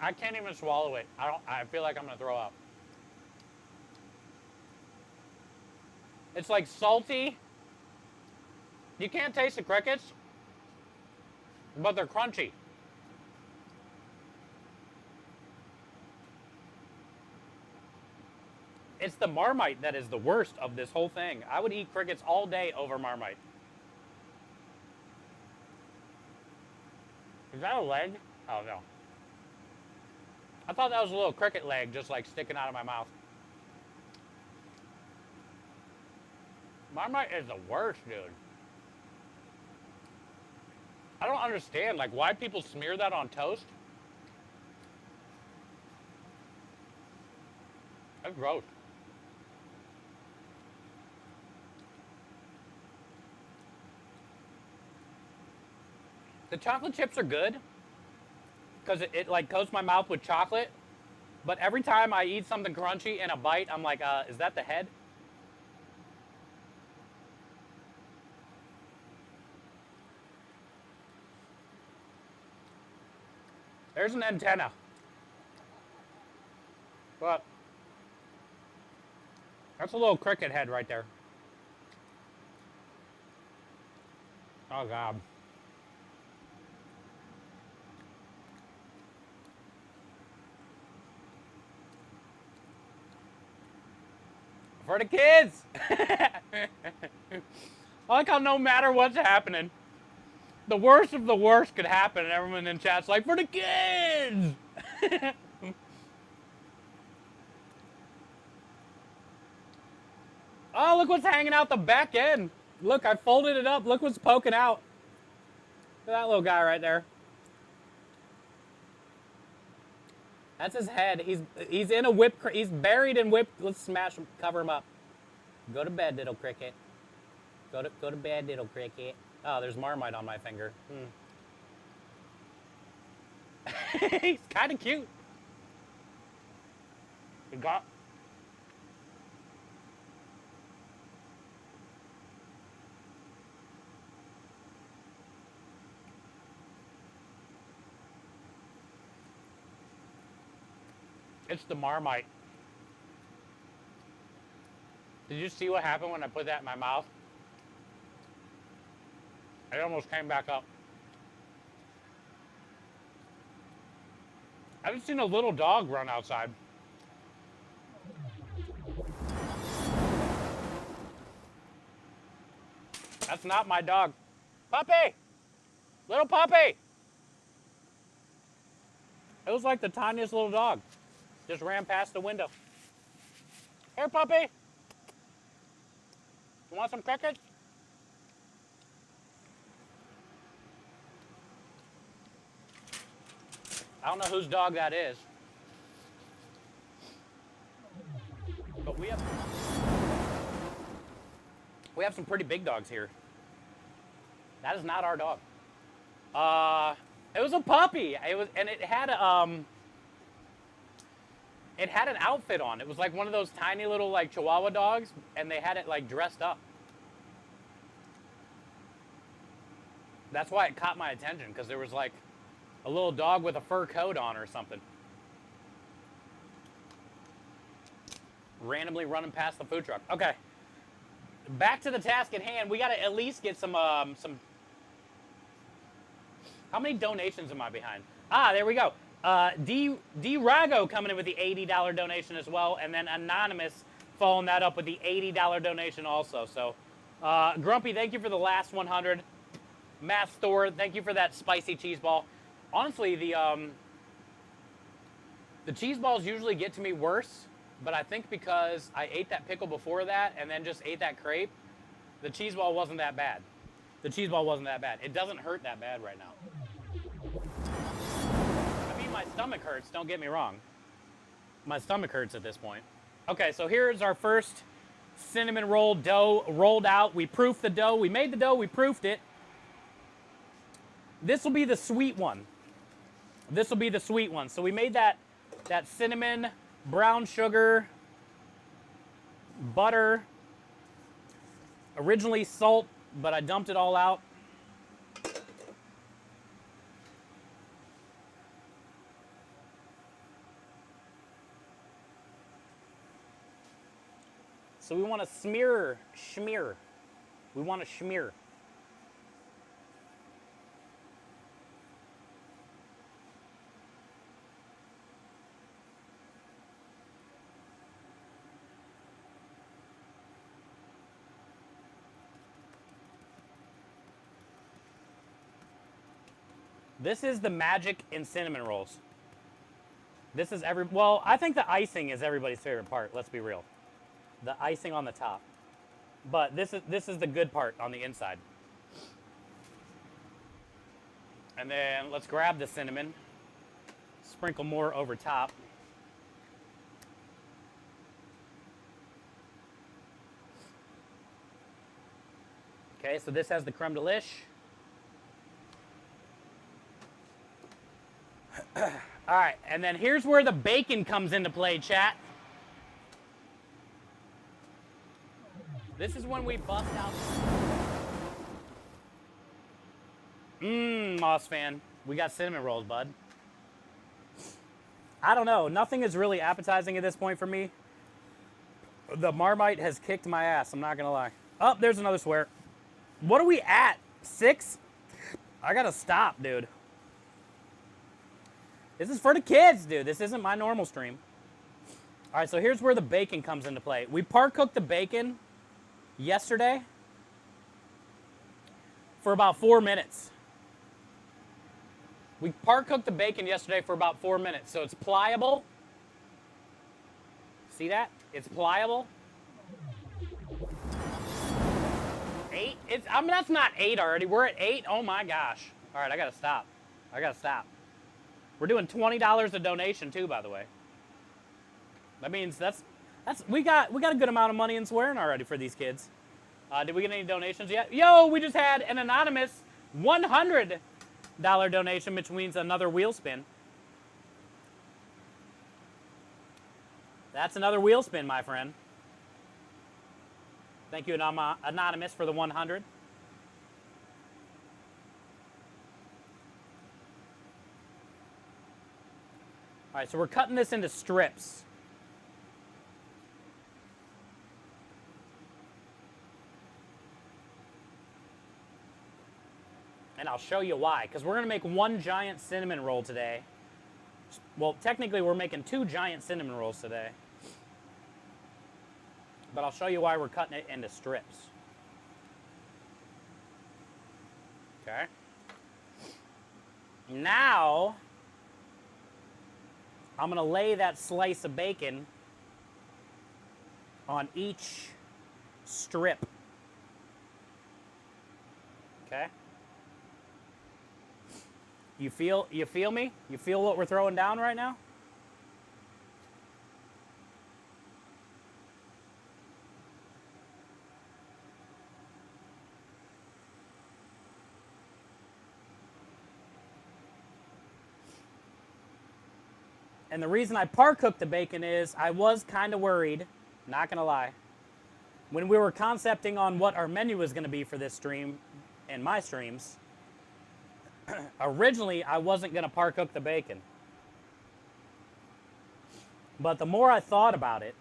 I can't even swallow it. I feel like I'm gonna throw up. It's like salty. You can't taste the crickets, but they're crunchy. It's the Marmite that is the worst of this whole thing. I would eat crickets all day over Marmite. Is that a leg? Oh, no. I thought that was a little cricket leg just like sticking out of my mouth. Marmite is the worst, dude. I don't understand, like, why people smear that on toast. That's gross. The chocolate chips are good because it like coats my mouth with chocolate, but every time I eat something crunchy in a bite, I'm like, is that the head? There's an antenna. But that's a little cricket head right there. Oh, God. For the kids! I like how no matter what's happening, the worst of the worst could happen, and everyone in chat's like, for the kids! Oh, look what's hanging out the back end. Look, I folded it up. Look what's poking out. Look at that little guy right there. That's his head. He's in a he's buried in whipped. Let's smash him, cover him up. Go to bed, little cricket. Go to bed, little cricket. Oh, there's Marmite on my finger. He's kind of cute. We got. It's the Marmite. Did you see what happened when I put that in my mouth? It almost came back up. I haven't seen a little dog run outside. That's not my dog. Puppy! Little puppy! It was like the tiniest little dog. Just ran past the window. Here, puppy. You want some crickets? I don't know whose dog that is. But we have some pretty big dogs here. That is not our dog. It was a puppy. And it had an outfit on. It was like one of those tiny little like Chihuahua dogs, and they had it like dressed up. That's why it caught my attention, because there was like a little dog with a fur coat on or something. Randomly running past the food truck. Okay. Back to the task at hand. We got to at least get some. How many donations am I behind? Ah, there we go. D Rago coming in with the $80 donation as well, and then Anonymous following that up with the $80 donation also. So, Grumpy, thank you for the last 100. Matt Thor, thank you for that spicy cheese ball. Honestly, the cheese balls usually get to me worse, but I think because I ate that pickle before that and then just ate that crepe, the cheese ball wasn't that bad. The cheese ball wasn't that bad. It doesn't hurt that bad right now. My stomach hurts, don't get me wrong. My stomach hurts at this point. Okay, so here's our first cinnamon roll dough rolled out. We proofed the dough. We made the dough, we proofed it. This will be the sweet one. This will be the sweet one. So we made that cinnamon brown sugar, butter, originally salt, but I dumped it all out. So we want to schmear. We want to schmear. This is the magic in cinnamon rolls. This is well, I think the icing is everybody's favorite part, let's be real. The icing on the top. But this is the good part on the inside. And then let's grab the cinnamon, sprinkle more over top. Okay, so this has the creme de liche. All right, and then here's where the bacon comes into play, chat. This is when we bust out. Moss fan. We got cinnamon rolls, bud. I don't know. Nothing is really appetizing at this point for me. The Marmite has kicked my ass, I'm not going to lie. Oh, there's another swear. What are we at? 6? I got to stop, dude. This is for the kids, dude. This isn't my normal stream. All right, so here's where the bacon comes into play. We par-cooked the bacon yesterday for about 4 minutes. We par-cooked the bacon yesterday for about 4 minutes, so it's pliable. See that? It's pliable. 8? I mean, that's not 8 already. We're at 8? Oh my gosh. All right, I gotta stop. We're doing $20 a donation too, by the way. That means we got a good amount of money in swearing already for these kids. Did we get any donations yet? Yo, we just had an anonymous $100 donation, which means another wheel spin. That's another wheel spin, my friend. Thank you, anonymous, for the 100. All right, so we're cutting this into strips. And I'll show you why, because we're going to make one giant cinnamon roll today. Well, technically, we're making 2 giant cinnamon rolls today. But I'll show you why we're cutting it into strips. Okay. Now, I'm going to lay that slice of bacon on each strip. Okay? You feel me? You feel what we're throwing down right now? And the reason I par-cooked the bacon is I was kind of worried, not gonna lie, when we were concepting on what our menu was gonna be for this stream and my streams. Originally, I wasn't gonna par-cook the bacon. But the more I thought about it,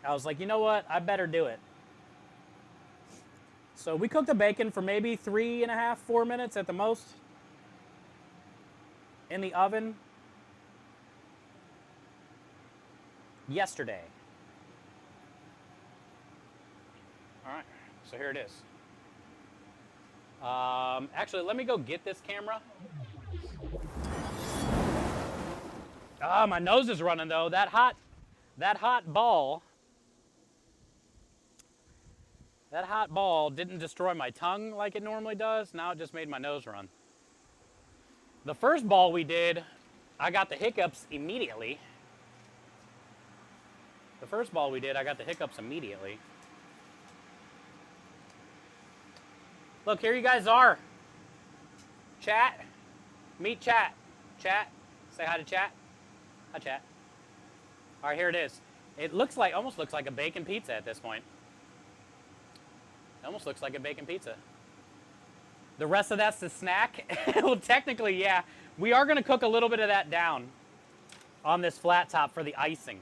I was like, you know what? I better do it. So we cooked the bacon for maybe 3.5, 4 minutes at the most in the oven yesterday. All right, so here it is. Actually, let me go get this camera. Ah, my nose is running though. That hot ball didn't destroy my tongue like it normally does. Now it just made my nose run. The first ball we did, I got the hiccups immediately. Look, here you guys are. Chat. Meet chat. Chat. Say hi to chat. Hi, chat. All right, here it is. It looks like, almost looks like a bacon pizza at this point. It almost looks like a bacon pizza. The rest of that's the snack. Well, technically, yeah. We are going to cook a little bit of that down on this flat top for the icing.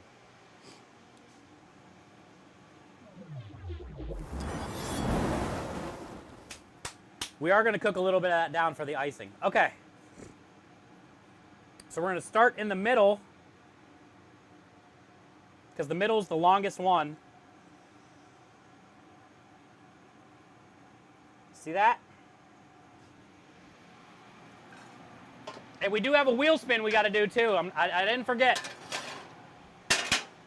We are going to cook a little bit of that down for the icing. Okay. So we're going to start in the middle, because the middle is the longest one. See that? And we do have a wheel spin we got to do too. I didn't forget.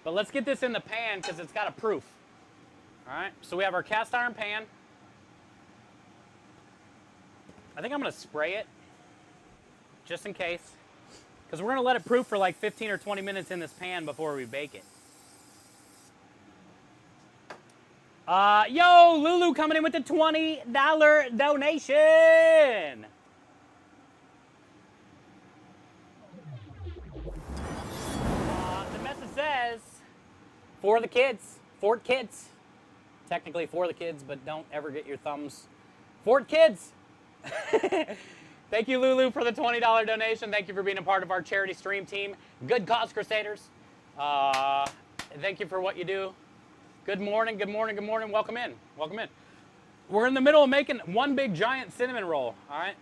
But let's get this in the pan because it's got a proof. All right, so we have our cast iron pan. I think I'm going to spray it just in case, because we're going to let it proof for like 15 or 20 minutes in this pan before we bake it. Yo, Lulu coming in with the $20 donation. The message says, for the kids, Fort Kids. Technically for the kids, but don't ever get your thumbs. Fort Kids. Thank you, Lulu, for the $20 donation. Thank you for being a part of our charity stream team. Good Cause Crusaders. Thank you for what you do. Good morning, good morning, good morning. Welcome in, welcome in. We're in the middle of making one big giant cinnamon roll, all right?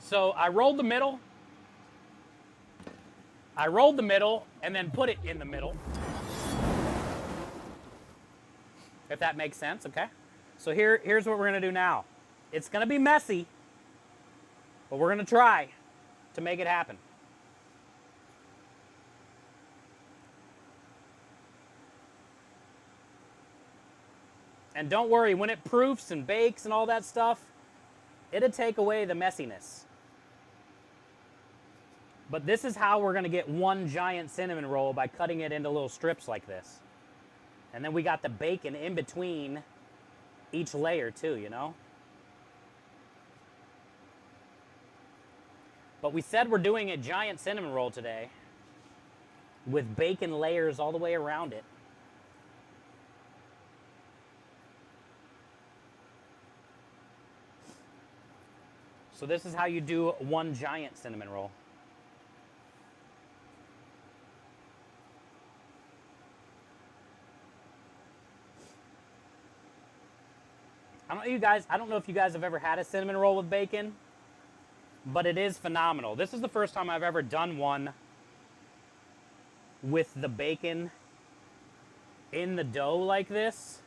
So I rolled the middle. I rolled the middle and then put it in the middle. If that makes sense, okay? So here's what we're gonna do now. It's gonna be messy, but we're gonna try to make it happen. And don't worry, when it proofs and bakes and all that stuff, it'll take away the messiness. But this is how we're gonna get one giant cinnamon roll, by cutting it into little strips like this. And then we got the bacon in between each layer too, you know? But we said we're doing a giant cinnamon roll today with bacon layers all the way around it. So this is how you do one giant cinnamon roll. I don't know if you guys have ever had a cinnamon roll with bacon, but it is phenomenal. This is the first time I've ever done one with the bacon in the dough like this.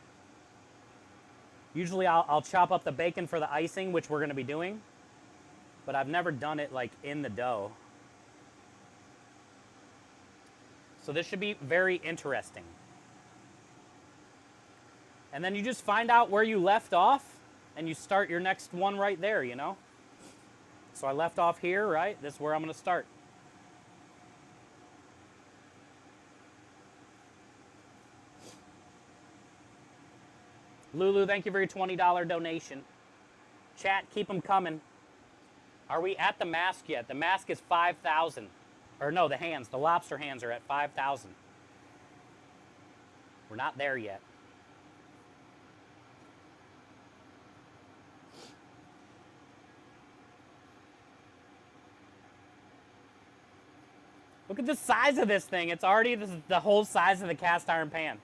Usually I'll chop up the bacon for the icing, which we're going to be doing, but I've never done it like in the dough. So this should be very interesting. And then you just find out where you left off and you start your next one right there, you know? So I left off here, right? This is where I'm going to start. Lulu, thank you for your $20 donation. Chat, keep them coming. Are we at the mask yet? The mask is 5,000. Or no, the hands. The lobster hands are at 5,000. We're not there yet. Look at the size of this thing. It's already the whole size of the cast iron pan.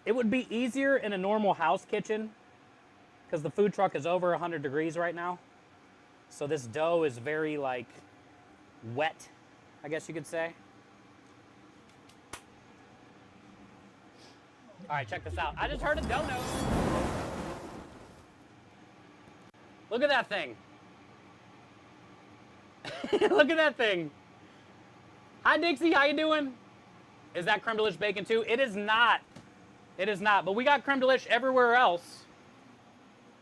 It would be easier in a normal house kitchen because the food truck is over 100 degrees right now. So this dough is very like wet, I guess you could say. All right, check this out. I just heard a dono. Look at that thing. Look at that thing. Hi, Dixie. How you doing? Is that creme de bacon too? It is not. It is not. But we got creme de everywhere else.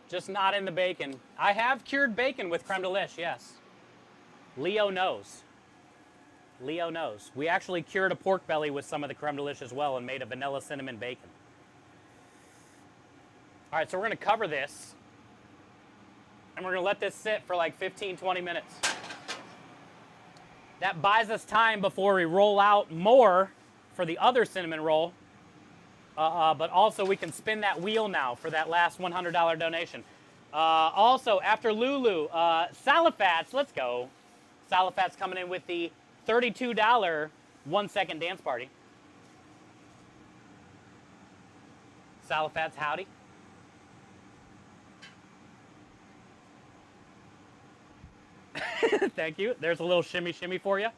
Just not in the bacon. I have cured bacon with creme de yes. Leo knows. Leo knows. We actually cured a pork belly with some of the creme de as well and made a vanilla cinnamon bacon. All right, so we're going to cover this. And we're going to let this sit for like 15, 20 minutes. That buys us time before we roll out more for the other cinnamon roll. But also we can spin that wheel now for that last $100 donation. Also, after Lulu, Salafats, let's go. Salafats coming in with the $32 1-second dance party. Salafats, howdy. Thank you. There's a little shimmy shimmy for you.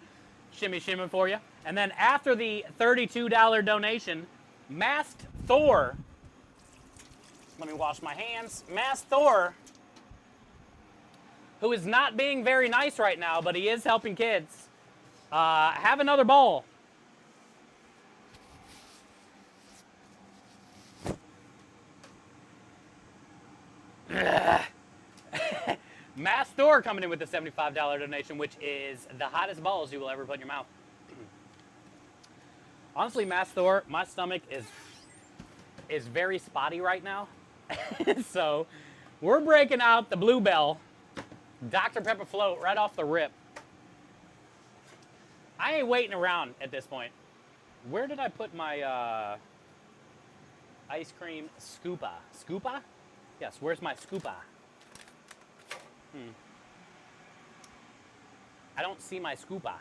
Shimmy shimmy for you. And then after the $32 donation, Masked Thor. Let me wash my hands. Masked Thor, who is not being very nice right now, but he is helping kids. Have another bowl. Masked Thor coming in with the $75 donation, which is the hottest balls you will ever put in your mouth. Honestly, Masked Thor, my stomach is very spotty right now. So we're breaking out the Bluebell Dr. Pepper float right off the rip. I ain't waiting around at this point. Where did I put my ice cream scoopa? Scoopa? Yes, where's my scoopa? I don't see my scoopa.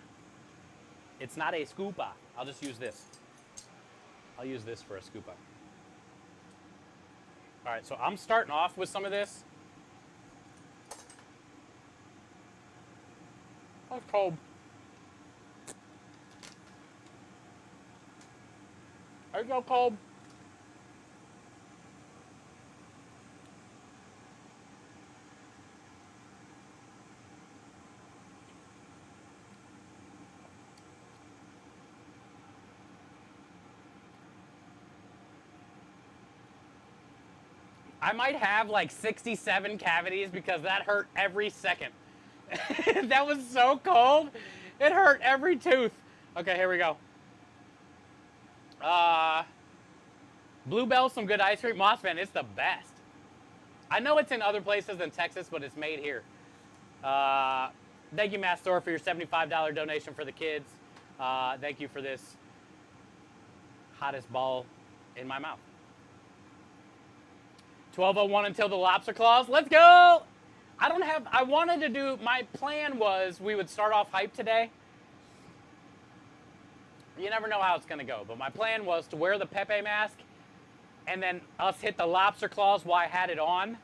It's not a scoopa. I'll just use this. I'll use this for a scoopa. All right, so I'm starting off with some of this. That's cold. Are you so cold? I might have like 67 cavities because that hurt every second. That was so cold. It hurt every tooth. Okay, here we go. Bluebell, some good ice cream. Mossman, it's the best. I know it's in other places than Texas, but it's made here. Thank you, Mastor, for your $75 donation for the kids. Thank you for this hottest ball in my mouth. 12:01 until the lobster claws. Let's go! I wanted to do, my plan was we would start off hype today. You never know how it's going to go, but my plan was to wear the Pepe mask and then us hit the lobster claws while I had it on.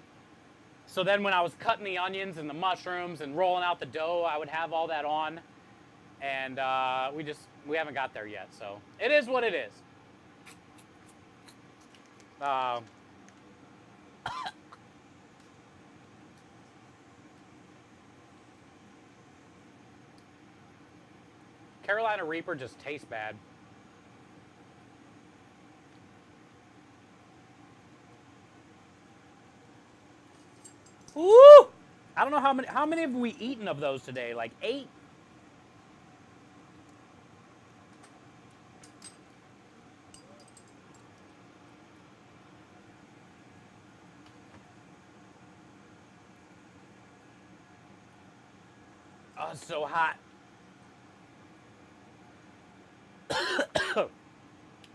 So then when I was cutting the onions and the mushrooms and rolling out the dough, I would have all that on. And we haven't got there yet, so it is what it is. Carolina Reaper just tastes bad. Woo! I don't know how many have we eaten of those today? Like 8? Oh, it's so hot.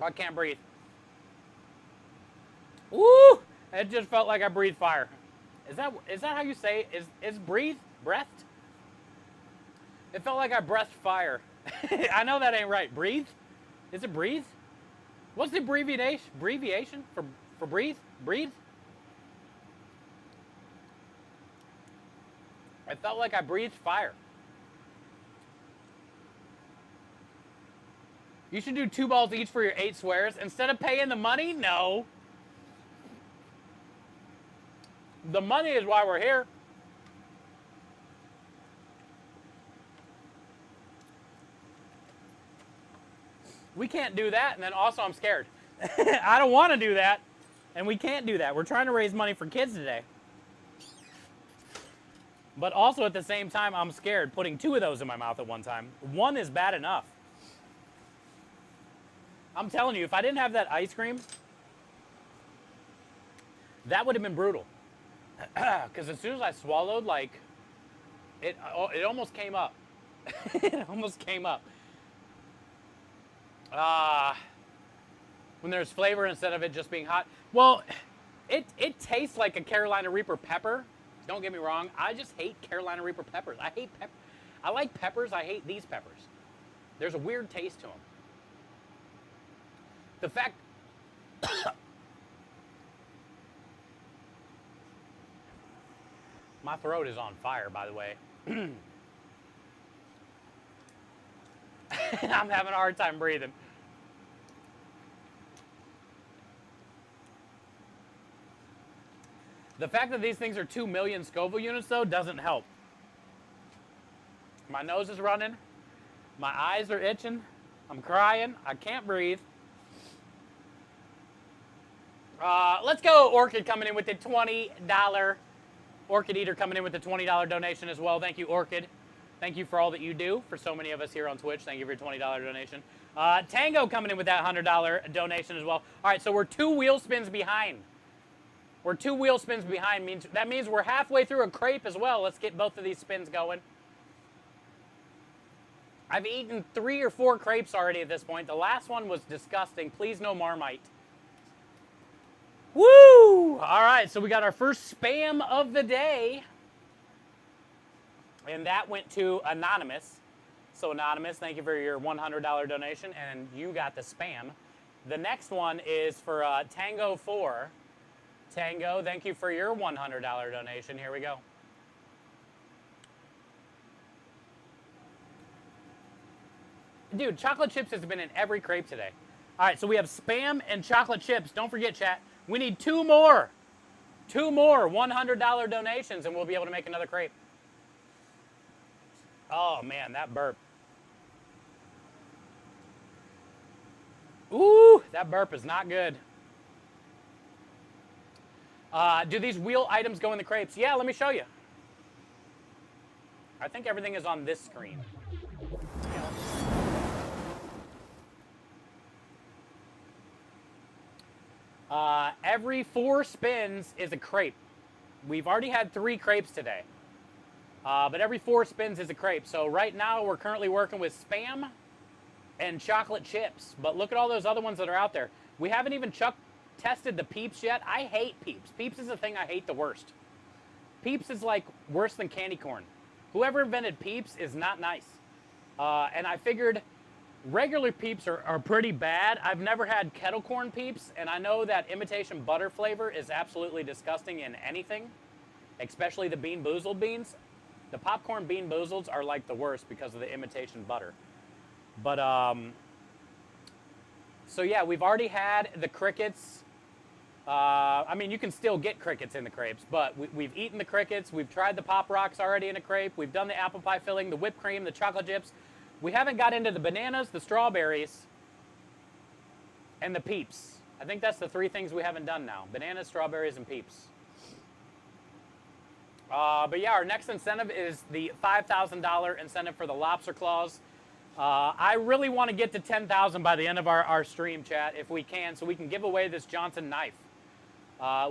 I can't breathe. Woo! It just felt like I breathed fire. Is that how you say it? Is breathe? Breathed? It felt like I breathed fire. I know that ain't right. Breathe? Is it breathe? What's the abbreviation for breathe? Breathe? I felt like I breathed fire. You should do 2 balls each for your 8 swears. Instead of paying the money? No. The money is why we're here. We can't do that, and then also I'm scared. I don't want to do that, and we can't do that. We're trying to raise money for kids today. But also at the same time, I'm scared putting 2 of those in my mouth at one time. 1 is bad enough. I'm telling you, if I didn't have that ice cream, that would have been brutal. Because as soon as I swallowed, like, it almost came up. It almost came up. When there's flavor instead of it just being hot. Well, it tastes like a Carolina Reaper pepper. Don't get me wrong. I just hate Carolina Reaper peppers. I hate pepper. I like peppers. I hate these peppers. There's a weird taste to them. The fact... My throat is on fire, by the way. I'm having a hard time breathing. The fact that these things are 2 million Scoville units, though, doesn't help. My nose is running. My eyes are itching. I'm crying. I can't breathe. Let's go Orchid coming in with the $20. Orchid Eater coming in with the $20 donation as well. Thank you, Orchid. Thank you for all that you do for so many of us here on Twitch. Thank you for your $20 donation. Tango coming in with that $100 donation as well. All right, so we're 2 wheel spins behind. We're 2 wheel spins behind. That means we're halfway through a crepe as well. Let's get both of these spins going. I've eaten 3 or 4 crepes already at this point. The last one was disgusting. Please no Marmite. Woo! All right, so we got our first spam of the day. And that went to Anonymous. So Anonymous, thank you for your $100 donation. And you got the spam. The next one is for Tango 4. Tango, thank you for your $100 donation. Here we go. Dude, chocolate chips has been in every crepe today. All right, so we have spam and chocolate chips. Don't forget, chat, we need 2 more. 2 more $100 donations, and we'll be able to make another crepe. Oh, man, that burp. Ooh, that burp is not good. Do these wheel items go in the crepes? Yeah, let me show you. I think everything is on this screen. Every 4 spins is a crepe. We've already had 3 crepes today. But every 4 spins is a crepe. So right now we're currently working with spam and chocolate chips. But look at all those other ones that are out there. We haven't even tested the Peeps yet. I hate Peeps. Peeps is the thing I hate the worst. Peeps is like worse than candy corn. Whoever invented Peeps is not nice. And I figured regular Peeps are pretty bad. I've never had kettle corn Peeps, and I know that imitation butter flavor is absolutely disgusting in anything, especially the Bean Boozled beans. The popcorn Bean Boozleds are like the worst because of the imitation butter. But, so yeah, we've already had the crickets. I mean, you can still get crickets in the crepes, but we've eaten the crickets. We've tried the Pop Rocks already in a crepe. We've done the apple pie filling, the whipped cream, the chocolate chips. We haven't got into the bananas, the strawberries, and the Peeps. I think that's the 3 things we haven't done now. Bananas, strawberries, and Peeps. But yeah, our next incentive is the $5,000 incentive for the lobster claws. I really want to get to 10,000 by the end of our stream, chat, if we can, so we can give away this Johnson knife.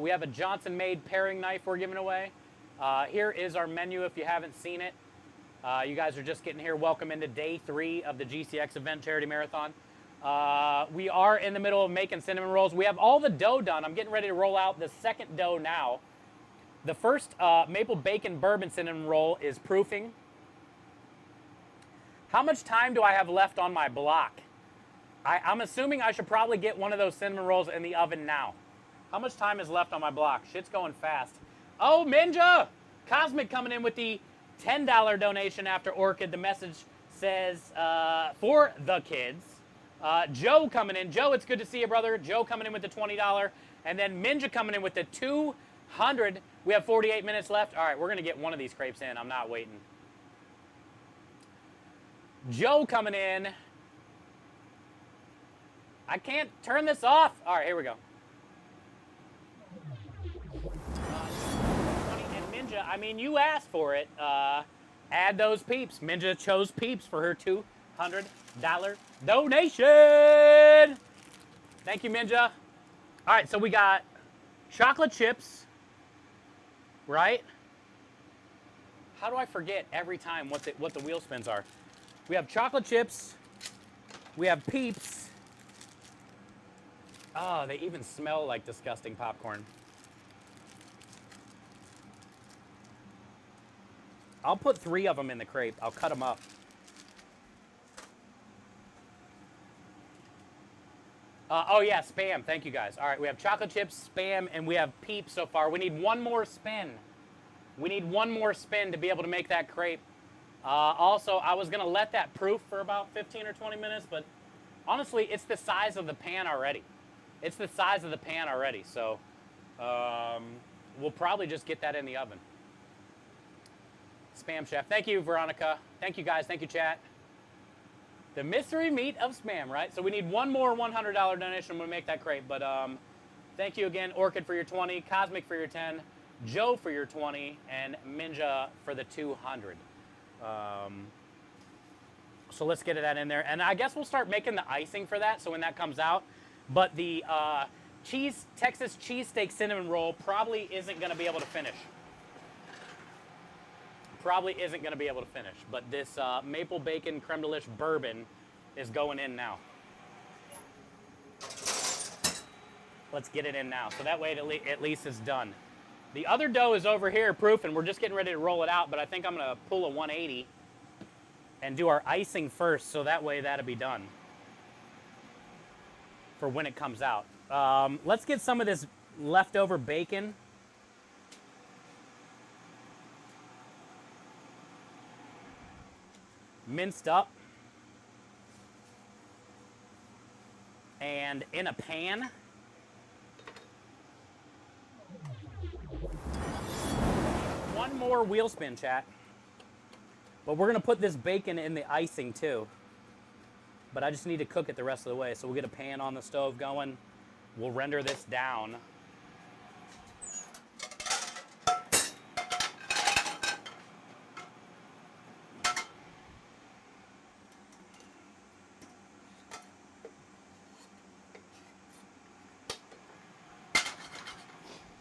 We have a Johnson-made paring knife we're giving away. Here is our menu if you haven't seen it. You guys are just getting here. Welcome into day 3 of the GCX event charity marathon. We are in the middle of making cinnamon rolls. We have all the dough done. I'm getting ready to roll out the second dough now. The first maple bacon bourbon cinnamon roll is proofing. How much time do I have left on my block? I'm assuming I should probably get one of those cinnamon rolls in the oven now. How much time is left on my block? Shit's going fast. Oh, Minja! Cosmic coming in with the $10 donation after Orchid. The message says, for the kids. Joe coming in. Joe, it's good to see you, brother. Joe coming in with the $20. And then Minja coming in with the $200. We have 48 minutes left. All right, we're going to get one of these crepes in. I'm not waiting. Joe coming in. I can't turn this off. All right, here we go. And Minja, I mean, you asked for it. Add those Peeps. Minja chose Peeps for her $200 donation. Thank you, Minja. All right, so we got chocolate chips, right? How do I forget every time what the wheel spins are? We have chocolate chips. We have Peeps. Oh, they even smell like disgusting popcorn. I'll put 3 of them in the crepe. I'll cut them up. Oh yeah, Spam. Thank you guys. All right, we have chocolate chips, Spam, and we have Peeps so far. We need one more spin. We need one more spin to be able to make that crepe. Also, I was gonna let that proof for about 15 or 20 minutes, but honestly, it's the size of the pan already. It's the size of the pan already, so we'll probably just get that in the oven. Spam Chef. Thank you, Veronica. Thank you, guys. Thank you, chat. The mystery meat of Spam, right? So we need one more $100 donation. I'm going to make that crepe. But thank you again, Orchid, for your 20, Cosmic for your 10, Joe for your 20, and Minja for the 200. So let's get that in there. And I guess we'll start making the icing for that, so when that comes out. But the Texas cheesesteak cinnamon roll probably isn't going to be able to finish. Probably isn't going to be able to finish. But this maple bacon creme de lish bourbon is going in now. Let's get it in now. So that way it at least is done. The other dough is over here, proof, and we're just getting ready to roll it out. But I think I'm going to pull a 180 and do our icing first, so that way that'll be done for when it comes out. Let's get some of this leftover bacon. Minced up and in a pan. One more wheel spin, chat. But we're gonna put this bacon in the icing too. But I just need to cook it the rest of the way. So we'll get a pan on the stove going. We'll render this down.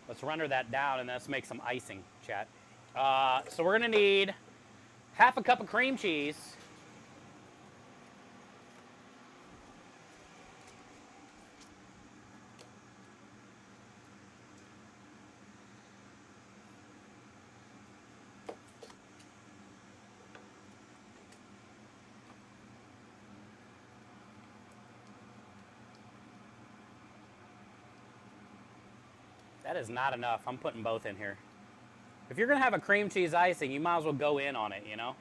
Let's render that down and let's make some icing, chat. So we're gonna need half a cup of cream cheese. That is not enough. I'm putting both in here. If you're going to have a cream cheese icing, you might as well go in on it, you know?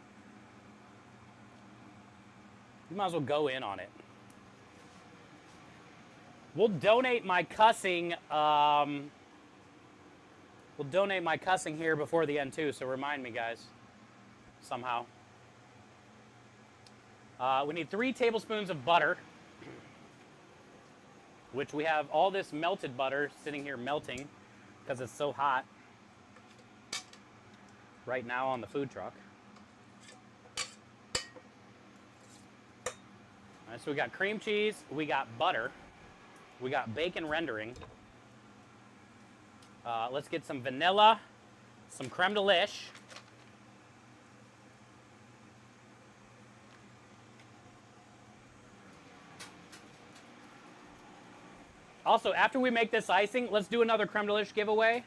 You might as well go in on it. We'll donate my cussing. We'll donate my cussing here before the end too, so remind me, guys, somehow. We need 3 tablespoons of butter, which we have all this melted butter sitting here melting because it's so hot right now on the food truck. All right, so we got cream cheese, we got butter, we got bacon rendering. Let's get some vanilla, some creme de lish. Also, after we make this icing, let's do another creme de lish giveaway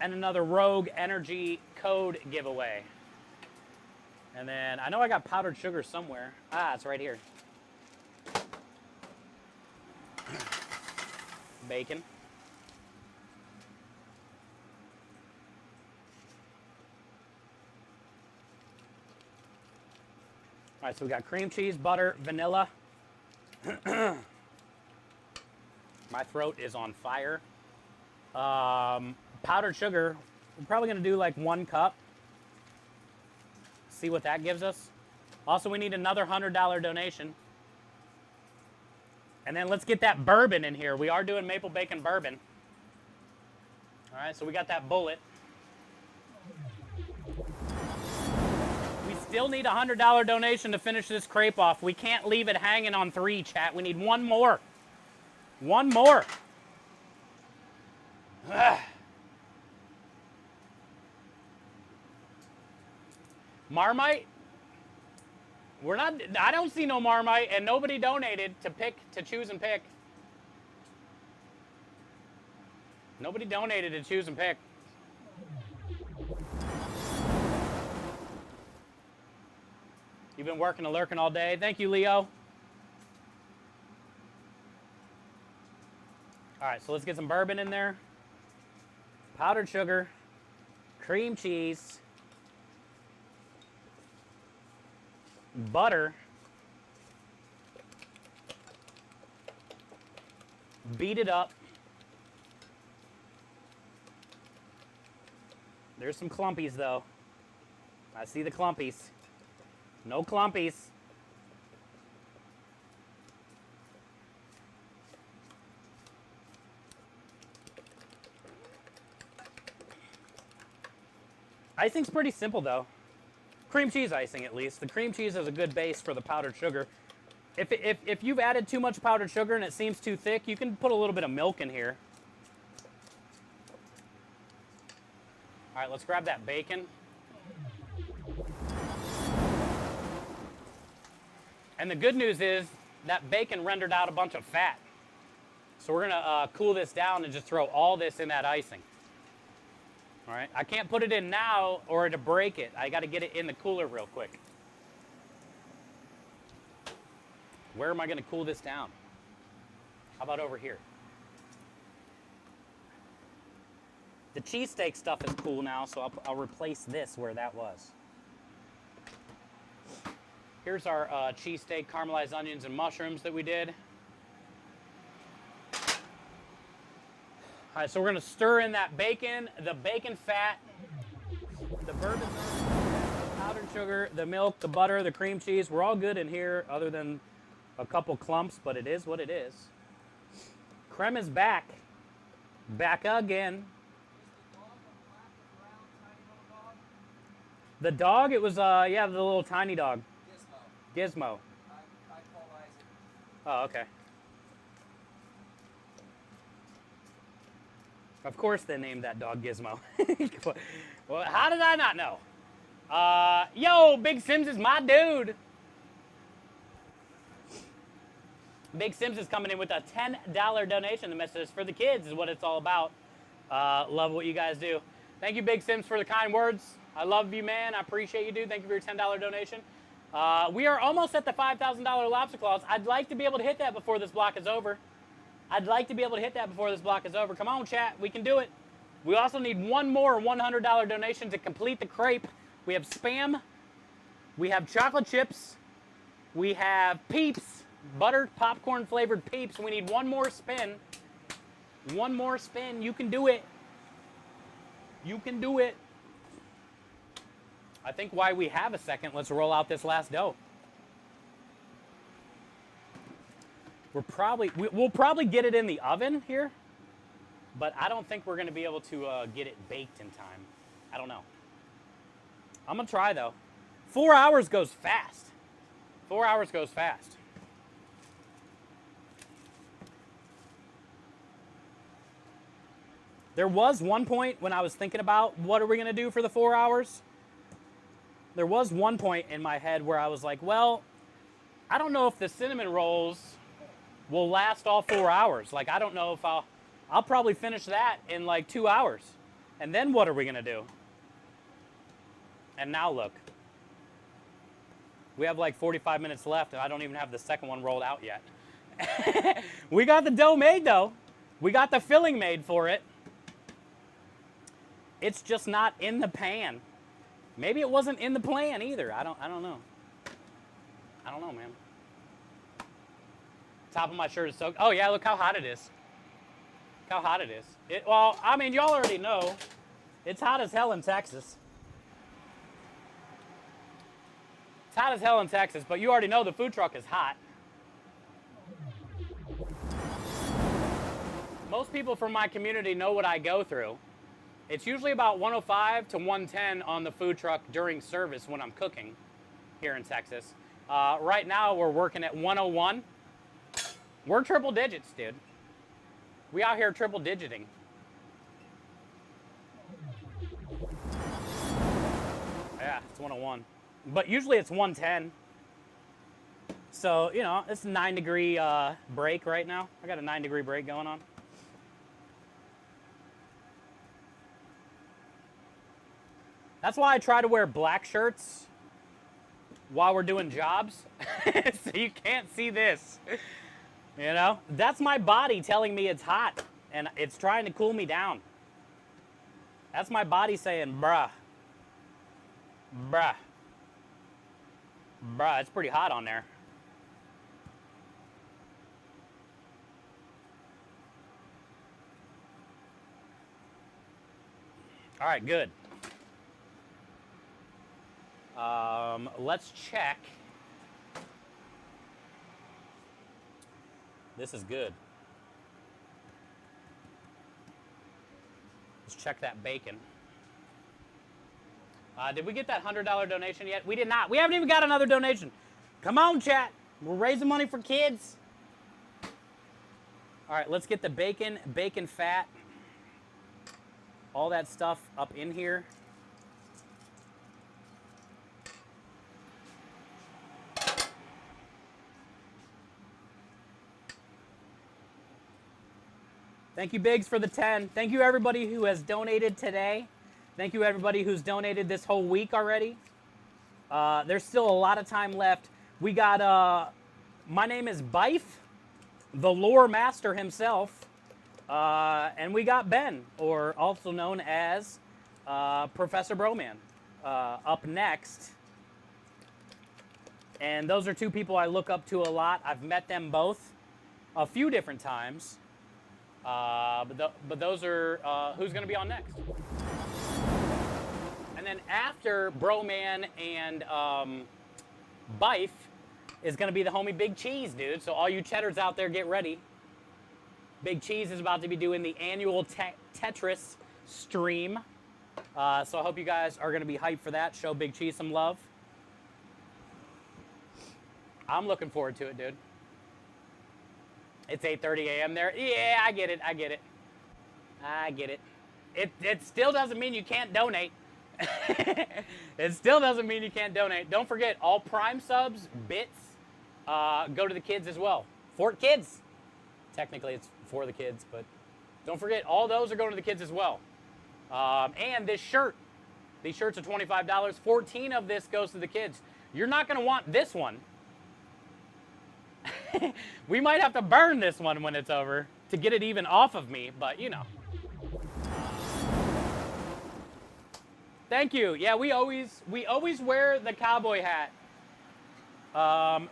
and another Rogue Energy code giveaway. And then, I know I got powdered sugar somewhere. Ah, it's right here. Bacon. All right, so we got cream cheese, butter, vanilla. My throat is on fire. Powdered sugar, we're probably gonna do like 1 cup. See what that gives us. Also, we need another $100 donation. And then let's get that bourbon in here. We are doing maple bacon bourbon. All right, so we got that bullet. We still need a $100 donation to finish this crepe off. We can't leave it hanging on 3, chat. We need 1 more. 1 more. Ugh. Marmite? We're not, I don't see no Marmite, and nobody donated to choose and pick. Nobody donated to choose and pick. You've been working and lurking all day. Thank you, Leo. All right, so let's get some bourbon in there. Powdered sugar, cream cheese, butter, beat it up. There's some clumpies though. I see the clumpies. No clumpies. Icing's pretty simple though. Cream cheese icing at least. The cream cheese is a good base for the powdered sugar. If you've added too much powdered sugar and it seems too thick, you can put a little bit of milk in here. All right, let's grab that bacon. And the good news is that bacon rendered out a bunch of fat. So we're gonna cool this down and just throw all this in that icing. All right, I can't put it in now or to break it. I gotta get it in the cooler real quick. Where am I gonna cool this down? How about over here? The cheesesteak stuff is cool now, so I'll replace this where that was. Here's our cheesesteak, caramelized onions and mushrooms that we did. All right, so we're gonna stir in that bacon, the bacon fat, the bourbon, the powdered sugar, the milk, the butter, the cream cheese. We're all good in here other than a couple clumps, but it is what it is. Creme is back. Back again. The dog, it was, yeah, the little tiny dog. Gizmo. Oh, okay. Of course they named that dog Gizmo. Well, how did I not know? Yo, Big Sims is my dude. Big Sims is coming in with a $10 donation. The message for the kids is what it's all about. Love what you guys do. Thank you, Big Sims, for the kind words. I love you, man. I appreciate you, dude. Thank you for your $10 donation. We are almost at the $5,000 lobster claws. I'd like to be able to hit that before this block is over. I'd like to be able to hit that before this block is over. Come on, chat. We can do it. We also need one more $100 donation to complete the crepe. We have Spam. We have chocolate chips. We have Peeps. Buttered popcorn flavored Peeps. We need one more spin. One more spin. You can do it. You can do it. I think while we have a second, let's roll out this last dough. We'll probably get it in the oven here, but I don't think we're going to be able to get it baked in time. I don't know. I'm going to try, though. 4 hours goes fast. 4 hours goes fast. There was one point when I was thinking about what are we going to do for the 4 hours. There was one point in my head where I was like, well, I don't know if the cinnamon rolls will last all 4 hours. Like, I don't know if I'll probably finish that in like 2 hours. And then what are we gonna do? And now look. We have like 45 minutes left and I don't even have the second one rolled out yet. We got the dough made though. We got the filling made for it. It's just not in the pan. Maybe it wasn't in the plan either. I don't know. I don't know, man. Top of my shirt is soaked. Oh yeah, look how hot it is. Look how hot it is. Well, I mean, y'all already know. It's hot as hell in Texas. It's hot as hell in Texas, but you already know the food truck is hot. Most people from my community know what I go through. It's usually about 105 to 110 on the food truck during service when I'm cooking here in Texas. Right now, we're working at 101. We're triple digits, dude. We out here triple digiting. Yeah, it's 101. But usually it's 110. So, you know, it's a 9-degree break right now. I got a 9-degree break going on. That's why I try to wear black shirts while we're doing jobs. So you can't see this. You know? That's my body telling me it's hot and it's trying to cool me down. That's my body saying, bruh. Bruh. Bruh, it's pretty hot on there. All right, good. Let's check. This is good. Let's check that bacon. Did we get that $100 donation yet? We did not. We haven't even got another donation. Come on, chat. We're raising money for kids. All right, let's get the bacon fat, all that stuff up in here. Thank you, Biggs, for the 10. Thank you, everybody who has donated today. Thank you, everybody who's donated this whole week already. There's still a lot of time left. We got MyNameIsByf, the lore master himself. And we got Ben, or also known as Professor Broman, up next. And those are two people I look up to a lot. I've met them both a few different times. But those are who's going to be on next. And then after Broman and Byf is going to be the homie BigCheese, dude. So all you cheddars out there, get ready. BigCheese is about to be doing the annual Tetris stream. So I hope you guys are going to be hyped for that. Show BigCheese some love. I'm looking forward to it, dude. It's 8:30 a.m. there. Yeah, I get it. I get it. I get it. It still doesn't mean you can't donate. It still doesn't mean you can't donate. Don't forget, all Prime subs, bits, go to the kids as well. For kids. Technically, it's for the kids, but don't forget, all those are going to the kids as well. And this shirt. These shirts are $25. 14 of this goes to the kids. You're not going to want this one. We might have to burn this one when it's over to get it even off of me, but you know. Thank you. Yeah, we always wear the cowboy hat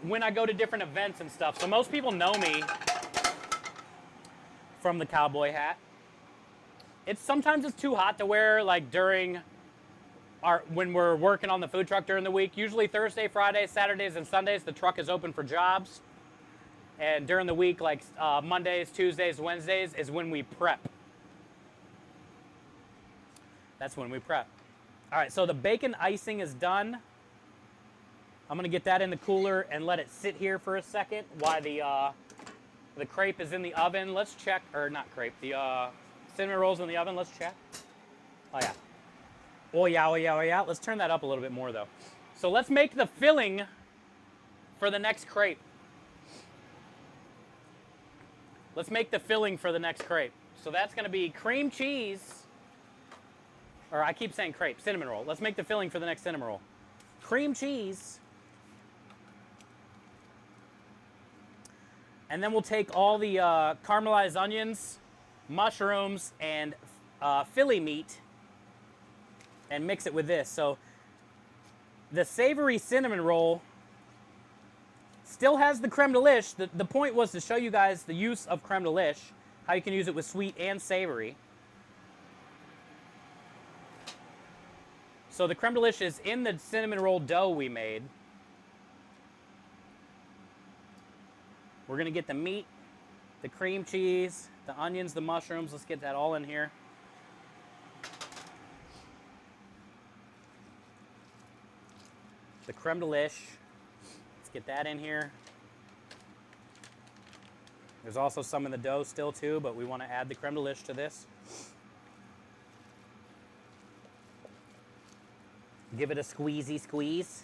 when I go to different events and stuff. So most people know me from the cowboy hat. Sometimes it's too hot to wear, like during when we're working on the food truck during the week. Usually Thursday, Friday, Saturdays, and Sundays, the truck is open for jobs. And during the week, like Mondays, Tuesdays, Wednesdays, is when we prep. That's when we prep. All right, so the bacon icing is done. I'm gonna get that in the cooler and let it sit here for a second while the crepe is in the oven. Let's check, or not crepe, the cinnamon rolls in the oven. Let's check. Oh yeah. Oh yeah, oh yeah, oh yeah. Let's turn that up a little bit more though. So let's make the filling for the next crepe. Let's make the filling for the next crepe. So that's going to be cream cheese, or I keep saying crepe, cinnamon roll. Let's make the filling for the next cinnamon roll. Cream cheese. And then we'll take all the caramelized onions, mushrooms, and Philly meat and mix it with this. So the savory cinnamon roll still has the creme de liche. The point was to show you guys the use of creme de liche, how you can use it with sweet and savory. So the creme de liche is in the cinnamon roll dough we made. We're gonna get the meat, the cream cheese, the onions, the mushrooms. Let's get that all in here. The creme de liche. Let's get that in here. There's also some in the dough still too, but we want to add the creme de liche to this. Give it a squeezy squeeze.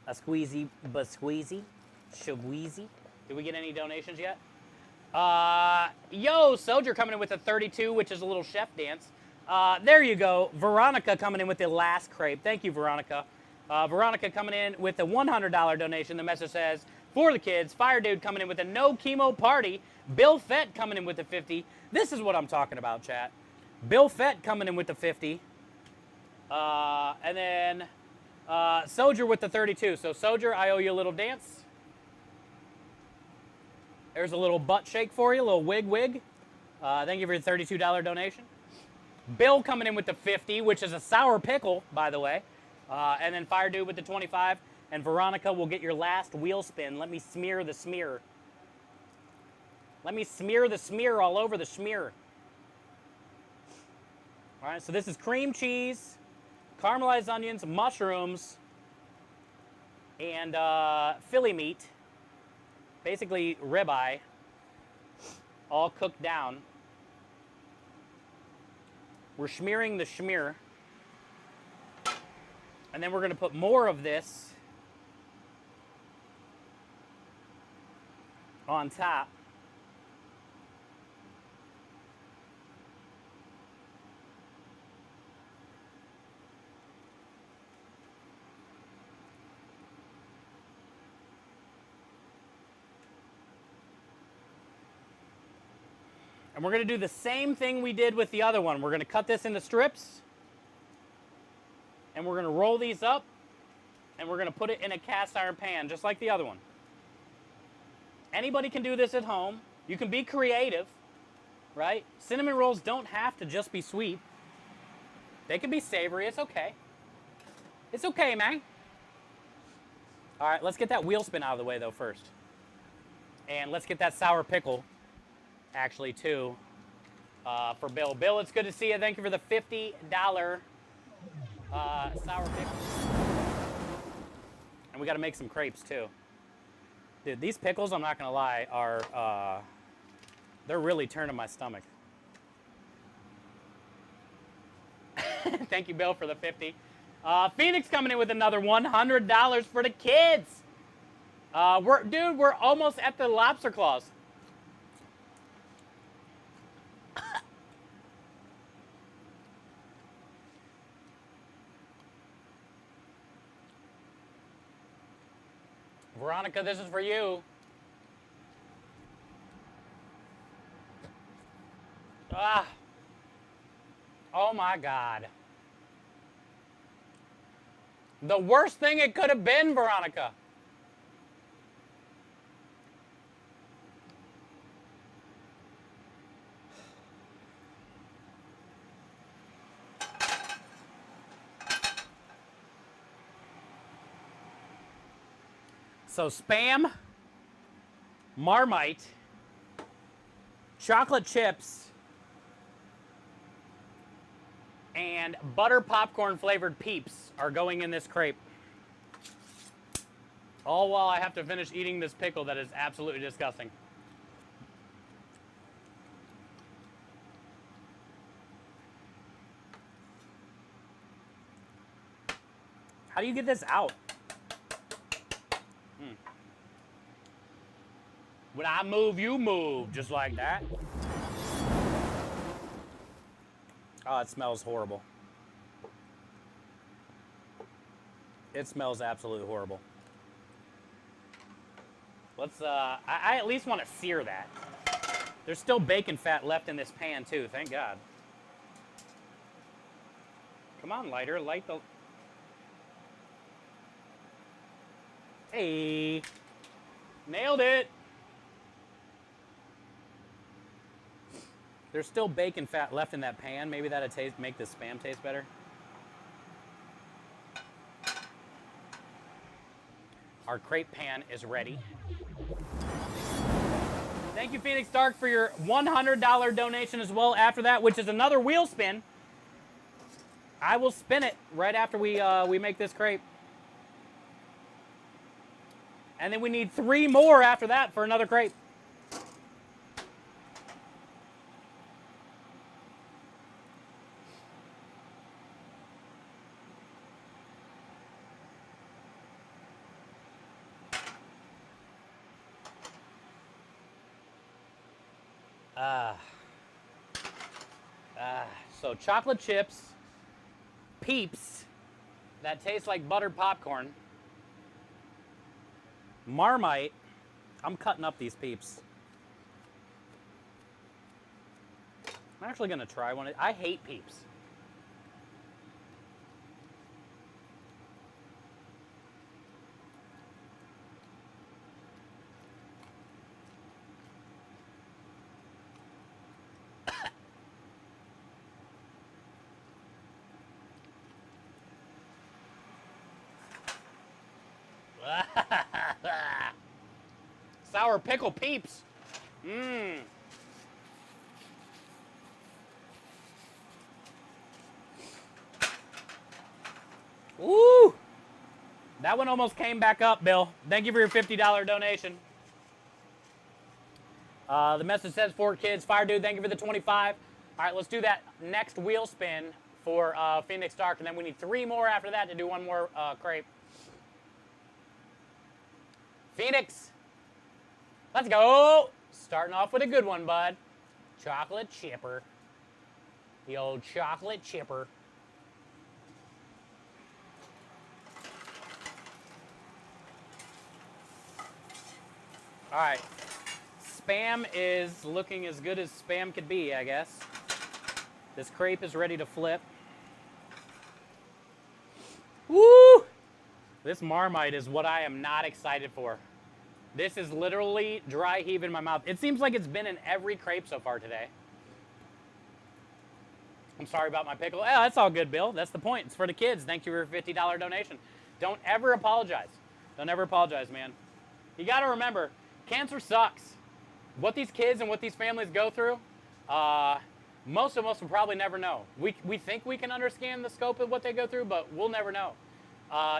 A squeezy but squeezy. Shaweezy. Did we get any donations yet? Yo, Soldier coming in with a 32, which is a little chef dance. There you go. Veronica coming in with the last crepe. Thank you, Veronica. Veronica coming in with a $100 donation. The message says, for the kids. Fire Dude coming in with a no chemo party. Bill Fett coming in with a 50. This is what I'm talking about, chat. Bill Fett coming in with the 50. And then Soldier with the 32. So Soldier, I owe you a little dance. There's a little butt shake for you, a little wig. Thank you for your $32 donation. Bill coming in with the 50, which is a sour pickle, by the way. And then Fire Dude with the 25. And Veronica will get your last wheel spin. Let me smear the smear. Let me smear the smear all over the smear. All right, so this is cream cheese, caramelized onions, mushrooms, and Philly meat. Basically ribeye, all cooked down. We're smearing the schmear. And then we're going to put more of this on top. And we're going to do the same thing we did with the other one. We're going to cut this into strips. And we're going to roll these up. And we're going to put it in a cast iron pan, just like the other one. Anybody can do this at home. You can be creative, right? Cinnamon rolls don't have to just be sweet. They can be savory. It's okay. It's okay, man. All right, let's get that wheel spin out of the way, though, first. And let's get that sour pickle, actually, too, for Bill. Bill, it's good to see you. Thank you for the $50 sour pickle. And we got to make some crepes, too. Dude, these pickles, I'm not going to lie, are, they're really turning my stomach. Thank you, Bill, for the 50. Phoenix coming in with another $100 for the kids. We're almost at the lobster claws. Veronica, this is for you. Ah. Oh my God. The worst thing it could have been, Veronica. So Spam, Marmite, chocolate chips, and butter popcorn flavored Peeps are going in this crepe. All while I have to finish eating this pickle that is absolutely disgusting. How do you get this out? When I move, you move, just like that. Oh, it smells horrible. It smells absolutely horrible. Let's, I at least want to sear that. There's still bacon fat left in this pan, too, thank God. Come on, lighter, light the... Hey, nailed it. There's still bacon fat left in that pan. Maybe that'll make the Spam taste better. Our crepe pan is ready. Thank you, Phoenix Dark, for your $100 donation as well after that, which is another wheel spin. I will spin it right after we make this crepe. And then we need 3 more after that for another crepe. So chocolate chips, Peeps, that tastes like buttered popcorn, Marmite. I'm cutting up these Peeps. I'm actually gonna try one. I hate Peeps. Sour pickle Peeps. Mmm. Woo! That one almost came back up, Bill. Thank you for your $50 donation. The message says 4 kids. Fire Dude, thank you for the 25. All right, let's do that next wheel spin for Phoenix Dark, and then we need 3 more after that to do 1 more crepe. Phoenix, let's go. Starting off with a good one, bud. Chocolate chipper. The old chocolate chipper. All right. Spam is looking as good as spam could be, I guess. This crepe is ready to flip. Woo! This Marmite is what I am not excited for. This is literally dry heave in my mouth. It seems like it's been in every crepe so far today. I'm sorry about my pickle. Yeah, that's all good, Bill. That's the point. It's for the kids. Thank you for your $50 donation. Don't ever apologize. Don't ever apologize, man. You got to remember, cancer sucks. What these kids and what these families go through, most of us will probably never know. We think we can understand the scope of what they go through, but we'll never know.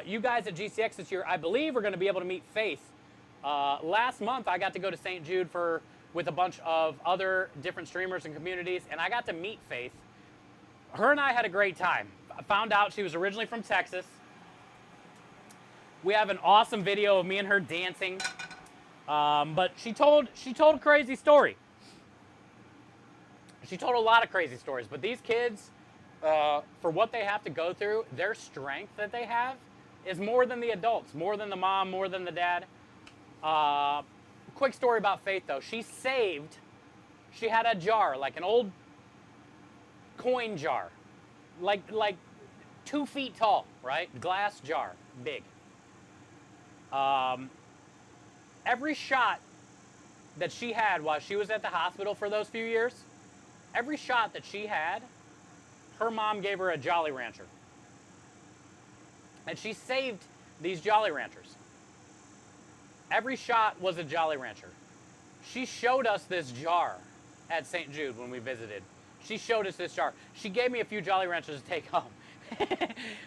You guys at GCX this year, I believe, are going to be able to meet Faith. Last month, I got to go to St. Jude with a bunch of other different streamers and communities, and I got to meet Faith. Her and I had a great time. I found out she was originally from Texas. We have an awesome video of me and her dancing, but she told a crazy story. She told a lot of crazy stories, but these kids, for what they have to go through, their strength that they have is more than the adults, more than the mom, more than the dad. Quick story about Faith, though. She had a jar, like an old coin jar, like 2 feet tall, right? Glass jar, big. Every shot that she had while she was at the hospital for those few years, every shot that she had, her mom gave her a Jolly Rancher. And she saved these Jolly Ranchers. Every shot was a Jolly Rancher. She showed us this jar at St. Jude when we visited. She showed us this jar. She gave me a few Jolly Ranchers to take home,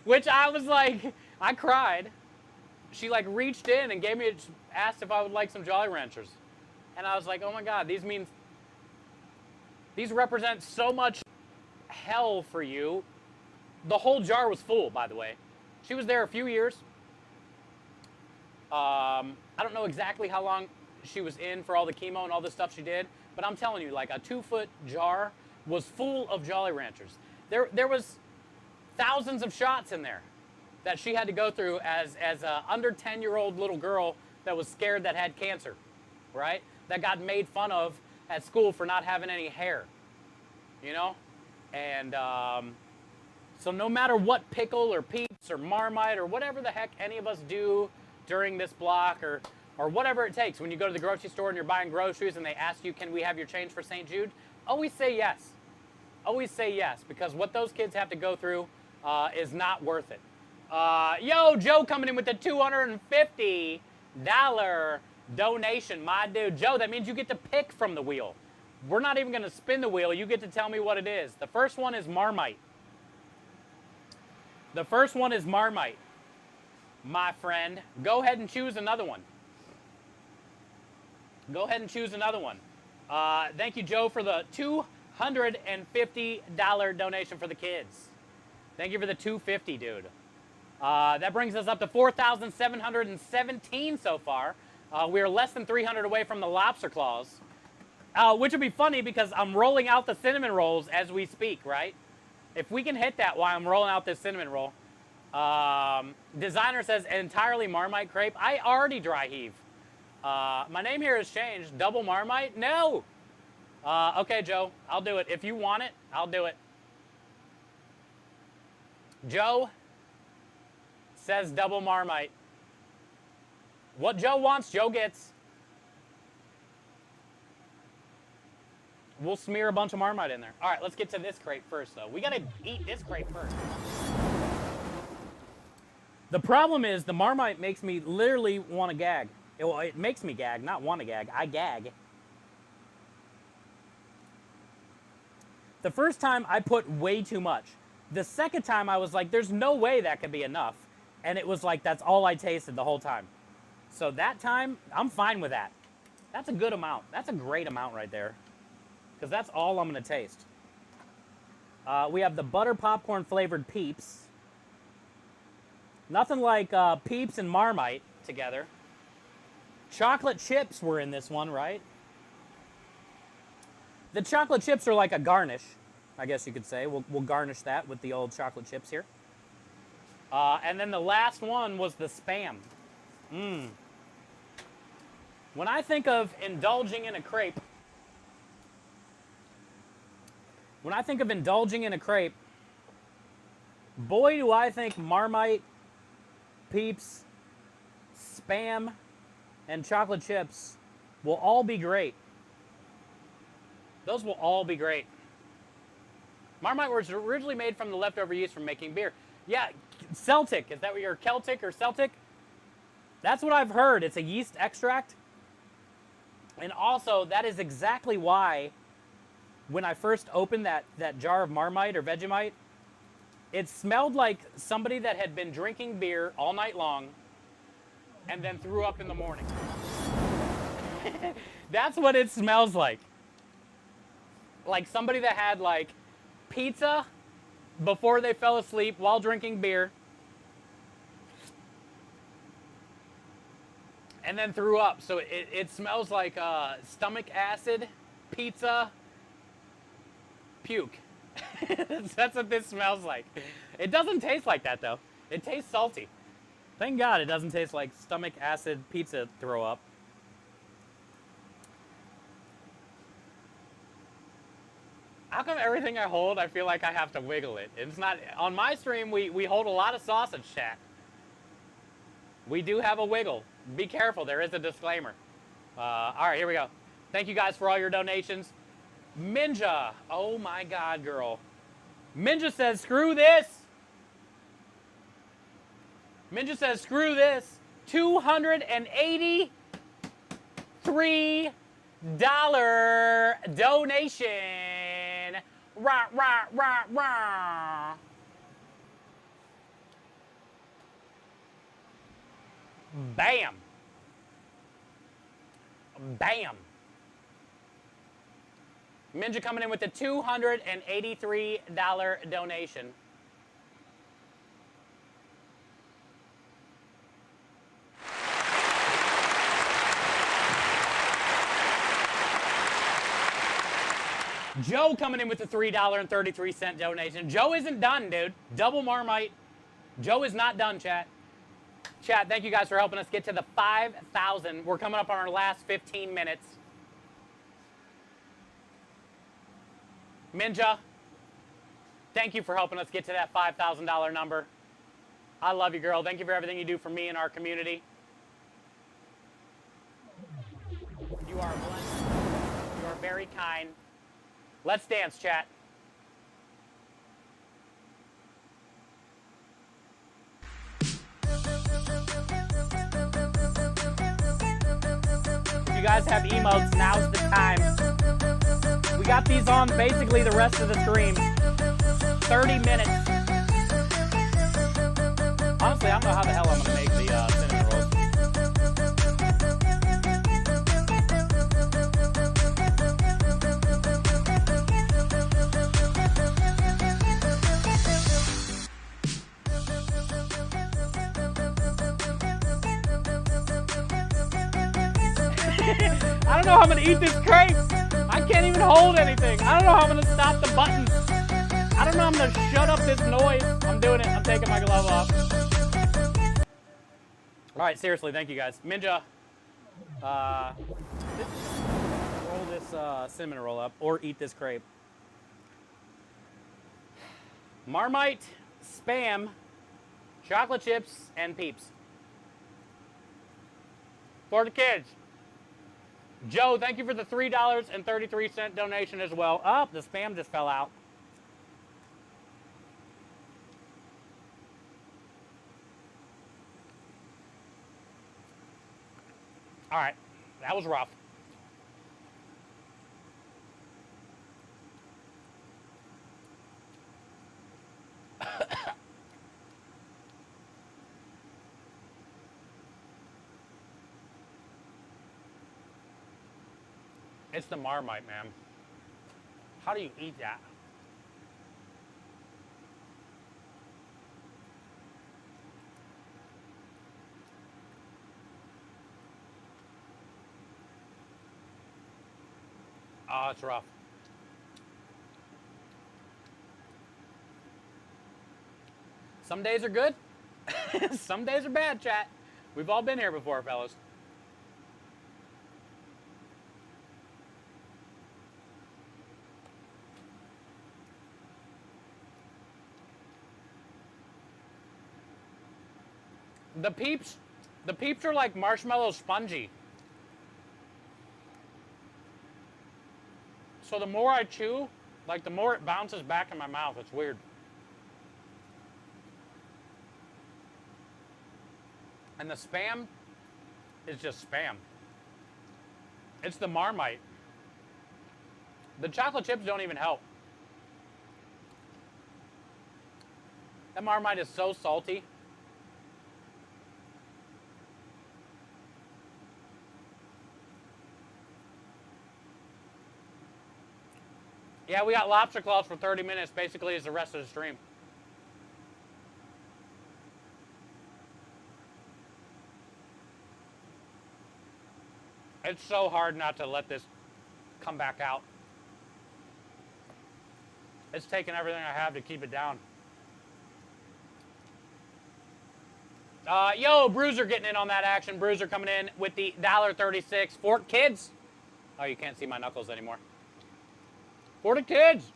which I was like, I cried. She like reached in and asked if I would like some Jolly Ranchers. And I was like, oh my God, these represent so much hell for you. The whole jar was full, by the way. She was there a few years. I don't know exactly how long she was in for all the chemo and all the stuff she did, but I'm telling you, like a 2-foot jar was full of Jolly Ranchers. There was thousands of shots in there that she had to go through as a under 10-year-old little girl that was scared that had cancer, right? That got made fun of at school for not having any hair, you know? And so no matter what pickle or Peeps or Marmite or whatever the heck any of us do during this block or whatever it takes, when you go to the grocery store and you're buying groceries and they ask you, can we have your change for St. Jude? Always say yes. Always say yes, because what those kids have to go through is not worth it. Yo, Joe coming in with the $250 donation, my dude. Joe, that means you get to pick from the wheel. We're not even going to spin the wheel. You get to tell me what it is. The first one is Marmite. The first one is Marmite, my friend. Go ahead and choose another one. Go ahead and choose another one. Thank you, Joe, for the $250 donation for the kids. Thank you for the $250, dude. That brings us up to 4,717 so far. We're less than 300 away from the lobster claws. Which would be funny because I'm rolling out the cinnamon rolls as we speak, right? If we can hit that while I'm rolling out this cinnamon roll. Designer says entirely Marmite crepe. I already dry heave. My name here has changed. Double Marmite? No. Okay, Joe, I'll do it. If you want it, I'll do it. Joe says double Marmite. What Joe wants, Joe gets. We'll smear a bunch of Marmite in there. All right, let's get to this crepe first, though. We got to eat this crepe first. The problem is the Marmite makes me literally want to gag. Well, it makes me gag, not want to gag. I gag. The first time I put way too much. The second time I was like, there's no way that could be enough. And it was like, that's all I tasted the whole time. So that time, I'm fine with that. That's a good amount. That's a great amount right there. Because that's all I'm going to taste. We have the butter popcorn flavored Peeps. Nothing like Peeps and Marmite together. Chocolate chips were in this one, right? The chocolate chips are like a garnish, I guess you could say. We'll garnish that with the old chocolate chips here. And then the last one was the Spam. When I think of indulging in a crepe, boy, do I think Marmite, Peeps, Spam, and chocolate chips will all be great. Those will all be great. Marmite was originally made from the leftover yeast from making beer. Yeah, Celtic. Is that what you're Celtic or Celtic? That's what I've heard. It's a yeast extract. And also, that is exactly why when I first opened that jar of Marmite or Vegemite, it smelled like somebody that had been drinking beer all night long and then threw up in the morning. That's what it smells like. Like somebody that had like pizza before they fell asleep while drinking beer and then threw up. So it smells like stomach acid, pizza, puke. That's what this smells like. It doesn't taste like that though. It tastes salty. Thank God it doesn't taste like stomach acid pizza throw up. How come everything I hold, I feel like I have to wiggle it? It's not, on my stream, we hold a lot of sausage, chat. We do have a wiggle. Be careful, there is a disclaimer. All right, here we go. Thank you guys for all your donations. Minja, oh my God, girl. Minja says, screw this. Minja says, screw this. $283 donation. Rah, rah, rah, rah. Bam. Bam. Minja coming in with the $283 donation. Joe coming in with the $3.33 donation. Joe isn't done, dude. Double Marmite. Joe is not done, chat. Chat, thank you guys for helping us get to the 5,000. We're coming up on our last 15 minutes. Minja, thank you for helping us get to that $5,000 number. I love you, girl. Thank you for everything you do for me and our community. You are blessed. You are very kind. Let's dance, chat. If you guys have emotes, now's the time. We got these on basically the rest of the stream. 30 minutes. Honestly, I don't know how the hell I'm going to make the cinnamon rolls. I don't know how I'm going to eat this crepe. even hold anything. I don't know how I'm gonna stop the buttons. I don't know how I'm gonna shut up this noise. I'm doing it. I'm taking my glove off. All right, seriously, thank you guys. Minja, roll this cinnamon roll up or eat this crepe. Marmite, Spam, chocolate chips, and Peeps. For the kids. Joe, thank you for the $3.33 donation as well. Oh, the Spam just fell out. All right, that was rough. It's the Marmite, man. How do you eat that? Oh, it's rough. Some days are good. Some days are bad, chat. We've all been here before, fellas. The Peeps are like marshmallow spongy. So the more I chew, like the more it bounces back in my mouth. It's weird. And the Spam is just Spam. It's the Marmite. The chocolate chips don't even help. That Marmite is so salty. Yeah, we got lobster claws for 30 minutes, basically as the rest of the stream. It's so hard not to let this come back out. It's taking everything I have to keep it down. Yo, Bruiser getting in on that action. Bruiser coming in with the $1.36 for kids. Oh, you can't see my knuckles anymore. For the kids.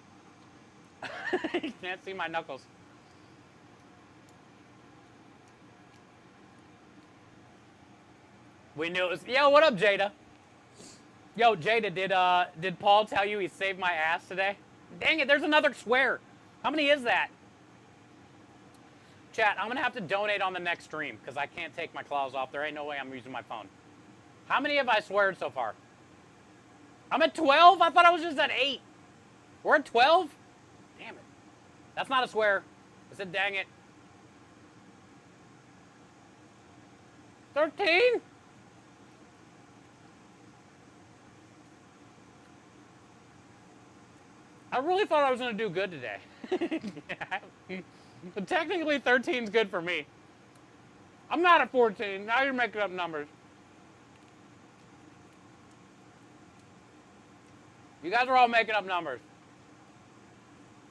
You can't see my knuckles. We knew it was. Yo, what up, Jada? Yo, Jada, did Paul tell you he saved my ass today? Dang it, there's another swear. How many is that? Chat, I'm gonna have to donate on the next stream because I can't take my claws off. There ain't no way I'm using my phone. How many have I sweared so far? I'm at 12? I thought I was just at 8. We're at 12? Damn it. That's not a swear. I said dang it. 13? I really thought I was going to do good today. But technically 13 is good for me. I'm not at 14. Now you're making up numbers. You guys are all making up numbers.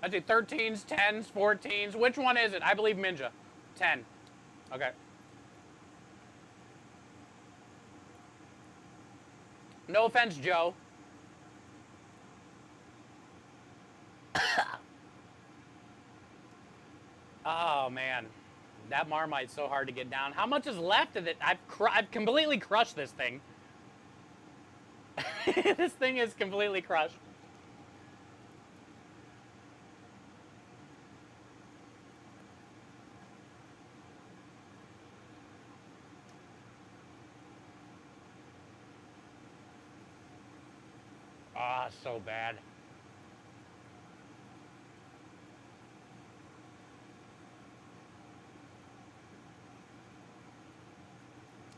I see 13s, 10s, 14s. Which one is it? I believe Minja. 10. Okay. No offense, Joe. Oh, man. That Marmite's so hard to get down. How much is left of it? I've completely crushed this thing. This thing is completely crushed. Ah, so bad.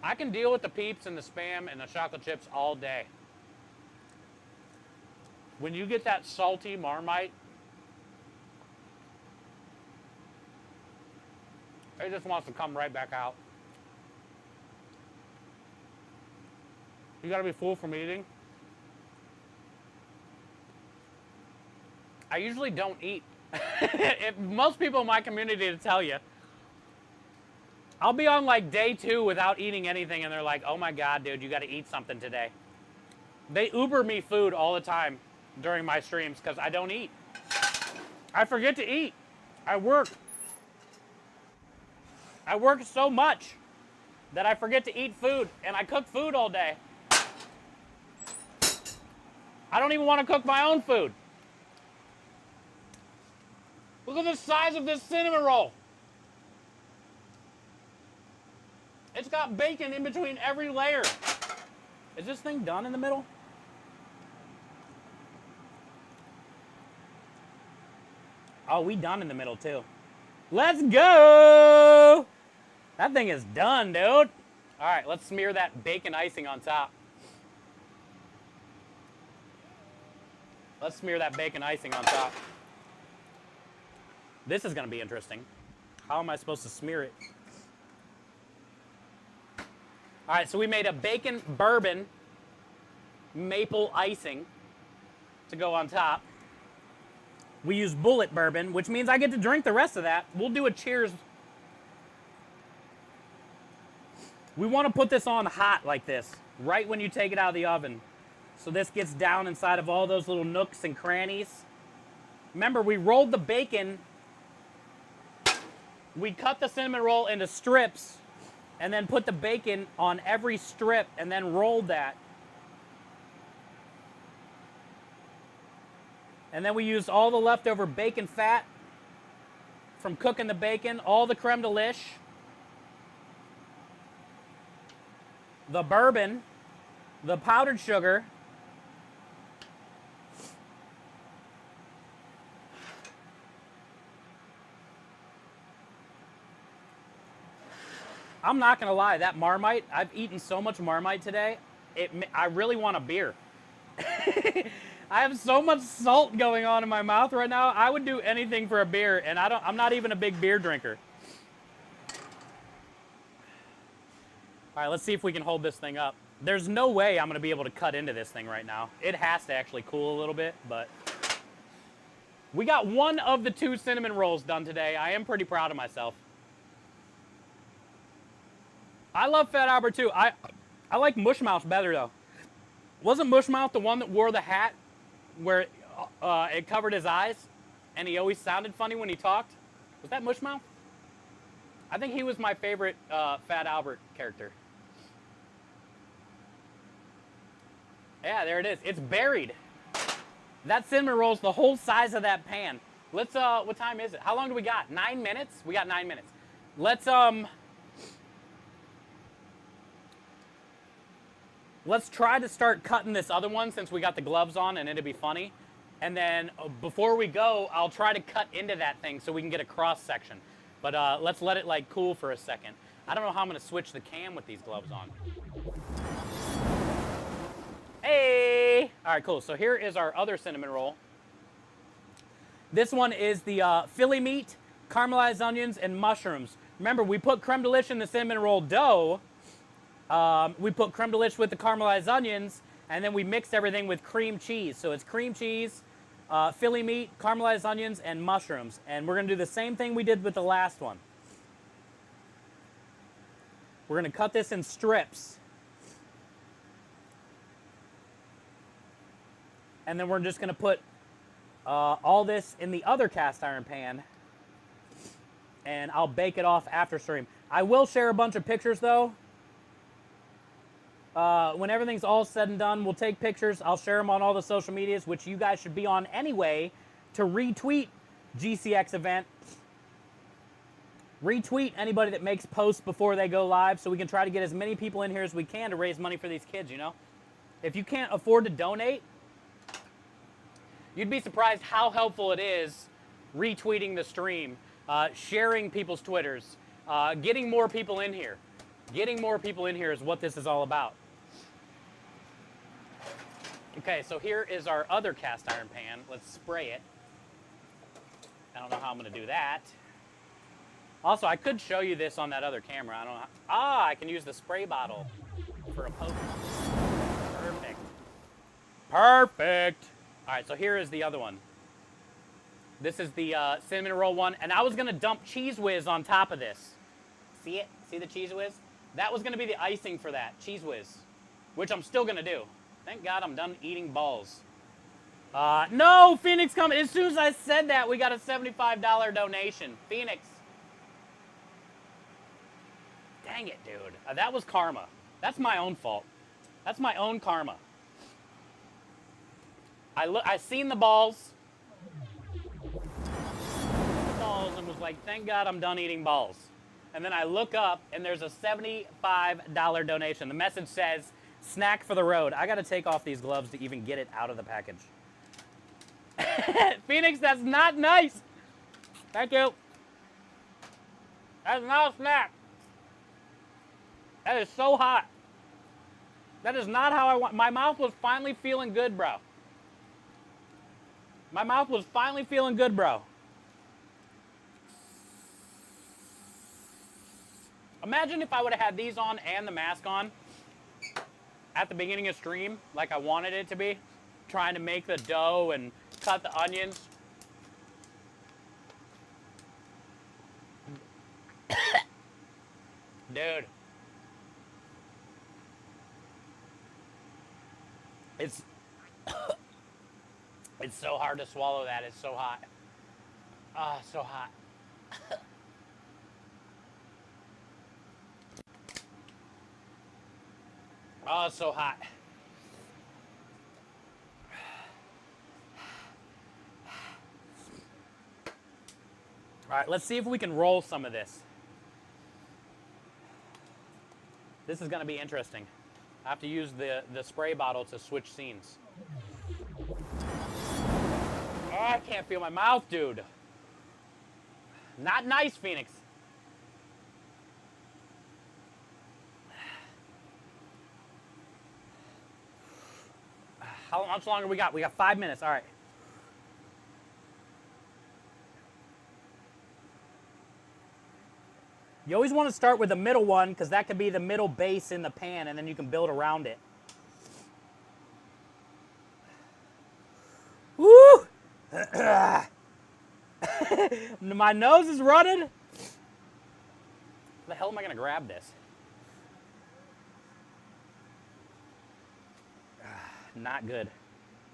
I can deal with the Peeps and the Spam and the chocolate chips all day. When you get that salty Marmite, it just wants to come right back out. You gotta be full from eating. I usually don't eat. If most people in my community to tell you, I'll be on like day 2 without eating anything and they're like, oh my God, dude, you gotta eat something today. They Uber me food all the time during my streams because I don't eat. I forget to eat. I work so much that I forget to eat food and I cook food all day. I don't even want to cook my own food. Look at the size of this cinnamon roll. It's got bacon in between every layer. Is this thing done in the middle? Oh, we done in the middle too. Let's go! That thing is done, dude. All right, let's smear that bacon icing on top. Let's smear that bacon icing on top. This is gonna be interesting. How am I supposed to smear it? All right, so we made a bacon bourbon maple icing to go on top. We use bullet bourbon, which means I get to drink the rest of that. We'll do a cheers. We want to put this on hot like this, right when you take it out of the oven. So this gets down inside of all those little nooks and crannies. Remember, we rolled the bacon. We cut the cinnamon roll into strips and then put the bacon on every strip and then rolled that. And then we used all the leftover bacon fat from cooking the bacon, all the creme de liche, the bourbon, the powdered sugar, I'm not gonna lie, that Marmite, I've eaten so much Marmite today, I really want a beer. I have so much salt going on in my mouth right now. I would do anything for a beer, and I'm not even a big beer drinker. All right, let's see if we can hold this thing up. There's no way I'm gonna be able to cut into this thing right now. It has to actually cool a little bit, but we got one of the 2 cinnamon rolls done today. I am pretty proud of myself. I love Fat Albert too. I like Mushmouth better though. Wasn't Mushmouth the one that wore the hat where it covered his eyes and he always sounded funny when he talked? Was that Mushmouth? I think he was my favorite Fat Albert character. Yeah, there it is. It's buried. That cinnamon roll's the whole size of that pan. Let's, what time is it? How long do we got? 9 minutes? We got 9 minutes. Let's try to start cutting this other one since we got the gloves on and it'll be funny. And then before we go, I'll try to cut into that thing so we can get a cross section. But let's let it like cool for a second. I don't know how I'm gonna switch the cam with these gloves on. Hey! All right, cool. So here is our other cinnamon roll. This one is the Philly meat, caramelized onions, and mushrooms. Remember, we put creme de liche in the cinnamon roll dough. We put creme de liche with the caramelized onions, and then we mixed everything with cream cheese. So it's cream cheese, Philly meat, caramelized onions, and mushrooms. And we're gonna do the same thing we did with the last one. We're gonna cut this in strips. And then we're just gonna put all this in the other cast iron pan, and I'll bake it off after stream. I will share a bunch of pictures though. When everything's all said and done, we'll take pictures. I'll share them on all the social medias, which you guys should be on anyway, to retweet GCX event. Retweet anybody that makes posts before they go live so we can try to get as many people in here as we can to raise money for these kids, you know? If you can't afford to donate, you'd be surprised how helpful it is retweeting the stream, sharing people's Twitters, getting more people in here. Getting more people in here is what this is all about. Okay, so here is our other cast iron pan. Let's spray it. I don't know how I'm going to do that. Also, I could show you this on that other camera. I don't know how, I can use the spray bottle for a poker. Perfect. Perfect. All right, so here is the other one. This is the cinnamon roll one, and I was gonna dump Cheese Whiz on top of this. See it? See the Cheese Whiz? That was gonna be the icing for that, Cheese Whiz, which I'm still gonna do. Thank God I'm done eating balls. No, Phoenix coming. As soon as I said that, we got a $75 donation. Phoenix. Dang it, dude. That was karma. That's my own fault. That's my own karma. I seen the balls. And was like, thank God I'm done eating balls. And then I look up and there's a $75 donation. The message says, snack for the road. I got to take off these gloves to even get it out of the package. Phoenix, that's not nice. Thank you. That's not a snack. That is so hot. That is not how I want. My mouth was finally feeling good, bro. My mouth was finally feeling good, bro. Imagine if I would have had these on and the mask on at the beginning of stream, like I wanted it to be, trying to make the dough and cut the onions. Dude. It's so hard to swallow that. It's so hot. Ah, so hot. Oh, it's so hot. All right, let's see if we can roll some of this. This is going to be interesting. I have to use the spray bottle to switch scenes. Oh, I can't feel my mouth, dude. Not nice, Phoenix. How much longer we got? We got 5 minutes. All right. You always want to start with the middle one because that could be the middle base in the pan, and then you can build around it. Woo! My nose is running. How the hell am I going to grab this? Not good.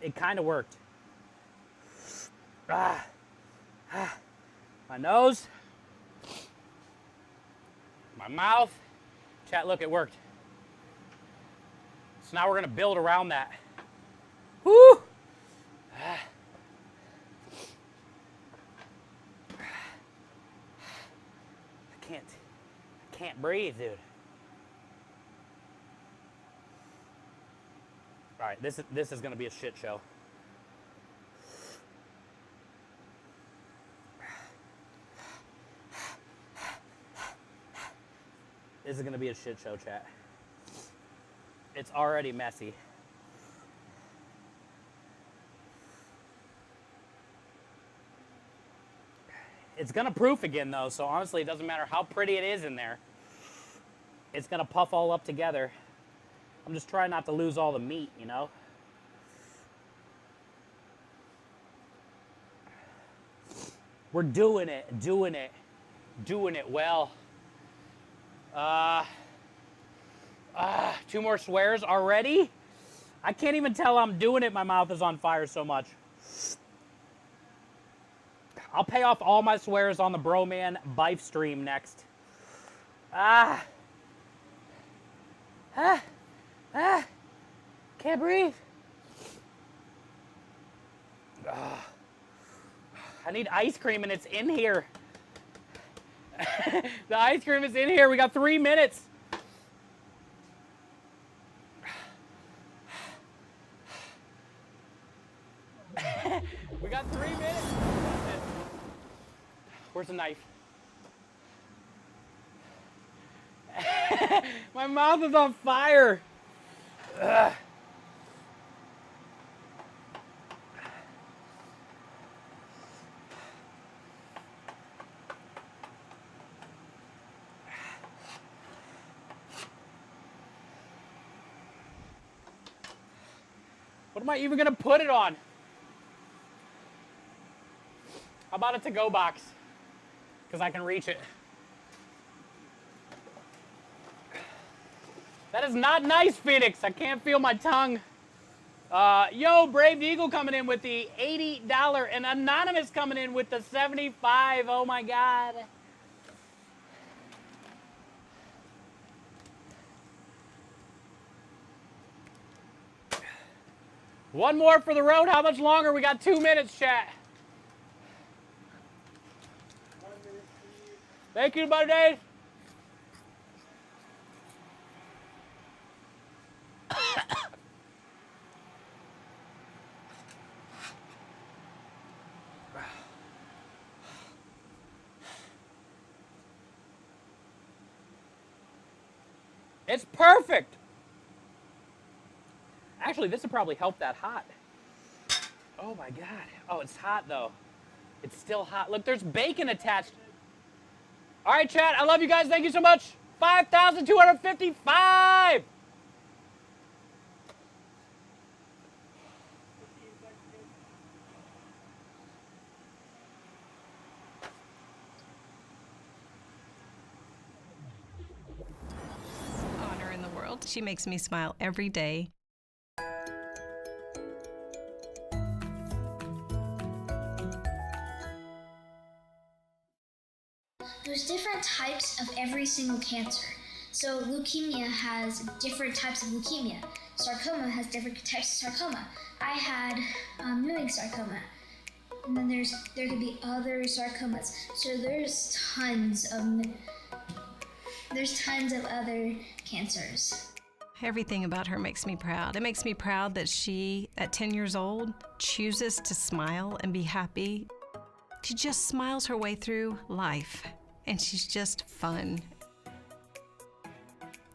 It kind of worked. My nose. My mouth. Chat, look, it worked. So now we're going to build around that. Woo! I can't breathe, dude. All right, this is going to be a shit show. This is going to be a shit show, chat. It's already messy. It's going to proof again, though, so honestly, it doesn't matter how pretty it is in there. It's going to puff all up together. I'm just trying not to lose all the meat, you know? We're doing it well. 2 more swears already? I can't even tell I'm doing it. My mouth is on fire so much. I'll pay off all my swears on the MyNameIsByf stream next. Can't breathe. I need ice cream and it's in here. The ice cream is in here. We got 3 minutes. We got 3 minutes. Where's the knife? My mouth is on fire. Ugh. What am I even gonna put it on? How about a to-go box? Because I can reach it. That is not nice, Phoenix. I can't feel my tongue. Yo, Brave Eagle coming in with the $80 and Anonymous coming in with the 75. Oh my God. One more for the road. How much longer? We got 2 minutes, chat. Thank you, Buddy Dave. It's perfect. Actually, this would probably help that hot. Oh my God. Oh, it's hot though. It's still hot. Look, there's bacon attached. All right, chat. I love you guys. Thank you so much. 5,255. Honor in the world. She makes me smile every day. There's different types of every single cancer. So leukemia has different types of leukemia. Sarcoma has different types of sarcoma. I had Ewing sarcoma. And then there could be other sarcomas. So there's tons of other cancers. Everything about her makes me proud. It makes me proud that she, at 10 years old, chooses to smile and be happy. She just smiles her way through life, and she's just fun.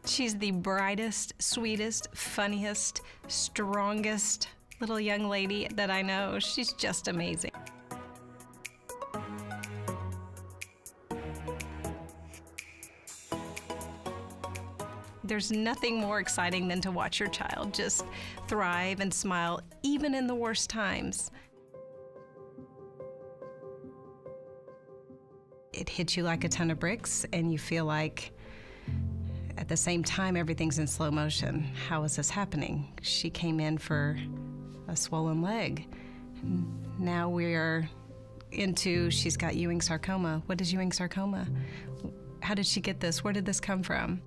She's the brightest, sweetest, funniest, strongest little young lady that I know. She's just amazing. There's nothing more exciting than to watch your child just thrive and smile, even in the worst times. It hits you like a ton of bricks, and you feel like, at the same time, everything's in slow motion. How is this happening? She came in for a swollen leg. Now we are into, she's got Ewing sarcoma. What is Ewing sarcoma? How did she get this? Where did this come from?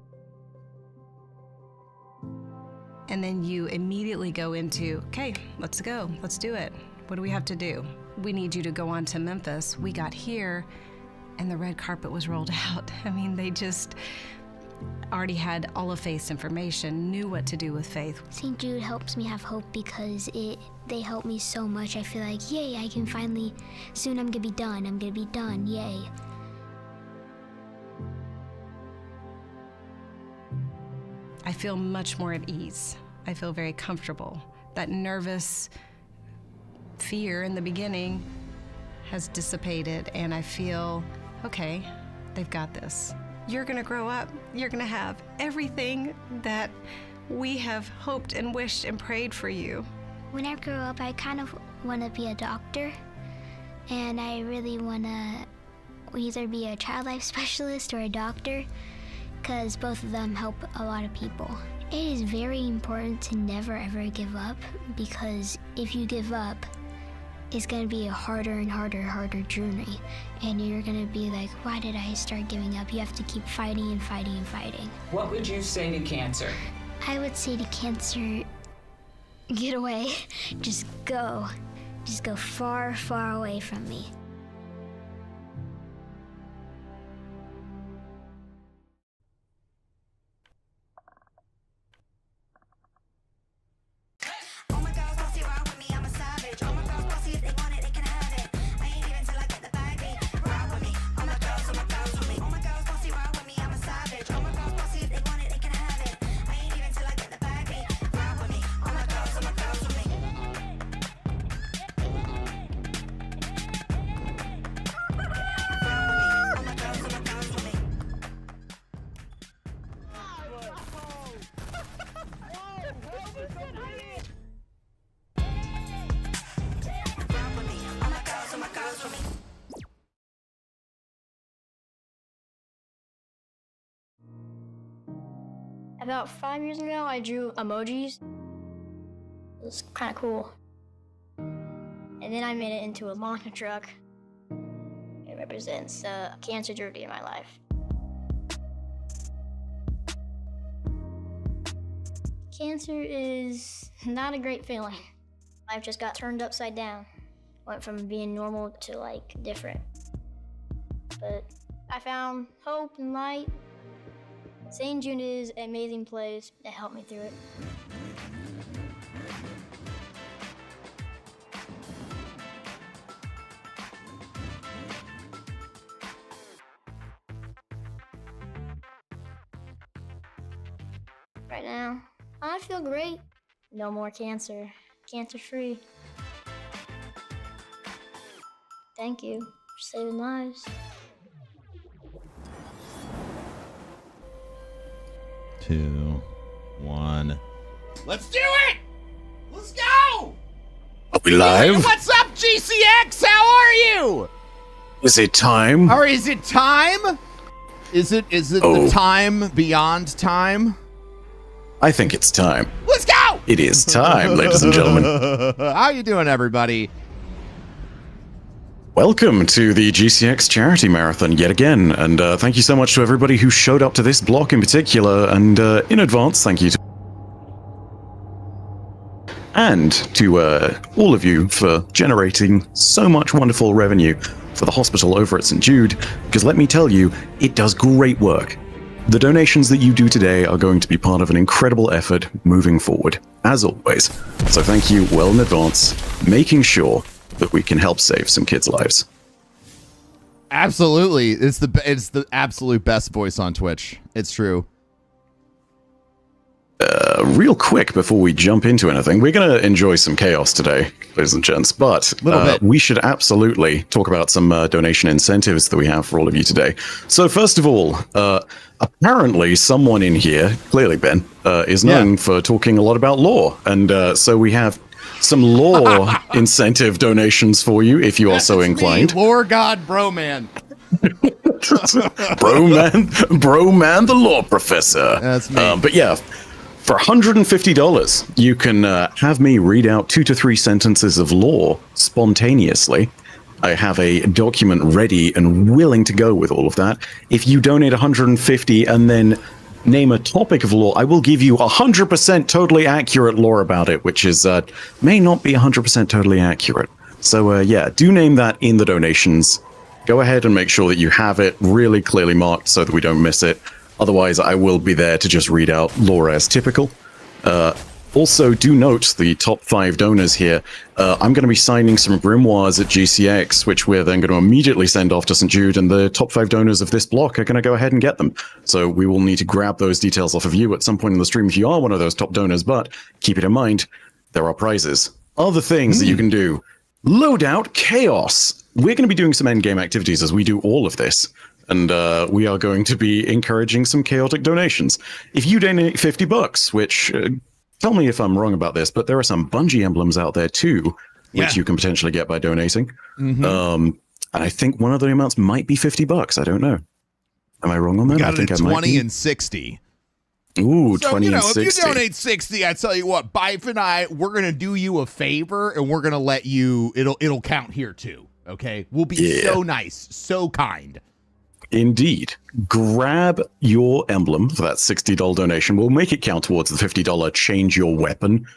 And then you immediately go into, okay, let's go, let's do it. What do we have to do? We need you to go on to Memphis. We got here and the red carpet was rolled out. I mean, they just already had all of Faith's information, knew what to do with Faith. St. Jude helps me have hope because they help me so much. I feel like, yay, I can finally, soon I'm gonna be done. I'm gonna be done, yay. I feel much more at ease. I feel very comfortable. That nervous fear in the beginning has dissipated, and I feel, okay, they've got this. You're gonna grow up, you're gonna have everything that we have hoped and wished and prayed for you. When I grow up, I kind of want to be a doctor, and I really want to either be a child life specialist or a doctor, because both of them help a lot of people. It is very important to never ever give up, because if you give up, it's going to be a harder and harder journey, and you're going to be like, why did I start giving up? You have to keep fighting and fighting and fighting. What would you say to cancer? I would say to cancer, get away. Just go far, far away from me. About 5 years ago, I drew emojis. It was kind of cool. And then I made it into a monster truck. It represents the cancer journey in my life. Cancer is not a great feeling. Life just got turned upside down. Went from being normal to like different. But I found hope and light. St. Jude is an amazing place that helped me through it. Right now, I feel great. No more cancer. Cancer-free. Thank you for saving lives. 2, 1. Let's do it! Let's go! Are we live? Hey, what's up, GCX? How are you? Is it time? Or is it time? Is it the time beyond time? I think it's time. Let's go! It is time, ladies and gentlemen. How you doing, everybody? Welcome to the GCX Charity Marathon yet again, and thank you so much to everybody who showed up to this block in particular, and in advance, thank you to all of you for generating so much wonderful revenue for the hospital over at St. Jude, because let me tell you, it does great work. The donations that you do today are going to be part of an incredible effort moving forward, as always. So thank you well in advance, making sure that we can help save some kids' lives. Absolutely. It's the absolute best voice on Twitch. It's true. Real quick before we jump into anything, we're going to enjoy some chaos today, ladies and gents, but we should absolutely talk about some donation incentives that we have for all of you today. So first of all, apparently someone in here, clearly Ben, is known for talking a lot about law, and so we have some law incentive donations for you if you are so inclined. Lord God, bro man. bro man, the law professor. That's me. But yeah, for $150, you can have me read out 2 to 3 sentences of law spontaneously. I have a document ready and willing to go with all of that. If you donate $150 and then name a topic of law, I will give you 100% totally accurate law about it, which is may not be 100% totally accurate. So yeah, do name that in the donations. Go ahead and make sure that you have it really clearly marked so that we don't miss it. Otherwise, I will be there to just read out law as typical. Also, do note the top 5 donors here. I'm going to be signing some grimoires at GCX, which we're then going to immediately send off to St. Jude, and the top 5 donors of this block are going to go ahead and get them. So we will need to grab those details off of you at some point in the stream if you are one of those top donors, but keep it in mind, there are prizes. Other things that you can do. Loadout Chaos. We're going to be doing some endgame activities as we do all of this. And we are going to be encouraging some chaotic donations. If you donate $50, which, tell me if I'm wrong about this, but there are some Bungie emblems out there too, which you can potentially get by donating. And I think one of the amounts might be $50. I don't know. Am I wrong on that? Got I think it at I might 20 be. and 60. Ooh, so, 20 and 60. If you donate 60, I tell you what, Byf and I, we're going to do you a favor, and we're going to let you, it'll count here too, okay? We'll be so nice, so kind. Indeed. Grab your emblem for that $60 donation. We'll make it count towards the $50 change your weapon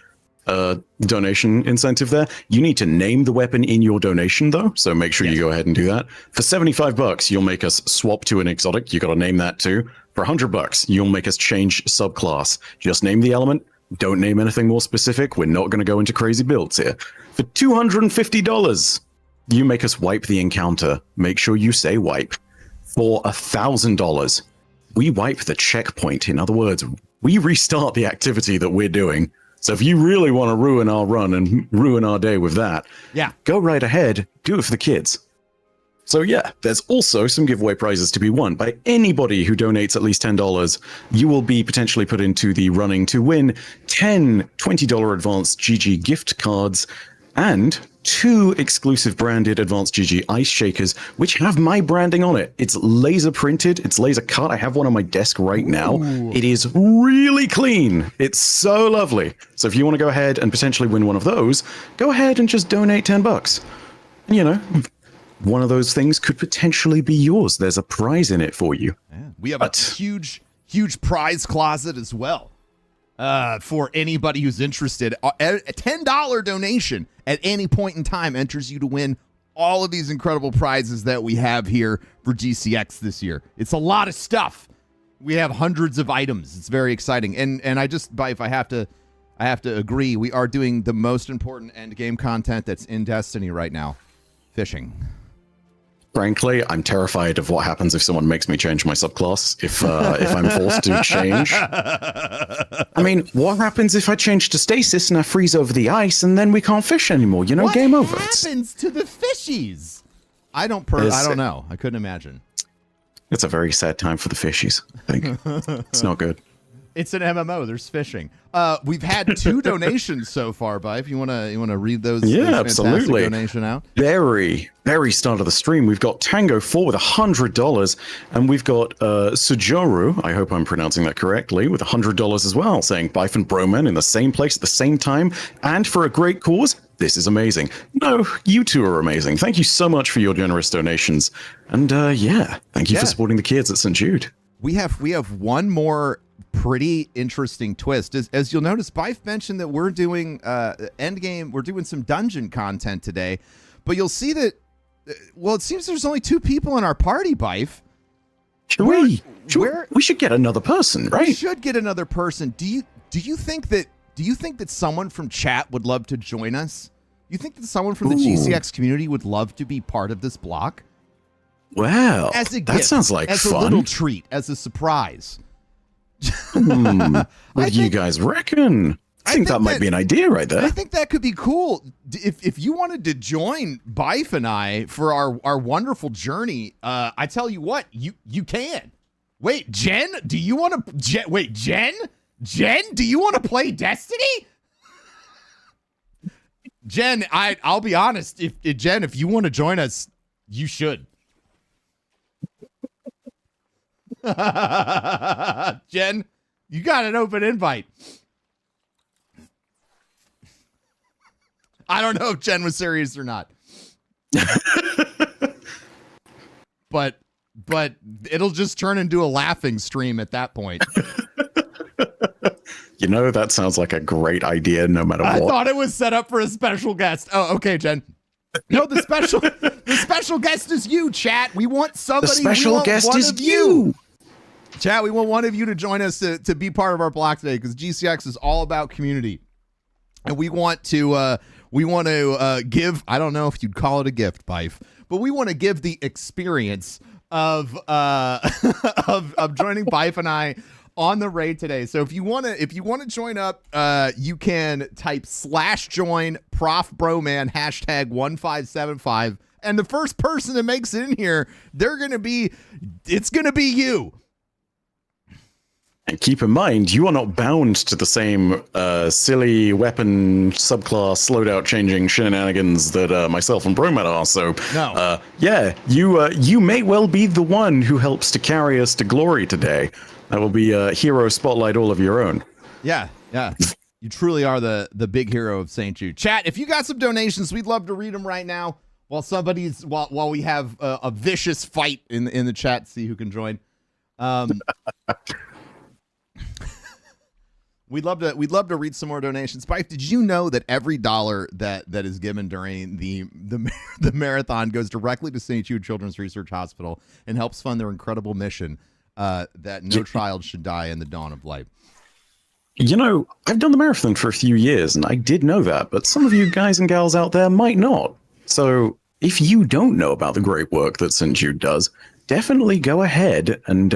donation incentive there. You need to name the weapon in your donation, though, so make sure you go ahead and do that. For $75, you'll make us swap to an exotic. You got to name that too. For $100, you'll make us change subclass. Just name the element. Don't name anything more specific. We're not going to go into crazy builds here. For $250, you make us wipe the encounter. Make sure you say wipe. For $1,000, we wipe the checkpoint. In other words, we restart the activity that we're doing. So if you really want to ruin our run and ruin our day with that, go right ahead, do it for the kids. So yeah, there's also some giveaway prizes to be won by anybody who donates at least $10. You will be potentially put into the running to win 10 $20 advanced GG gift cards and 2 exclusive branded Advanced GG ice shakers, which have my branding on it. It's laser printed, it's laser cut. I have one on my desk right now. It is really clean. It's so lovely. So if you want to go ahead and potentially win one of those, go ahead and just donate $10. And, you know, one of those things could potentially be yours. There's a prize in it for you. Yeah. We have a huge prize closet as well. For anybody who's interested. A $10 donation at any point in time enters you to win all of these incredible prizes that we have here for GCX this year. It's a lot of stuff. We have hundreds of items. It's very exciting. And if I have to agree, we are doing the most important end game content that's in Destiny right now. Fishing. Frankly, I'm terrified of what happens if someone makes me change my subclass, if I'm forced to change. I mean, what happens if I change to stasis and I freeze over the ice and then we can't fish anymore? You know, game over. What happens to the fishies? I don't know. I couldn't imagine. It's a very sad time for the fishies, I think. It's not good. It's an MMO. There's fishing. We've had 2 donations so far, Byf. You wanna read those? Yeah, those absolutely. Donation out. Very start of the stream. We've got Tango4 with $100, and we've got Sujoru. I hope I'm pronouncing that correctly, with $100 as well, saying Byf and Broman in the same place at the same time, and for a great cause. This is amazing. No, you two are amazing. Thank you so much for your generous donations, and thank you for supporting the kids at St. Jude. We have one more pretty interesting twist. As you'll notice, Byf mentioned that we're doing endgame. We're doing some dungeon content today, but you'll see that. Well, it seems there's only 2 people in our party, Byf. We should get another person, right? We should get another person. Do you think that someone from chat would love to join us? You think that someone from the GCX community would love to be part of this block? Wow, as a gift, that sounds like as fun. A little treat, as a surprise. What do you guys reckon? I think that might be an idea right there. I think that could be cool. If you wanted to join Byf and I for our wonderful journey, I tell you what, you can. Wait, Jen, do you want to? Jen, do you want to play Destiny? Jen, I'll be honest. If you want to join us, you should. Jen, you got an open invite. I don't know if Jen was serious or not. but it'll just turn into a laughing stream at that point. You know, that sounds like a great idea no matter what. I thought it was set up for a special guest. Oh, okay, Jen. No, the special guest is you, chat. We want somebody. The special guest is you. Chat, we want one of you to join us to be part of our block today, because GCX is all about community, and we want to give. I don't know if you'd call it a gift, Byf, but we want to give the experience of joining Byf and I on the raid today. So if you want to join up, you can type /join Prof Broman #1575, and the first person that makes it in here, it's gonna be you. And keep in mind, you are not bound to the same silly weapon subclass loadout changing shenanigans that myself and Broman are. So, no. You may well be the one who helps to carry us to glory today. That will be a hero spotlight all of your own. Yeah. You truly are the big hero of St. Jude. Chat, if you got some donations, we'd love to read them right now while we have a vicious fight in the chat to see who can join. We'd love to read some more donations. Byf, did you know that every dollar that is given during the marathon goes directly to St. Jude Children's Research Hospital and helps fund their incredible mission that no child should die in the dawn of life? You know, I've done the marathon for a few years, and I did know that, but some of you guys and gals out there might not. So if you don't know about the great work that St. Jude does, definitely go ahead and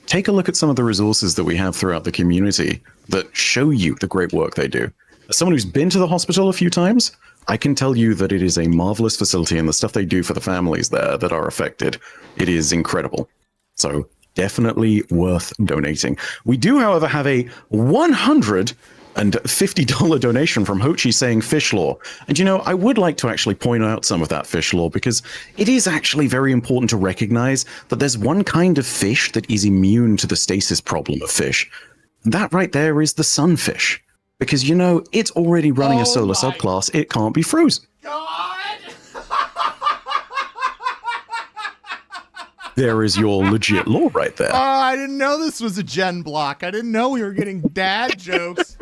take a look at some of the resources that we have throughout the community that show you the great work they do. As someone who's been to the hospital a few times, I can tell you that it is a marvelous facility, and the stuff they do for the families there that are affected, it is incredible. So definitely worth donating. We do, however, have a $100 And $50 donation from Hochi saying fish lore. And I would like to actually point out some of that fish lore because it is actually very important to recognize that there's one kind of fish that is immune to the stasis problem of fish. That right there is the sunfish. Because, it's already running a solar subclass. It can't be frozen. There is your legit lore right there. Oh, I didn't know this was a gen block. I didn't know we were getting dad jokes.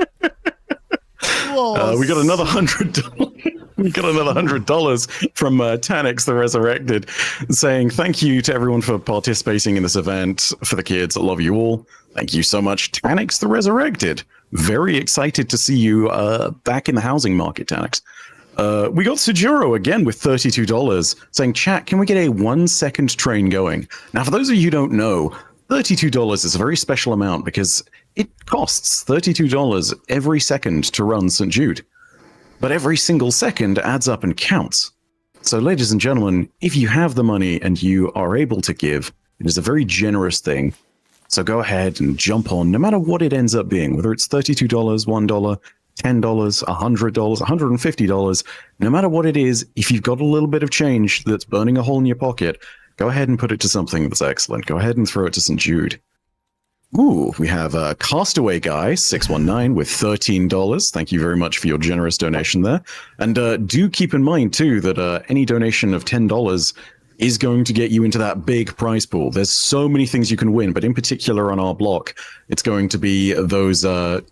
We got another $100. We got another $100 from Tanix the Resurrected, saying thank you to everyone for participating in this event for the kids. I love you all. Thank you so much, Tanix the Resurrected. Very excited to see you back in the housing market, Tanix. We got Sujuro again with $32, saying, chat, can we get a 1-second train going? Now, for those of you who don't know, $32 is a very special amount because it costs $32 every second to run St. Jude. But every single second adds up and counts. So, ladies and gentlemen, if you have the money and you are able to give, it is a very generous thing. So go ahead and jump on, no matter what it ends up being, whether it's $32, $1, $10, $100, $150, no matter what it is, if you've got a little bit of change that's burning a hole in your pocket, go ahead and put it to something that's excellent. Go ahead and throw it to St. Jude. Ooh, we have a Castaway Guy, 619, with $13. Thank you very much for your generous donation there. And do keep in mind, too, that any donation of $10 is going to get you into that big prize pool. There's so many things you can win, but in particular on our block, it's going to be those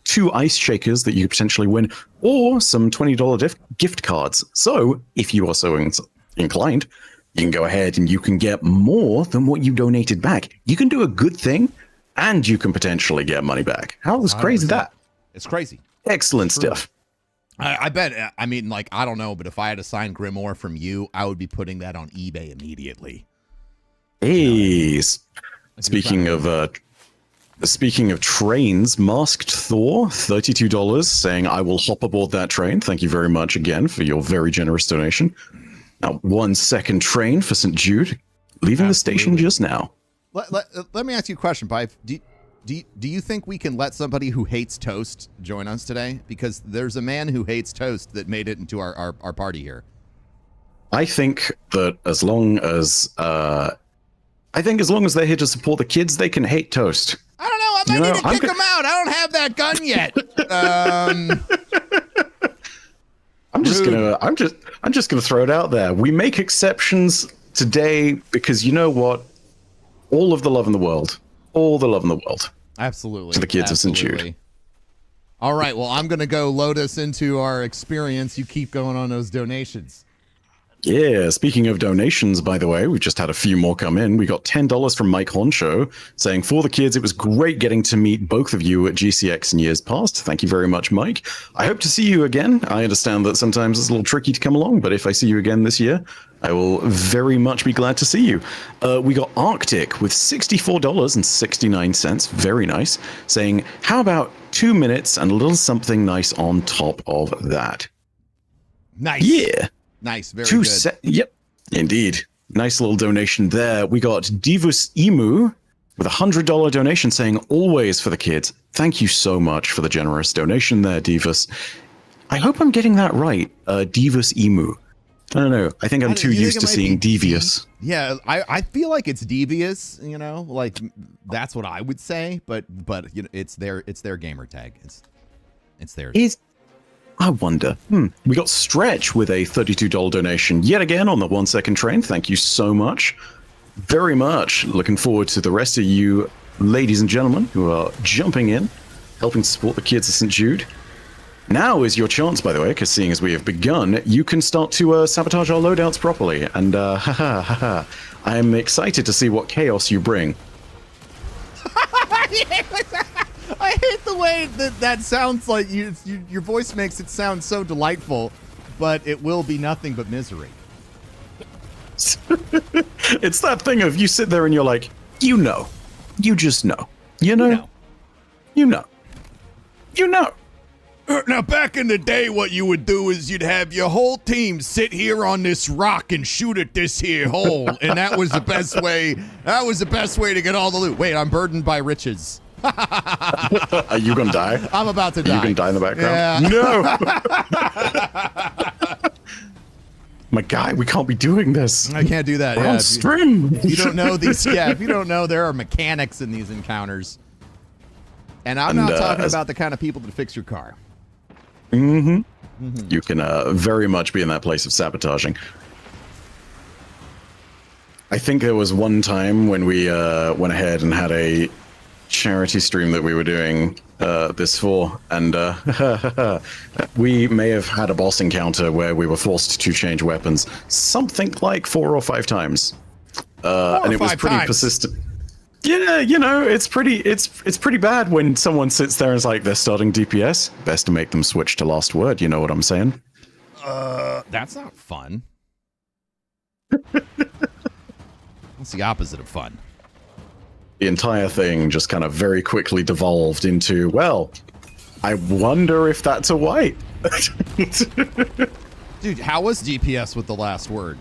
2 ice shakers that you could potentially win, or some $20 gift cards. So if you are so inclined, you can go ahead and you can get more than what you donated back. You can do a good thing, and you can potentially get money back. How crazy is that? It's crazy. Excellent stuff. I bet, I mean, like, I don't know, but if I had a signed Grimoire from you, I would be putting that on eBay immediately. Hey, speaking of trains, Masked Thor, $32, saying, I will hop aboard that train. Thank you very much again for your very generous donation. Now, 1-second train for St. Jude, leaving the station just now. Let me ask you a question, Byf. Do you think we can let somebody who hates toast join us today? Because there's a man who hates toast that made it into our party here. I think that as long as they're here to support the kids, they can hate toast. I don't know. I might need to kick them out. I don't have that gun yet. I'm just gonna throw it out there. We make exceptions today because you know what? All of the love in the world. All the love in the world. Absolutely. To the kids of St. Jude. All right. Well, I'm going to go load us into our experience. You keep going on those donations. Yeah. Speaking of donations, by the way, we just had a few more come in. We got $10 from Mike Honcho saying, for the kids, it was great getting to meet both of you at GCX in years past. Thank you very much, Mike. I hope to see you again. I understand that sometimes it's a little tricky to come along, but if I see you again this year, I will very much be glad to see you. We got Arctic with $64.69. Very nice. Saying, how about 2 minutes and a little something nice on top of that? Nice. Yeah. Nice. Very good. Yep. Indeed. Nice little donation there. We got Divus Emu with a $100 donation saying, always for the kids. Thank you so much for the generous donation there, Divus. I hope I'm getting that right. Divus Emu. I don't know. I think I'm too used to seeing devious. Yeah, I feel like it's devious, like that's what I would say, but it's their gamer tag. It's theirs. I wonder. We got Stretch with a $32 donation yet again on the 1-second train. Thank you so much. Very much looking forward to the rest of you ladies and gentlemen who are jumping in, helping to support the kids of St. Jude. Now is your chance, by the way, because seeing as we have begun, you can start to sabotage our loadouts properly. And I am excited to see what chaos you bring. I hate the way that sounds like your voice makes it sound so delightful, but it will be nothing but misery. It's that thing of you sit there and you're like, you just know. You know. Now, back in the day, what you would do is you'd have your whole team sit here on this rock and shoot at this here hole, and that was the best way. That was the best way to get all the loot. Wait, I'm burdened by riches. Are you gonna die? I'm about to die. You can die in the background. Yeah. No. My guy, we can't be doing this. I can't do that. We're Yeah, on stream. If you don't know these, yeah, if you don't know, there are mechanics in these encounters. And I'm not talking about the kind of people that fix your car. You can very much be in that place of sabotaging. I think there was one time when we went ahead and had a charity stream that we were doing this for, and we may have had a boss encounter where we were forced to change weapons something like 4 or 5 times, and it was pretty persistent. Yeah, you know, it's pretty bad when someone sits there and is like, they're starting DPS. Best to make them switch to last word. You know what I'm saying? That's not fun. That's the opposite of fun. The entire thing just kind of very quickly devolved into, well, I wonder if that's a white. Dude, how was DPS with the last word?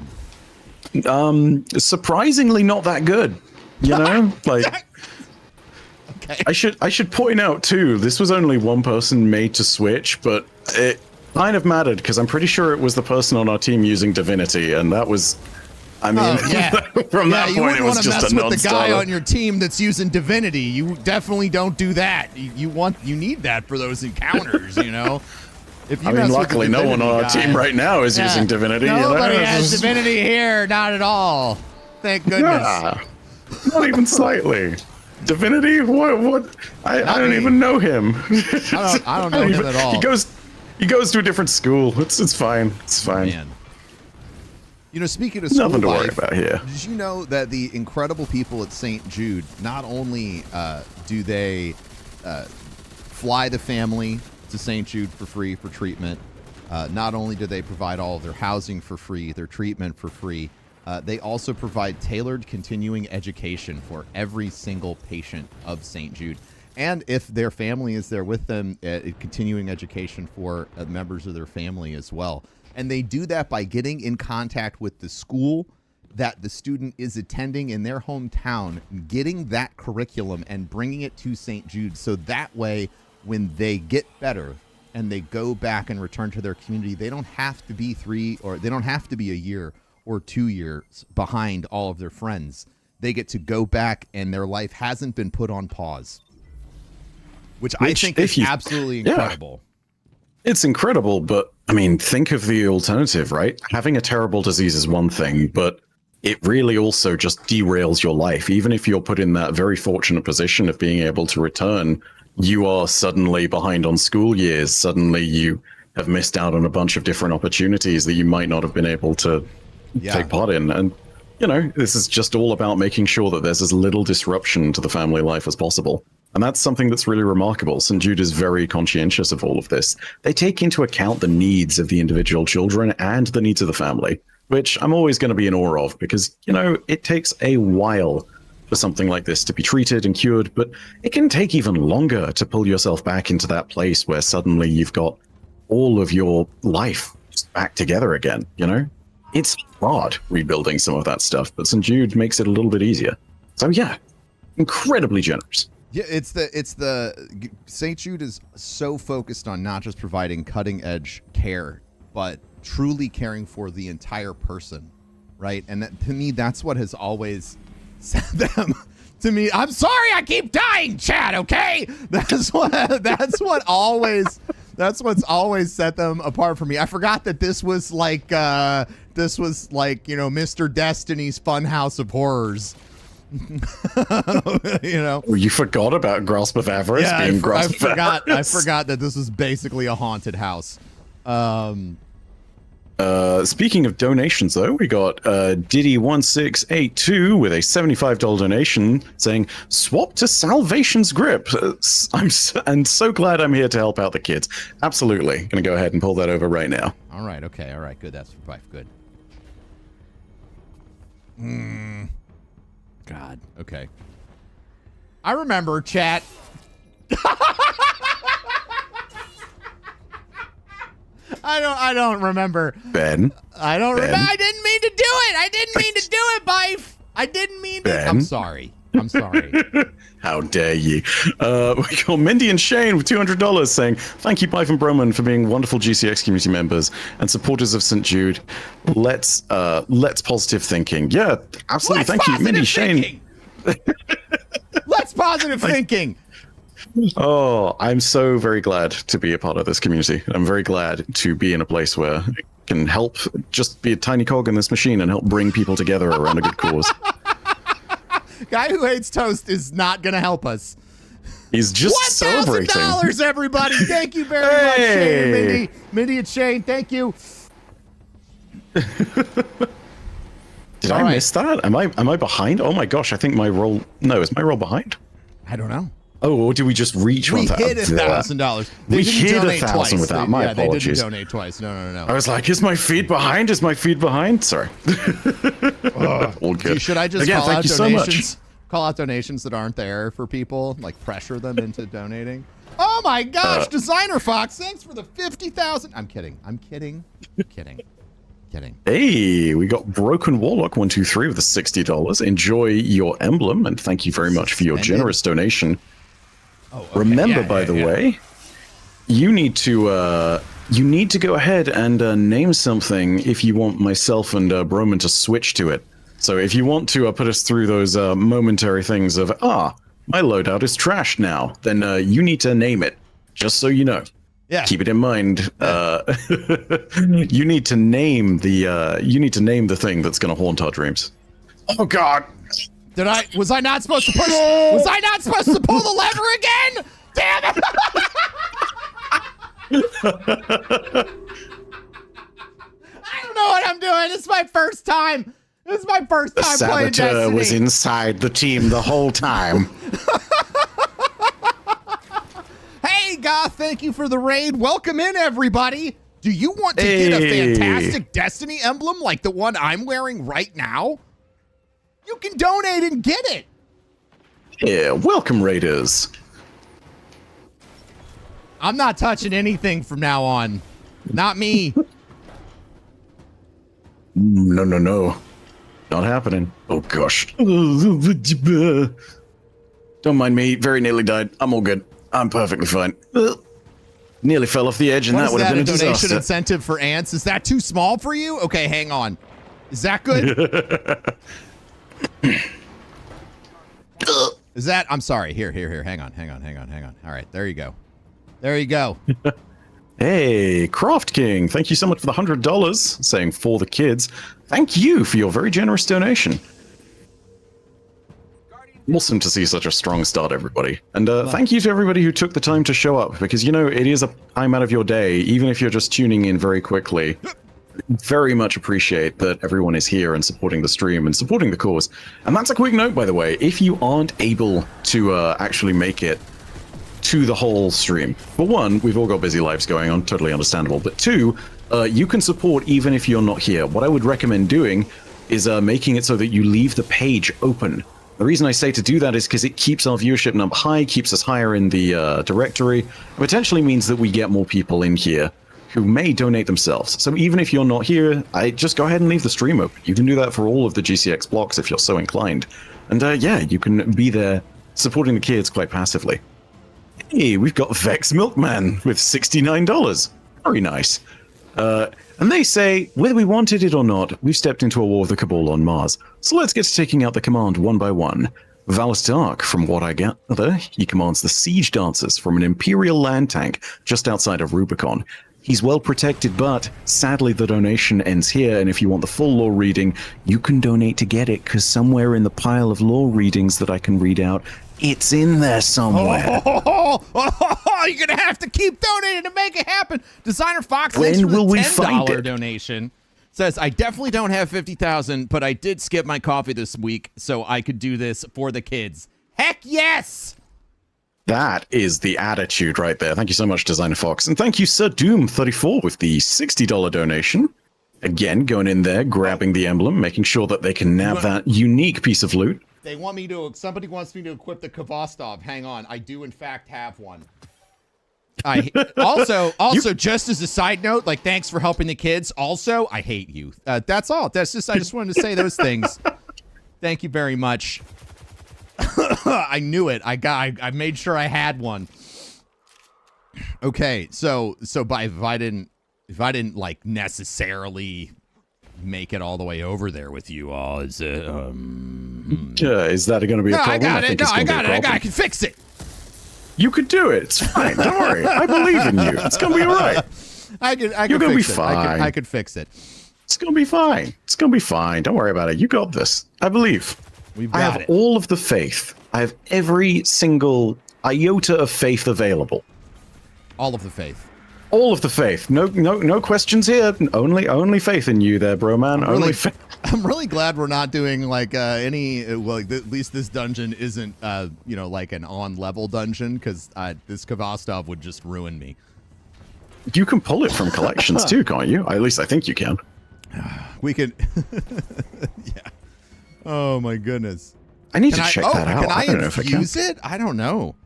Surprisingly not that good. You know, like okay. I should point out too, this was only one person made to switch, but it kind of mattered because I'm pretty sure it was the person on our team using Divinity, and that was, I mean, from that point it was just a non-starter. You wouldn't want to mess with the guy on your team that's using Divinity. You definitely don't do that. You need that for those encounters, you know. If you I mean, luckily no one on our team right now is using Divinity. Nobody you know? has Divinity here, not at all. Thank goodness. Yeah. Not even slightly. Divinity? What? I don't even know him. I don't know him at all. He goes to a different school. It's fine. It's fine. Man. You know, speaking of school nothing to worry life, about here. Did you know that the incredible people at St. Jude, not only do they fly the family to St. Jude for free for treatment, not only do they provide all of their housing for free, their treatment for free, they also provide tailored continuing education for every single patient of St. Jude. And if their family is there with them, continuing education for members of their family as well. And they do that by getting in contact with the school that the student is attending in their hometown, getting that curriculum and bringing it to St. Jude. So that way, when they get better and they go back and return to their community, they don't have to be a year or 2 years behind all of their friends. They get to go back and their life hasn't been put on pause, which I think is absolutely incredible. It's incredible, but I mean, think of the alternative, right? Having a terrible disease is one thing, but it really also just derails your life. Even if you're put in that very fortunate position of being able to return, you are suddenly behind on school years. Suddenly you have missed out on a bunch of different opportunities that you might not have been able to take part in. And, you know, this is just all about making sure that there's as little disruption to the family life as possible. And that's something that's really remarkable. St. Jude is very conscientious of all of this. They take into account the needs of the individual children and the needs of the family, which I'm always going to be in awe of because, you know, it takes a while for something like this to be treated and cured, but it can take even longer to pull yourself back into that place where suddenly you've got all of your life back together again, you know? It's hard rebuilding some of that stuff, but St. Jude makes it a little bit easier. So yeah, incredibly generous. Yeah, it's the St. Jude is so focused on not just providing cutting edge care, but truly caring for the entire person, right? And that, to me, that's what has always set them. To me, I'm sorry, I keep dying, Chad. Okay, that's what's always set them apart from me. I forgot that this was like you know, Mr. Destiny's Funhouse of Horrors. You know, you forgot about Grasp of Avarice being Grasp of Avarice. I forgot that this was basically a haunted house. Speaking of donations, though, we got Diddy1682 with a $75 donation saying, swap to Salvation's Grip. I'm so glad I'm here to help out the kids. Absolutely. Going to go ahead and pull that over right now. All right. Okay. All right. Good. That's for Byf. Good. God. Okay. I remember, chat. I don't remember. Ben. I don't remember. I didn't mean to do it. I didn't mean to do it, Byf. I didn't mean to. I'm sorry. I'm sorry. How dare you? We got Mindy and Shane with $200 saying, thank you, Byf and Broman, for being wonderful GCX community members and supporters of St. Jude. Let's positive thinking. Yeah, absolutely. Thank you, Mindy, Shane. Let's positive thinking. Oh, I'm so very glad to be a part of this community. I'm very glad to be in a place where I can help just be a tiny cog in this machine and help bring people together around a good cause. Guy who hates toast is not going to help us. He's just celebrating. $1,000, everybody. Thank you very much, Shane and Mindy. Mindy and Shane, thank you. Did I miss that? Am I behind? Oh my gosh, I think my roll... No, is my roll behind? I don't know. Oh, or did we just reach we 1,000? We hit $1,000. We hit 1,000 with that. My apologies. They didn't donate twice. No. I was like, is my feed behind? Is my feed behind? Sorry. All good. Should I just Again, call thank out you donations? So much. Call out donations that aren't there for people, like pressure them into donating? Oh my gosh, Designer Fox, thanks for the 50,000. I'm kidding. Hey, we got Broken Warlock 123 with the $60. Enjoy your emblem, and thank you very much for your generous donation. Oh, okay. Remember, by the way, you need to go ahead and name something if you want myself and Broman to switch to it. So if you want to put us through those momentary things of my loadout is trashed now, then you need to name it. Just so you know. Yeah. Keep it in mind. You need to name the thing that's going to haunt our dreams. Oh God. Was I not supposed to push? Was I not supposed to pull the lever again? Damn it! I don't know what I'm doing. This is my first time. This is my first time playing Destiny. The saboteur was inside the team the whole time. Hey, Goth, thank you for the raid. Welcome in, everybody. Do you want to get a fantastic Destiny emblem like the one I'm wearing right now? You can donate and get it. Yeah, welcome, Raiders. I'm not touching anything from now on. Not me. No. Not happening. Oh, gosh. Don't mind me. Very nearly died. I'm all good. I'm perfectly fine. Nearly fell off the edge, and that would have been a disaster. Donation incentive for ants? Is that too small for you? Okay, hang on. Is that good? Is that? I'm sorry. Here. Hang on. All right, there you go. Hey, Croft King, thank you so much for the $100, saying for the kids. Thank you for your very generous donation. Awesome to see such a strong start, everybody. And thank you to everybody who took the time to show up, because, you know, it is a time out of your day, even if you're just tuning in very quickly. Very much appreciate that everyone is here and supporting the stream and supporting the cause. And that's a quick note, by the way. If you aren't able to actually make it to the whole stream, for one, we've all got busy lives going on, totally understandable. But two, you can support even if you're not here. What I would recommend doing is making it so that you leave the page open. The reason I say to do that is because it keeps our viewership number high, keeps us higher in the directory, and potentially means that we get more people in here who may donate themselves. So even if you're not here, I just go ahead and leave the stream open. You can do that for all of the GCX blocks if you're so inclined. And yeah, you can be there supporting the kids quite passively. Hey, we've got Vex Milkman with $69. Very nice. And they say, whether we wanted it or not, we've stepped into a war with the Cabal on Mars. So let's get to taking out the command one by one. Valus Dark, from what I gather, he commands the Siege Dancers from an Imperial land tank just outside of Rubicon. He's well protected, but sadly the donation ends here, and if you want the full lore reading, you can donate to get it, because somewhere in the pile of lore readings that I can read out, it's in there somewhere. You're going to have to keep donating to make it happen. Designer Fox, thanks for the $10 donation. Says, I definitely don't have 50,000, but I did skip my coffee this week, so I could do this for the kids. Heck yes! That is the attitude right there. Thank you so much, Designer Fox. And thank you, Sir Doom34, with the $60 donation. Again, going in there, grabbing the emblem, making sure that they can nab that unique piece of loot. They want me to, somebody wants me to equip the Kvostov. Hang on, I do in fact have one. Also, just as a side note, like, thanks for helping the kids. Also, I hate you. That's all. I just wanted to say those things. Thank you very much. I knew it. I made sure I had one. Okay, so if I didn't like necessarily make it all the way over there with you all, is that going to be a problem? I got it. I can fix it. You could do it. It's fine. Don't worry. I believe in you. It's gonna be all right. You're gonna be fine. I could fix it. It's gonna be fine. It's gonna be fine. Don't worry about it. You got this. I believe. I have all of the faith. I have every single iota of faith available. All of the faith. All of the faith. No questions here. Only faith in you there, bro man. Only faith. I'm really glad we're not doing like any. Well, at least this dungeon isn't, like an on-level dungeon, because this Kvastov would just ruin me. You can pull it from collections too, can't you? At least I think you can. We could. Yeah. Oh my goodness. I need to check that out. Can I don't know if I can. infuse it? I don't know.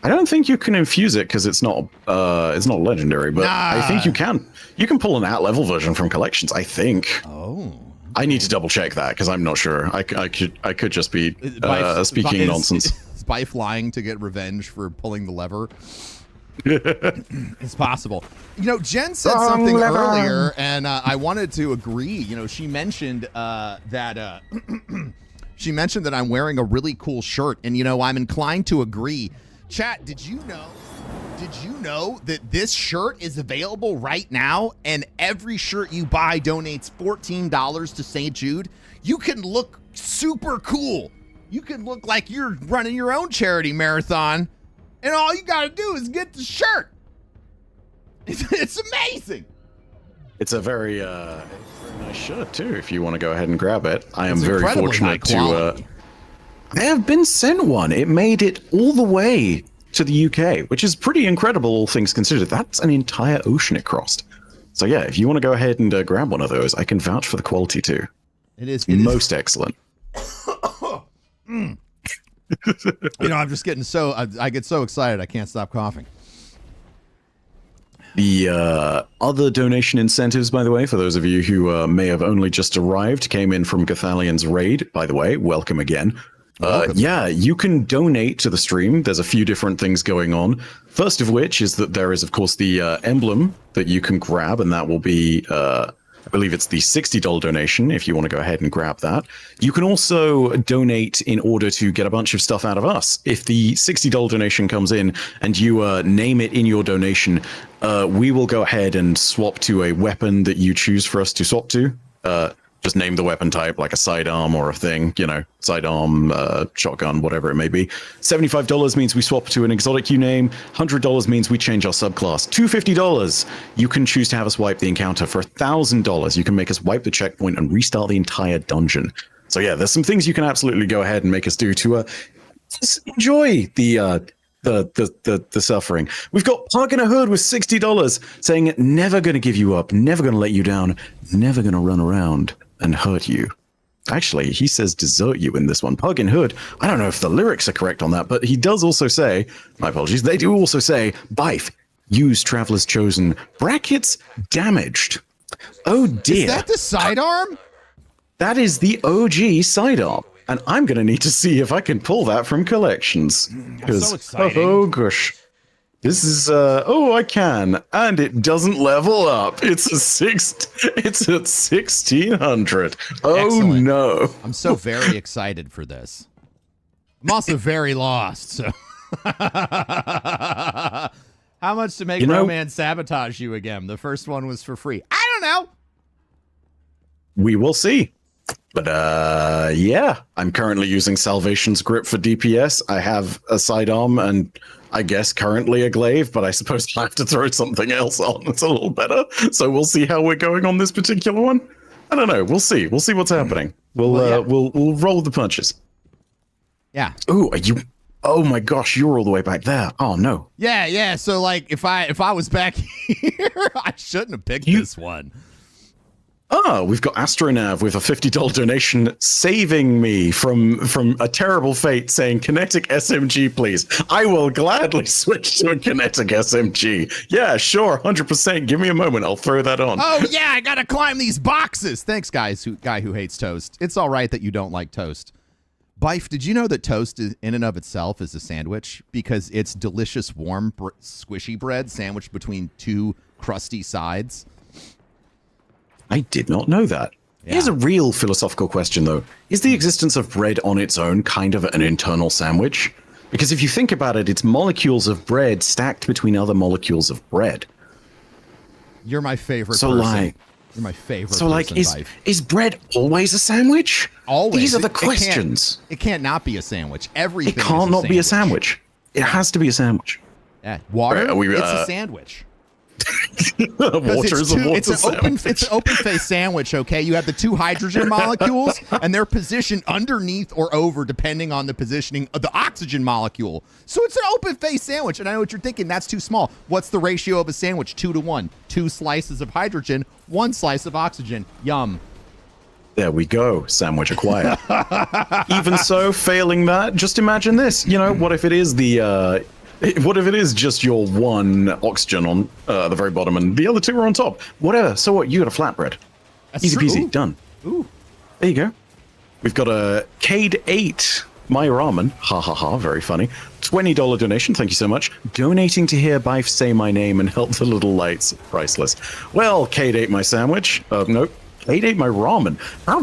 I don't think you can infuse it because it's not legendary, but I think you can. You can pull an at-level version from collections, I think. Oh. I need to double check that because I'm not sure. I could just be speaking nonsense. Is Byf lying to get revenge for pulling the lever? It's possible. Jen said something earlier, and I wanted to agree. She mentioned that she mentioned that I'm wearing a really cool shirt, and I'm inclined to agree. Chat, did you know that this shirt is available right now, and every shirt you buy donates $14 to St. Jude? You can look super cool. You can look like you're running your own charity marathon, and all you got to do is get the shirt. It's amazing. It's a very nice shirt too. If you want to go ahead and grab it, I am very fortunate to. I have been sent one. It made it all the way to the UK, which is pretty incredible, all things considered. That's an entire ocean it crossed. So yeah, if you want to go ahead and grab one of those, I can vouch for the quality too. It is most excellent. I'm just getting I get so excited I can't stop coughing. The other donation incentives, by the way, for those of you who may have only just arrived, came in from Gathalian's raid. By the way, welcome again. Yeah, you can donate to the stream. There's a few different things going on. First of which is that there is, of course, the emblem that you can grab, and that will be, I believe it's the $60 donation if you want to go ahead and grab that. You can also donate in order to get a bunch of stuff out of us. If the $60 donation comes in and you name it in your donation, we will go ahead and swap to a weapon that you choose for us to swap to. Just name the weapon type, like a sidearm or a thing, sidearm, shotgun, whatever it may be. $75 means we swap to an exotic you name. $100 means we change our subclass. $250, you can choose to have us wipe the encounter. For $1,000, you can make us wipe the checkpoint and restart the entire dungeon. So yeah, there's some things you can absolutely go ahead and make us do to just enjoy the suffering. We've got Park in a Hood with $60 saying, never going to give you up, never going to let you down, never going to run around and hurt you. Actually, he says desert you in this one. Pug in Hood, I don't know if the lyrics are correct on that, but he does also say, my apologies, they do also say, Byf, use Traveler's Chosen, brackets damaged. Oh dear. Is that the sidearm? That is the OG sidearm. And I'm going to need to see if I can pull that from collections. That's so exciting. Oh gosh. This is, I can. And it doesn't level up. It's at 1600. Oh Excellent. no. I'm so very excited for this. I'm also very lost, so. How much to make Romance sabotage you again? The first one was for free. I don't know. We will see. But yeah, I'm currently using Salvation's Grip for DPS. I have a sidearm and I guess currently a glaive, but I suppose I'll have to throw something else on. It's a little better. So we'll see how we're going on this particular one. I don't know. We'll see. We'll see what's happening. We'll roll the punches. Yeah. Ooh, are you? Oh my gosh, you're all the way back there. Oh no. Yeah. So like, if I was back here, I shouldn't have picked this one. Oh, we've got Astronav with a $50 donation saving me from a terrible fate, saying kinetic SMG, please. I will gladly switch to a kinetic SMG. Yeah, sure, 100%. Give me a moment. I'll throw that on. Oh, yeah, I got to climb these boxes. Thanks, guy who hates toast. It's all right that you don't like toast. Byf, did you know that toast in and of itself is a sandwich because it's delicious, warm, squishy bread sandwiched between two crusty sides? I did not know that. Yeah. Here's a real philosophical question, though. Is the existence of bread on its own kind of an internal sandwich? Because if you think about it, it's molecules of bread stacked between other molecules of bread. You're my favorite person. You're my favorite person, is bread always a sandwich? Always. These are the questions. It can't not be a sandwich. Everything It can't not be a sandwich. It has to be a sandwich. Yeah. Water, it's a sandwich. Water is a water sandwich. It's an open-faced sandwich, okay? You have the two hydrogen molecules, and they're positioned underneath or over, depending on the positioning of the oxygen molecule. So it's an open-faced sandwich, and I know what you're thinking. That's too small. What's the ratio of a sandwich? 2 to 1. 2 slices of hydrogen, 1 slice of oxygen. Yum. There we go. Sandwich acquired. Even so, failing that, just imagine this. You know, what if it is what if it is just your one oxygen on the very bottom and the other two are on top? Whatever. So what? You got a flatbread. That's Easy true. peasy. Ooh. Done. Ooh. There you go. We've got a Cade 8. My ramen. Ha ha ha. Very funny. $20 donation. Thank you so much. Donating to hear Byf say my name and help the little lights. Priceless. Well, Cade 8 my sandwich. Nope. Cade 8 my ramen.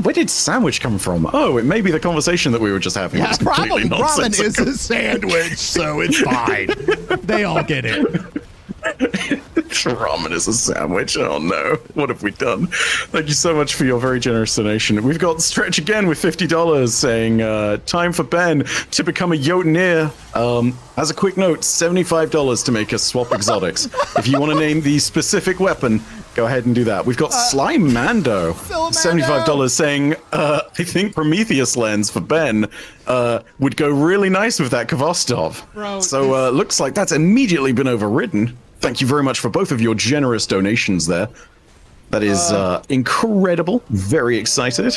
Where did sandwich come from? Oh, it may be the conversation that we were just having. Yeah, probably ramen is a sandwich, so it's fine. They all get it. Ramen is a sandwich. Oh no, what have we done? Thank you so much for your very generous donation. We've got Stretch again with $50 saying, time for Ben to become a Jotunier. As a quick note, $75 to make us swap exotics. If you want to name the specific weapon, go ahead and do that. We've got Slime Mando, $75 saying, I think Prometheus lens for Ben would go really nice with that Kvostov. Bro, so looks like that's immediately been overridden. Thank you very much for both of your generous donations there. That is incredible. Very excited.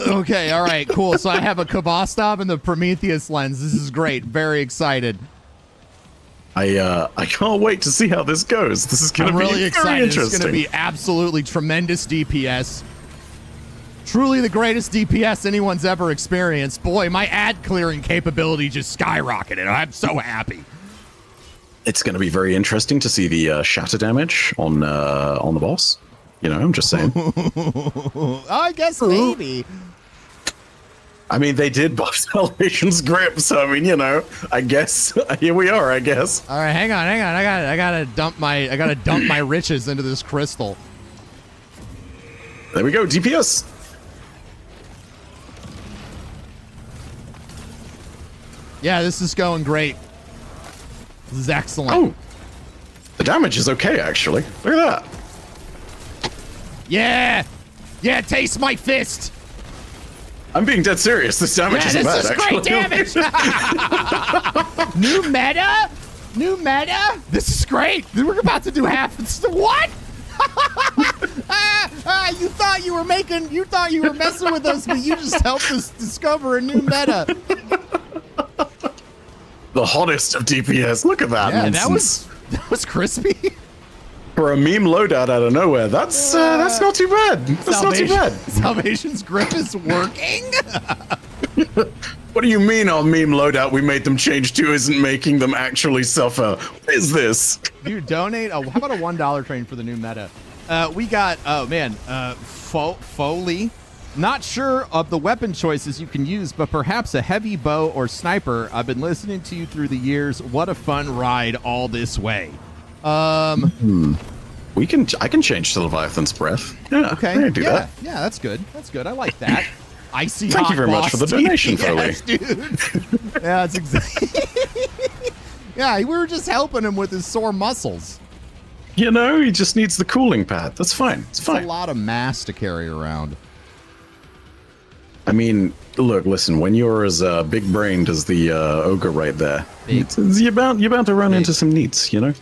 Okay, all right, cool. So I have a Kvostov and the Prometheus lens. This is great. Very excited. I can't wait to see how this goes. This is going to be really excited. Interesting. It's going to be absolutely tremendous DPS. Truly the greatest DPS anyone's ever experienced. Boy, my ad clearing capability just skyrocketed. I'm so happy. It's going to be very interesting to see the shatter damage on the boss. You know, I'm just saying. I guess maybe. I mean, they did buff Salvation's grip, so I mean, you know, I guess here we are. I guess. All right, hang on. I gotta dump my riches into this crystal. There we go. DPS. Yeah, this is going great. This is excellent. Oh, the damage is okay, actually. Look at that. Yeah, taste my fist. I'm being dead serious. This damage isn't bad, actually. This is great damage. New meta. This is great. We're about to do half. What? You thought you were messing with us, but you just helped us discover a new meta. The hottest of DPS. Look at that. Yeah, nonsense. that was crispy. For a meme loadout out of nowhere, that's not too bad. That's not too bad. Salvation's grip is working. What do you mean our meme loadout we made them change to isn't making them actually suffer? What is this? Dude, donate. How about a $1 train for the new meta? We got, Foley. Not sure of the weapon choices you can use, but perhaps a heavy bow or sniper. I've been listening to you through the years. What a fun ride all this way. I can change to Leviathan's Breath. Yeah, okay. I can do that. Yeah, that's good. That's good. I like that. Icy Thank hot you very much for the donation, Foley. dude. Yeah, that's exactly. Yeah, we were just helping him with his sore muscles. You know, he just needs the cooling pad. That's fine. It's fine. A lot of mass to carry around. I mean, look, listen. When you're as big-brained as the ogre right there, you're bound to run into some needs. You know.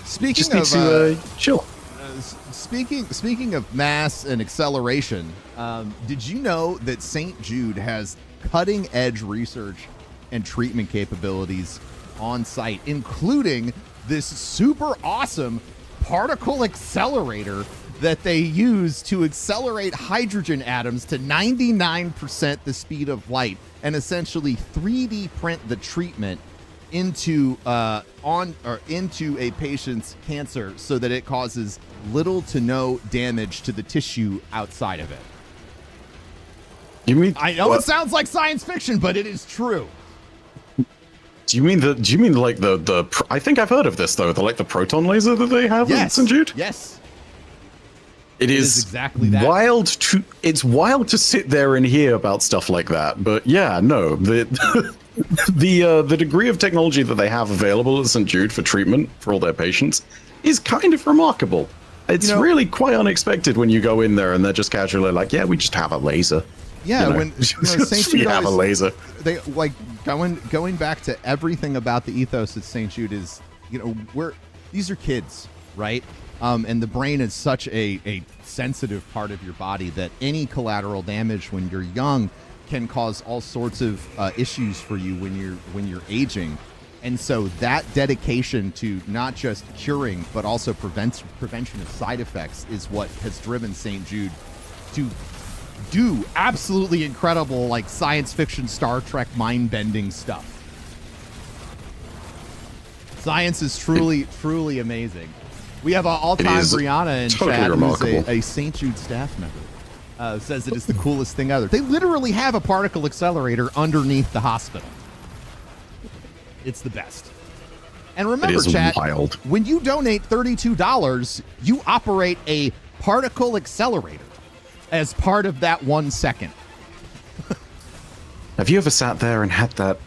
Speaking just need to chill. Speaking of mass and acceleration, did you know that St. Jude has cutting-edge research and treatment capabilities on site, including this super awesome particle accelerator that they use to accelerate hydrogen atoms to 99% the speed of light and essentially 3D print the treatment into into a patient's cancer so that it causes little to no damage to the tissue outside of it. You mean? I know it sounds like science fiction, but it is true. Do you mean like the I think I've heard of this though, the proton laser that they have in St. Jude? Yes. It is exactly that. It's wild to sit there and hear about stuff like that. But yeah, no, the degree of technology that they have available at St. Jude for treatment for all their patients is kind of remarkable. It's really quite unexpected when you go in there and they're just casually like, yeah, we just have a laser. Yeah, when St. Jude we have a laser. They like going back to everything about the ethos at St. Jude is, these are kids, right? And the brain is such a sensitive part of your body that any collateral damage when you're young can cause all sorts of issues for you when you're aging. And so that dedication to not just curing but also prevention of side effects is what has driven St. Jude to do absolutely incredible, like, science fiction Star Trek mind-bending stuff. Science is truly amazing. We have all-time Brianna in chat, who's a St. Jude staff member. Says it is the coolest thing ever. They literally have a particle accelerator underneath the hospital. It's the best. And remember, chat, when you donate $32, you operate a particle accelerator as part of that 1 second. Have you ever sat there and had that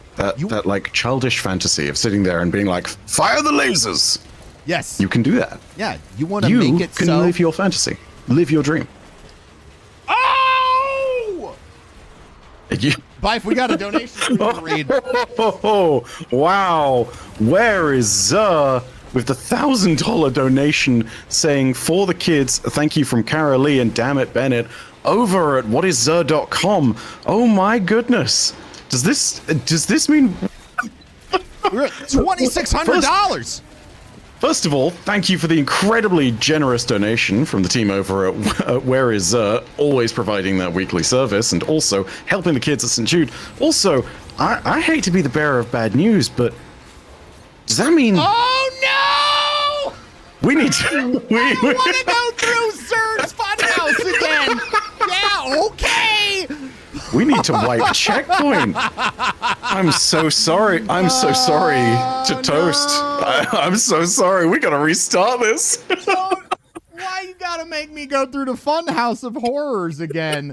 like childish fantasy of sitting there and being like, fire the lasers? Yes. You can do that. Yeah, you want to make it so. You can live your fantasy. Live your dream. Oh! Byf, we got a donation to read. Oh, wow. Where is with the $1,000 donation saying for the kids, thank you from Cara Lee and Damn It Bennett over at whatiszur.com. Oh my goodness. Does this mean we're at $2,600? First of all, thank you for the incredibly generous donation from the team over at Where Is always providing that weekly service and also helping the kids at St. Jude. Also, I hate to be the bearer of bad news, but does that mean? Oh no! We need to. I want to go through Sir's Funhouse again. Yeah, okay. We need to wipe checkpoint. I'm so sorry. I'm so sorry to Toast. I'm so sorry. We gotta restart this. Why you gotta make me go through the Funhouse of Horrors again?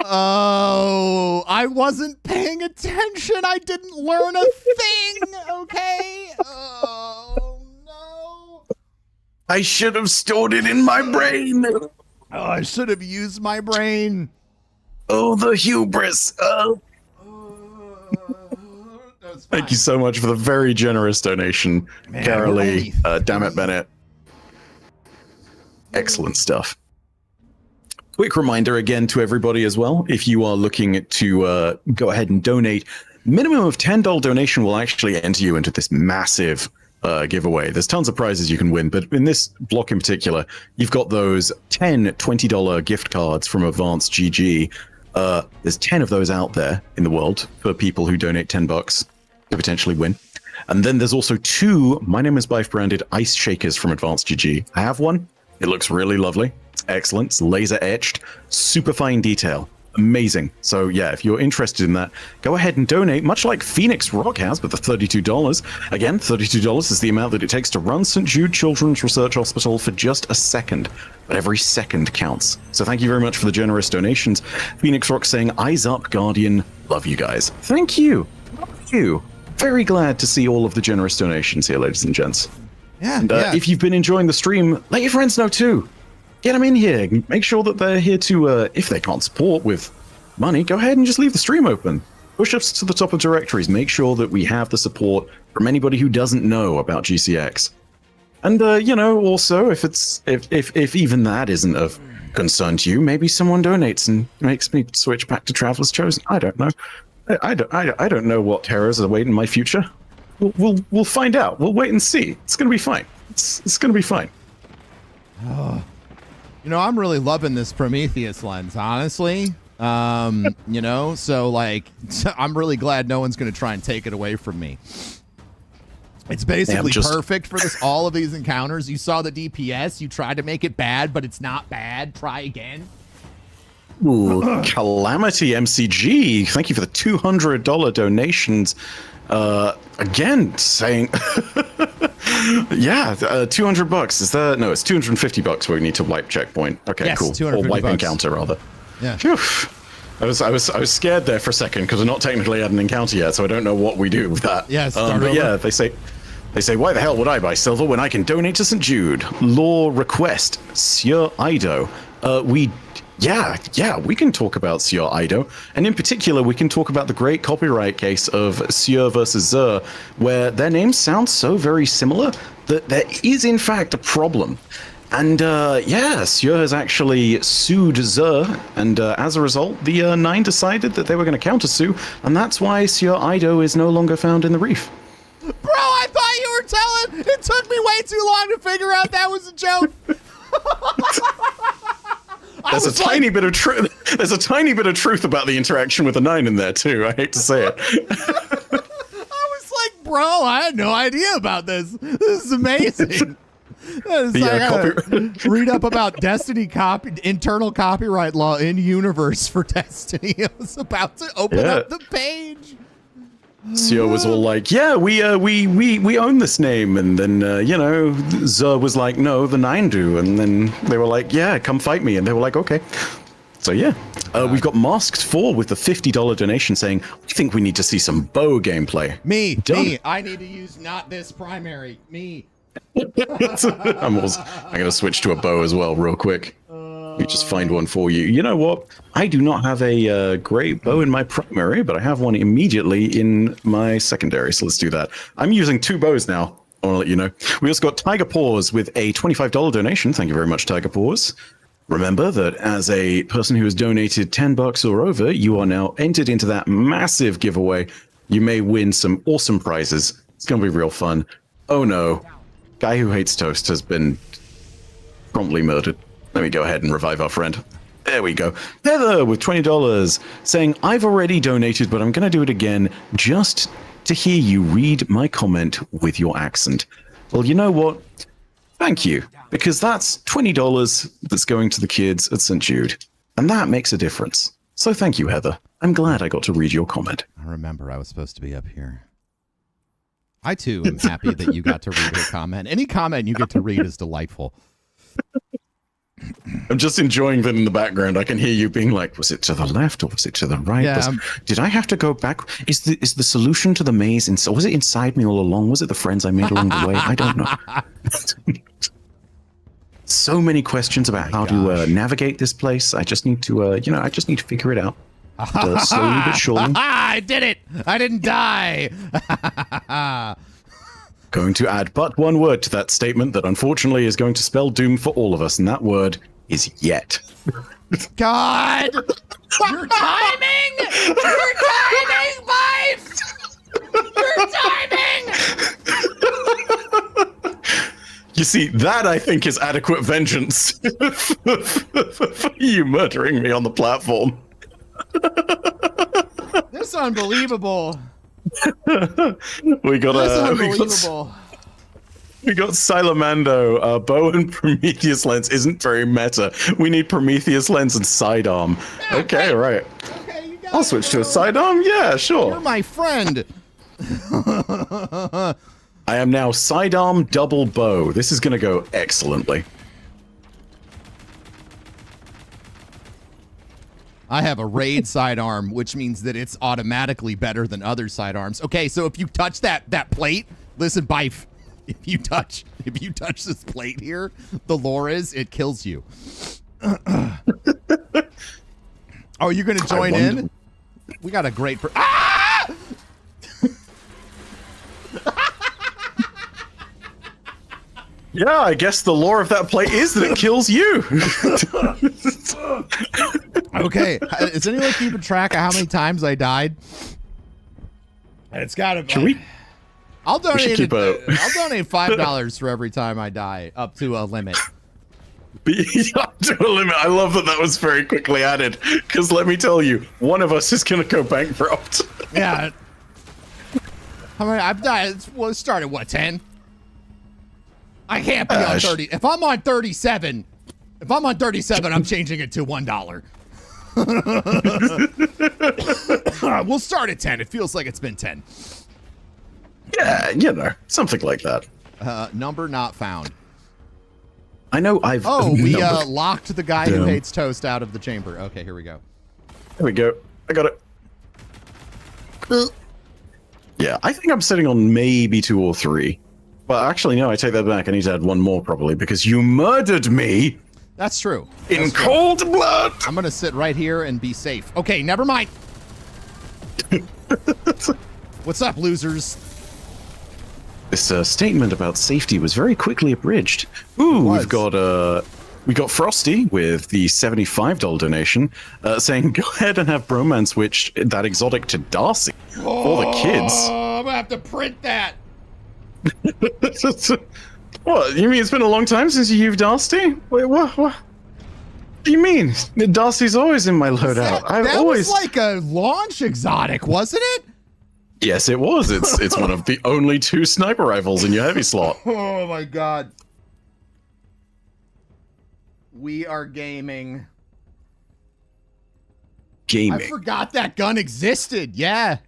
Oh, I wasn't paying attention. I didn't learn a thing. Okay. Oh no. I should have stored it in my brain. Oh, I should have used my brain. Oh, the hubris. Thank you so much for the very generous donation, Cara Lee. Damn it, Bennett. Excellent stuff. Quick reminder again to everybody as well, if you are looking to go ahead and donate, minimum of $10 donation will actually enter you into this massive giveaway. There's tons of prizes you can win, but in this block in particular, you've got those 10 $20 gift cards from Advanced GG. There's 10 of those out there in the world for people who donate $10 to potentially win. And then there's also 2 MyNameIsByf branded ice shakers from Advanced GG. I have one. It looks really lovely. It's excellent. It's laser etched, super fine detail. Amazing. So yeah, if you're interested in that, go ahead and donate, much like Phoenix Rock has with the $32. Again, $32 is the amount that it takes to run St. Jude Children's Research Hospital for just a second. But every second counts. So thank you very much for the generous donations. Phoenix Rock saying, eyes up, Guardian. Love you guys. Thank you. Thank you. Very glad to see all of the generous donations here, ladies and gents. Yeah, and if you've been enjoying the stream, let your friends know too. Get them in here. Make sure that they're here to, if they can't support with money, go ahead and just leave the stream open. Push us to the top of directories. Make sure that we have the support from anybody who doesn't know about GCX. And, you know, also, if even that isn't of concern to you, maybe someone donates and makes me switch back to Traveler's Chosen. I don't know. I don't know what terrors are waiting in my future. We'll find out. We'll wait and see. It's gonna be fine. It's gonna be fine. Oh. You know, I'm really loving this Prometheus lens, honestly. You know, so like, I'm really glad no one's going to try and take it away from me. It's basically perfect for all of these encounters. You saw the DPS. You tried to make it bad, but it's not bad. Try again. Ooh, Calamity MCG. Thank you for the $200 donations. Again, saying, yeah, $200. Is that no? It's $250 where we need to wipe checkpoint. Okay, yes, cool. Or wipe encounter rather. Yeah. Phew. I was scared there for a second because we're not technically at an encounter yet, so I don't know what we do with that. Yes. But yeah, they say, why the hell would I buy silver when I can donate to St. Jude? Law request, Sieur Ido. We can talk about Sieur Ido, and in particular, we can talk about the great copyright case of Sieur versus Zer, where their names sound so very similar that there is in fact a problem. And Sieur has actually sued Zer, and as a result, the Nine decided that they were going to countersue, and that's why Sieur Ido is no longer found in the reef. Bro, I thought you were telling. It took me way too long to figure out that was a joke. There's a tiny bit of truth. There's a tiny bit of truth about the interaction with the Nine in there too. I hate to say it. I was like, bro, I had no idea about this. This is amazing. Read up about Destiny internal copyright law in universe for Destiny. I was about to open up the page. Sieur was all like, "Yeah, we own this name," and then Zer was like, "No, the Nine do," and then they were like, "Yeah, come fight me," and they were like, "Okay." So yeah, we've got Masked 4 with the $50 donation saying, "We think we need to see some bow gameplay." Me. I need to use not this primary. Me. I'm gonna switch to a bow as well, real quick. Let me just find one for you. You know what? I do not have a great bow in my primary, but I have one immediately in my secondary. So let's do that. I'm using two bows now. I want to let you know. We also got Tiger Paws with a $25 donation. Thank you very much, Tiger Paws. Remember that as a person who has donated $10 or over, you are now entered into that massive giveaway. You may win some awesome prizes. It's going to be real fun. Oh no. Guy who hates toast has been promptly murdered. Let me go ahead and revive our friend. There we go. Heather with $20 saying, "I've already donated, but I'm going to do it again just to hear you read my comment with your accent." Well, you know what? Thank you, because that's $20 that's going to the kids at St. Jude, and that makes a difference. So thank you, Heather. I'm glad I got to read your comment. I remember I was supposed to be up here. I, too, am happy that you got to read her comment. Any comment you get to read is delightful. I'm just enjoying that in the background. I can hear you being like, was it to the left or was it to the right? Yeah, did I have to go back? Is the solution to the maze, was it inside me all along? Was it the friends I made along the way? I don't know. So many questions about how to navigate this place. I just need to, I just need to figure it out. Slowly but surely. I did it! I didn't die! Going to add but one word to that statement that unfortunately is going to spell doom for all of us, and that word is yet. God! Your timing! Your timing, Byf! Your timing! You see, that I think is adequate vengeance for you murdering me on the platform. This is unbelievable. We got Silamando. Bow and Prometheus lens isn't very meta. We need Prometheus lens and sidearm. Okay, right. Okay, I'll switch to a sidearm. Yeah, sure. You're my friend. I am now sidearm double bow. This is going to go excellently. I have a raid sidearm, which means that it's automatically better than other sidearms. Okay, so if you touch that plate, listen, Byf, if you touch this plate here, the lore is it kills you. Oh, you gonna join in? We got a great. Ah! Yeah, I guess the lore of that plate is that it kills you. Okay, is anyone keeping track of how many times I died? It's gotta be. I'll donate $5 for every time I die, up to a limit. I love that was very quickly added, because let me tell you, one of us is going to go bankrupt. Yeah. I mean, I've died. Well, it started what, 10? I can't be on 30. If I'm on 37, I'm changing it to $1. We'll start at 10. It feels like it's been 10. Yeah, you know, something like that. Number not found. I know I've... Oh, we locked the guy who hates toast out of the chamber. Okay, here we go. There we go. I got it. Yeah, I think I'm sitting on maybe 2 or 3. Well, actually, no, I take that back. I need to add 1 more, probably, because you murdered me. That's true. In cold blood. I'm going to sit right here and be safe. Okay, never mind. What's up, losers? This statement about safety was very quickly abridged. Ooh, we got Frosty with the $75 donation, saying, "Go ahead and have Broman switch that exotic to Darcy for the kids." Oh, I'm gonna have to print that. What? You mean it's been a long time since you used Darcy? Wait, what? What do you mean? Darcy's always in my loadout. That was like a launch exotic, wasn't it? Yes, it was. It's one of the only 2 sniper rifles in your heavy slot. Oh my god. We are gaming. I forgot that gun existed. Yeah.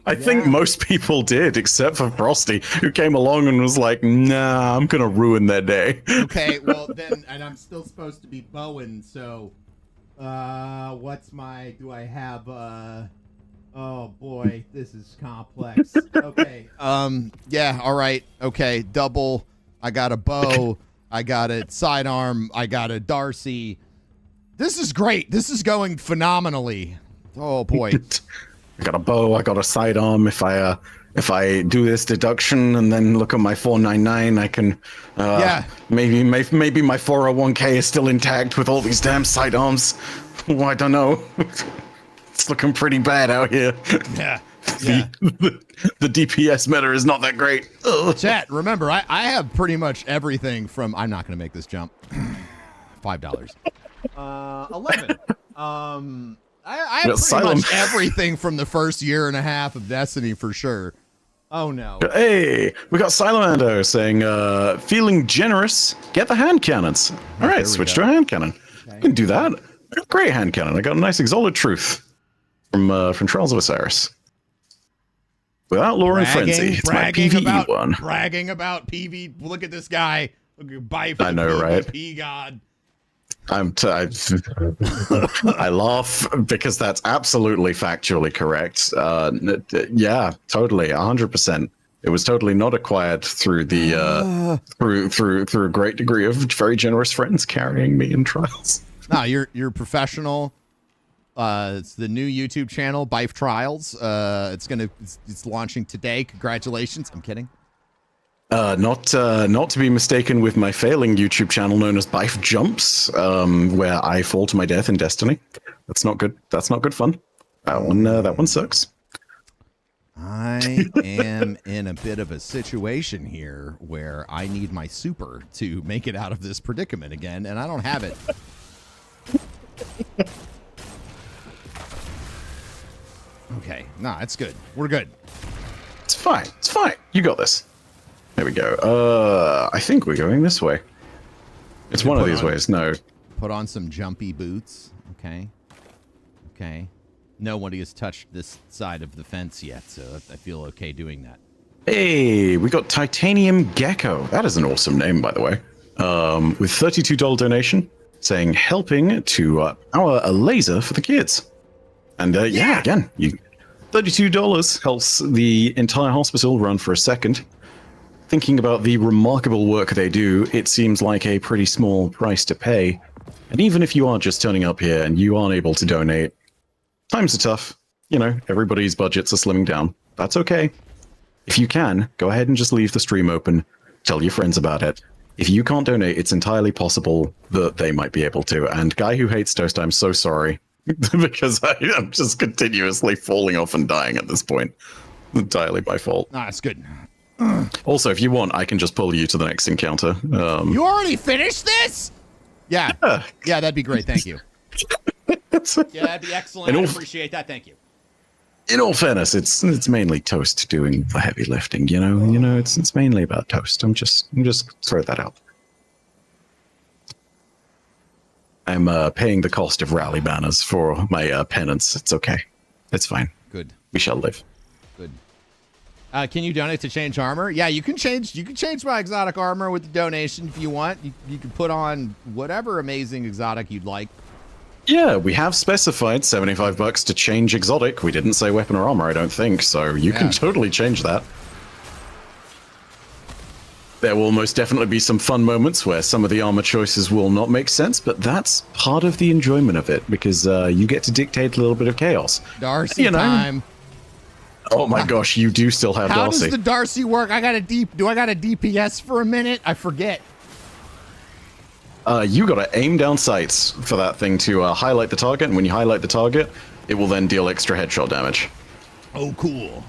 I think most people did, except for Frosty, who came along and was like, "Nah, I'm gonna ruin their day." Okay, well then, and I'm still supposed to be Bowen, so what's my? Do I have? Oh boy, this is complex. Okay. Yeah. All right. Okay. Double. I got a bow. I got a sidearm. I got a Darcy. This is great. This is going phenomenally. Oh boy. I got a bow. I got a sidearm. If I do this deduction and then look at my 499, I can. Maybe my 401k is still intact with all these damn sidearms. Oh, I don't know. It's looking pretty bad out here. Yeah. The DPS meta is not that great. Ugh. Chat, remember, I have pretty much everything from... I'm not going to make this jump. $5. 11. I have pretty much everything from the first year and a half of Destiny for sure. Oh, no. Hey, we got Silomando saying, feeling generous, get the hand cannons. All right, switch to a hand cannon. Okay. You can do that. Great hand cannon. I got a nice Exalted Truth from Trials of Osiris. Without Lore and Frenzy, it's my PvE one. Bragging about PvE. Look at this guy. Look at Byf. I know, right? PvP god. I laugh because that's absolutely factually correct. Yeah, totally, 100%. It was totally not acquired through the through a great degree of very generous friends carrying me in trials. No, you're professional. It's the new YouTube channel, Byf Trials. It's launching today. Congratulations. I'm kidding. Not to be mistaken with my failing YouTube channel known as Byf Jumps, where I fall to my death in Destiny. That's not good. That's not good fun. That one sucks. I am in a bit of a situation here where I need my super to make it out of this predicament again, and I don't have it. Okay, nah, it's good. We're good. It's fine. It's fine. You got this. There we go. I think we're going this way. It's one of these ways. No. Put on some jumpy boots. Okay. Okay. Nobody has touched this side of the fence yet, so I feel okay doing that. Hey, we got Titanium Gecko. That is an awesome name, by the way. With $32 donation, saying helping to power a laser for the kids. And yeah, again, $32 helps the entire hospital run for a second. Thinking about the remarkable work they do, it seems like a pretty small price to pay. And even if you are just turning up here and you aren't able to donate, times are tough. You know, everybody's budgets are slimming down. That's okay. If you can, go ahead and just leave the stream open. Tell your friends about it. If you can't donate, it's entirely possible that they might be able to. And Guy Who Hates Toast, I'm so sorry. Because I'm just continuously falling off and dying at this point. Entirely my fault. Nah, it's good. Also, if you want, I can just pull you to the next encounter. You already finished this? Yeah. Yeah, that'd be great. Thank you. Yeah, that'd be excellent. I appreciate that. Thank you. In all fairness, it's mainly Toast doing the heavy lifting. You know, it's mainly about Toast. I'm just throw that out. I'm paying the cost of rally banners for my penance. It's okay. It's fine. Good. We shall live. Good. Can you donate to change armor? Yeah, you can change my exotic armor with the donation if you want. You can put on whatever amazing exotic you'd like. Yeah, we have specified $75 to change exotic. We didn't say weapon or armor, I don't think, so you can totally change that. There will most definitely be some fun moments where some of the armor choices will not make sense, but that's part of the enjoyment of it, because you get to dictate a little bit of chaos. Darcy time. Oh my gosh, you do still have How Darcy. does the Darcy work? Do I got a DPS for a minute? I forget. You gotta aim down sights for that thing to highlight the target, and when you highlight the target, it will then deal extra headshot damage. Oh, cool.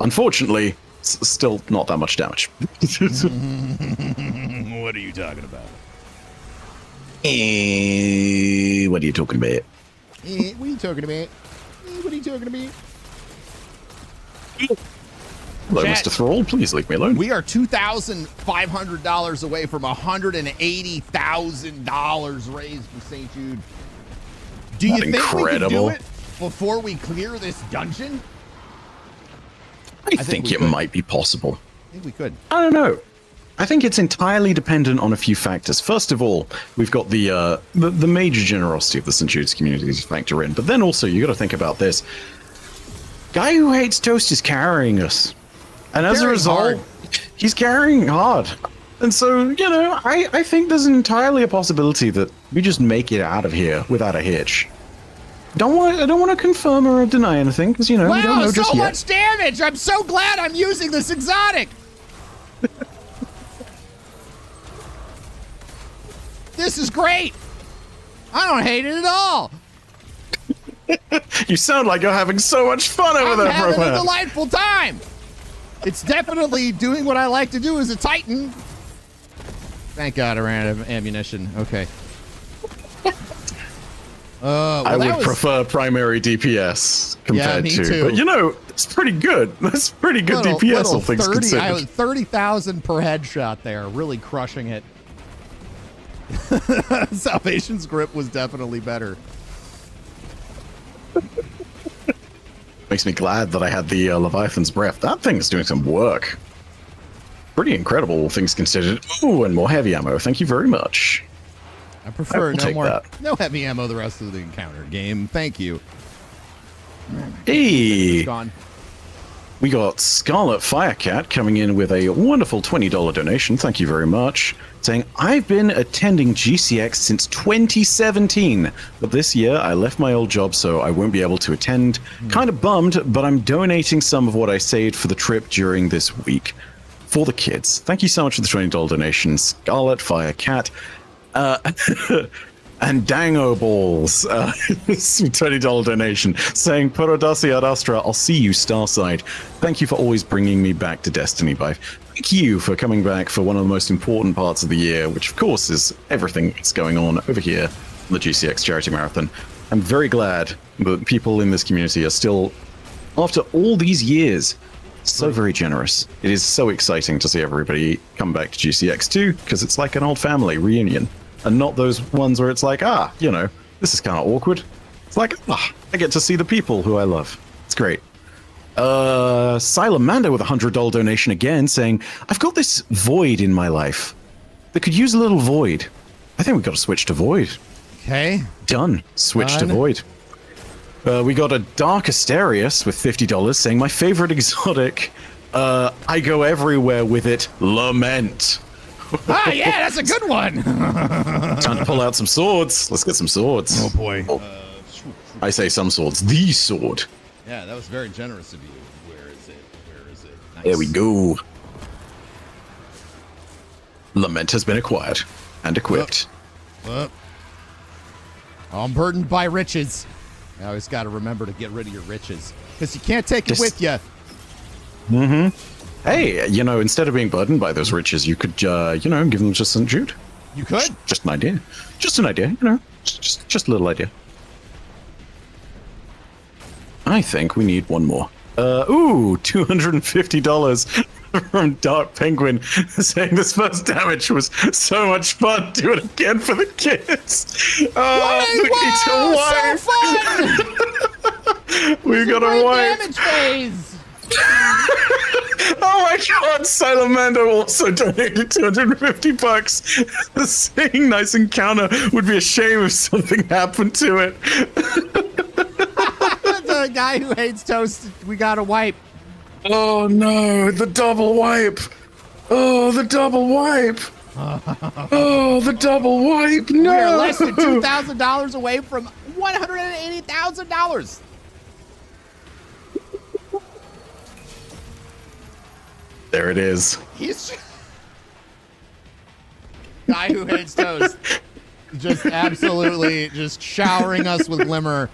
Unfortunately, still not that much damage. What are you talking about? What are you talking about? What are you talking about? What are you talking about? Hello, Chat, Mr. Thrall. Please leave me alone. We are $2,500 away from $180,000 raised for St. Jude. Do you think we can do it before we clear this dungeon? I think it might be possible. I think we could. I don't know. I think it's entirely dependent on a few factors. First of all, we've got the major generosity of the St. Jude's community to factor in, but then also you got to think about this. Guy who hates Toast is carrying us. And as a result, he's carrying hard. And so, I think there's entirely a possibility that we just make it out of here without a hitch. I don't want to confirm or deny anything, because, we don't know just yet. Wow, so much damage! I'm so glad I'm using this exotic! This is great! I don't hate it at all! You sound like you're having so much fun over there, I'm having Broman. a delightful time! It's definitely doing what I like to do as a Titan. Thank God I ran out of ammunition. Okay. I would prefer primary DPS compared to, but it's pretty good. That's pretty good DPS, all things considered. I was 30,000 per headshot there, really crushing it. Salvation's grip was definitely better. Makes me glad that I had the Leviathan's Breath. That thing's doing some work. Pretty incredible, all things considered. Ooh, and more heavy ammo. Thank you very much. I prefer take that. no heavy ammo the rest of the encounter game. Thank you. Hey! Gone. We got Scarlet Firecat coming in with a wonderful $20 donation. Thank you very much. Saying, I've been attending GCX since 2017, but this year I left my old job, so I won't be able to attend. Kind of bummed, but I'm donating some of what I saved for the trip during this week for the kids. Thank you so much for the $20 donation, Scarlet Firecat. And Dango Balls, $20 donation, saying, Purodasi ad Astra, I'll see you, Starside. Thank you for always bringing me back to Destiny, Byf. Thank you for coming back for one of the most important parts of the year, which of course is everything that's going on over here on the GCX Charity Marathon. I'm very glad that people in this community are still, after all these years, so very generous. It is so exciting to see everybody come back to GCX too, because it's like an old family reunion. And not those ones where it's like, this is kind of awkward. It's like, I get to see the people who I love. It's great. Silamanda with a $100 donation again, saying, I've got this void in my life that could use a little void. I think we've got to switch to void. Okay. Done. Switch to void. We got a Dark Asterius with $50 saying, my favorite exotic, I go everywhere with it, Lament. Yeah, that's a good one. Time to pull out some swords. Let's get some swords. Oh boy. I say some swords. The sword. Yeah, that was very generous of you. Where is it? Nice. There we go. Lament has been acquired and equipped. I'm burdened by riches. I always got to remember to get rid of your riches because you can't take it with you. Hey, you know, instead of being burdened by those riches, you could, you know, give them to St. Jude. You could? Just an idea. Just an idea, you know. Just a little idea. I think we need one more. Ooh, $250 from Dark Penguin saying this first damage was so much fun. Do it again for the kids. Oh, we need to wipe. We got a wipe. Damage phase. Oh my god, Silomando also donated $250. Saying nice encounter would be a shame if something happened to it. The guy who hates toast, we got a wipe. Oh no, the double wipe. Oh, the double wipe. Oh, the double wipe. No. We're less than $2,000 away from $180,000. There it is. He's guy who hates toast. Just absolutely just showering us with glimmer.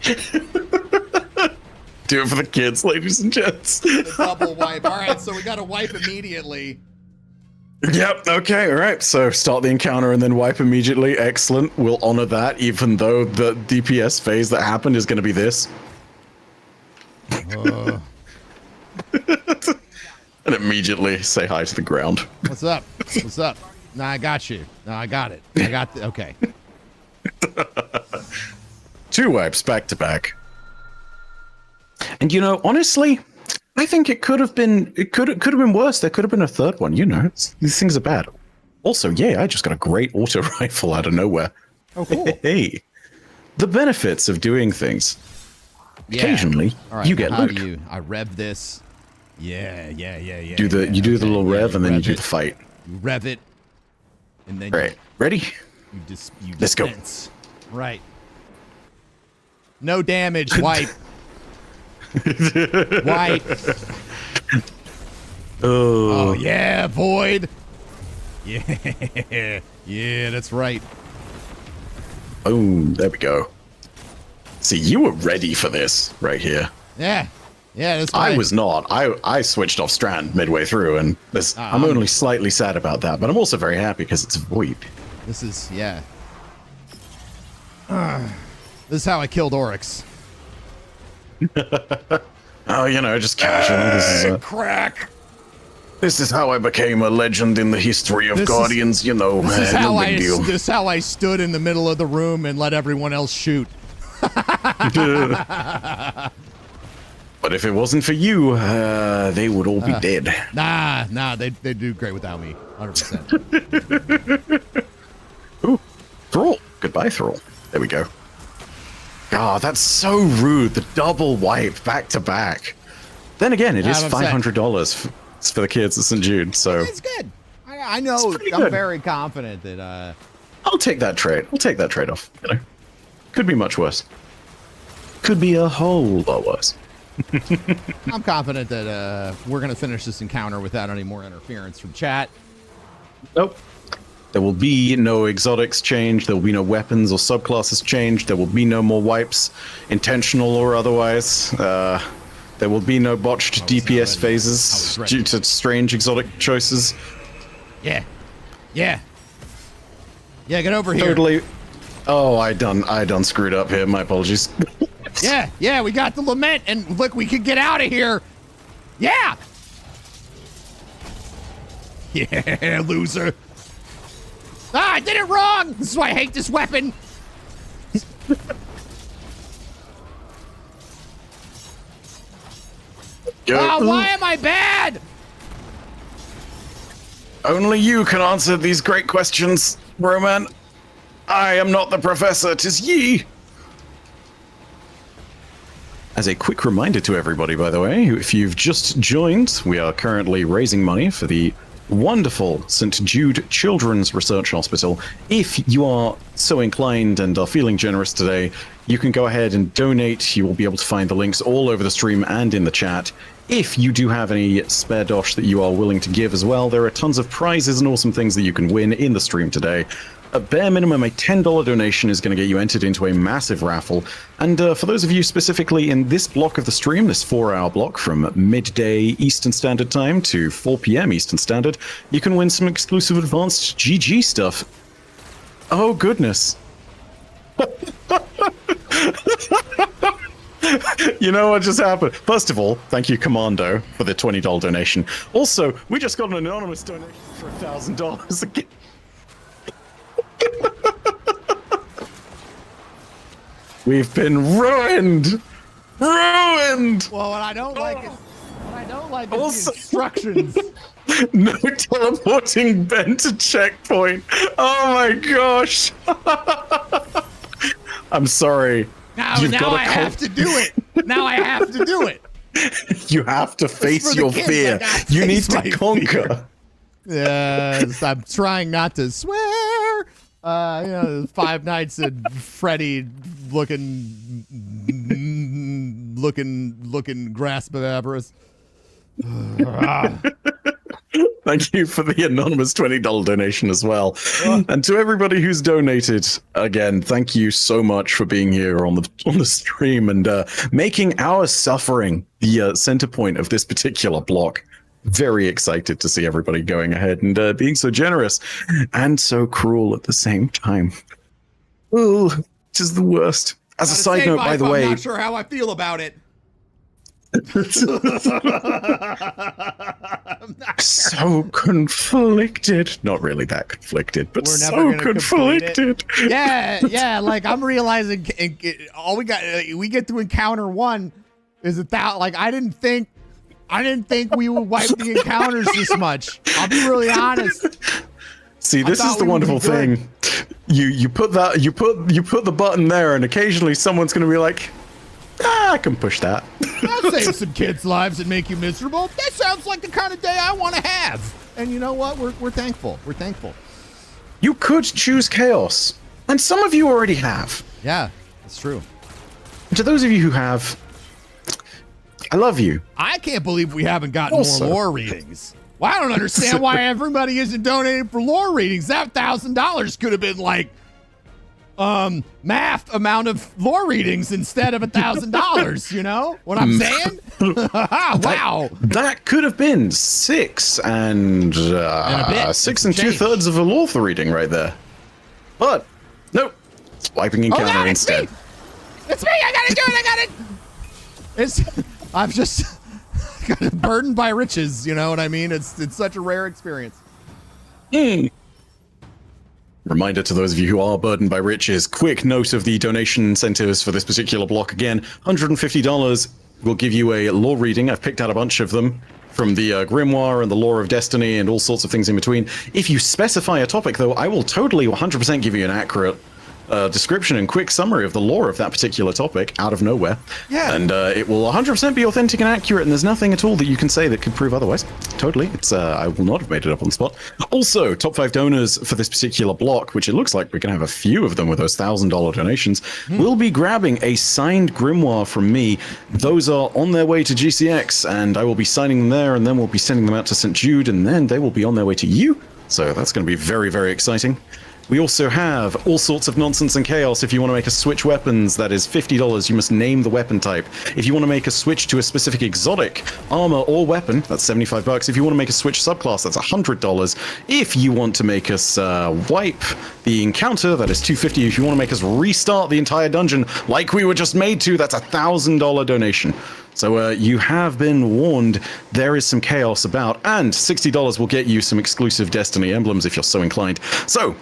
Do it for the kids, ladies and gents. The double wipe. All right, so we got to wipe immediately. Yep, okay, all right. So start the encounter and then wipe immediately. Excellent. We'll honor that, even though the DPS phase that happened is going to be this. And immediately say hi to the ground. What's up? What's up? No, I got you. No, I got it. I got the, okay. 2 wipes back to back. And you know, honestly, I think it could have been worse. There could have been a third one, you know. These things are bad. Also, yeah, I just got a great auto rifle out of nowhere. Oh, cool. Hey. The benefits of doing things. Yeah. Occasionally, All right, you get how loot. do you? I rev this. Yeah. You do the little rev and then you do the fight. You rev it, and then Right. Ready? You Let's go. dispense. Right. No damage. Wipe. Wipe. Oh yeah, Void. Yeah. Yeah, that's right. Boom. There we go. See, you were ready for this right here. Yeah. Yeah, that's I right. was not. I switched off Strand midway through, and I'm only slightly sad about that, but I'm also very happy because it's Void. This is, yeah. This is how I killed Oryx. Oh, you know, just casual. This is crack. This is how I became a legend in the history of Guardians. You know, This is no how big deal. this is how I stood in the middle of the room and let everyone else shoot. But if it wasn't for you, they would all be dead. Nah, they do great without me. 100%. Ooh, Thrall. Goodbye, Thrall. There we go. God, that's so rude. The double wipe back to back. Then again, it is $500 for the kids at St. Jude, so It's good. I know. pretty I'm good. very confident that. I'll take that trade. I'll take that trade-off. You know, could be much worse. Could be a whole lot worse. I'm confident that we're gonna finish this encounter without any more interference from chat. Nope. There will be no exotics change. There will be no weapons or subclasses change. There will be no more wipes, intentional or otherwise. There will be no botched DPS phases due to strange exotic choices. Yeah. Get over here. Totally. Oh, I done screwed up here. My apologies. Yeah, we got the lament, and look, we can get out of here. Yeah. Yeah, loser. I did it wrong. This is why I hate this weapon. Why am I bad? Only you can answer these great questions, Roman. I am not the professor, 'tis ye. As a quick reminder to everybody, by the way, if you've just joined, we are currently raising money for the wonderful St. Jude Children's Research Hospital. If you are so inclined and are feeling generous today, you can go ahead and donate. You will be able to find the links all over the stream and in the chat. If you do have any spare dosh that you are willing to give as well, there are tons of prizes and awesome things that you can win in the stream today. At bare minimum, a $10 donation is going to get you entered into a massive raffle. And for those of you specifically in this block of the stream, this 4-hour block from midday Eastern Standard Time to 4 p.m. Eastern Standard, you can win some exclusive advanced GG stuff. Oh, goodness. You know what just happened? First of all, thank you, Commando, for the $20 donation. Also, we just got an anonymous donation for $1,000 again. We've been ruined! Ruined! Well, what I don't like is the instructions. No teleporting Ben to checkpoint. Oh my gosh! I'm sorry. Now I have to do it. Now I have to do it. You have to face your fear. You need to conquer. Yes, I'm trying not to swear. Five Nights at Freddy looking grasp of avarice. Thank you for the anonymous $20 donation as well. And to everybody who's donated, again, thank you so much for being here on the stream and making our suffering the center point of this particular block. Very excited to see everybody going ahead and being so generous and so cruel at the same time. Oh, which is the worst. As a side note, by the way, I'm not sure how I feel about it. So conflicted. Not really that conflicted, but so conflicted. Yeah. Like I'm realizing, all we get to encounter one is like I didn't think we would wipe the encounters this much. I'll be really honest. See, this is the wonderful thing. You put the button there, and occasionally someone's going to be like, I can push that. I'll save some kids' lives and make you miserable. That sounds like the kind of day I want to have. And you know what? We're thankful. We're thankful. You could choose chaos, and some of you already have. Yeah, that's true. And to those of you who have, I love you. I can't believe we haven't gotten more lore readings. Well, I don't understand why everybody isn't donating for lore readings. That $1,000 could have been like math amount of lore readings instead of $1,000. You know what I'm saying? Wow, that could have been 6 and 6 and 2/3 of a lore for reading right there. But nope, it's wiping encounter instead. It's me. I gotta do it. I got it. I'm just burdened by riches. You know what I mean? It's such a rare experience. Reminder to those of you who are burdened by riches, quick note of the donation incentives for this particular block again. $150 will give you a lore reading. I've picked out a bunch of them from the Grimoire and the Lore of Destiny and all sorts of things in between. If you specify a topic, though, I will totally 100% give you an accurate description and quick summary of the lore of that particular topic out of nowhere. Yeah. And it will 100% be authentic and accurate, and there's nothing at all that you can say that could prove otherwise. Totally. It's I will not have made it up on the spot. Also, top 5 donors for this particular block, which it looks like we can have a few of them with those $1,000 donations, will be grabbing a signed grimoire from me. Those are on their way to GCX, and I will be signing them there, and then we'll be sending them out to St. Jude, and then they will be on their way to you. So that's going to be very, very exciting. We also have all sorts of nonsense and chaos. If you want to make a switch weapons, that is $50. You must name the weapon type. If you want to make a switch to a specific exotic armor or weapon, that's $75. If you want to make a switch subclass, that's $100. If you want to make us wipe the encounter, that is $250. If you want to make us restart the entire dungeon like we were just made to, that's $1,000 donation. So you have been warned. There is some chaos about, and $60 will get you some exclusive Destiny emblems if you're so inclined. So,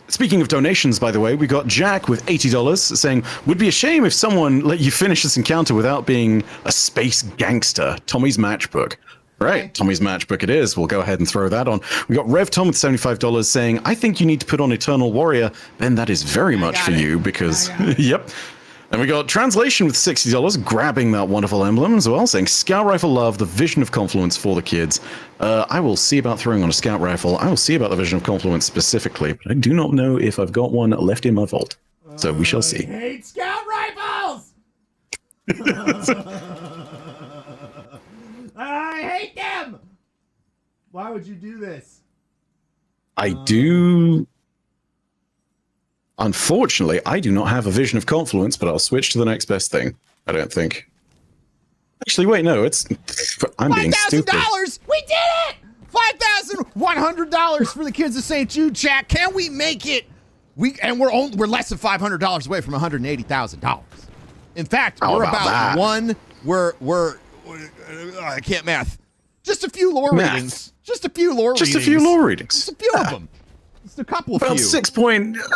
speaking of donations, by the way, we got Jack with $80 saying, would be a shame if someone let you finish this encounter without being a space gangster. Tommy's Matchbook. Right, Tommy's Matchbook it is. We'll go ahead and throw that on. We got Rev Tom with $75 saying, I think you need to put on Eternal Warrior. Ben, that is very much for you because, yep. And we got Translation with $60, grabbing that wonderful emblem as well, saying Scout Rifle Love, the Vision of Confluence for the kids. I will see about throwing on a Scout Rifle. I will see about the Vision of Confluence specifically, but I do not know if I've got one left in my vault. So we shall see. I hate Scout Rifles! I I hate them. Why would you do this? I do. Unfortunately, I do not have a vision of confluence, but I'll switch to the next best thing. I don't think. Actually, wait, no, it's. I'm being stupid. $5,000. We did it. $5,100 for the kids of St. Jude. Chat. Can we make it? We're less than $500 away from $180,000. In fact, we're about one. We're I can't math. Just a few lore readings. Just a few lore readings. Just a few lore readings. Just a few of them. Just a couple of About few.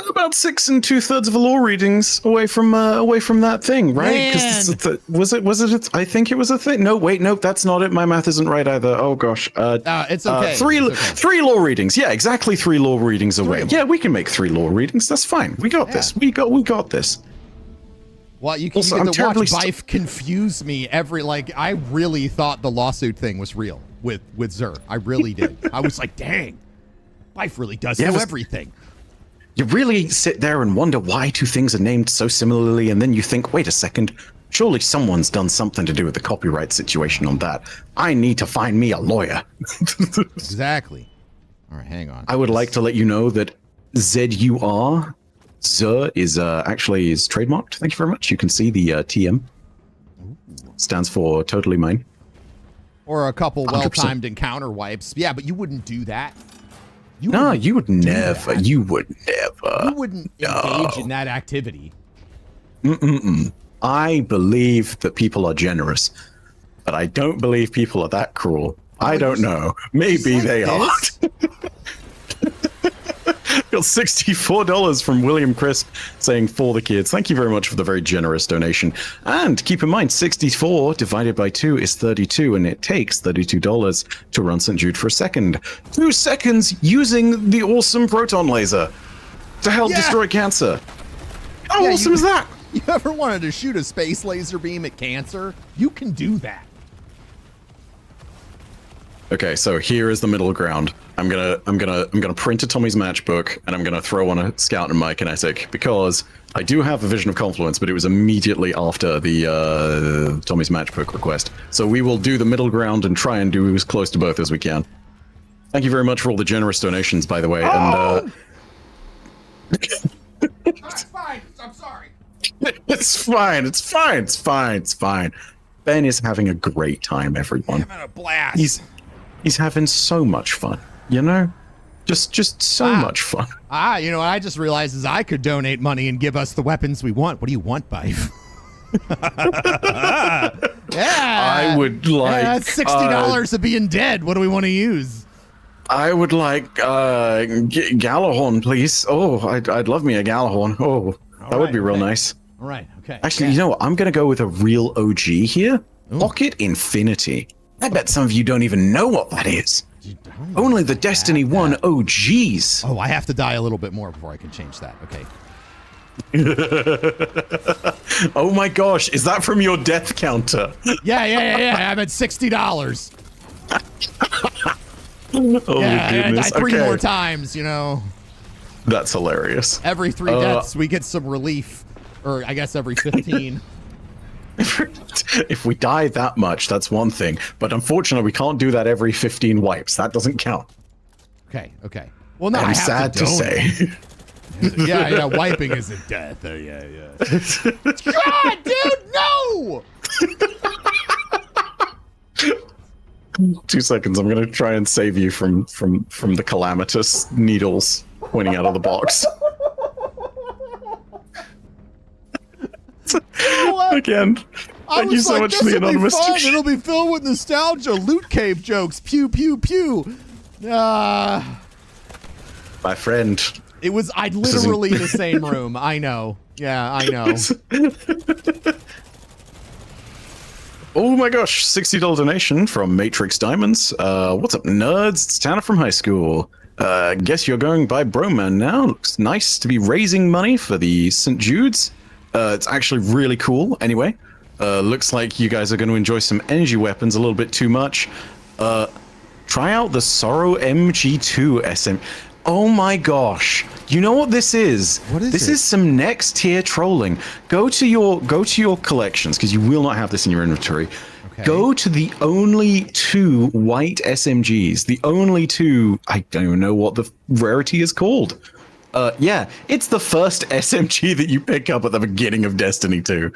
about 6 2/3 of a lore readings away from that thing, right? Because was it? I think it was a thing. No, wait, no, that's not it. My math isn't right either. Oh gosh. It's okay. Three lore readings. Yeah, exactly 3 lore readings away. Yeah, we can make 3 lore readings. That's fine. We got this. We got this. Well, you can Also, get I'm to watch terribly Byf confuse me I really thought the lawsuit thing was real with Zer. I really did. I was like, dang, Byf really does know everything. You really sit there and wonder why 2 things are named so similarly, and then you think, wait a second, surely someone's done something to do with the copyright situation on that. I need to find me a lawyer. Exactly. All right, hang on. I would like to let you know that ZUR, Zer, is actually trademarked. Thank you very much. You can see the TM. Stands for totally mine. Or a couple 100%. well-timed encounter wipes. Yeah, but you wouldn't do that. You would never. You would never. You wouldn't engage in that activity. I believe that people are generous, but I don't believe people are that cruel. I don't know. Maybe they are. Got $64 from William Crisp saying for the kids. Thank you very much for the very generous donation. And keep in mind, 64 divided by 2 is 32, and it takes $32 to run St. Jude for a second. 2 seconds using the awesome proton laser to help destroy cancer. How awesome is that? You ever wanted to shoot a space laser beam at cancer? You can do that. Okay, so here is the middle ground. I'm gonna print a Tommy's matchbook, and I'm gonna throw on a Scout and my kinetic, because I do have a vision of confluence, but it was immediately after the Tommy's matchbook request. So we will do the middle ground and try and do as close to both as we can. Thank you very much for all the generous donations, by the way. And That's fine. I'm sorry. It's fine. It's fine. It's fine. It's fine. Ben is having a great time, everyone. I'm having a blast. He's having so much fun, you know? Just so much fun. You know what I just realized is I could donate money and give us the weapons we want. What do you want, Byf? I would like... that's $60 of being dead. What do we want to use? I would like Galahorn, please. Oh, I'd love me a Galahorn. Oh, that would be real nice. All right, okay. Actually, you know what? I'm going to go with a real OG here. Pocket Infinity. I bet some of you don't even know what that is. Only the Destiny 1 OGs. Oh, I have to die a little bit more before I can change that. Okay. Oh my gosh, is that from your death counter? Yeah. I'm at $60. Oh yeah, goodness. I died 3 more times, you know. That's hilarious. Every 3 deaths, we get some relief. Or I guess every 15. If we die that much, that's one thing. But unfortunately, we can't do that every 15 wipes. That doesn't count. Okay. Well, no, I'm I have sad to say. Yeah, wiping isn't death. Yeah. God, dude, no! 2 seconds. I'm gonna try and save you from the calamitous needles pointing out of the box. Again, thank you so much for the anonymous. It'll be filled with nostalgia, loot cave jokes, pew pew pew. My friend. I'd literally the same room. I know. Yeah, I know. Oh my gosh, $60 donation from Matrix Diamonds. What's up, nerds? It's Tanner from high school. Guess you're going by Broman now. Looks nice to be raising money for the St. Jude's. It's actually really cool. Anyway, looks like you guys are going to enjoy some energy weapons a little bit too much. Try out the Sorrow MG2 SM. Oh my gosh! You know what this is? What is this? It? Is some next tier trolling. Go to your collections, because you will not have this in your inventory. Go to the only 2 white SMGs. The only 2. I don't even know what the rarity is called. Yeah, it's the first SMG that you pick up at the beginning of Destiny 2.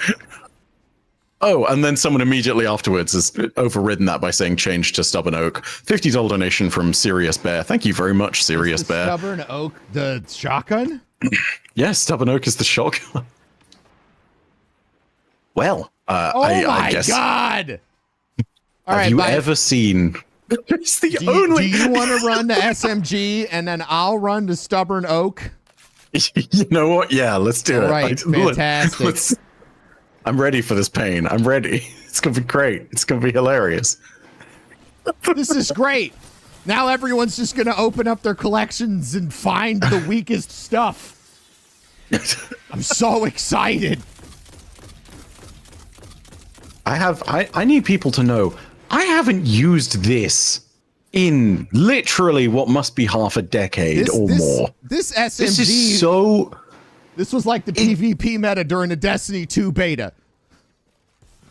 Oh, and then someone immediately afterwards has overridden that by saying change to Stubborn Oak. $50 donation from Serious Bear. Thank you very much, Serious Bear. Stubborn Oak, the shotgun? Yes, Stubborn Oak is the shotgun. Well, I guess. God! All Have you ever seen? It's the only. Do you want to run the SMG and then I'll run the Stubborn Oak? You know what? Yeah, let's do it. All right, fantastic. I'm ready for this pain. I'm ready. It's gonna be great. It's gonna be hilarious. This is great. Now everyone's just gonna open up their collections and find the weakest stuff. I'm so excited. I need people to know I haven't used this in literally what must be half a decade or more. This SMG. This is so. This was like the PvP meta during the Destiny 2 beta.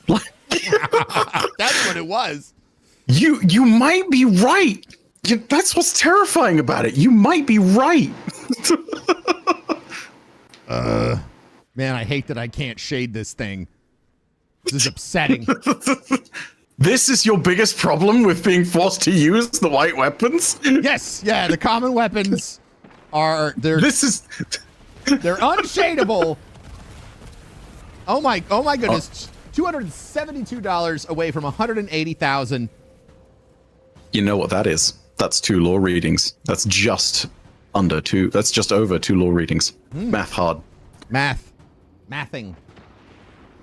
That's what it was. You might be right. That's what's terrifying about it. You might be right. Man, I hate that I can't shade this thing. This is upsetting. This is your biggest problem with being forced to use the white weapons? Yes, yeah, the common weapons are they're unshadable. Oh my goodness. $272 away from 180,000. You know what that is? That's 2 lore readings. That's just under 2. That's just over 2 lore readings. Math hard. Mathing.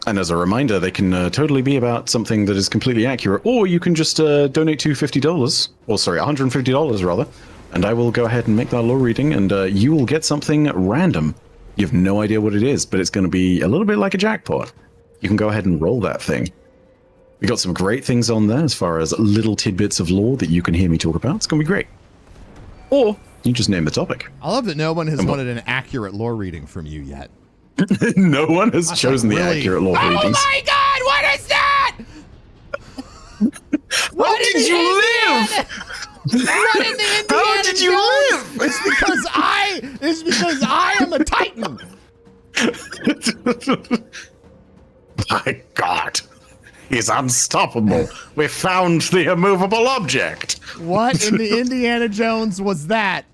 And as a reminder, they can totally be about something that is completely accurate, or you can just donate to $50, or sorry, $150 rather, and I will go ahead and make that lore reading, and you will get something random. You have no idea what it is, but it's going to be a little bit like a jackpot. You can go ahead and roll that thing. We got some great things on there as far as little tidbits of lore that you can hear me talk about. It's going to be great. Or you just name the topic. I love that no one has wanted an accurate lore reading from you yet. No one has chosen the accurate lore readings. Oh my God! What is that? How did you live? What in the Indiana How did you Jones? live? It's because I am a Titan. My God, he's unstoppable. We found the immovable object. What in the Indiana Jones was that?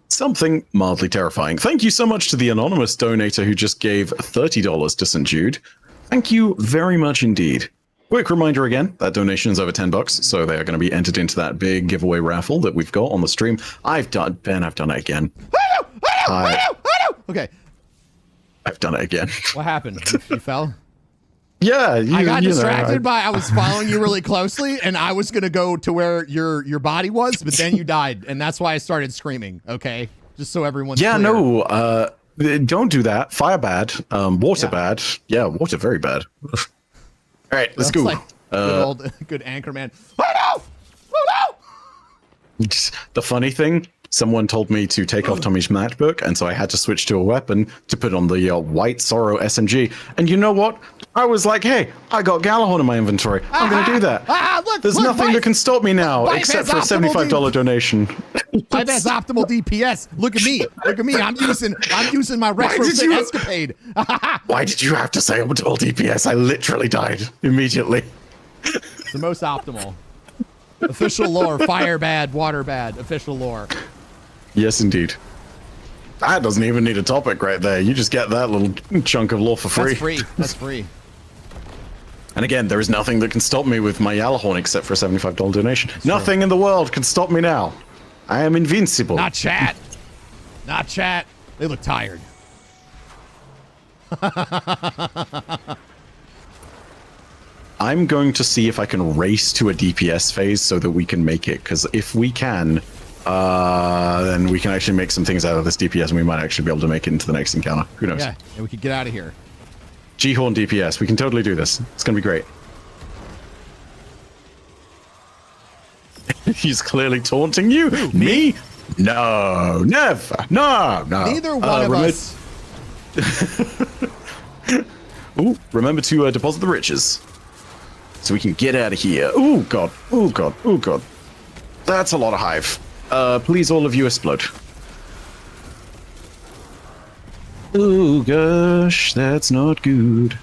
Something mildly terrifying. Thank you so much to the anonymous donator who just gave $30 to St. Jude. Thank you very much indeed. Quick reminder again, that donation is over $10, so they are going to be entered into that big giveaway raffle that we've got on the stream. I've done it again. Okay. I've done it again. What happened? You fell? Yeah, I got distracted by I was following you really closely, and I was gonna go to where your body was, but then you died, and that's why I started screaming. Okay, just so everyone's clear. No, don't do that. Fire bad, water bad. Yeah, water very bad. All right, let's go. Like good Anchorman. Oh no! Oh no! The funny thing. Someone told me to take off Tommy's matchbook, and so I had to switch to a weapon to put on the White Sorrow SMG. And you know what? I was like, hey, I got Galahorn in my inventory. I'm going to do that. There's nothing that can stop me now except for a $75 donation. Byf has optimal DPS. Look at me. Look at me. I'm using my retrofit escapade. Why did you have to say optimal DPS? I literally died immediately. It's the most optimal. Official lore. Fire bad, water bad. Official lore. Yes, indeed. That doesn't even need a topic right there. You just get that little chunk of lore for free. That's free. That's free. And again, there is nothing that can stop me with my Galahorn except for a $75 donation. Nothing in the world can stop me now. I am invincible. Not chat. Not chat. They look tired. I'm going to see if I can race to a DPS phase so that we can make it. Because if we can, then we can actually make some things out of this DPS, and we might actually be able to make it into the next encounter. Who knows? Yeah, and we could get out of here. G-Horn DPS. We can totally do this. It's going to be great. He's clearly taunting you. Who, me? No, never. No. Neither one of us. Ooh, remember to deposit the riches. so we can get out of here. Oh god, oh god, oh god. That's a lot of hive. Please, all of you explode. Oh gosh, that's not good.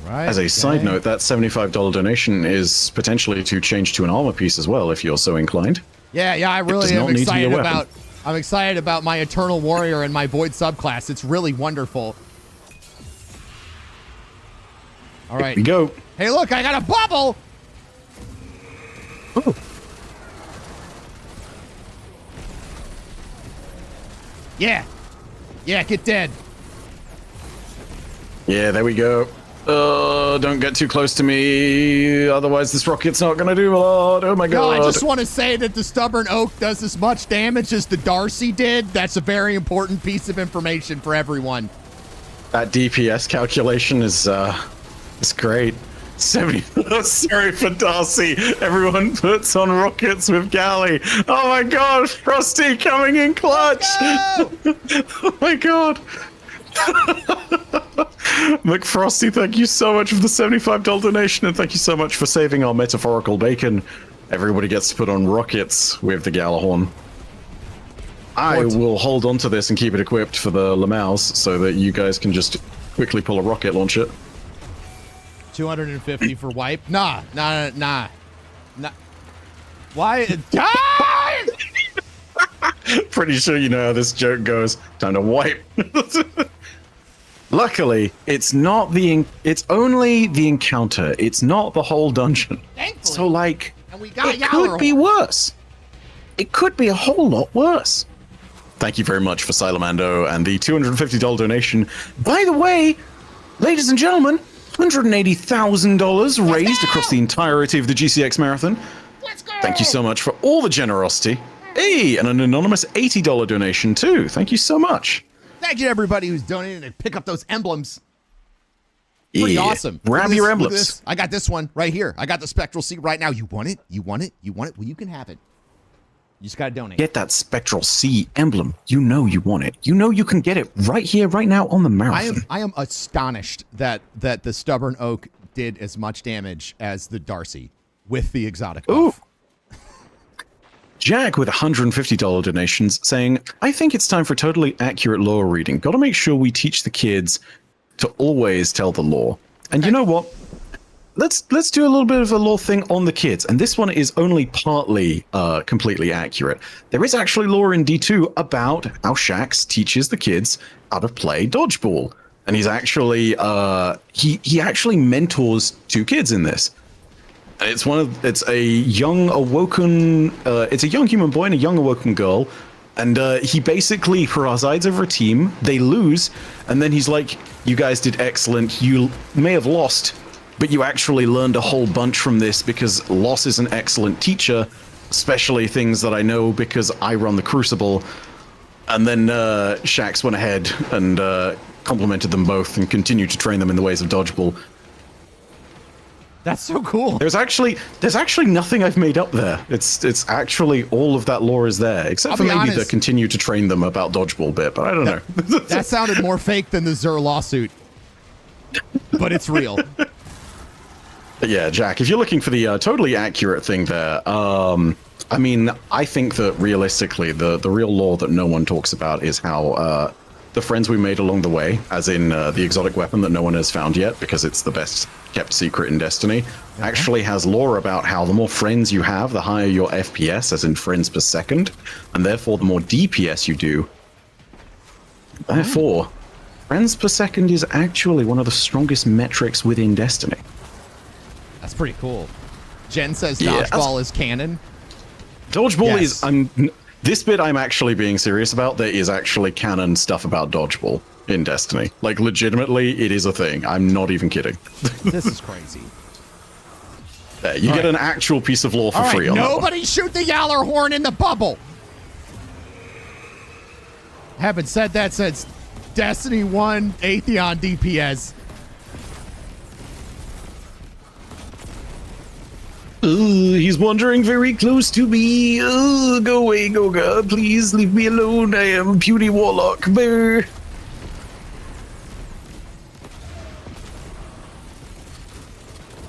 Right. As a side note, that $75 donation is potentially to change to an armor piece as well, if you're so inclined. Yeah, I It does really not am need to be a excited weapon. about. I'm excited about my Eternal Warrior and my Void subclass. It's really wonderful. All right. Here we go. Hey, look, I got a bubble. Oh. Yeah. Yeah, get dead. Yeah, there we go. Don't get too close to me, otherwise this rocket's not gonna do a lot. Oh my No, god. I just want to say that the Stubborn Oak does as much damage as the Darcy did. That's a very important piece of information for everyone. That DPS calculation is great. 70. Sorry for Darcy. Everyone puts on rockets with Galley. Oh my god, Frosty coming in clutch. Oh my god. McFrosty, thank you so much for the $75 donation, and thank you so much for saving our metaphorical bacon. Everybody gets to put on rockets with the Galahorn. I will hold on to this and keep it equipped for the Lamaus so that you guys can just quickly pull a rocket launcher. 250 for wipe. Nah. Why? Die! Pretty sure you know how this joke goes. Time to wipe. Luckily, it's only the encounter. It's not the whole dungeon. Thankfully. So, like, And we got it could be Yowler. worse. It could be a whole lot worse. Thank you very much for Silamando and the $250 donation. By the way, ladies and gentlemen, $180,000 raised across the entirety of the GCX marathon. Thank you so much for all the generosity. Hey, and an anonymous $80 donation too. Thank you so much. Thank you to everybody who's donating to pick up those emblems. Pretty awesome. Grab Look at your this, look at emblems. this. I got this one right here. I got the Spectral Seat right now. You want it? You want it? You want it? Well, you can have it. You just got to donate. Get that Spectral C emblem. You know you want it. You know you can get it right here, right now on the marathon. I am astonished that the Stubborn Oak did as much damage as the Darcy with the exotic buff. Jack with $150 donations saying, I think it's time for totally accurate lore reading. Got to make sure we teach the kids to always tell the lore. And you know what? Let's do a little bit of a lore thing on the kids. And this one is only partly completely accurate. There is actually lore in D2 about how Shax teaches the kids how to play dodgeball. And he's actually he actually mentors two kids in this. And it's a young awoken it's a young human boy and a young awoken girl, and he basically presides over a team. They lose, and then he's like, you guys did excellent, you may have lost, but you actually learned a whole bunch from this, because loss is an excellent teacher, especially things that I know because I run the Crucible. And then Shax went ahead and complimented them both and continued to train them in the ways of dodgeball. That's so cool. There's actually nothing I've made up there. It's actually all of that lore is there, except I'll for be maybe honest. the continue to train them about dodgeball bit, but I don't know. That sounded more fake than the Zur lawsuit. But it's real. But yeah, Jack, if you're looking for the totally accurate thing there, I mean, I think that realistically, the real lore that no one talks about is how the friends we made along the way, as in the exotic weapon that no one has found yet, because it's the best kept secret in Destiny, actually has lore about how the more friends you have, the higher your FPS, as in friends per second, and therefore the more DPS you do. Therefore, friends per second is actually one of the strongest metrics within Destiny. That's pretty cool. Jen says Yeah, dodgeball is canon. Dodgeball Yes. is this bit I'm actually being serious about. There is actually canon stuff about dodgeball in Destiny. Like, legitimately, it is a thing. I'm not even kidding. This is crazy. There, you get an actual piece of lore for All right, free on that one. nobody shoot the Yowler horn in the bubble. Haven't said that since Destiny 1 Atheon DPS. He's wandering very close to me. Go away, Goga. Please leave me alone. I am Puny Warlock. Brr.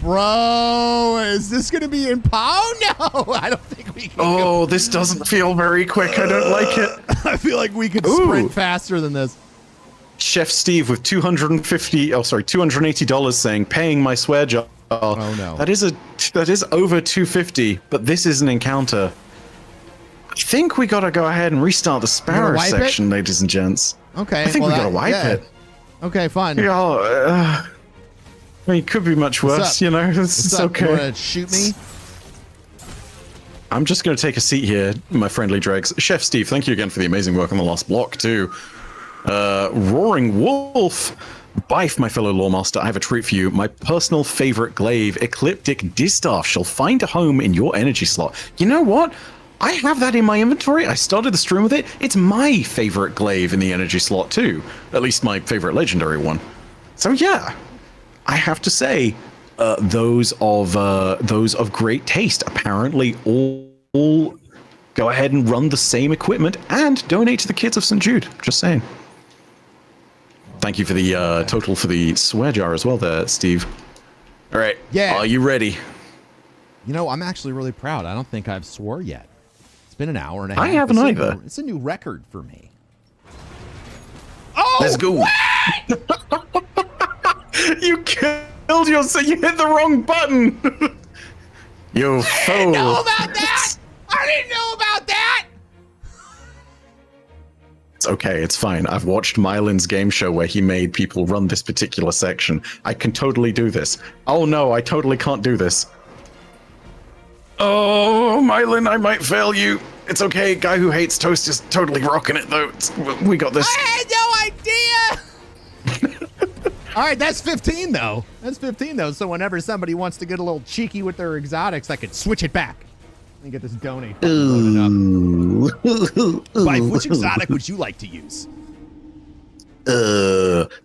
bro, is this gonna be in pound? No, I don't think we can. Oh, this doesn't feel very quick. I don't like it. I feel like we could sprint faster than this. Chef Steve with $280 saying, paying my swear jar. Oh no. That is over 250, but this is an encounter. I think we gotta go ahead and restart the sparrow section, ladies and gents. Okay. I think we gotta wipe it. Okay, fine. Yeah, I mean, it could be much worse, you know. It's okay. You wanna shoot me? I'm just going to take a seat here, my friendly dregs. Chef Steve, thank you again for the amazing work on the last block, too. Roaring Wolf. Byf, my fellow lawmaster, I have a treat for you. My personal favorite glaive, Ecliptic Distaff, shall find a home in your energy slot. You know what? I have that in my inventory. I started the stream with it. It's my favorite glaive in the energy slot, too. At least my favorite legendary one. So, yeah. I have to say, those of great taste. Apparently, all go ahead and run the same equipment and donate to the kids of St. Jude. Just saying. Thank you for the total for the swear jar as well, there, Steve. All right. Yeah. Are you ready? You know, I'm actually really proud. I don't think I've swore yet. It's been an hour and a half. I haven't either. It's a new record for me. Oh, let's go. You killed yourself. You hit the wrong button. You fool. I didn't know about that. I didn't know about that. It's okay. It's fine. I've watched Mylan's game show where he made people run this particular section. I can totally do this. Oh no, I totally can't do this. Oh, Mylan, I might fail you. It's okay. Guy who hates toast is totally rocking it though. We got this. I had no idea. All right, that's 15 though. That's 15 though. So whenever somebody wants to get a little cheeky with their exotics, I could switch it back and get this donate loaded up. Byf, which exotic would you like to use?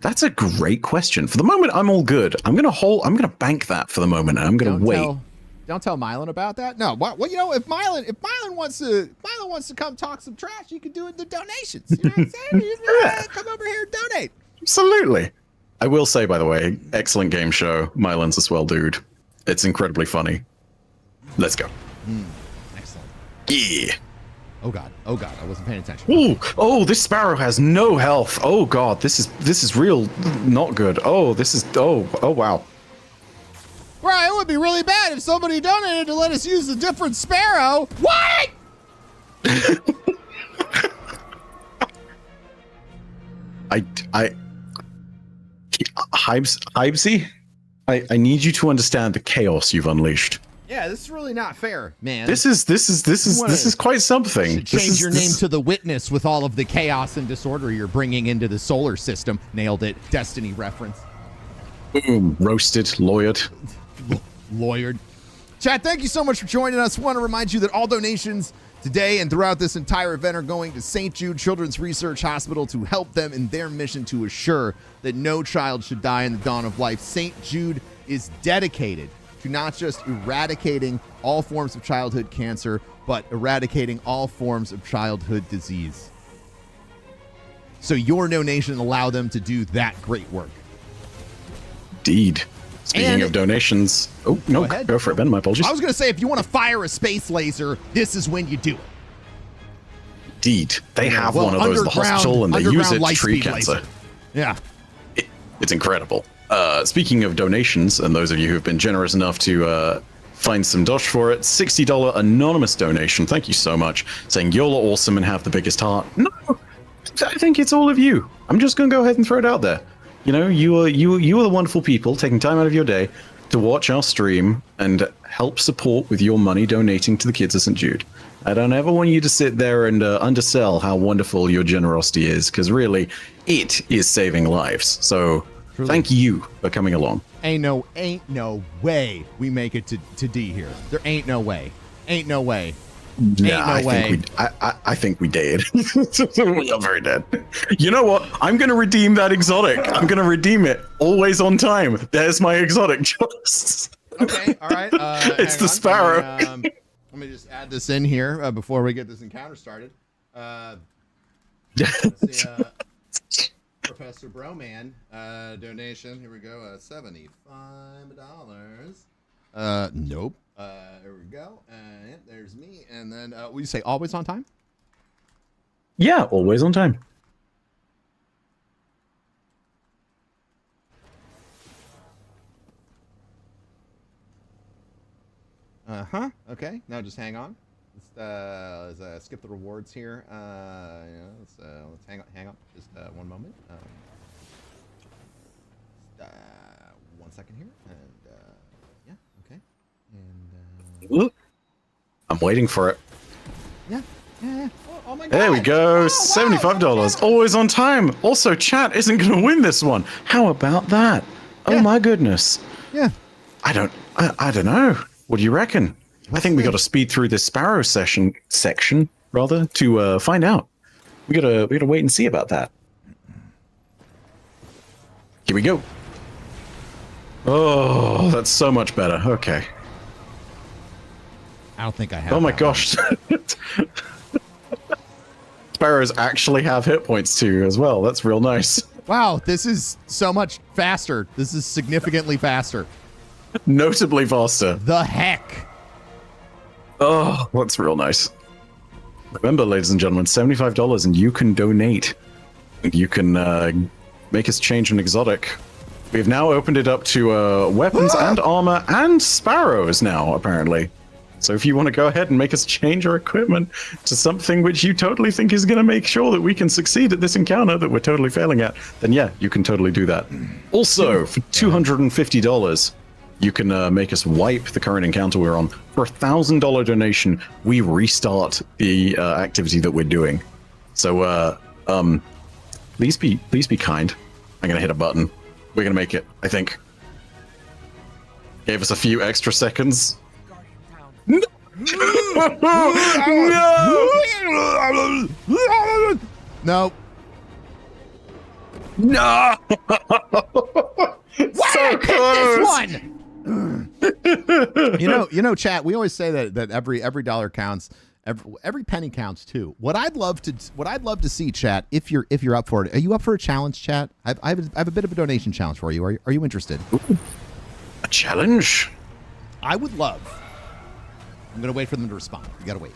That's a great question. For the moment, I'm all good. I'm gonna bank that for the moment, and I'm gonna wait. Don't tell Mylan about that. No, well, you know, if Mylan wants to come talk some trash, you can do it in the donations. You know what I'm saying? You come over here and donate. Absolutely. I will say, by the way, excellent game show. Mylan's a swell dude. It's incredibly funny. Let's go. Excellent. Yeah. Oh god, I wasn't paying attention. Ooh, oh, this sparrow has no health. Oh god, this is real not good. Oh, oh wow. Right, it would be really bad if somebody donated to let us use a different sparrow. What? Hybsy, I need you to understand the chaos you've unleashed. Yeah, this is really not fair, man. This is quite something. Change your name to the Witness with all of the chaos and disorder you're bringing into the solar system. Nailed it. Destiny reference. Boom. Roasted, lawyered. Lawyered. Chat, thank you so much for joining us. Want to remind you that all donations today and throughout this entire event are going to St. Jude Children's Research Hospital to help them in their mission to assure that no child should die in the dawn of life. St. Jude is dedicated to not just eradicating all forms of childhood cancer, but eradicating all forms of childhood disease. So your donation allow them to do that great work. Indeed. Speaking of donations, oh no, go for it, Ben. My apologies. I was going to say, if you want to fire a space laser, this is when you do it. Indeed, they have one of those at the hospital, and they use it to treat cancer. Laser. Yeah, it's incredible. Speaking of donations, and those of you who have been generous enough to find some dosh for it, $60 anonymous donation. Thank you so much. Saying you're awesome and have the biggest heart. No, I think it's all of you. I'm just going to go ahead and throw it out there. You know, you are the wonderful people taking time out of your day to watch our stream and help support with your money donating to the kids of St. Jude. I don't ever want you to sit there and undersell how wonderful your generosity is, because really, it is saving lives. So thank you for coming along. Ain't no way we make it to D here. There ain't no way. Ain't no way. I think we did. We are very dead. You know what? I'm going to redeem that exotic. I'm going to redeem it. Always on time. There's my exotic choice. Okay, all right. It's the sparrow. Let me just add this in here before we get this encounter started. Let's see, Professor Broman donation. Here we go. $75. Nope. There we go. Yep, there's me. And then we say always on time? Yeah, always on time. Uh-huh. Okay. Now just hang on. Let's skip the rewards here. Let's hang on. Just one moment. 1 second here. And yeah, okay. And I'm waiting for it. yeah. Oh my God. There we go. $75. Always on time. Also, chat isn't going to win this one. How about that? Oh my goodness. Yeah. I don't know. What do you reckon? I think we got to speed through this Sparrow section to find out. We gotta wait and see about that. Here we go. Oh, that's so much better. Okay. I don't think I have. Oh my gosh. Sparrows actually have hit points too as well. That's real nice. Wow, this is so much faster. This is significantly faster. Notably faster. The heck? Oh, that's real nice. Remember, ladies and gentlemen, $75 and you can donate. You can make us change an exotic. We've now opened it up to weapons and armor and sparrows now, apparently. So if you want to go ahead and make us change our equipment to something which you totally think is going to make sure that we can succeed at this encounter that we're totally failing at, then yeah, you can totally do that. Also, for $250, you can make us wipe the current encounter we're on. For $1,000 donation, we restart the activity that we're doing. So please be kind. I'm going to hit a button. We're going to make it, I think. Gave us a few extra seconds. No! No. No! So close! This one! you know, chat, we always say that every dollar counts. Every penny counts too. What I'd love to see, chat, if you're up for it. Are you up for a challenge, chat? I have a bit of a donation challenge for you. Are you interested? Ooh, a challenge? I would love. I'm gonna wait for them to respond. You gotta wait.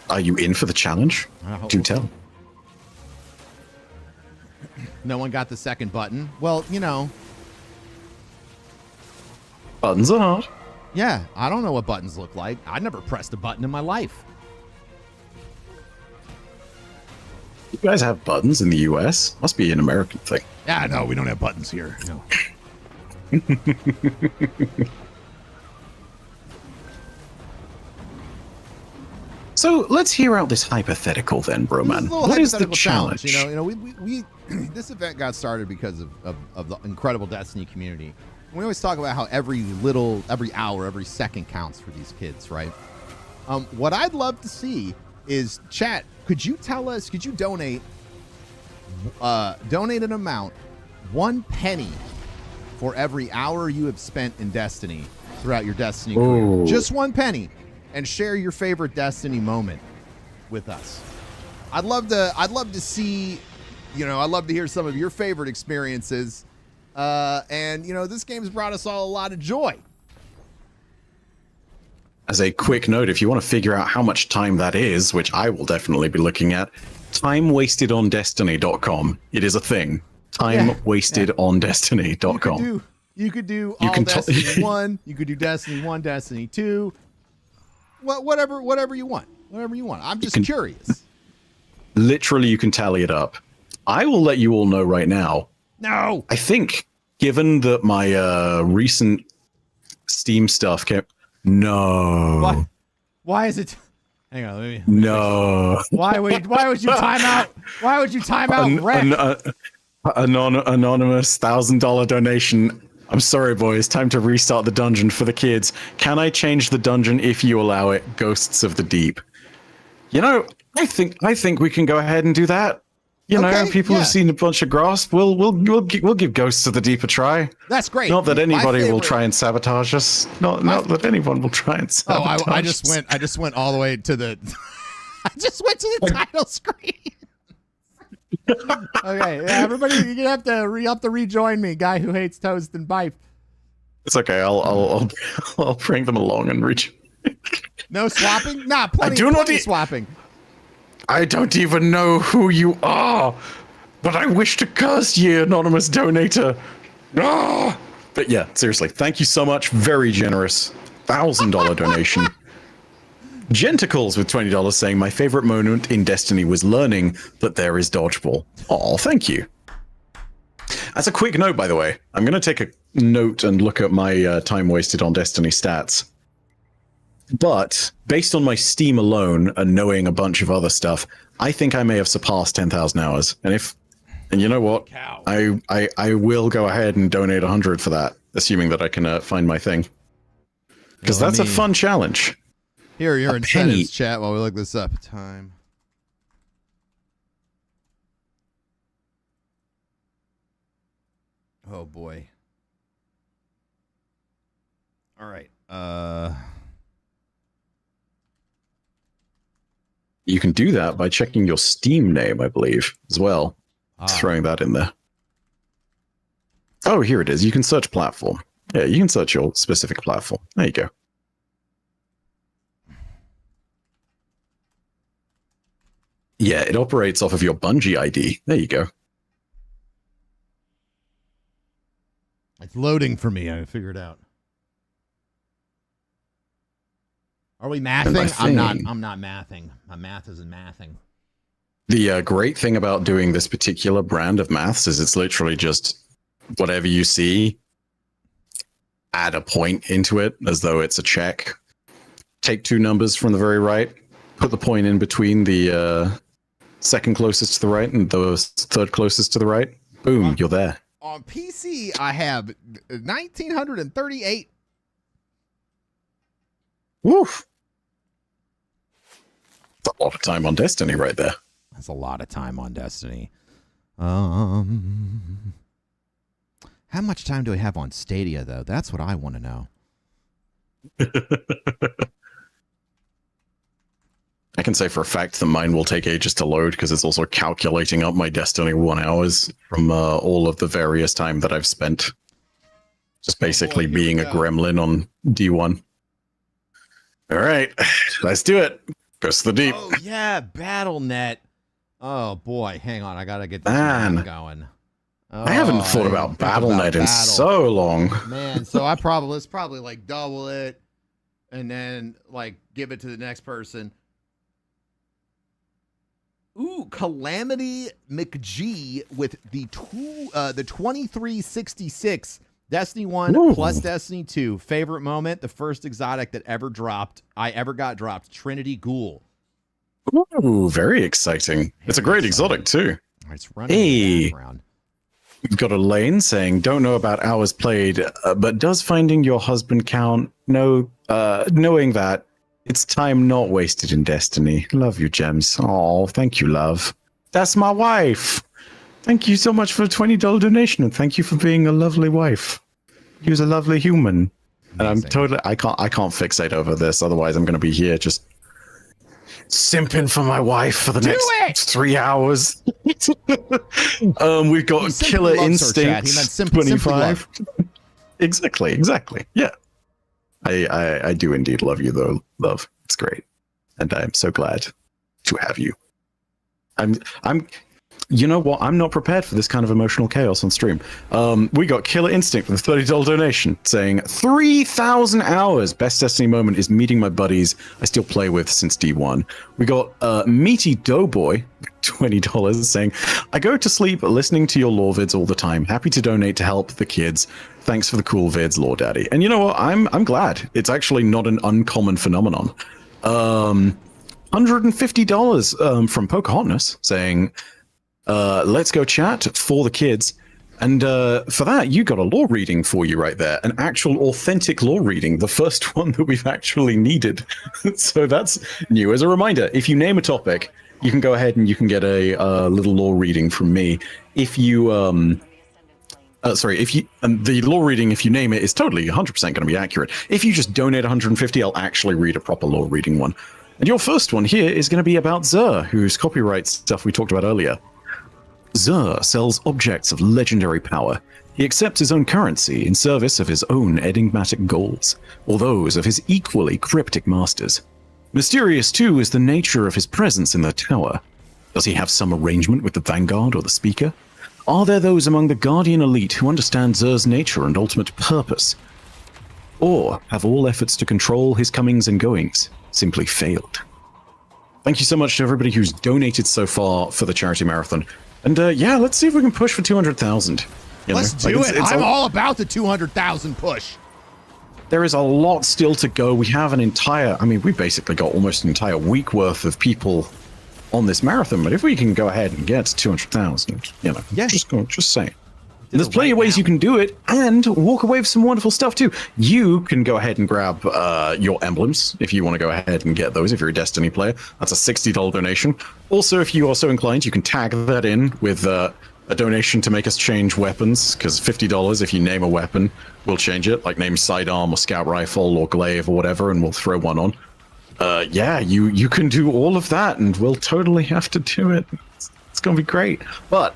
Are you in for the challenge? Do tell. No one got the second button. Well, you know. Buttons are hard. Yeah, I don't know what buttons look like. I never pressed a button in my life. You guys have buttons in the US? Must be an American thing. Yeah, no, we don't have buttons here. No. So let's hear out this hypothetical then, Broman. What is the challenge? You know, we this event got started because of the incredible Destiny community. We always talk about how every hour, every second counts for these kids, right? What I'd love to see is, chat, could you donate an amount, 1 penny for every hour you have spent in Destiny throughout your Destiny career. Just 1 penny, and share your favorite Destiny moment with us. I'd love to see, I'd love to hear some of your favorite experiences. And this game's brought us all a lot of joy. As a quick note, if you want to figure out how much time that is, which I will definitely be looking at, timewastedondestiny.com. It is a thing. Timewastedondestiny.com. You could do Destiny 1. You could do Destiny 1, Destiny 2. Whatever you want. Whatever you want. I'm just curious. Literally, you can tally it up. I will let you all know right now. No. I think, given that my recent Steam stuff kept... No. Why is it... Hang on, let me... No. Why would you time out? Why would you time out Rec? Anonymous $1,000 donation. I'm sorry, boys. Time to restart the dungeon for the kids. Can I change the dungeon if you allow it? Ghosts of the Deep. I think we can go ahead and do that. People have seen a bunch of Grasp. We'll give Ghosts of the Deep a try. That's great. Not that anybody will try and sabotage us. Not that anyone will try and sabotage us. I just went all the way to the I just went to the title screen. Okay, yeah, everybody, you're gonna have to rejoin me, guy who hates toast and bife. It's okay. I'll bring them along and reach. No swapping? Nah, plenty swapping. I don't even know who you are, but I wish to curse you, anonymous donator. Ah! But yeah, seriously, thank you so much. Very generous. $1,000 donation. Genticles with $20 saying, my favorite moment in Destiny was learning that there is dodgeball. Oh, thank you. As a quick note, by the way, I'm going to take a note and look at my time wasted on Destiny stats. But based on my Steam alone and knowing a bunch of other stuff, I think I may have surpassed 10,000 hours. And you know what? I will go ahead and donate 100 for that, assuming that I can find my thing. Because that's a fun challenge. Here, you're in incentives chat while we look this up. Time. Oh boy. All right. You can do that by checking your Steam name, I believe, as well. Throwing that in there. Oh, here it is. You can search platform. Yeah, you can search your specific platform. There you go. Yeah, it operates off of your Bungie ID. There you go. It's loading for me. I figured out. Are we mathing? I'm not mathing. My math isn't mathing. The great thing about doing this particular brand of maths is it's literally just whatever you see, add a point into it as though it's a check. Take two numbers from the very right, put the point in between the second closest to the right and the third closest to the right. Boom, you're there. On PC, I have 1,938. Woof. That's a lot of time on Destiny right there. That's a lot of time on Destiny. How much time do I have on Stadia, though? That's what I want to know. I can say for a fact that mine will take ages to load because it's also calculating up my Destiny 1 hours from all of the various time that I've spent. Just basically being a gremlin on D1. All right, let's do it. Goes to the deep. Oh, yeah, BattleNet. Oh, boy. Hang on. I got to get this going. Oh, I haven't thought about BattleNet in so long. Man, so let's probably like double it and then like give it to the next person. Ooh, Calamity McG with the 2366 Destiny 1 plus Destiny 2. Favorite moment, the first exotic that I ever got dropped, Trinity Ghoul. Ooh, very exciting. It's a great exotic too. It's running in the background. We've got a lane saying, don't know about hours played, but does finding your husband count? No, knowing that it's time not wasted in Destiny. Love you, Gems. Oh, thank you, love. That's my wife. Thank you so much for a $20 donation, and thank you for being a lovely wife. You're a lovely human. And I'm totally, I can't fixate over this, otherwise I'm going to be here just simping for my wife for the next 3 hours. We've got Killer Instincts 25. Exactly. Yeah. I do indeed love you though, love. It's great. And I'm so glad to have you. You know what? I'm not prepared for this kind of emotional chaos on stream. We got Killer Instinct with a $30 donation saying 3,000 hours. Best Destiny moment is meeting my buddies I still play with since D1. We got Meaty Doughboy, $20 saying, I go to sleep listening to your lore vids all the time. Happy to donate to help the kids. Thanks for the cool vids, Lore Daddy. And you know what? I'm glad. It's actually not an uncommon phenomenon. $150 from Pocahontas saying, let's go chat for the kids. And for that, you got a lore reading for you right there. An actual authentic lore reading. The first one that we've actually needed. So that's new. As a reminder, if you name a topic, you can go ahead and you can get a little lore reading from me. If you, the lore reading, if you name it, is totally 100% going to be accurate. If you just donate 150, I'll actually read a proper lore reading one. And your first one here is going to be about Zer, whose copyright stuff we talked about earlier. Zur sells objects of legendary power. He accepts his own currency in service of his own enigmatic goals, or those of his equally cryptic masters. Mysterious, too, is the nature of his presence in the tower. Does he have some arrangement with the Vanguard or the Speaker? Are there those among the Guardian elite who understand Zur's nature and ultimate purpose? Or have all efforts to control his comings and goings simply failed? Thank you so much to everybody who's donated so far for the charity marathon. And yeah, let's see if we can push for 200,000. Let's do it. I'm all about the 200,000 push. There is a lot still to go. We have an entire, I mean, we basically got almost an entire week worth of people on this marathon. But if we can go ahead and get to 200,000, you know, just saying. And there's plenty of ways you can do it and walk away with some wonderful stuff too. You can go ahead and grab your emblems if you want to go ahead and get those. If you're a Destiny player, that's a $60 donation. Also, if you are so inclined, you can tag that in with a donation to make us change weapons, because $50 if you name a weapon, we'll change it, like name sidearm or scout rifle or glaive or whatever, and we'll throw one on. Yeah, you can do all of that, and we'll totally have to do it. It's going to be great. But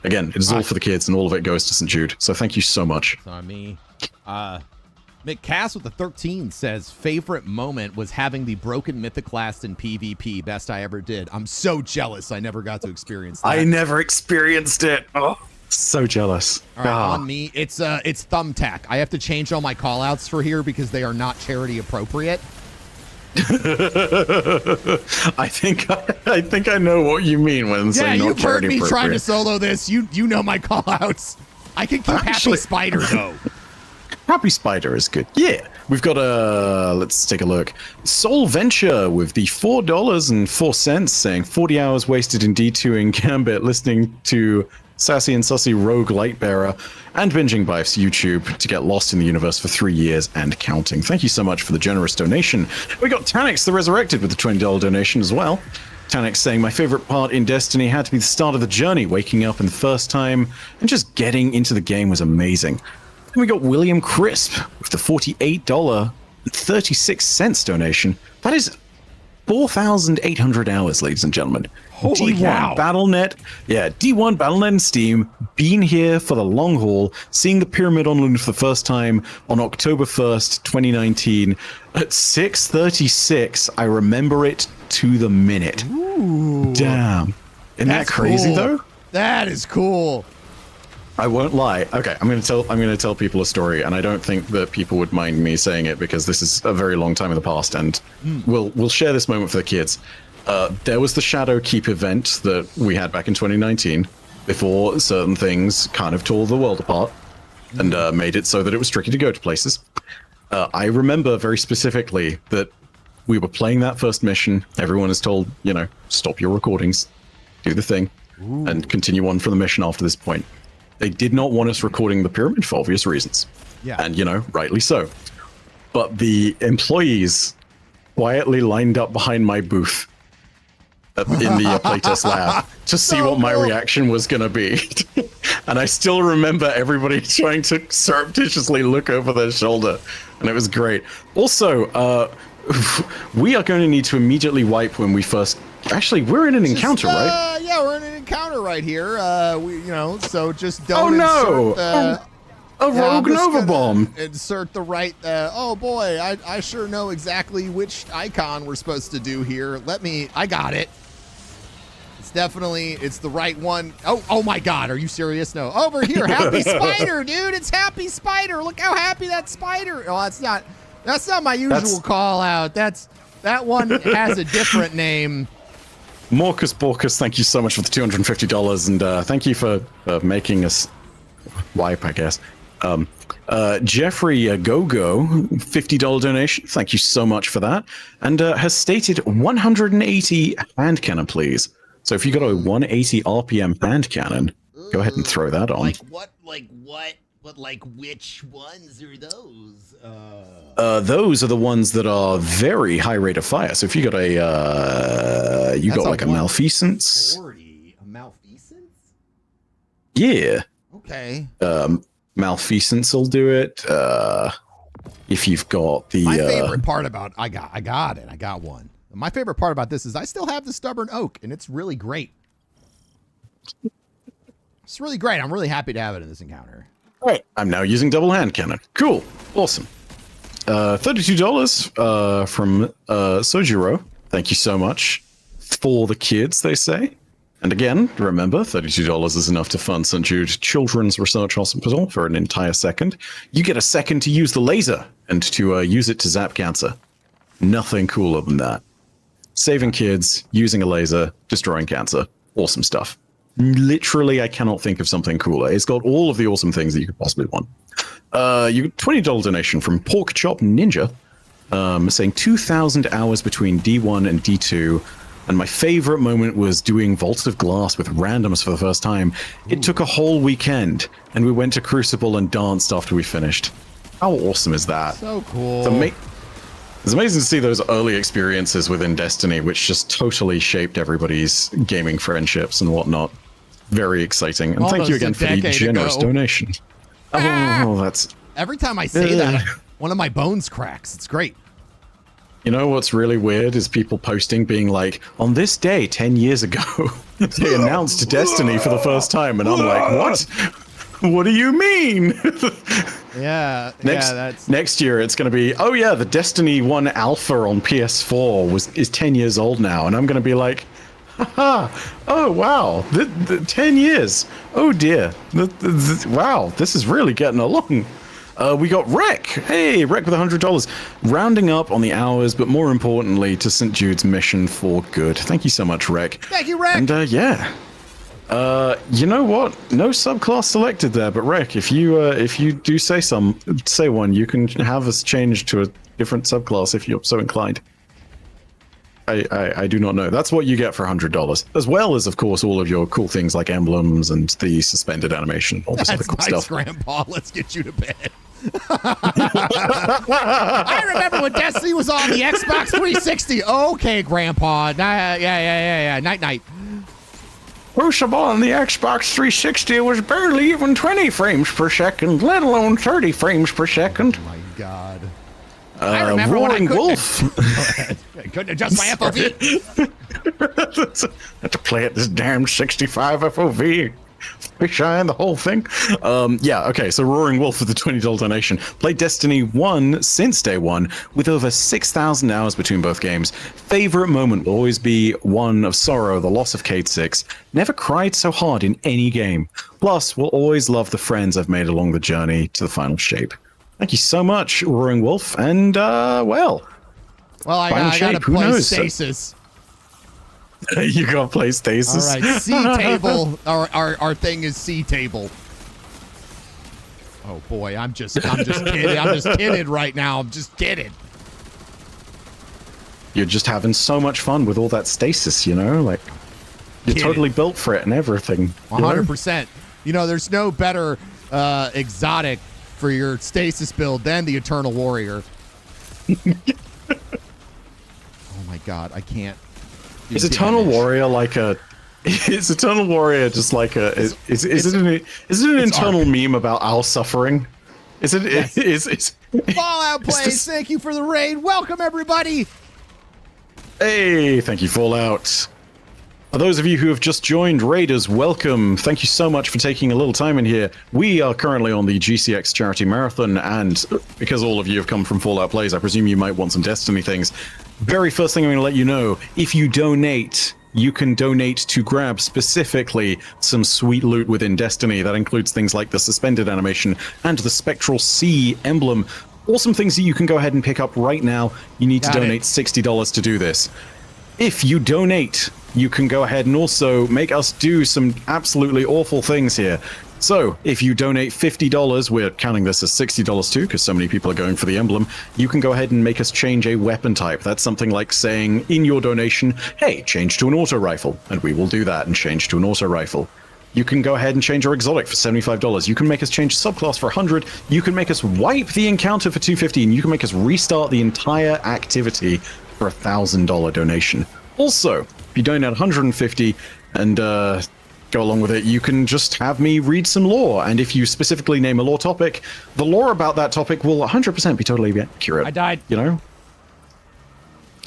again, it is all for the kids, and all of it goes to St. Jude. So thank you so much. It's on me. McCass with the 13 says, favorite moment was having the broken Mythoclast in PvP. Best I ever did. I'm so jealous I never got to experience that. I never experienced it. Oh, so jealous. All right, on me. It's Thumbtack. I have to change all my callouts for here because they are not charity appropriate. I think I know what you mean when saying not charity appropriate. Yeah, you've heard me trying to solo this. You know my callouts. I can keep Happy Spider though. Happy Spider is good. Yeah. We've got let's take a look. Soul Venture with the $4.04 saying 40 hours wasted in D2ing Gambit, listening to Sassy and Sussy Rogue Lightbearer, and binging Byf's YouTube to get lost in the universe for 3 years and counting. Thank you so much for the generous donation. We got Tanix the Resurrected with the $20 donation as well. Tanix saying, my favorite part in Destiny had to be the start of the journey, waking up in the first time, and just getting into the game was amazing. Then we got William Crisp with the $48.36 donation. That is 4,800 hours, ladies and gentlemen. Holy D1 cow. Battle.net, D1 Battle.net and Steam, been here for the long haul, seeing the Pyramid on Luna for the first time on October 1st, 2019 at 6:36. I remember it to the minute. Ooh. Damn. Isn't that crazy cool. though? That is cool. I won't lie. Okay, I'm going to tell people a story, and I don't think that people would mind me saying it because this is a very long time in the past, and we'll share this moment for the kids. There was the Shadow Keep event that we had back in 2019 before certain things kind of tore the world apart and made it so that it was tricky to go to places. I remember very specifically that we were playing that first mission. Everyone is told, stop your recordings, do the thing, and continue on for the mission after this point. They did not want us recording the pyramid for obvious reasons. Yeah. And, rightly so. But the employees quietly lined up behind my booth in the playtest lab to see what my reaction was going to be. And I still remember everybody trying to surreptitiously look over their shoulder. And it was great. Also, we are going to need to immediately wipe when we first... Actually, we're in an encounter, right? Yeah, we're in an encounter right here. So just don't Oh, no! insert A rogue Nova Bomb! Insert the right... oh, boy, I sure know exactly which icon we're supposed to do here. I got it. It's the right one. Oh my God, are you serious? No. Over here, Happy Spider, dude. It's Happy Spider. Look how happy that spider... Oh, that's not my usual call out. That one has a different name. Morcus Borcus, thank you so much for the $250, and thank you for making us wipe, I guess. Jeffrey Gogo, $50 donation. Thank you so much for that. And has stated 180 hand cannon, please. So if you got a 180 RPM hand cannon, go ahead and throw that on. What? But which ones are those? Those are the ones that are very high rate of fire. So if you got a malfeasance. 40, a malfeasance? Yeah. Okay. Malfeasance will do it. If you've got the my favorite part about I got it. I got one. My favorite part about this is I still have the stubborn oak, and it's really great. It's really great. I'm really happy to have it in this encounter. All right, I'm now using double hand cannon. Cool, awesome. $32 from Sojiro. Thank you so much for the kids, they say. And again, remember, $32 is enough to fund St. Jude Children's Research Hospital for an entire second. You get a second to use the laser and to use it to zap cancer. Nothing cooler than that. Saving kids, using a laser, destroying cancer. Awesome stuff. Literally, I cannot think of something cooler. It's got all of the awesome things that you could possibly want. You get $20 donation from Pork Chop Ninja, saying 2,000 hours between D1 and D2. And my favorite moment was doing Vault of Glass with randoms for the first time. It took a whole weekend, and we went to Crucible and danced after we finished. How awesome is that? So cool. It's amazing to see those early experiences within Destiny, which just totally shaped everybody's gaming friendships and whatnot. Very exciting. And thank you again for the generous donation. Oh, that's... Every time I say that, one of my bones cracks. It's great. You know what's really weird is people posting being like, on this day 10 years ago, they announced Destiny for the first time. And I'm like, what? What do you mean? Yeah. Next year it's going to be, oh yeah, the Destiny 1 alpha on PS4 is 10 years old now. And I'm going to be like, haha, oh wow, 10 years. Oh dear. Wow, this is really getting along. We got Rec. Hey, Rec with $100. Rounding up on the hours, but more importantly, to St. Jude's mission for good. Thank you so much, Rec. Thank you, Rec. And yeah. You know what? No subclass selected there, but Rec, if you do say one, you can have us change to a different subclass if you're so inclined. I do not know. That's what you get for $100, as well as, of course, all of your cool things like emblems and the suspended animation, all this other cool stuff. Grandpa. Let's get you to bed. I remember when Destiny was on the Xbox 360. Okay, Grandpa. Yeah. Night. Crucible on the Xbox 360 was barely even 20 frames per second, let alone 30 frames per second. Oh my God. I remember Roaring when Wolf. I couldn't adjust my FOV. Had to play at this damn 65 FOV. Fisheye and the whole thing. Yeah, okay, so Roaring Wolf with the $20 donation. Played Destiny 1 since day one, with over 6,000 hours between both games. Favorite moment will always be one of sorrow, the loss of Cade 6. Never cried so hard in any game. Plus, will always love the friends I've made along the journey to the final shape. Thank you so much, Roaring Wolf, and, well, I gotta play Stasis. You gotta play Stasis. All right, C table. Our thing is C table. Oh boy, I'm just kidding. I'm just kidding right now. I'm just kidding. You're just having so much fun with all that Stasis, you know, like you're totally built for it and everything. 100%. You know, there's no better exotic for your Stasis build than the Eternal Warrior. Oh my God, I can't. Is Eternal Warrior like a? Is Eternal Warrior just like a? Is it an internal meme about our suffering? Is it? Yes. Is Fallout Plays? Thank you for the raid. Welcome everybody. Hey, thank you, Fallout. For those of you who have just joined, Raiders, welcome. Thank you so much for taking a little time in here. We are currently on the GCX Charity Marathon, and because all of you have come from Fallout Plays, I presume you might want some Destiny things. Very first thing I'm going to let you know, if you donate, you can donate to grab specifically some sweet loot within Destiny. That includes things like the suspended animation and the Spectral Sea emblem. Awesome things that you can go ahead and pick up right now. You need to donate $60 to do this. If you donate, you can go ahead and also make us do some absolutely awful things here. So, if you donate $50, we're counting this as $60 too, because so many people are going for the emblem, you can go ahead and make us change a weapon type. That's something like saying in your donation, hey, change to an auto rifle, and we will do that and change to an auto rifle. You can go ahead and change our exotic for $75. You can make us change subclass for $100. You can make us wipe the encounter for $250, and you can make us restart the entire activity for a $1,000 donation. Also, if you donate $150 and go along with it, you can just have me read some lore, and if you specifically name a lore topic, the lore about that topic will 100% be totally accurate. I died. You know?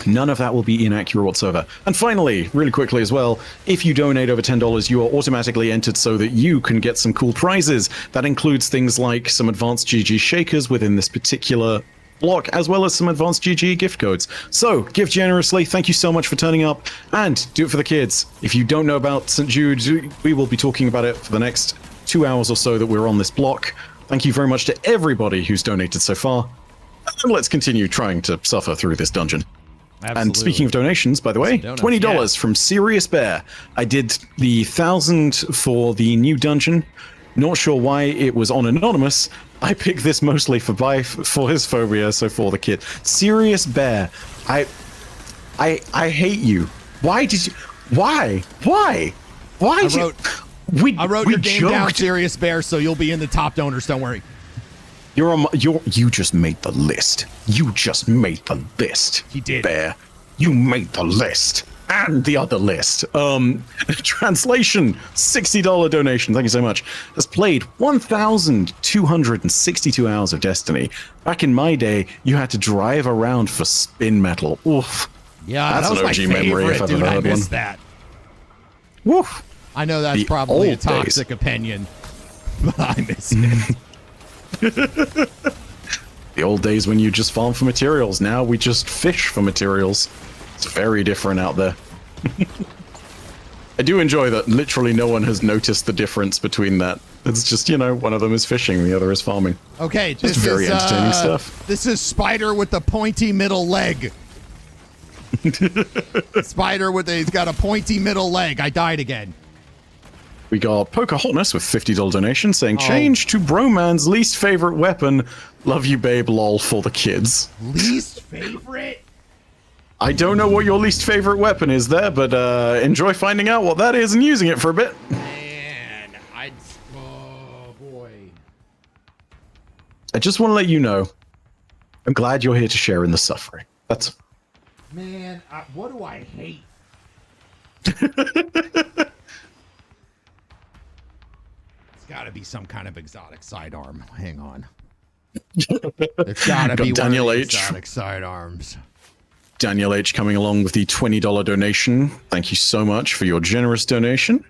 None of that will be inaccurate whatsoever. And finally, really quickly as well, if you donate over $10, you are automatically entered so that you can get some cool prizes. That includes things like some advanced GG shakers within this particular block, as well as some advanced GG gift codes. So, give generously. Thank you so much for turning up, and do it for the kids. If you don't know about St. Jude, we will be talking about it for the next 2 hours or so that we're on this block. Thank you very much to everybody who's donated so far. And let's continue trying to suffer through this dungeon. Absolutely. And speaking of donations, by the way, $20 from Serious Bear. I did the 1,000 for the new dungeon. Not sure why it was on anonymous. I picked this mostly for Byf for his phobia, so for the kid. Serious Bear, I hate you. Why did you? Why? I wrote your game down, Serious Bear, so you'll be in the top donors. Don't worry. You just made the list. You just made the list. He did. Bear, you made the list. And the other list. Translation, $60 donation. Thank you so much. Has played 1,262 hours of Destiny. Back in my day, you had to drive around for spin metal. Oof. Yeah, that's that was an my OG favorite, memory if I've dude. ever I heard missed one. that. Woof. I know that's probably a toxic opinion, but I miss it. The old days when you just farm for materials. Now we just fish for materials. It's very different out there. I do enjoy that literally no one has noticed the difference between that. It's just, one of them is fishing, the other is farming. Okay, just very entertaining stuff. This is Spider with the pointy middle leg. Spider he's got a pointy middle leg. I died again. We got Poker Hotness with $50 donation saying, change to Broman's least favorite weapon. Love you, babe, lol, for the kids. Least favorite? I don't know what your least favorite weapon is there, but enjoy finding out what that is and using it for a bit. Man, oh boy. I just want to let you know, I'm glad you're here to share in the suffering. That's... Man, what do I hate? It's got to be some kind of exotic sidearm. Hang on. It's got to be Daniel one of the H. exotic sidearms. Daniel H. coming along with the $20 donation. Thank you so much for your generous donation.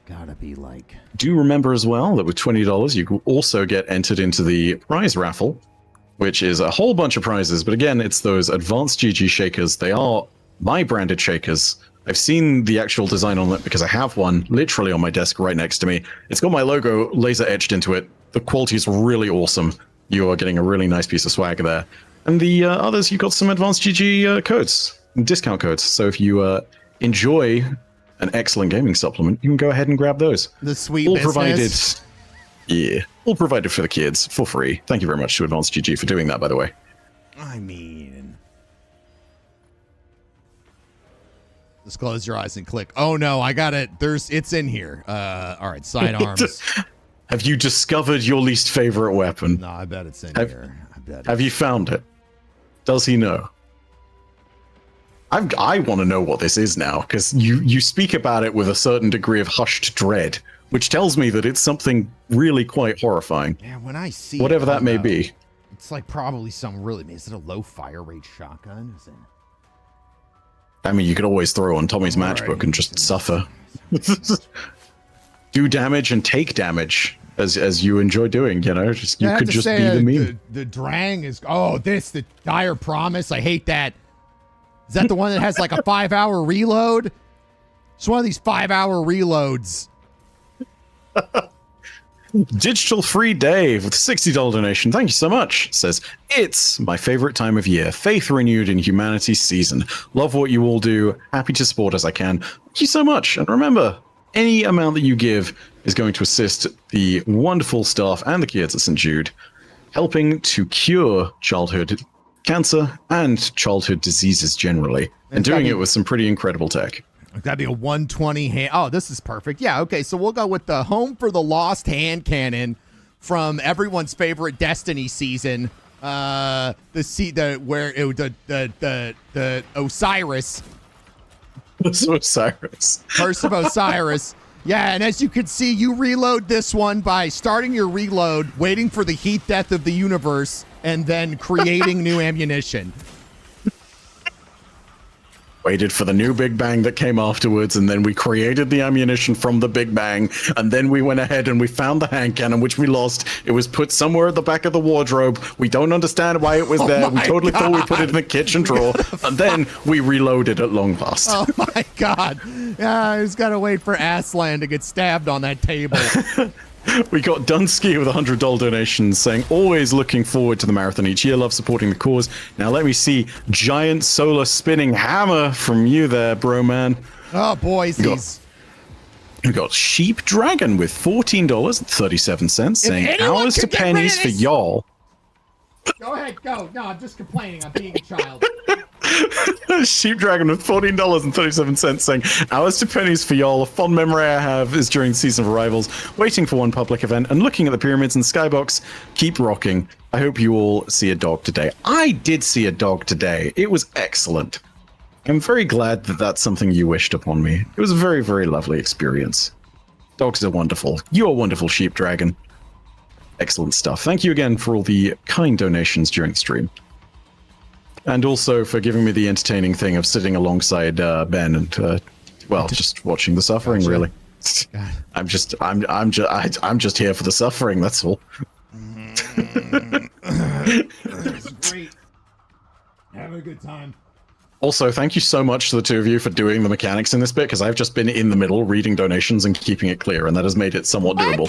Gotta be like... Do remember as well that with $20, you can also get entered into the prize raffle, which is a whole bunch of prizes. But again, it's those advanced GG shakers. They are my branded shakers. I've seen the actual design on it because I have one literally on my desk right next to me. It's got my logo laser etched into it. The quality is really awesome. You are getting a really nice piece of swag there. And the others, you got some advanced GG codes, discount codes. So if you enjoy an excellent gaming supplement, you can go ahead and grab those. The sweet all business. provided. Yeah, all provided for the kids for free. Thank you very much to Advanced GG for doing that, by the way. I mean... Just close your eyes and click. Oh no, I got it. It's in here. All right, sidearms. Have you discovered your least favorite weapon? No, I bet it's in here. I bet. Have you found it? Does he know? I want to know what this is now, because you speak about it with a certain degree of hushed dread, which tells me that it's something really quite horrifying. Yeah, when I see whatever it, that may be. It's like probably some really... Is it a low fire rate shotgun? Is it... I mean, you could always throw on Tommy's matchbook and just suffer. Do damage and take damage as you enjoy doing, Just you could just be the meme. The Drang is... Oh, the Dire Promise. I hate that. Is that the one that has like a 5-hour reload? It's one of these 5-hour reloads. Digital Free Dave with $60 donation. Thank you so much. Says, it's my favorite time of year. Faith renewed in humanity season. Love what you all do. Happy to support as I can. Thank you so much. And remember, any amount that you give is going to assist the wonderful staff and the kids at St. Jude, helping to cure childhood cancer and childhood diseases generally, and doing it with some pretty incredible tech. That'd be a 120 hand. Oh, this is perfect. Yeah, okay. So we'll go with the Home for the Lost hand cannon from everyone's favorite Destiny season. The Osiris. Osiris. Curse of Osiris. Yeah, and as you can see, you reload this one by starting your reload, waiting for the heat death of the universe, and then creating new ammunition. Waited for the new Big Bang that came afterwards, and then we created the ammunition from the Big Bang, and then we went ahead and we found the hand cannon, which we lost. It was put somewhere at the back of the wardrobe. We don't understand why it was there. We totally thought we put it in the kitchen drawer, and then we reloaded at long last. Oh my God. Yeah, I just got to wait for Aslan to get stabbed on that table. We got Dunsky with $100 donation saying, always looking forward to the marathon each year. Love supporting the cause. Now let me see giant solar spinning hammer from you there, bro man. Oh, boys. We got Sheep Dragon with $14.37 saying, hours to pennies for y'all. Go ahead, go. No, I'm just complaining. I'm being a child. Sheep Dragon with $14.37 saying, hours to pennies for y'all. A fond memory I have is during the season of Arrivals, waiting for one public event and looking at the pyramids and skybox. Keep rocking. I hope you all see a dog today. I did see a dog today. It was excellent. I'm very glad that that's something you wished upon me. It was a very, very lovely experience. Dogs are wonderful. You're wonderful, Sheep Dragon. Excellent stuff. Thank you again for all the kind donations during the stream. And also for giving me the entertaining thing of sitting alongside Ben and, well, just watching the suffering, really. I'm just here for the suffering, that's all. It's great. Have a good time. Also, thank you so much to the two of you for doing the mechanics in this bit, because I've just been in the middle reading donations and keeping it clear, and that has made it somewhat doable.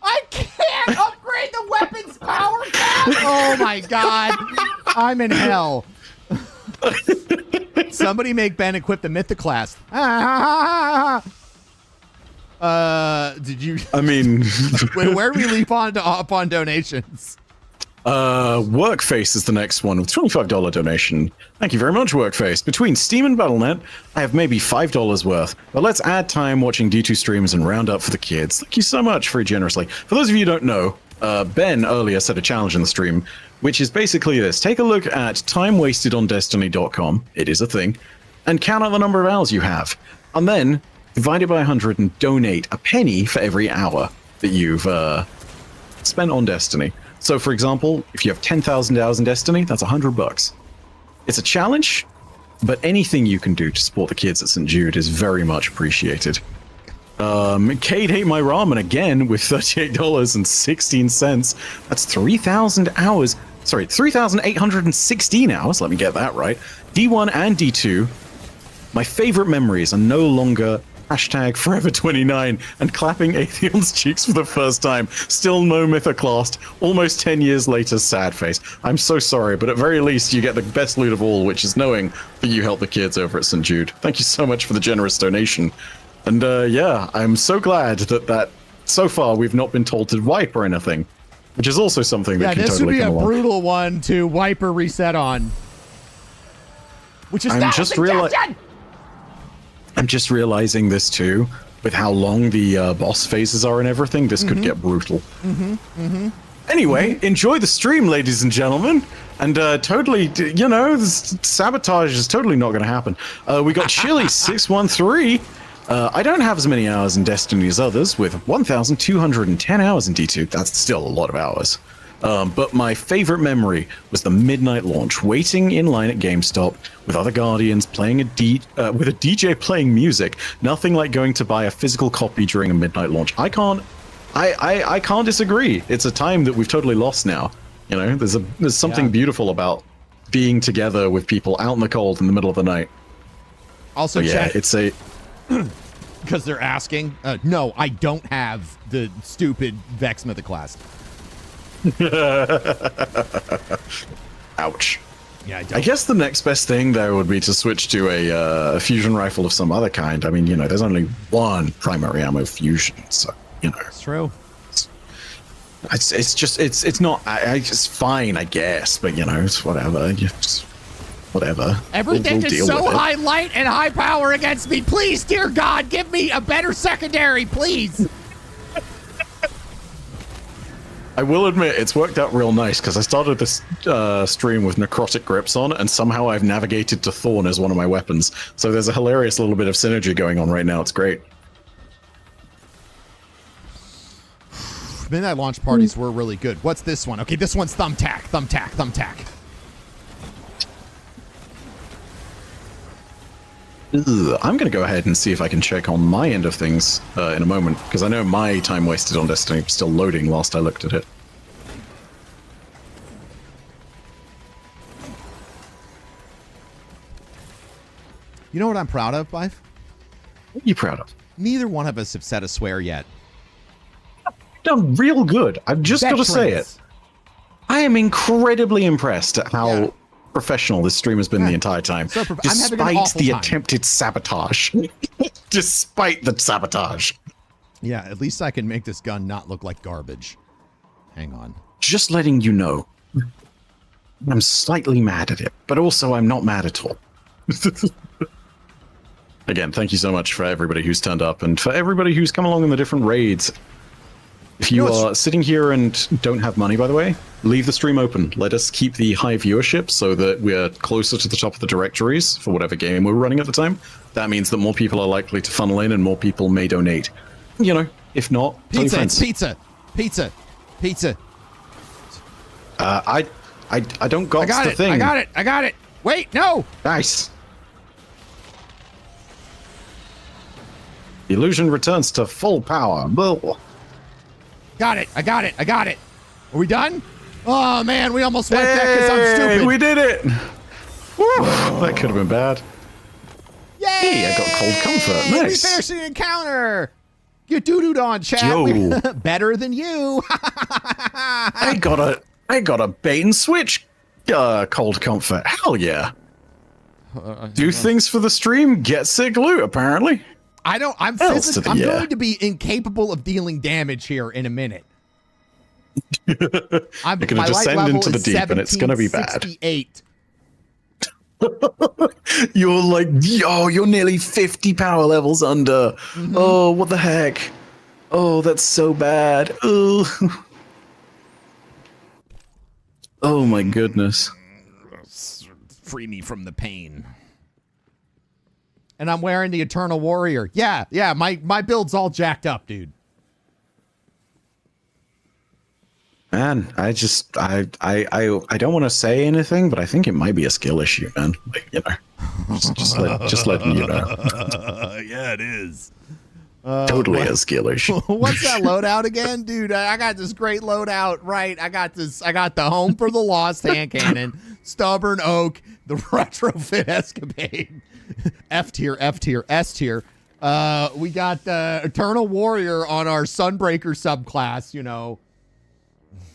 I can't upgrade the weapon's power cap. Oh my God. I'm in hell. Somebody make Ben equip the Mythoclast. Did you? I mean, where do we leap up on donations? Workface is the next one with $25 donation. Thank you very much, Workface. Between Steam and Battle.net, I have maybe $5 worth, but let's add time watching D2 streams and round up for the kids. Thank you so much, very generously. For those of you who don't know, Ben earlier set a challenge in the stream, which is basically this. Take a look at timewastedondestiny.com, it is a thing, and count out the number of hours you have, and then divide it by 100 and donate a penny for every hour that you've spent on Destiny. So, for example, if you have 10,000 hours in Destiny, that's $100. It's a challenge, but anything you can do to support the kids at St. Jude is very much appreciated. Cade Ate My Ramen again with $38.16. That's 3,000 hours. Sorry, 3,816 hours. Let me get that right. D1 and D2. My favorite memories are no longer #Forever29 and clapping Atheon's cheeks for the first time. Still no Mythoclast. Almost 10 years later, sad face. I'm so sorry, but at very least you get the best loot of all, which is knowing that you help the kids over at St. Jude. Thank you so much for the generous donation. And yeah, I'm so glad that so far we've not been told to wipe or anything, which is also something that can totally come along. Yeah, this would be a brutal one to wipe or reset on. Which is not a suggestion! I'm just realizing this too, with how long the boss phases are and everything. This could get brutal. Anyway, enjoy the stream, ladies and gentlemen. And totally, you know, sabotage is totally not going to happen. We got Chili613. I don't have as many hours in Destiny as others, with 1,210 hours in D2. That's still a lot of hours. But my favorite memory was the midnight launch, waiting in line at GameStop with other Guardians, playing with a DJ playing music. Nothing like going to buy a physical copy during a midnight launch. I can't disagree. It's a time that we've totally lost now. You know, there's something beautiful about being together with people out in the cold in the middle of the night. Also, yeah, it's a because they're asking. No, I don't have the stupid Vex Mythoclast. Ouch. Yeah, I guess the next best thing though would be to switch to a fusion rifle of some other kind. I mean, you know, there's only one primary ammo fusion, so you know. It's true. It's not. It's fine, I guess, but you know, it's whatever. Whatever. Everything we'll is so high light and high power against me. Please, dear God, give me a better secondary, please. I will admit, it's worked out real nice, because I started this stream with necrotic grips on, and somehow I've navigated to Thorn as one of my weapons. So there's a hilarious little bit of synergy going on right now. It's great. Midnight launch parties were really good. What's this one? Okay, this one's Thumbtack. Ugh, I'm going to go ahead and see if I can check on my end of things in a moment, because I know my time wasted on Destiny was still loading whilst I looked at it. You know what I'm proud of, Byf? What are you proud of? Neither one of us have said a swear yet. Done real good. I've just got to say it. I am incredibly impressed at how professional this stream has been the entire time, despite the attempted sabotage. Despite the sabotage. Yeah, at least I can make this gun not look like garbage. Hang on. Just letting you know, I'm slightly mad at it, but also I'm not mad at all. Again, thank you so much for everybody who's turned up and for everybody who's come along in the different raids. If you are sitting here and don't have money, by the way, leave the stream open. Let us keep the high viewership so that we're closer to the top of the directories for whatever game we're running at the time. That means that more people are likely to funnel in and more people may donate. You know, if not, tell your friends. Pizza. I don't got the thing. I got it. Wait, no. Nice. The illusion returns to full power. Blah. Got it. I got it. Are we done? Oh, man, we almost went that because I'm stupid. We did it. Woo, that could have been bad. Yay! Hey, I got cold comfort. Nice. We finished the encounter. Get doo-dooed on, chat. Better than you. I got a bait and switch cold comfort. Hell yeah. Do things for the stream, get sick loot, apparently. I'm going to be incapable of dealing damage here in a minute. You're going to descend into the deep and it's going to be bad. You're like, you're nearly 50 power levels under. Mm-hmm. Oh, what the heck? Oh, that's so bad. Oh, oh my goodness. Free me from the pain. And I'm wearing the Eternal Warrior. Yeah, my build's all jacked up, dude. Man, I don't want to say anything, but I think it might be a skill issue, man. Like, you know, just letting you know. Yeah, it is. Totally a skill issue. What's that loadout again, dude? I got this great loadout, right? I got the Home for the Lost hand cannon, Stubborn Oak, the Retrofit Escapade, F tier, S tier. We got Eternal Warrior on our Sunbreaker subclass, you know.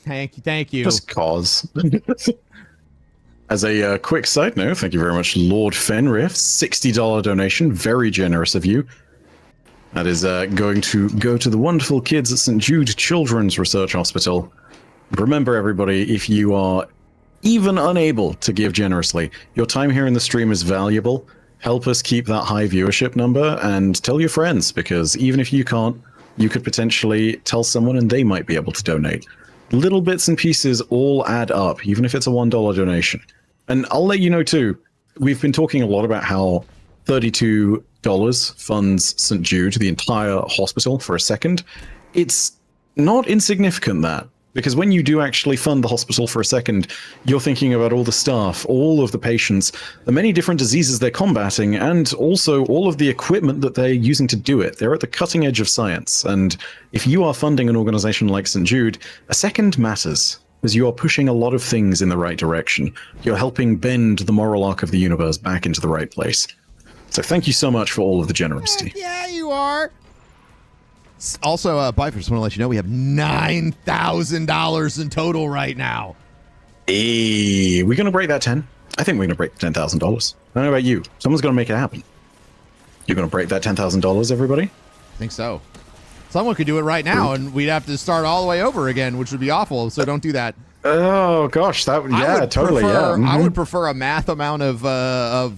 Thank you. Just cause. As a quick side note, thank you very much, Lord Fenriff. $60 donation. Very generous of you. That is going to go to the wonderful kids at St. Jude Children's Research Hospital. Remember, everybody, if you are even unable to give generously, your time here in the stream is valuable. Help us keep that high viewership number and tell your friends, because even if you can't, you could potentially tell someone and they might be able to donate. Little bits and pieces all add up, even if it's a $1 donation. And I'll let you know too, we've been talking a lot about how $32 funds St. Jude, the entire hospital, for a second. It's not insignificant, that. Because when you do actually fund the hospital for a second, you're thinking about all the staff, all of the patients, the many different diseases they're combating, and also all of the equipment that they're using to do it. They're at the cutting edge of science. And if you are funding an organization like St. Jude, a second matters, because you are pushing a lot of things in the right direction. You're helping bend the moral arc of the universe back into the right place. So thank you so much for all of the generosity. Yeah, you are. Also, Byf, just want to let you know we have $9,000 in total right now. Hey, we're going to break that 10. I think we're going to break $10,000. I don't know about you. Someone's going to make it happen. You're going to break that $10,000, everybody? I think so. Someone could do it right now, and we'd have to start all the way over again, which would be awful. So don't do that. Oh gosh, that would, yeah, totally. I would prefer a math amount of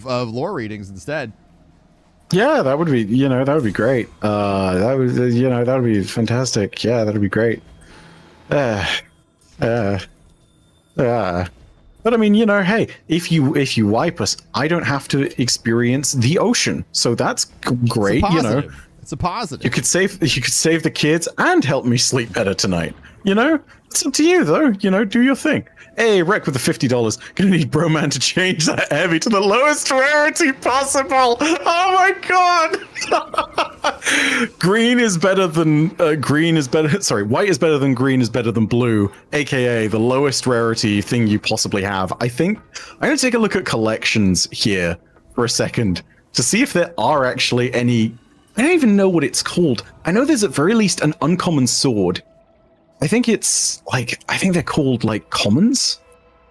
lore readings instead. Yeah, that would be, that would be great. That would, that would be fantastic. Yeah, that would be great. But I mean, hey, if you wipe us, I don't have to experience the ocean. So that's great, It's a positive. You could save the kids and help me sleep better tonight. You know, it's up to you though. You know, do your thing. Hey, Rec with the $50. Gonna need Broman to change that heavy to the lowest rarity possible. Oh my god! Green is better than white is better than green is better than blue, aka the lowest rarity thing you possibly have. I think I'm gonna take a look at collections here for a second to see if there are actually any. I don't even know what it's called. I know there's at very least an uncommon sword. I think they're called like commons.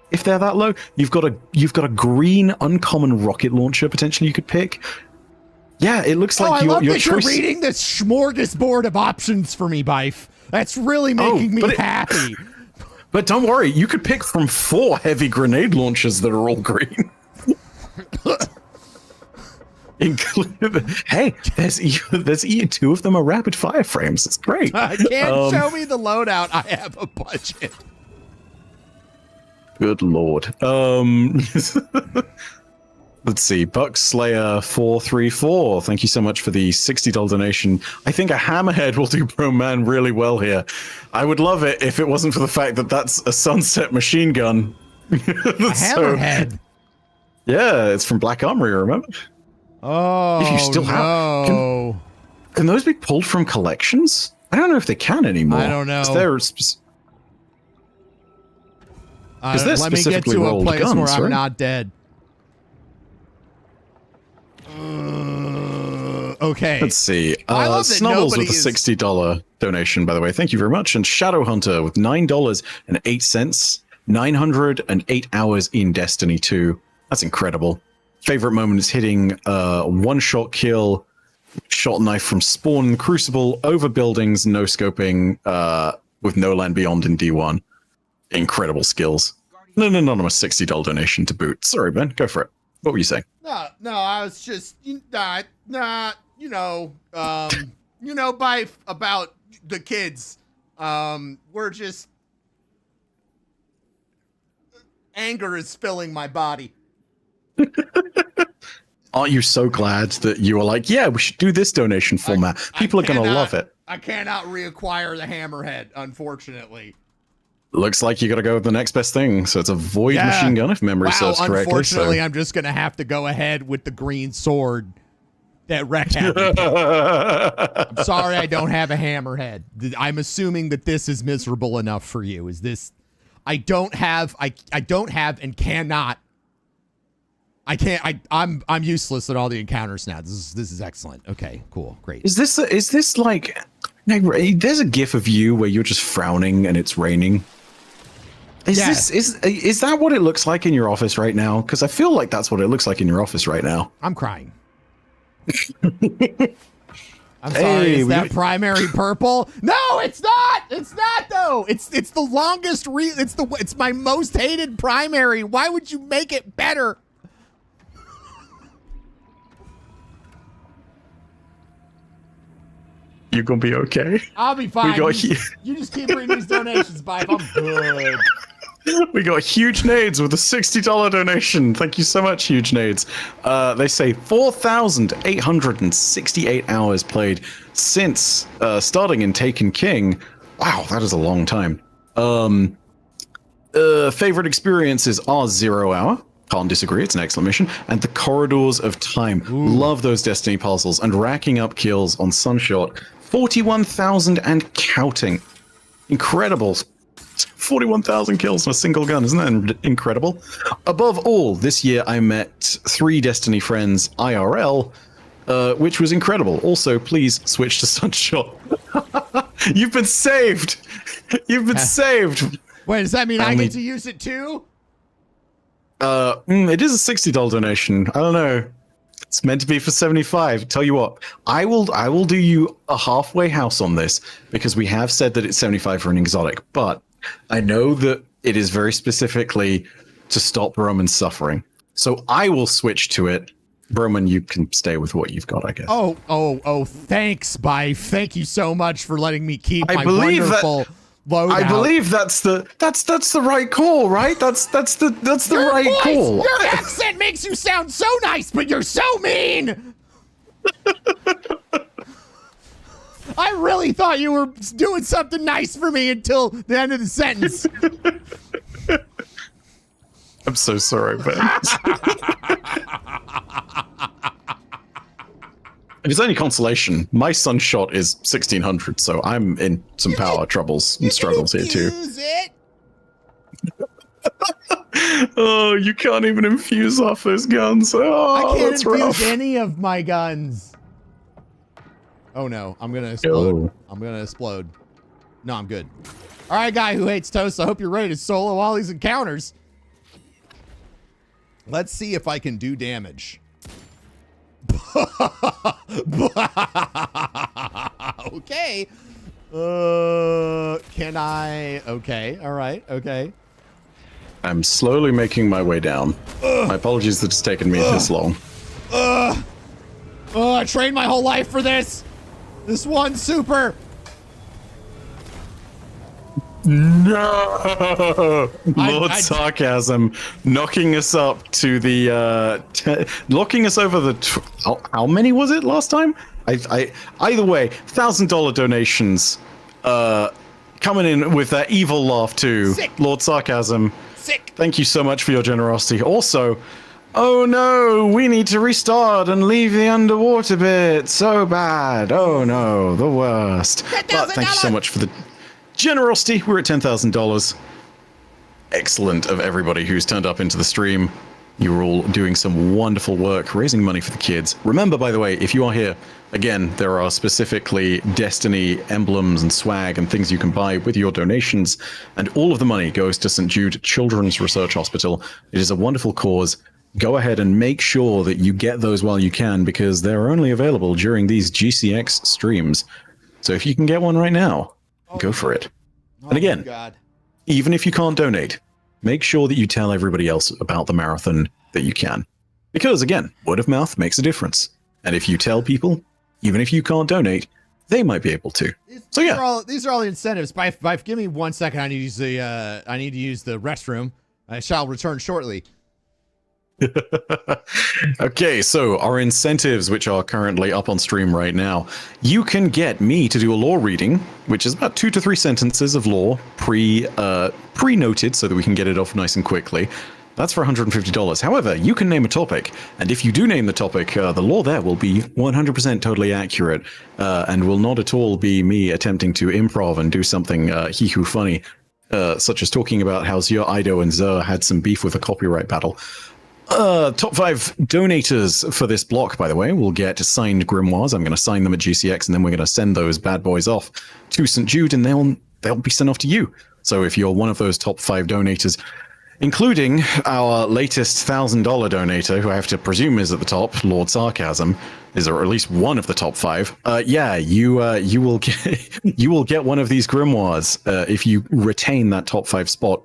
If they're that low, you've got a green uncommon rocket launcher potentially you could pick. Yeah, it looks like I love your that choice. you're reading this smorgasbord of options for me, Byf. That's really making me happy. But don't worry, you could pick from 4 heavy grenade launchers that are all green. Hey, there's 2 of them are rapid fire frames. It's great. I can't show me the loadout. I have a budget. Good lord. Let's see. Buckslayer 434. Thank you so much for the $60 donation. I think a hammerhead will do Broman really well here. I would love it if it wasn't for the fact that that's a sunset machine gun. A hammerhead. Yeah, it's from Black Armory, remember? Oh, if you still no. Can those be pulled from collections? I don't know if they can anymore. I don't know. Let me get to a place where I'm not dead. Okay. Let's see. Snubbles with a $60 donation, by the way. Thank you very much. And Shadow Hunter with $9.08. 908 hours in Destiny 2. That's incredible. Favorite moment is hitting one-shot kill, shot knife from spawn in the Crucible, over buildings, no scoping, with no land beyond in D1. Incredible skills. An anonymous $60 donation to boot. Sorry, Ben, go for it. What were you saying? No, I was just, Byf, about the kids. We're just, anger is filling my body. Aren't you so glad that you were like, yeah, we should do this donation format? People are going to love it. I cannot reacquire the hammerhead, unfortunately. Looks like you got to go with the next best thing. So it's a void machine gun, if memory serves correctly. Unfortunately, I'm just going to have to go ahead with the green sword that Rec had. I'm sorry I don't have a hammerhead. I'm assuming that this is miserable enough for you. Is this... I don't have and cannot... I'm useless at all the encounters now. This is excellent. Okay, cool, great. Is this like... There's a gif of you where you're just frowning and it's raining. Is that what it looks like in your office right now? Because I feel like that's what it looks like in your office right now. I'm crying. I'm sorry. Is that primary purple? No, it's not. It's not though. It's the longest. It's my most hated primary. Why would you make it better? You gonna be okay? I'll be fine. You just keep reading these donations, Byf. I'm good. We got Huge Nades with a $60 donation. Thank you so much, Huge Nades. They say 4,868 hours played since starting in Taken King. Wow, that is a long time. Favorite experiences are 0 Hour. Can't disagree, it's an excellent mission. And the Corridors of Time. Ooh. Love those Destiny puzzles and racking up kills on Sunshot. 41,000 and counting. Incredible. 41,000 kills on a single gun. Isn't that incredible? Above all, this year I met 3 Destiny friends IRL, which was incredible. Also, please switch to Sunshot. You've been saved. You've been saved. Wait, does that mean I get to use it too? It is a $60 donation. I don't know. It's meant to be for 75. Tell you what, I will do you a halfway house on this because we have said that it's 75 for an exotic, but I know that it is very specifically to stop Roman's suffering. So I will switch to it. Roman, you can stay with what you've got, I guess. Oh, thanks, Byf. Thank you so much for letting me keep my wonderful loadout. I believe that's the right call, right? That's the right call. Your accent makes you sound so nice, but you're so mean. I really thought you were doing something nice for me until the end of the sentence. I'm so sorry, man. If it's any consolation, my sunshot is 1600, so I'm in some power troubles and struggles here too. Use it. Oh, you can't even infuse off those guns. Oh, I can't that's infuse rough. any of my guns. Oh no, I'm gonna explode. Oh. I'm gonna explode. No, I'm good. All right, guy who hates toast, I hope you're ready to solo all these encounters. Let's see if I can do damage. Okay. Can I? Okay. All right. Okay. I'm slowly making my way down. My apologies that it's taken me this long. I trained my whole life for this. This one super. No! Lord Sarcasm knocking us up to the knocking us over the how many was it last time? I either way, $1,000 donations coming in with that evil laugh too. Sick. Lord Sarcasm. Sick. Thank you so much for your generosity. Also, oh no, we need to restart and leave the underwater bit. So bad. Oh no, the worst. But thank you so much for the generosity. We're at $10,000. Excellent of everybody who's turned up into the stream. You were all doing some wonderful work raising money for the kids. Remember, by the way, if you are here, again, there are specifically Destiny emblems and swag and things you can buy with your donations, and all of the money goes to St. Jude Children's Research Hospital. It is a wonderful cause. Go ahead and make sure that you get those while you can, because they're only available during these GCX streams. So if you can get one right now, go for it. And again, even if you can't donate, make sure that you tell everybody else about the marathon that you can. Because again, word of mouth makes a difference. And if you tell people, even if you can't donate, they might be able to. So yeah. These are all the incentives. Byf, give me 1 second. I need to use the restroom. I shall return shortly. Okay, so our incentives, which are currently up on stream right now, you can get me to do a lore reading, which is about 2 to 3 sentences of lore pre-noted so that we can get it off nice and quickly. That's for $150. However, you can name a topic, and if you do name the topic, the lore there will be 100% totally accurate, and will not at all be me attempting to improv and do something hee-hoo funny, such as talking about how Zio, Ido, and Zer had some beef with a copyright battle. Top 5 donators for this block, by the way, will get signed grimoires. I'm going to sign them at GCX, and then we're going to send those bad boys off to St. Jude, and they'll be sent off to you. So if you're one of those top 5 donators, including our latest $1,000 donator, who I have to presume is at the top, Lord Sarcasm, is or at least one of the top 5. Yeah, you will get one of these grimoires if you retain that top 5 spot.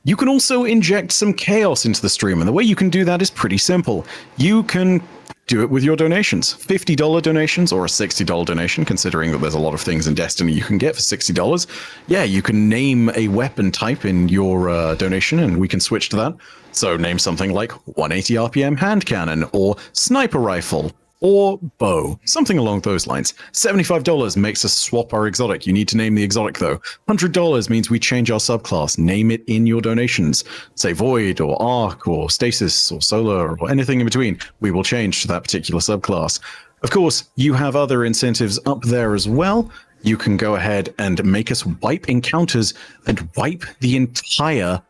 You can also inject some chaos into the stream, and the way you can do that is pretty simple. You can do it with your donations. $50 donations or a $60 donation, considering that there's a lot of things in Destiny you can get for $60. Yeah, you can name a weapon type in your donation, and we can switch to that. So name something like 180 RPM hand cannon, or sniper rifle, or bow, something along those lines. $75 makes us swap our exotic. You need to name the exotic though. $100 means we change our subclass. Name it in your donations. Say void or arc or stasis or solar or anything in between. We will change to that particular subclass. Of course, you have other incentives up there as well. You can go ahead and make us wipe encounters and wipe the entire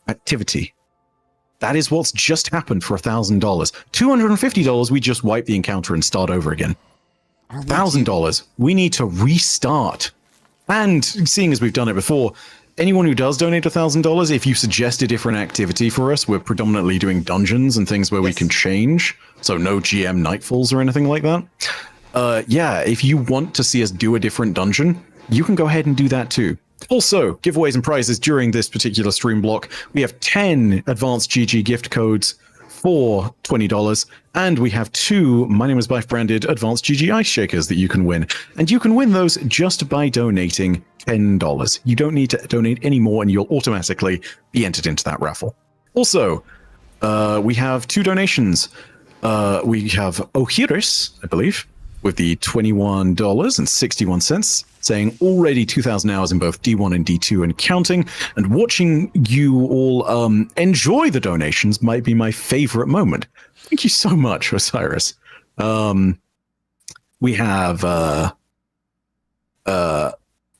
activity. That is what's just happened for $1,000. $250, we just wipe the encounter and start over again. $1,000, we need to restart. And seeing as we've done it before, anyone who does donate $1,000, if you suggest a different activity for us, we're predominantly doing dungeons and things where we can change. So no GM nightfalls or anything like that. Yeah, if you want to see us do a different dungeon, you can go ahead and do that too. Also, giveaways and prizes during this particular stream block. We have 10 advanced GG gift codes for $20, and we have 2 MyNameIsByf branded advanced GG ice shakers that you can win. And you can win those just by donating $10. You don't need to donate any more, and you'll automatically be entered into that raffle. Also, we have 2 donations. We have Ohiris, I believe, with the $21.61, saying already 2,000 hours in both D1 and D2 and counting, and watching you all enjoy the donations might be my favorite moment. Thank you so much, Osiris. We have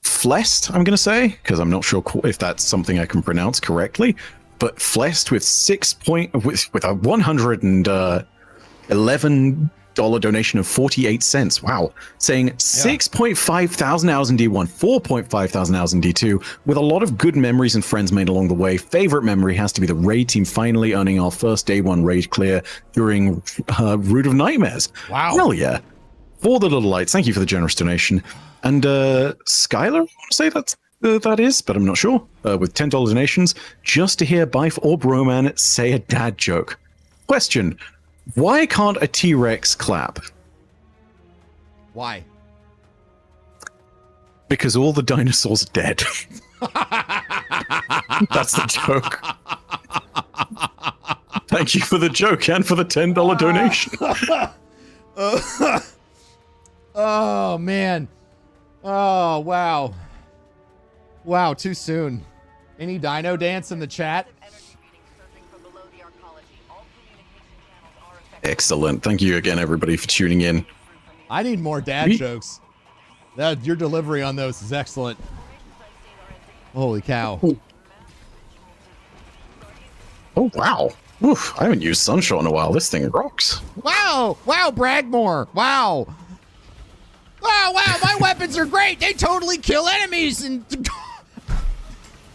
Flest, I'm going to say, because I'm not sure if that's something I can pronounce correctly, but Flest with with a $111 donation of 48 cents. Wow. Saying 6.5 thousand hours in D1, 4.5 thousand hours in D2, with a lot of good memories and friends made along the way. Favorite memory has to be the raid team finally earning our first day one raid clear during Root of Nightmares. Wow. Hell yeah. For the little lights, thank you for the generous donation. And Skylar, I want to say that is, but I'm not sure. With $10 donations, just to hear Byf or Broman say a dad joke. Question: why can't a T-Rex clap? Why? Because all the dinosaurs are dead. That's the joke. Thank you for the joke and for the $10 donation. Oh, man. Oh, wow. Wow, too soon. Any dino dance in the chat? Excellent. Thank you again, everybody, for tuning in. I need more dad jokes. Your delivery on those is excellent. Holy cow. Oh, wow. Oof, I haven't used Sunshot in a while. This thing rocks. Wow. Wow, Bragmore. Wow. Wow, my weapons are great. They totally kill enemies. And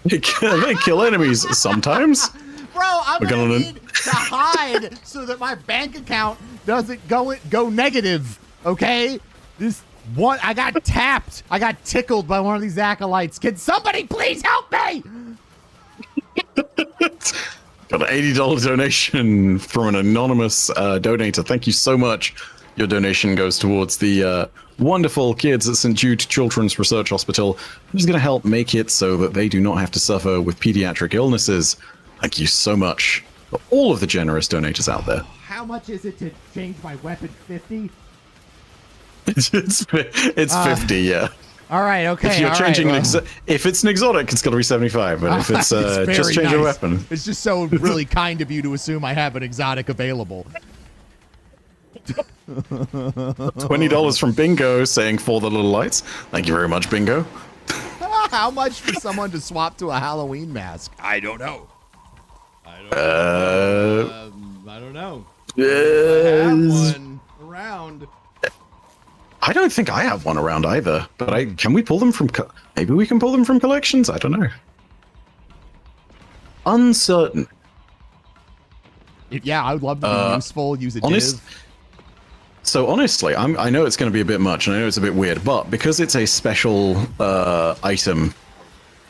They kill enemies sometimes. Bro, I'm gonna need to hide so that my bank account doesn't go negative. Okay, I got tapped. I got tickled by one of these acolytes. Can somebody please help me? Got an $80 donation from an anonymous donator. Thank you so much. Your donation goes towards the wonderful kids at St. Jude Children's Research Hospital, who's going to help make it so that they do not have to suffer with pediatric illnesses. Thank you so much for all of the generous donators out there. How much is it to change my weapon? 50? It's 50, yeah. All right, okay. If you're changing if it's an exotic, it's got to be 75. But if it's just change your weapon, it's just so really kind of you to assume I have an exotic available. $20 from Bingo saying for the little lights. Thank you very much, Bingo. How much for someone to swap to a Halloween mask? I don't know. I don't know. I have one around. I don't think I have one around either. But can we pull them from? Maybe we can pull them from collections. I don't know. Uncertain. Yeah, I would love to be useful. Use a div. So honestly, I know it's going to be a bit much, and I know it's a bit weird, but because it's a special item,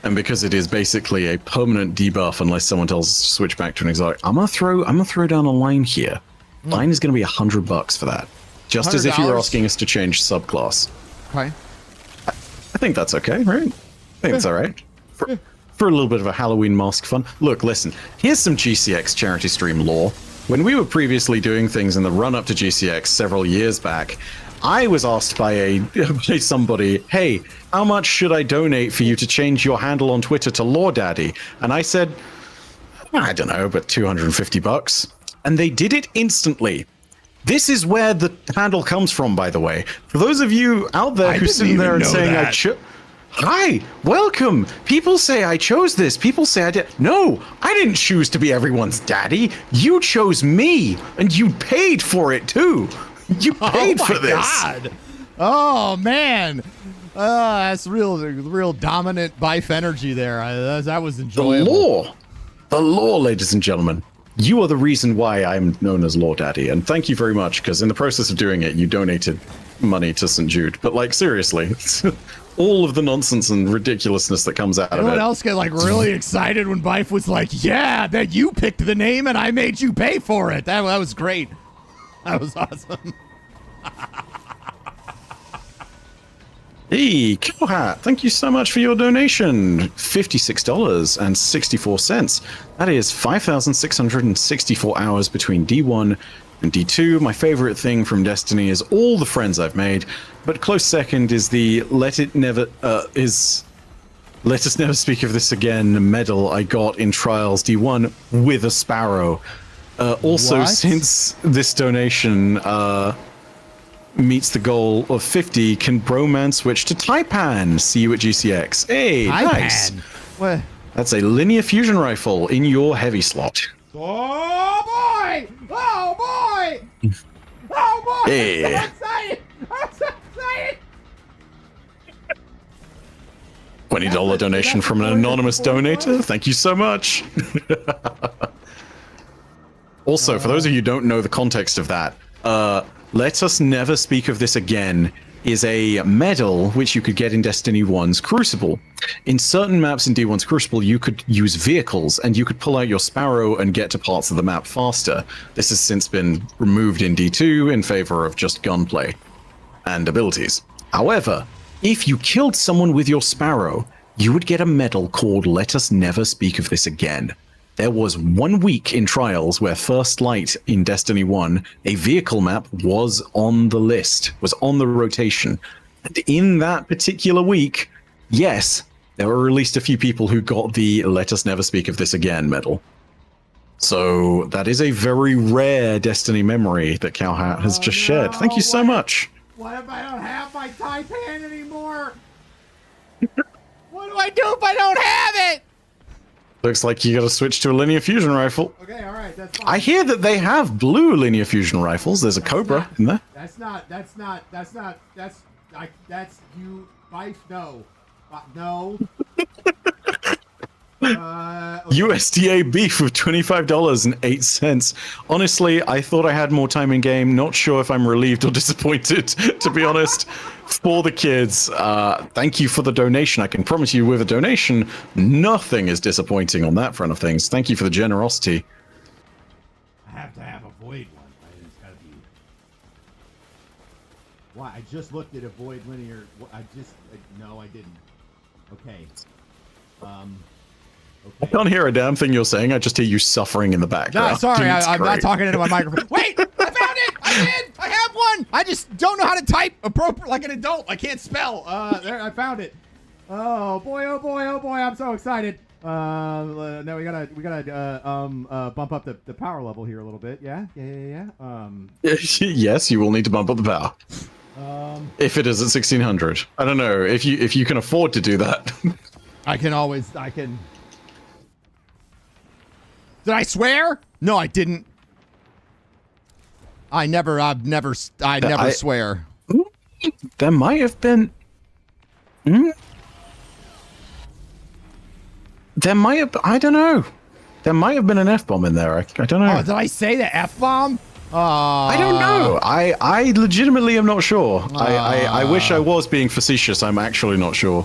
and because it is basically a permanent debuff unless someone tells us to switch back to an exotic, I'm gonna throw down a line here. Line is going to be $100 for that, just as if you were asking us to change subclass. Okay. I think that's okay, right? I think it's all right. For a little bit of a Halloween mask fun. Look, listen, here's some GCX charity stream lore. When we were previously doing things in the run-up to GCX several years back, I was asked by somebody, hey, how much should I donate for you to change your handle on Twitter to Lore Daddy? And I said, I don't know, but $250. And they did it instantly. This is where the handle comes from, by the way. For those of you out there who's sitting there and saying, hi, welcome. People say I chose this. People say I did. No, I didn't choose to be everyone's daddy. You chose me, and you paid for it too. You paid for this. God. Oh man, that's real dominant Byf energy there. That was enjoyable. The lore, ladies and gentlemen. You are the reason why I'm known as Lore Daddy, and thank you very much, because in the process of doing it, you donated money to St. Jude. But like seriously. All of the nonsense and ridiculousness that comes out of it. Anyone else get like really excited when Byf was like, yeah, that you picked the name and I made you pay for it. That was great. That was awesome. Hey, Cowhat, thank you so much for your donation. $56.64. That is 5,664 hours between D1 And D2, my favorite thing from Destiny is all the friends I've made, but close second is the Let Us Never Speak of This Again medal I got in Trials D1 with a sparrow. Also, What? since this donation meets the goal of 50, can Broman switch to Taipan? See you at GCX. Hey, nice. What? That's a linear fusion rifle in your heavy slot. Oh boy! Oh boy! Oh boy! Yeah. I'm so excited! I'm so excited! $20 donation from an anonymous donator. Thank you so much. Also, for those of you who don't know the context of that, Let Us Never Speak of This Again is a medal which you could get in Destiny 1's Crucible. In certain maps in D1's Crucible, you could use vehicles, and you could pull out your Sparrow and get to parts of the map faster. This has since been removed in D2 in favor of just gunplay and abilities. However, if you killed someone with your Sparrow, you would get a medal called Let Us Never Speak of This Again. There was 1 week in Trials where First Light in Destiny 1, a vehicle map, was on the list, was on the rotation. And in that particular week, yes, there were at least a few people who got the Let Us Never Speak of This Again medal. So that is a very rare Destiny memory that Cowhat has just shared. Thank you so much. What if I don't have my Taipan anymore? What do I do if I don't have it? Looks like you gotta switch to a linear fusion rifle. Okay, alright, that's fine. I hear that they have blue linear fusion rifles. There's a Cobra in there. That's you, Byf, no. No. USDA beef of $25.08. Honestly, I thought I had more time in game. Not sure if I'm relieved or disappointed, to be honest. For the kids, thank you for the donation. I can promise you with a donation, nothing is disappointing on that front of things. Thank you for the generosity. I have to have a void one. It's gotta be. Why? I just looked at a void linear. No, I didn't. Okay. I can't hear a damn thing you're saying. I just hear you suffering in the background. No, sorry, It's I'm not great. talking into my microphone. Wait, I found it. I did. I have one. I just don't know how to type appropriate like an adult. I can't spell. There, I found it. Oh boy, oh boy, oh boy! I'm so excited. Now we gotta bump up the power level here a little bit. Yeah. Yes, you will need to bump up the power. If it is at 1600, I don't know if you can afford to do that. I can. Did I swear? No, I didn't. I never swear. There might have been. There might have. I don't know. There might have been an F-bomb in there. I don't know. Oh, did I say the F-bomb? I don't know. I legitimately am not sure. I wish I was being facetious. I'm actually not sure.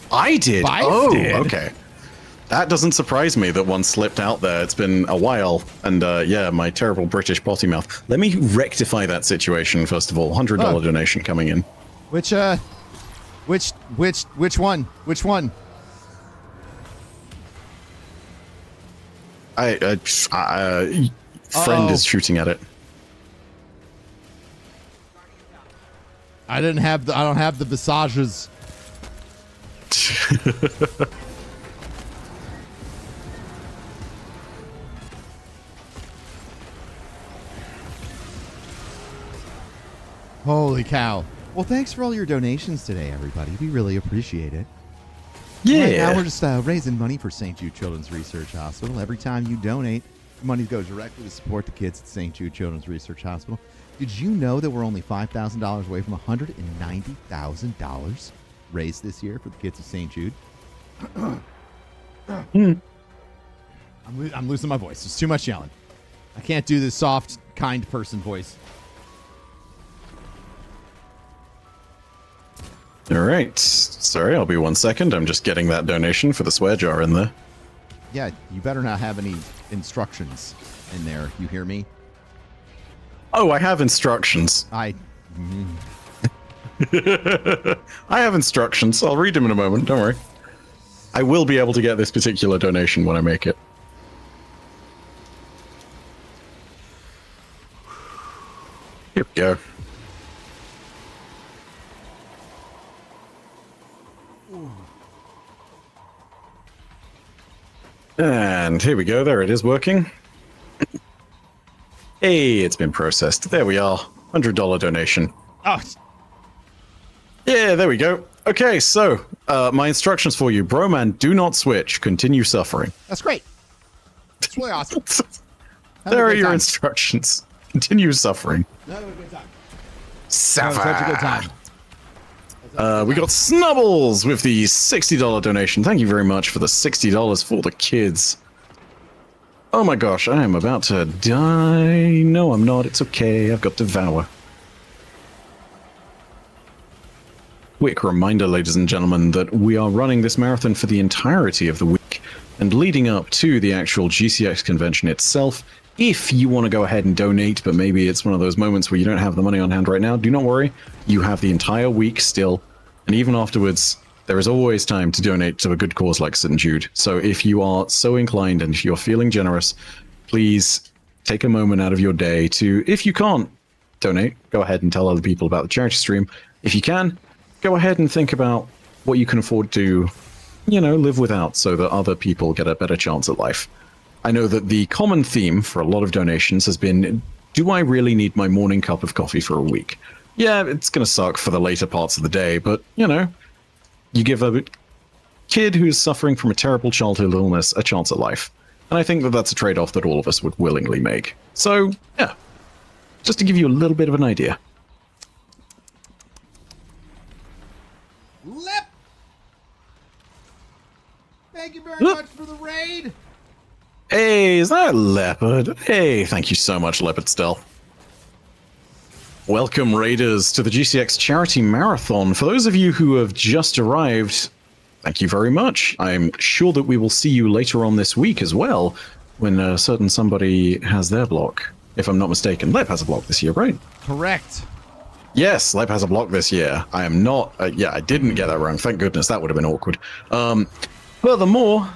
I did. Did. Okay. That doesn't surprise me that one slipped out there. It's been a while, and yeah, my terrible British potty mouth. Let me rectify that situation first of all. $100 donation coming in. Which one? Which one? Friend is shooting at it. I don't have the visages. Holy cow. Well, thanks for all your donations today, everybody. We really appreciate it. Yeah. Right now, we're just raising money for St. Jude Children's Research Hospital. Every time you donate, money goes directly to support the kids at St. Jude Children's Research Hospital. Did you know that we're only $5,000 away from $190,000 raised this year for the kids of St. Jude? I'm losing my voice. There's too much yelling. I can't do this soft, kind person voice. All right. Sorry, I'll be 1 second. I'm just getting that donation for the swear jar in there. Yeah, you better not have any instructions in there. You hear me? Oh, I have instructions. I have instructions. I'll read them in a moment. Don't worry. I will be able to get this particular donation when I make it. Here we go. And here we go. There it is working. Hey, it's been processed. There we are. $100 donation. Oh. Yeah, there we go. Okay, so my instructions for you. Broman, do not switch. Continue suffering. That's great. That's really awesome. There are your instructions. Continue suffering. That was a good time. Suffer. Such a good time. We got Snubbles with the $60 donation. Thank you very much for the $60 for the kids. Oh my gosh, I am about to die. No, I'm not. It's okay. I've got Devour. Quick reminder, ladies and gentlemen, that we are running this marathon for the entirety of the week and leading up to the actual GCX convention itself. If you want to go ahead and donate, but maybe it's one of those moments where you don't have the money on hand right now, do not worry. You have the entire week still. And even afterwards, there is always time to donate to a good cause like St. Jude. So if you are so inclined and if you're feeling generous, please take a moment out of your day to, if you can't donate, go ahead and tell other people about the charity stream. If you can, go ahead and think about what you can afford to, you know, live without so that other people get a better chance at life. I know that the common theme for a lot of donations has been, do I really need my morning cup of coffee for a week? Yeah, it's going to suck for the later parts of the day, but, you know, you give a kid who's suffering from a terrible childhood illness a chance at life. And I think that that's a trade-off that all of us would willingly make. So, yeah, just to give you a little bit of an idea. Lip! Thank you very much for the raid. Hey, is that Leopard? Hey, thank you so much, Leopard Stealth. Welcome, Raiders, to the GCX Charity Marathon. For those of you who have just arrived, thank you very much. I'm sure that we will see you later on this week as well, when a certain somebody has their block. If I'm not mistaken, Lep has a block this year, right? Correct. Yes, Lep has a block this year. I am not... yeah, I didn't get that wrong. Thank goodness. That would have been awkward. Furthermore...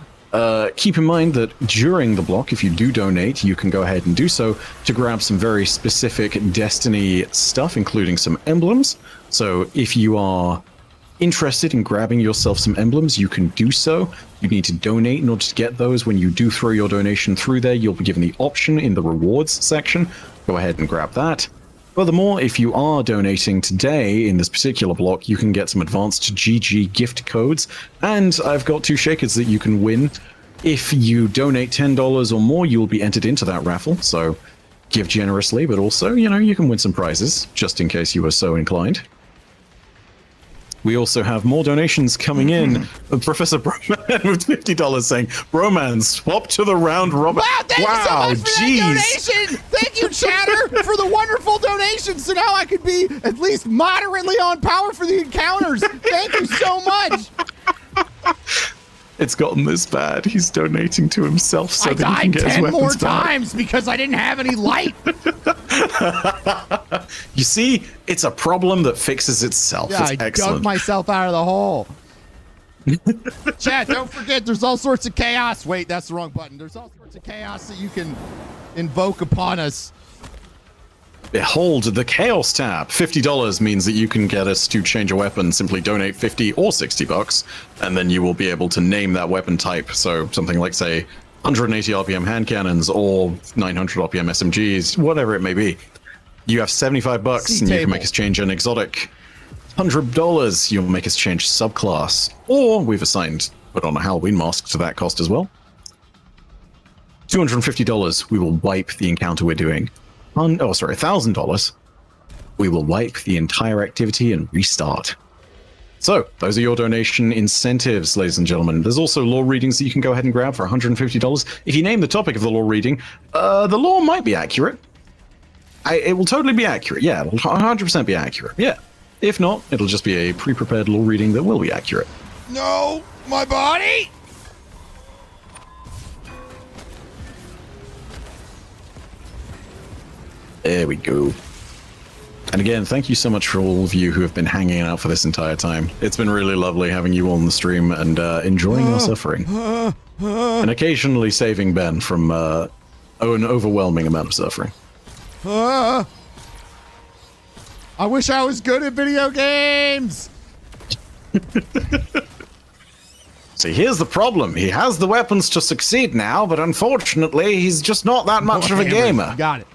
keep in mind that during the block, if you do donate, you can go ahead and do so to grab some very specific Destiny stuff, including some emblems. So if you are interested in grabbing yourself some emblems, you can do so. You need to donate in order to get those. When you do throw your donation through there, you'll be given the option in the rewards section. Go ahead and grab that. Furthermore, if you are donating today in this particular block, you can get some advanced GG gift codes, and I've got 2 shakers that you can win. If you donate $10 or more, you'll be entered into that raffle, so give generously, but also, you know, you can win some prizes, just in case you were so inclined. We also have more donations coming in. Professor Broman with $50 saying, Broman, swap to the round robin. Wow, thank you so much for that donation. Thank you, Chatter, for the wonderful donation. So now I could be at least moderately on power for the encounters. Thank you so much. It's gotten this bad. He's donating to himself so that he can get his weapons more back. times because I didn't have any light. You see, it's a problem that fixes itself. Yeah, it's I excellent. dug myself out of the hole. Chat, don't forget, there's all sorts of chaos. Wait, that's the wrong button. There's all sorts of chaos that you can invoke upon us. Behold the Chaos tab. $50 means that you can get us to change a weapon. Simply donate 50 or $60, and then you will be able to name that weapon type. So something like, say, 180 RPM hand cannons or 900 RPM SMGs, whatever it may be. You have $75, and you can make us change an exotic. $100, you'll make us change subclass, or we've put on a Halloween mask to that cost as well. $250, we will wipe the encounter we're doing. $1,000, we will wipe the entire activity and restart. So, those are your donation incentives, ladies and gentlemen. There's also lore readings that you can go ahead and grab for $150. If you name the topic of the lore reading, the lore might be accurate. It will totally be accurate, yeah. It'll 100% be accurate, yeah. If not, it'll just be a pre-prepared lore reading that will be accurate. No, my body! There we go. And again, thank you so much for all of you who have been hanging out for this entire time. It's been really lovely having you on the stream and enjoying our suffering. And occasionally saving Ben from an overwhelming amount of suffering. I wish I was good at video games. See, here's the problem. He has the weapons to succeed now, but unfortunately, he's just not that much of a gamer. Got it.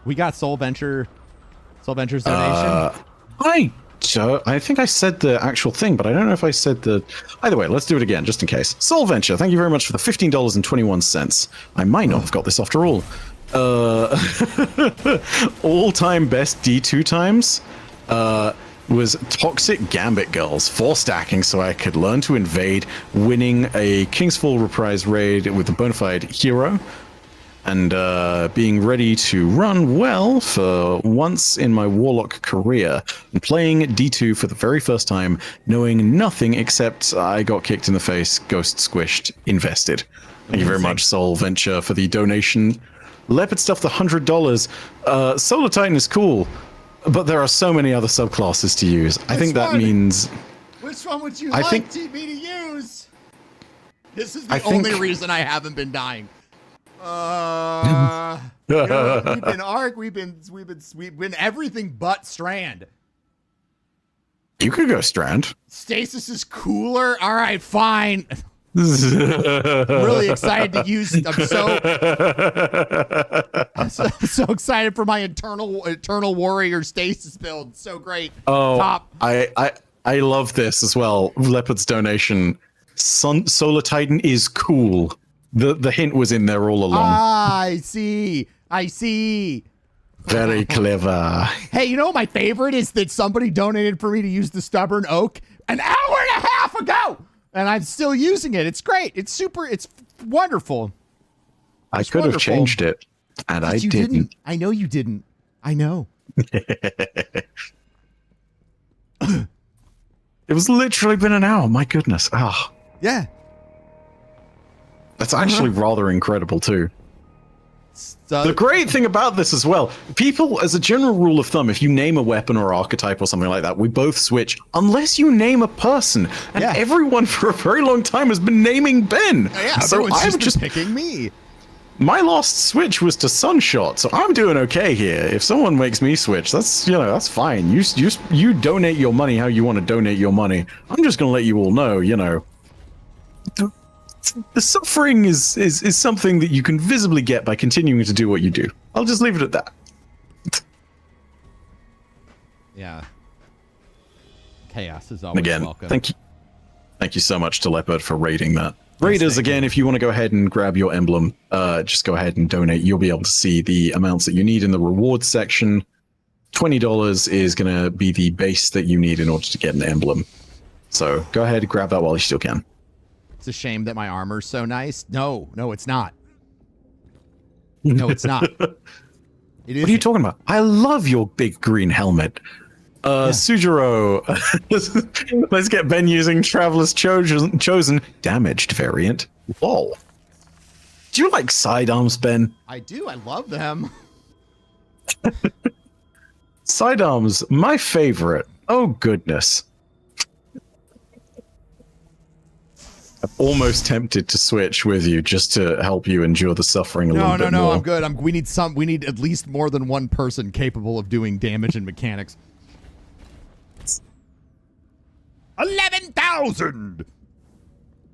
We got Soul Venture's donation. I think I said the actual thing, but I don't know if I said the... Either way, let's do it again, just in case. Soul Venture, thank you very much for the $15.21. I might not have got this after all. All-time best D2 times was Toxic Gambit Girls, 4-stacking so I could learn to invade, winning a King's Fall reprise raid with a bona fide hero, and being ready to run well for once in my Warlock career, and playing D2 for the very first time, knowing nothing except I got kicked in the face, ghost squished, invested. Thank you very much, Soul Venture, for the donation. Leopard Stuff, the $100. Solar Titan is cool, but there are so many other subclasses to use. I think that means... Which one would you like me to use? This is the only reason I haven't been dying. You know, we've been Arc, we've been everything but Strand. You could go Strand. Stasis is cooler. All right, fine. I'm really excited to use. I'm so excited for my eternal warrior stasis build. So great. Oh, top. I love this as well. Leopard's donation. Solar Titan is cool. The hint was in there all along. I see. Very clever. Hey, you know what my favorite is? That somebody donated for me to use the Stubborn Oak an hour and a half ago, and I'm still using it. It's great. It's super. It's wonderful. I could have changed it, and I didn't. I know you didn't. I know. It was literally been an hour. My goodness. Ah. Yeah. That's actually rather incredible too. The great thing about this as well, people, as a general rule of thumb, if you name a weapon or archetype or something like that, we both switch unless you name a person. And everyone for a very long time has been naming Ben. Yeah, so I'm just picking me. My last switch was to Sunshot, so I'm doing okay here. If someone makes me switch, that's that's fine. You donate your money how you want to donate your money. I'm just gonna let you all know, the suffering is something that you can visibly get by continuing to do what you do. I'll just leave it at that. Yeah. Chaos is always welcome. Thank you so much to Leopard for raiding that. Raiders, again, if you want to go ahead and grab your emblem, just go ahead and donate. You'll be able to see the amounts that you need in the rewards section. $20 is going to be the base that you need in order to get an emblem. So go ahead and grab that while you still can. It's a shame that my armor's so nice. No, it's not. No, it's not. What are you talking about? I love your big green helmet. Sujiro, let's get Ben using Traveler's Chosen damaged variant. Lol. Do you like sidearms, Ben? I do. I love them. Sidearms, my favorite. Oh, goodness. I'm almost tempted to switch with you just to help you endure the suffering a little bit more. No, I'm good. We need at least more than one person capable of doing damage and mechanics. 11,000.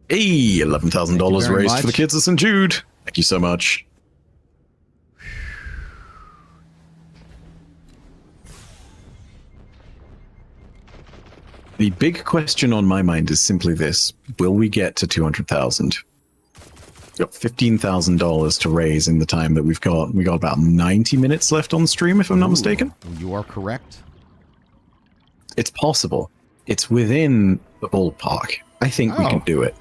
Hey, $11,000 raised for the kids of St. Jude. Thank you so much. The big question on my mind is simply this. Will we get to 200,000? We've got $15,000 to raise in the time that we've got. We got about 90 minutes left on stream, if I'm not mistaken. You are correct. It's possible. It's within the ballpark. I think we can do it.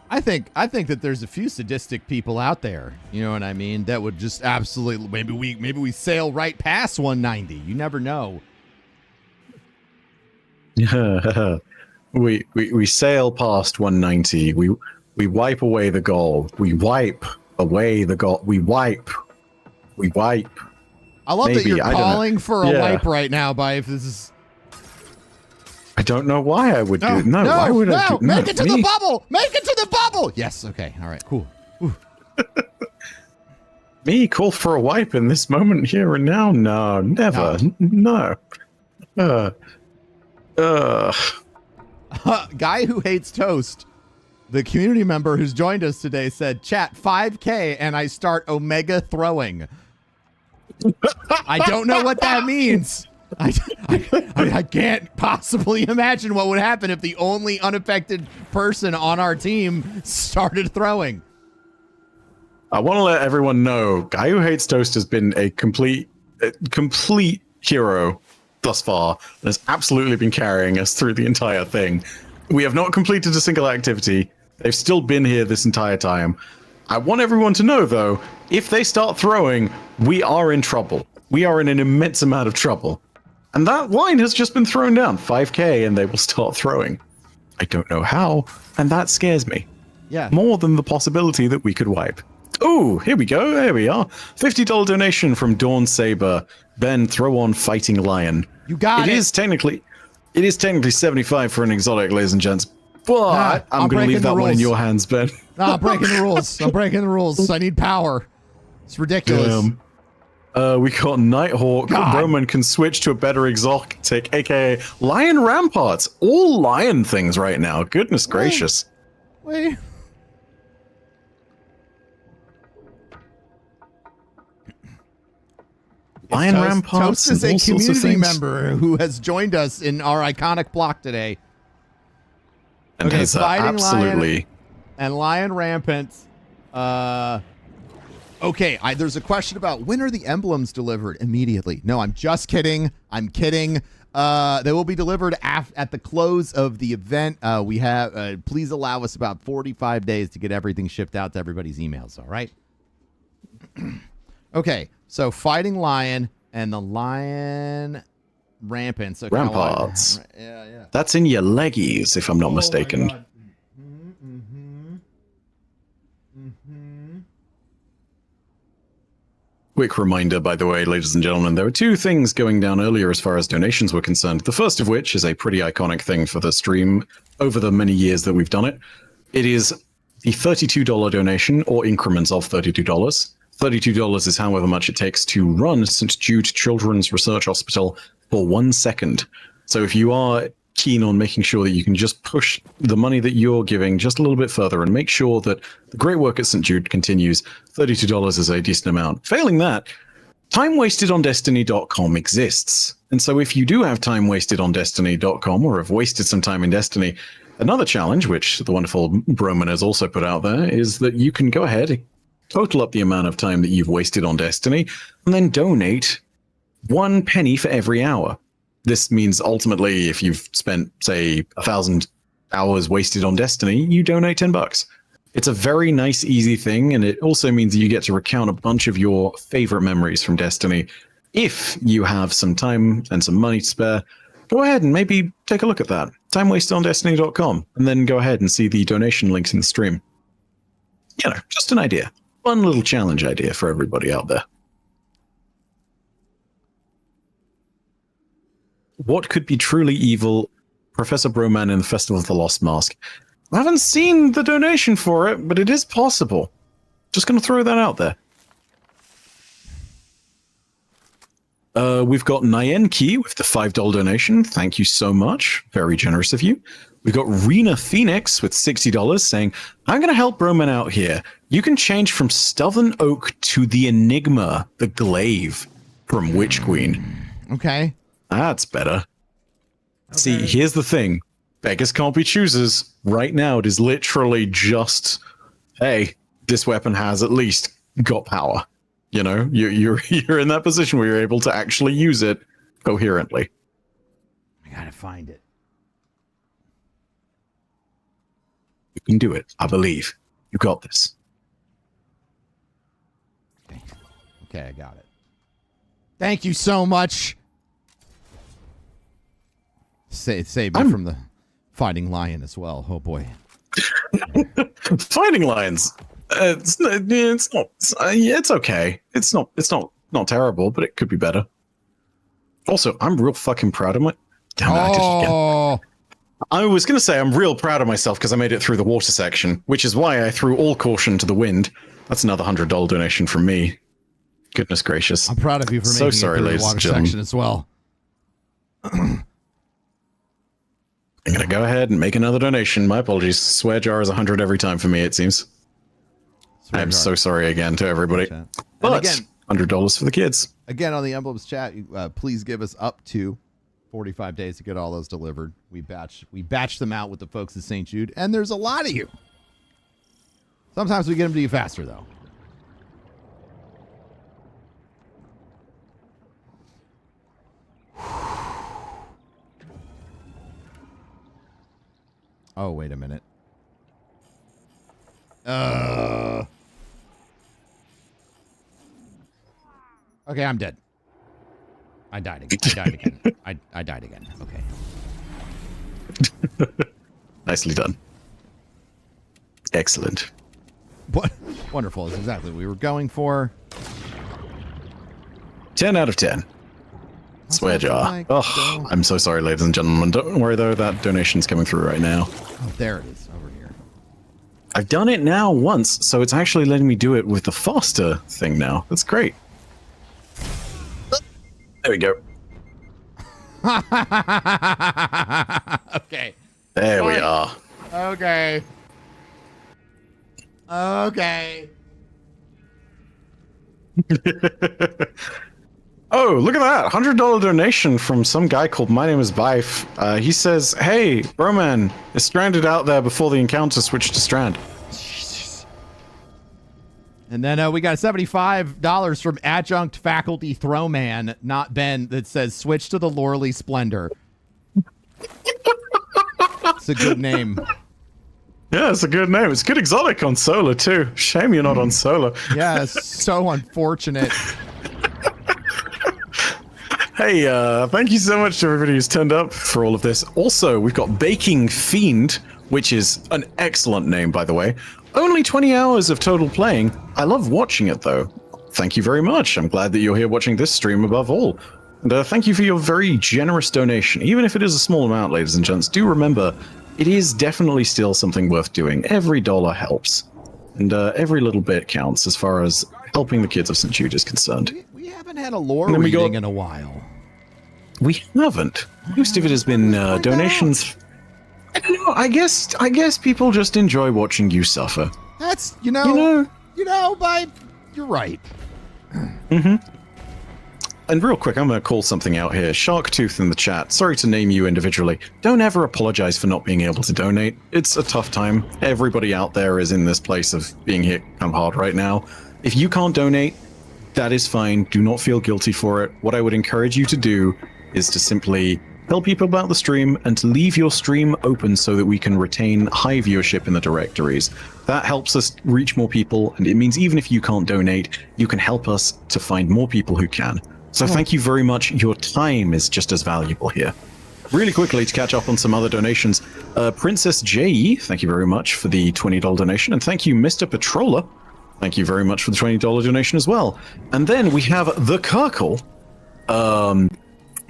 I think that there's a few sadistic people out there. You know what I mean? That would just absolutely maybe we sail right past 190. You never know. we sail past 190. We wipe away the goal. We wipe away the goal. We wipe. I love that you're calling for a wipe right now, Byf. This is. I don't know why I would do it. No, why would I do Make it to the bubble! Make it to the bubble! Yes, okay. All right, cool. Me call for a wipe in this moment here and now? No, never. No. Guy who hates toast. The community member who's joined us today said, chat 5K and I start Omega throwing. I don't know what that means. I can't possibly imagine what would happen if the only unaffected person on our team started throwing. I want to let everyone know, Guy Who Hates Toast has been a complete hero thus far, and has absolutely been carrying us through the entire thing. We have not completed a single activity. They've still been here this entire time. I want everyone to know, though, if they start throwing, we are in trouble. We are in an immense amount of trouble. And that line has just been thrown down, 5K, and they will start throwing. I don't know how, and that scares me. Yeah. More than the possibility that we could wipe. Oh, here we go. There we are. $50 donation from Dawn Saber. Ben, throw on Fighting Lion. You got it. It is technically 75 for an exotic, ladies and gents. But I'm going to leave that one in your hands, Ben. No, I'm breaking the rules. I'm breaking the rules. I need power. It's ridiculous. We got Nighthawk. Roman can switch to a better exotic, aka Lion Ramparts. All lion things right now. Goodness gracious. Wait. Lion Ramparts. Toast is a community member who has joined us in our iconic block today. And has absolutely. Lion and Lion Rampant. Okay, there's a question about when are the emblems delivered? Immediately. No, I'm just kidding. I'm kidding. They will be delivered at the close of the event. We have. Please allow us about 45 days to get everything shipped out to everybody's emails. All right. Okay, so Fighting Lion and the Lion Rampant. So Ramparts. Yeah. That's in your leggies, if I'm not mistaken. Quick reminder, by the way, ladies and gentlemen, there were two things going down earlier as far as donations were concerned. The first of which is a pretty iconic thing for the stream over the many years that we've done it. It is the $32 donation or increments of $32. $32 is however much it takes to run St. Jude Children's Research Hospital for 1 second. So if you are keen on making sure that you can just push the money that you're giving just a little bit further and make sure that the great work at St. Jude continues, $32 is a decent amount. Failing that, timewastedondestiny.com exists. And so if you do have time wasted on destiny.com or have wasted some time in Destiny, another challenge, which the wonderful Broman has also put out there, is that you can go ahead, total up the amount of time that you've wasted on Destiny, and then donate 1 penny for every hour. This means ultimately, if you've spent, say, 1,000 hours wasted on Destiny, you donate $10. It's a very nice, easy thing, and it also means that you get to recount a bunch of your favorite memories from Destiny. If you have some time and some money to spare, go ahead and maybe take a look at that. timewastedondestiny.com, and then go ahead and see the donation links in the stream. You know, just an idea. One little challenge idea for everybody out there. What could be truly evil? Professor Broman in the Festival of the Lost Mask. I haven't seen the donation for it, but it is possible. Just going to throw that out there. We've got Nyenki with the $5 donation. Thank you so much. Very generous of you. We've got Rena Phoenix with $60 saying, I'm going to help Broman out here. You can change from Southern Oak to the Enigma, the glaive from Witch Queen. Okay. That's better. Okay. See, here's the thing. Beggars can't be choosers. Right now, it is literally just, hey, this weapon has at least got power. You know, you're in that position where you're able to actually use it coherently. I gotta find it. You can do it. I believe. You got this. Okay, I got it. Thank you so much. Save me from the Fighting Lion as well. Oh boy. Fighting Lions. It's okay. It's not terrible, but it could be better. Also, I'm real fucking proud of my. Damn it, I did it again. I was going to say I'm real proud of myself because I made it through the water section, which is why I threw all caution to the wind. That's another $100 donation from me. Goodness gracious. I'm proud of you for So making sorry, it through the ladies and water gentlemen. section as well. I'm going to go ahead and make another donation. My apologies. Swear jar is 100 every time for me, it seems. I'm so sorry again to everybody. But again, $100 for the kids. Again, on the Emblems chat, please give us up to 45 days to get all those delivered. We batch them out with the folks at St. Jude, and there's a lot of you. Sometimes we get them to you faster, though. Oh, wait a minute. Okay, I'm dead. I died again. I died again. Okay. Nicely done. Excellent. What? Wonderful. That's exactly what we were going for. 10 out of 10. Swear jar. Oh, I'm so sorry, ladies and gentlemen. Don't worry, though. That donation's coming through right now. Oh, there it is, over here. I've done it now once, so it's actually letting me do it with the faster thing now. That's great. There we go. Okay. There we are. Okay. Okay. Oh, look at that. $100 donation from some guy called MyNameIsByf. He says, hey, Broman is stranded out there before the encounter switched to strand. And then we got $75 from adjunct faculty throwman, not Ben, that says switch to the Lorley Splendor. It's a good name. Yeah, it's a good name. It's good exotic on Solar, too. Shame you're not on Solar. Yeah, it's so unfortunate. Hey, thank you so much to everybody who's turned up for all of this. Also, we've got Baking Fiend, which is an excellent name, by the way. Only 20 hours of total playing. I love watching it, though. Thank you very much. I'm glad that you're here watching this stream above all. And thank you for your very generous donation. Even if it is a small amount, ladies and gents, do remember, it is definitely still something worth doing. Every dollar helps. And every little bit counts as far as helping the kids of St. Jude is concerned. We haven't had a lore reading in a while. We haven't. Most of it has been donations. I don't know. I guess people just enjoy watching you suffer. That's, but you're right. Mm-hmm. And real quick, I'm going to call something out here. Sharktooth in the chat. Sorry to name you individually. Don't ever apologize for not being able to donate. It's a tough time. Everybody out there is in this place of being hit kind of hard right now. If you can't donate, that is fine. Do not feel guilty for it. What I would encourage you to do is to simply tell people about the stream and to leave your stream open so that we can retain high viewership in the directories. That helps us reach more people, and it means even if you can't donate, you can help us to find more people who can. So thank you very much. Your time is just as valuable here. Really quickly, to catch up on some other donations, Princess J, thank you very much for the $20 donation, and thank you, Mr. Patroller. Thank you very much for the $20 donation as well. And then we have The Kirkle,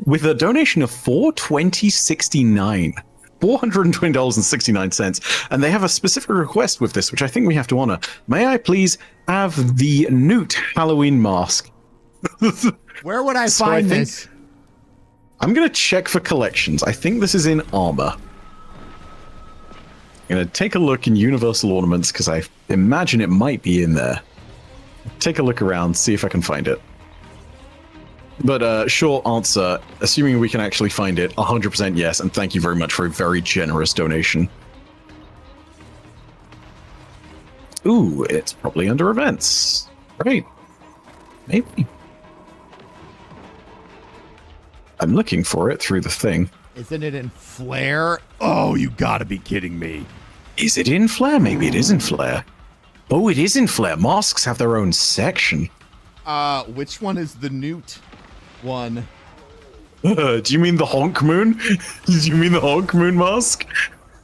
with a donation of $420.69. $420.69. And they have a specific request with this, which I think we have to honor. May I please have the Newt Halloween mask? Where would I find this? I'm going to check for collections. I think this is in armor. I'm going to take a look in Universal Ornaments because I imagine it might be in there. Take a look around, see if I can find it. But short answer, assuming we can actually find it, 100% yes, and thank you very much for a very generous donation. Ooh, it's probably under events. Right. Maybe. I'm looking for it through the thing. Isn't it in Flare? Oh, you gotta be kidding me. Is it in Flare? Maybe it is in Flare. Oh, it is in Flare. Masks have their own section. Which one is the Newt one? Do you mean the Honk Moon? Do you mean the Honk Moon mask?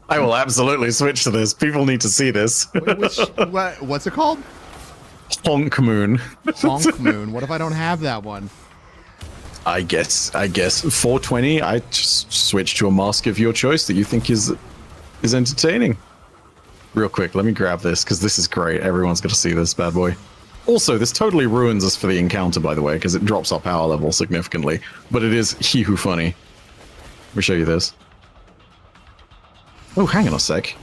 I will absolutely switch to this. People need to see this. What's it called? Honk Moon. Honk Moon. What if I don't have that one? I guess 420. I just switch to a mask of your choice that you think is entertaining. Real quick, let me grab this because this is great. Everyone's got to see this bad boy. Also, this totally ruins us for the encounter, by the way, because it drops our power level significantly. But it is hee-hoo funny. Let me show you this. Oh, hang on a sec.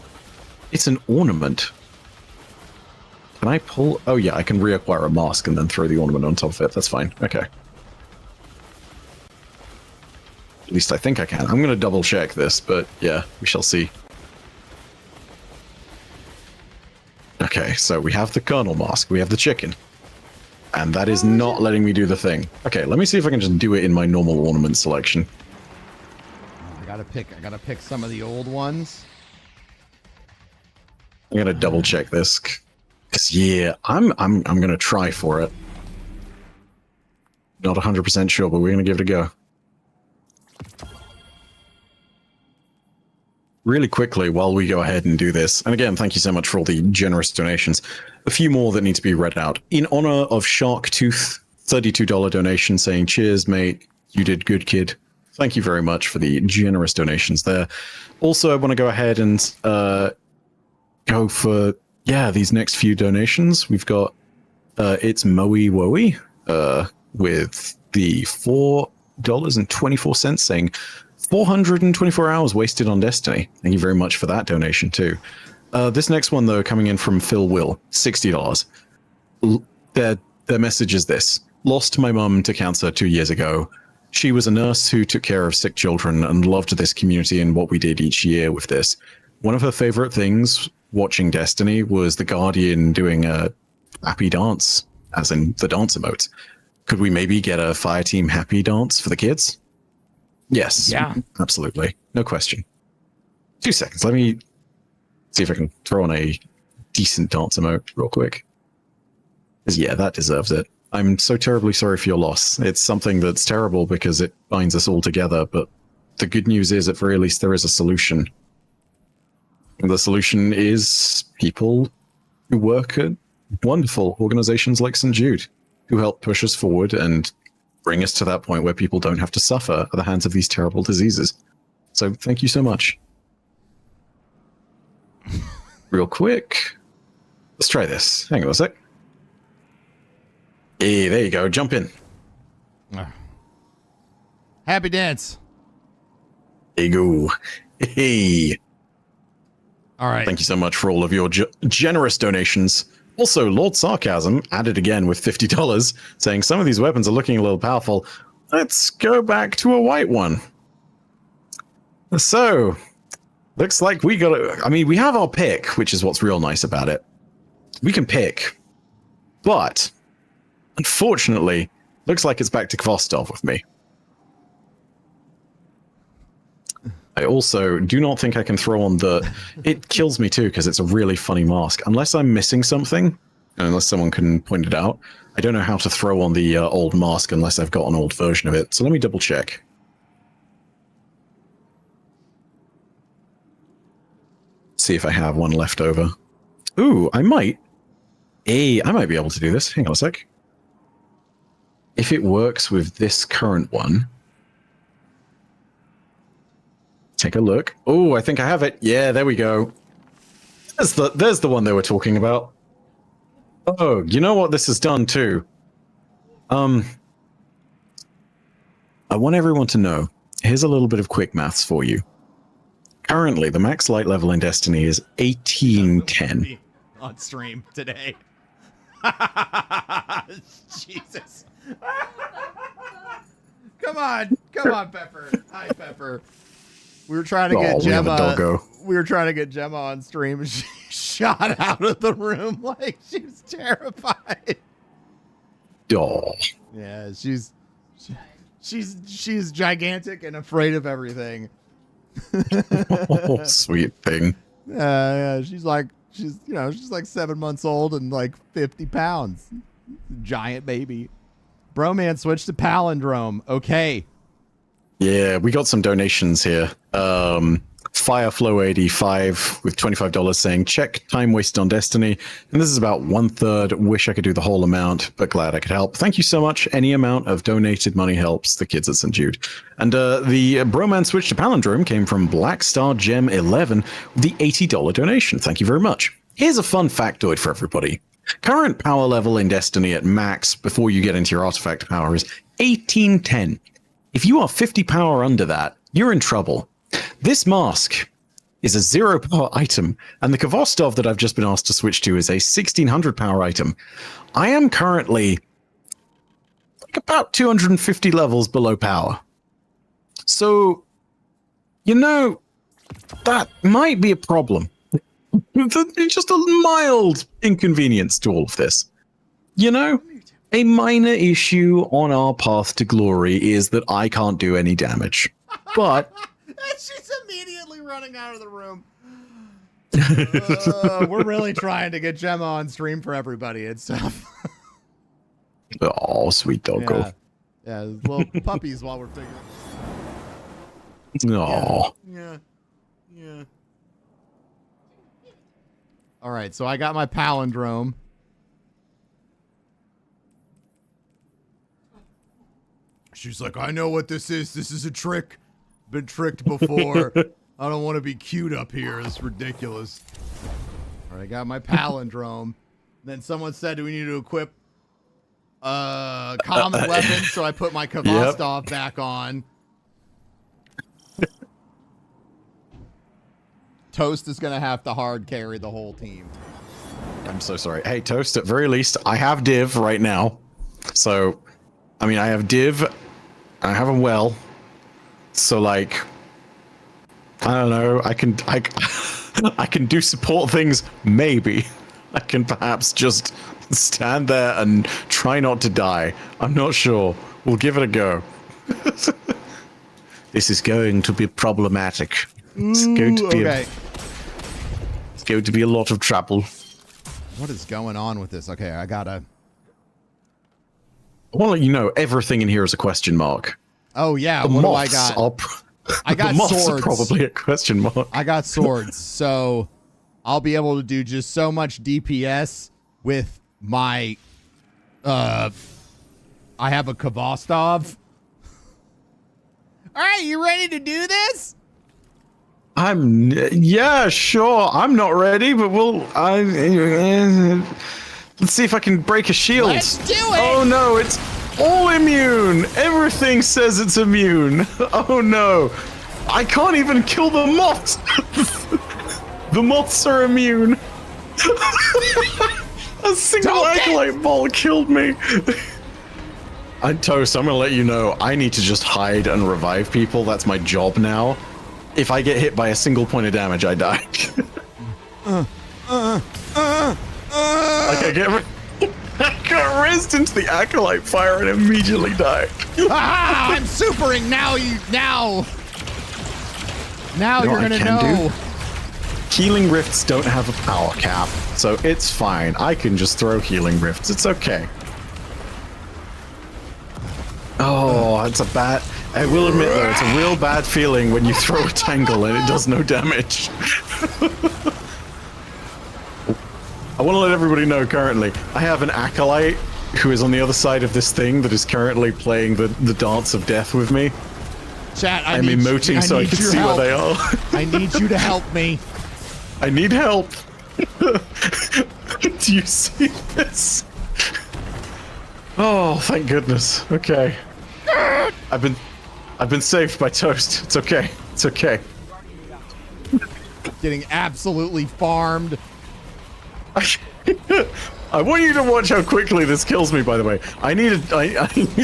It's an ornament. Can I pull... Oh, yeah, I can reacquire a mask and then throw the ornament on top of it. That's fine. Okay. At least I think I can. I'm going to double check this, but yeah, we shall see. Okay, so we have the Colonel mask, we have the chicken. And that is not letting me do the thing. Okay, let me see if I can just do it in my normal ornament selection. I gotta pick some of the old ones. I'm gonna double check this. Cause yeah, I'm gonna try for it. Not 100% sure, but we're gonna give it a go. Really quickly, while we go ahead and do this, and again, thank you so much for all the generous donations. A few more that need to be read out. In honor of Shark Tooth, $32 donation saying, cheers, mate. You did good, kid. Thank you very much for the generous donations there. Also, I want to go ahead and go for, yeah, these next few donations. We've got, it's Moe Woey with the $4.24 saying, 424 hours wasted on Destiny. Thank you very much for that donation, too. This next one, though, coming in from Phil Will, $60. Their message is this. Lost my mum to cancer 2 years ago. She was a nurse who took care of sick children and loved this community and what we did each year with this. One of her favorite things watching Destiny was the Guardian doing a happy dance, as in the dance emote. Could we maybe get a Fireteam happy dance for the kids? Yes. Yeah. Absolutely. No question. 2 seconds. Let me see if I can throw on a decent dance emote real quick. 'Cause yeah, that deserves it. I'm so terribly sorry for your loss. It's something that's terrible because it binds us all together, but the good news is at very least there is a solution. And the solution is people who work at wonderful organizations like St. Jude, who help push us forward and bring us to that point where people don't have to suffer at the hands of these terrible diseases. So thank you so much. Real quick. Let's try this. Hang on a sec. Hey, there you go. Jump in. Happy dance. There you go. Hey. All right. Thank you so much for all of your generous donations. Also, Lord Sarcasm added again with $50, saying some of these weapons are looking a little powerful. Let's go back to a white one. So, looks like we got I mean, we have our pick, which is what's real nice about it. We can pick. But, unfortunately, looks like it's back to Kvostov with me. I also do not think I can throw on the... It kills me too, because it's a really funny mask. Unless I'm missing something, unless someone can point it out, I don't know how to throw on the old mask unless I've got an old version of it. So let me double check. See if I have one left over. Ooh, I might. Hey, I might be able to do this. Hang on a sec. If it works with this current one... Take a look. Oh, I think I have it. Yeah, there we go. There's the one they were talking about. Oh, you know what this has done too? I want everyone to know. Here's a little bit of quick maths for you. Currently, the max light level in Destiny is 1810. On stream today. Jesus. Come on, Pepper. Hi, Pepper. We were trying to get Gemma. We were trying to get Gemma on stream, and she shot out of the room like she was terrified. Oh. Yeah, she's gigantic and afraid of everything. Oh, sweet thing. Yeah, she's like 7 months old and like 50 pounds. Giant baby. Broman switched to palindrome. Okay. Yeah, we got some donations here. Fireflow85 with $25 saying, check time wasted on Destiny. And this is about 1/3. Wish I could do the whole amount, but glad I could help. Thank you so much. Any amount of donated money helps the kids at St. Jude. And the Broman switch to Palindrome came from Black Star Gem 11 with the $80 donation. Thank you very much. Here's a fun factoid for everybody. Current power level in Destiny at max before you get into your artifact power is 1810. If you are 50 power under that, you're in trouble. This mask is a 0 power item, and the Kvostov that I've just been asked to switch to is a 1600 power item. I am currently like about 250 levels below power. So, you know, that might be a problem. Just a mild inconvenience to all of this. You know, a minor issue on our path to glory is that I can't do any damage. But she's immediately running out of the room. We're really trying to get Gemma on stream for everybody. It's tough. Oh, sweet doggo. Yeah, little puppies while we're figuring. No. Yeah. All right, so I got my palindrome. She's like, I know what this is. This is a trick. Been tricked before. I don't want to be cute up here. It's ridiculous. All right, I got my palindrome. Then someone said, do we need to equip common weapons? So I put my Kvostov back on. Toast is going to have to hard carry the whole team. I'm so sorry. Hey, Toast, at very least, I have div right now. So, I mean, I have div. I have a well. So, like, I don't know. I can do support things, maybe. I can perhaps just stand there and try not to die. I'm not sure. We'll give it a go. This is going to be problematic. It's going to be it's going to be a lot of trouble. What is going on with this? Okay, I gotta. I want to let you know everything in here is a question mark. Oh yeah, the what do I moths got? I got the moths swords. are probably a question mark. I got swords, so I'll be able to do just so much DPS with my. I have a Kvostov. All right, you ready to do this? Yeah, sure. I'm not ready, but let's see if I can break a shield. Let's do it! Oh no, it's all immune. Everything says it's immune. Oh no, I can't even kill the moths. The moths are immune. A single acolyte ball killed me. Toast, I'm gonna let you know, I need to just hide and revive people. That's my job now. If I get hit by a single point of damage, I die. Like I got rezzed into the acolyte fire and immediately died. I'm supering now. Now you're gonna know. Healing rifts don't have a power cap, so it's fine. I can just throw healing rifts. It's okay. Oh, it's a bad. I will admit though, it's a real bad feeling when you throw a tangle and it does no damage. I want to let everybody know currently, I have an acolyte who is on the other side of this thing that is currently playing the dance of death with me. Chat, I'm emoting so I can see where they are. I need you to help me. I need help. Do you see this? Oh, thank goodness. Okay. I've been saved by Toast. It's okay. It's okay. Getting absolutely farmed. I want you to watch how quickly this kills me, by the way. I need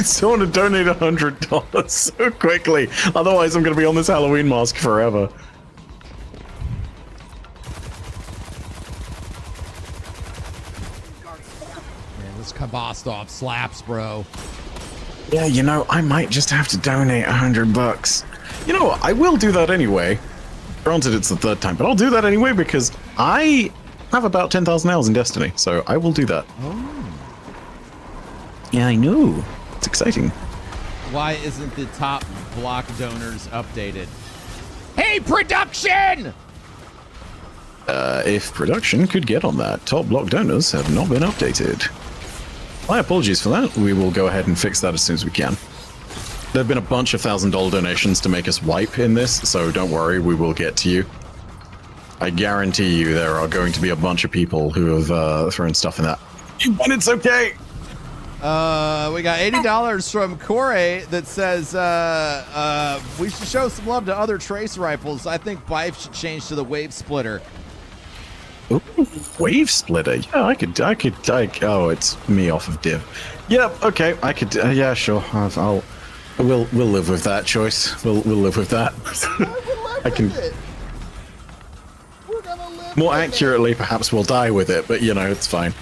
someone to donate $100 so quickly. Otherwise, I'm going to be on this Halloween mask forever. Man, this Kvostov slaps, bro. Yeah, you know, I might just have to donate $100. You know what? I will do that anyway. Granted, it's the third time, but I'll do that anyway because I have about 10,000 hours in Destiny, so I will do that. Oh. Yeah, I know. It's exciting. Why isn't the top block donors updated? Hey, production! If production could get on that, top block donors have not been updated. My apologies for that. We will go ahead and fix that as soon as we can. There have been a bunch of $1,000 donations to make us wipe in this, so don't worry, we will get to you. I guarantee you there are going to be a bunch of people who have thrown stuff in that. But it's okay. We got $80 from Corey that says we should show some love to other trace rifles. I think ByF should change to the wave splitter. Ooh, wave splitter. Yeah, I could. Oh, it's me off of div. Yep. Okay. I could. Yeah, sure. We'll live with that choice. We'll live with that. I can. More accurately, perhaps we'll die with it, but you know, it's fine.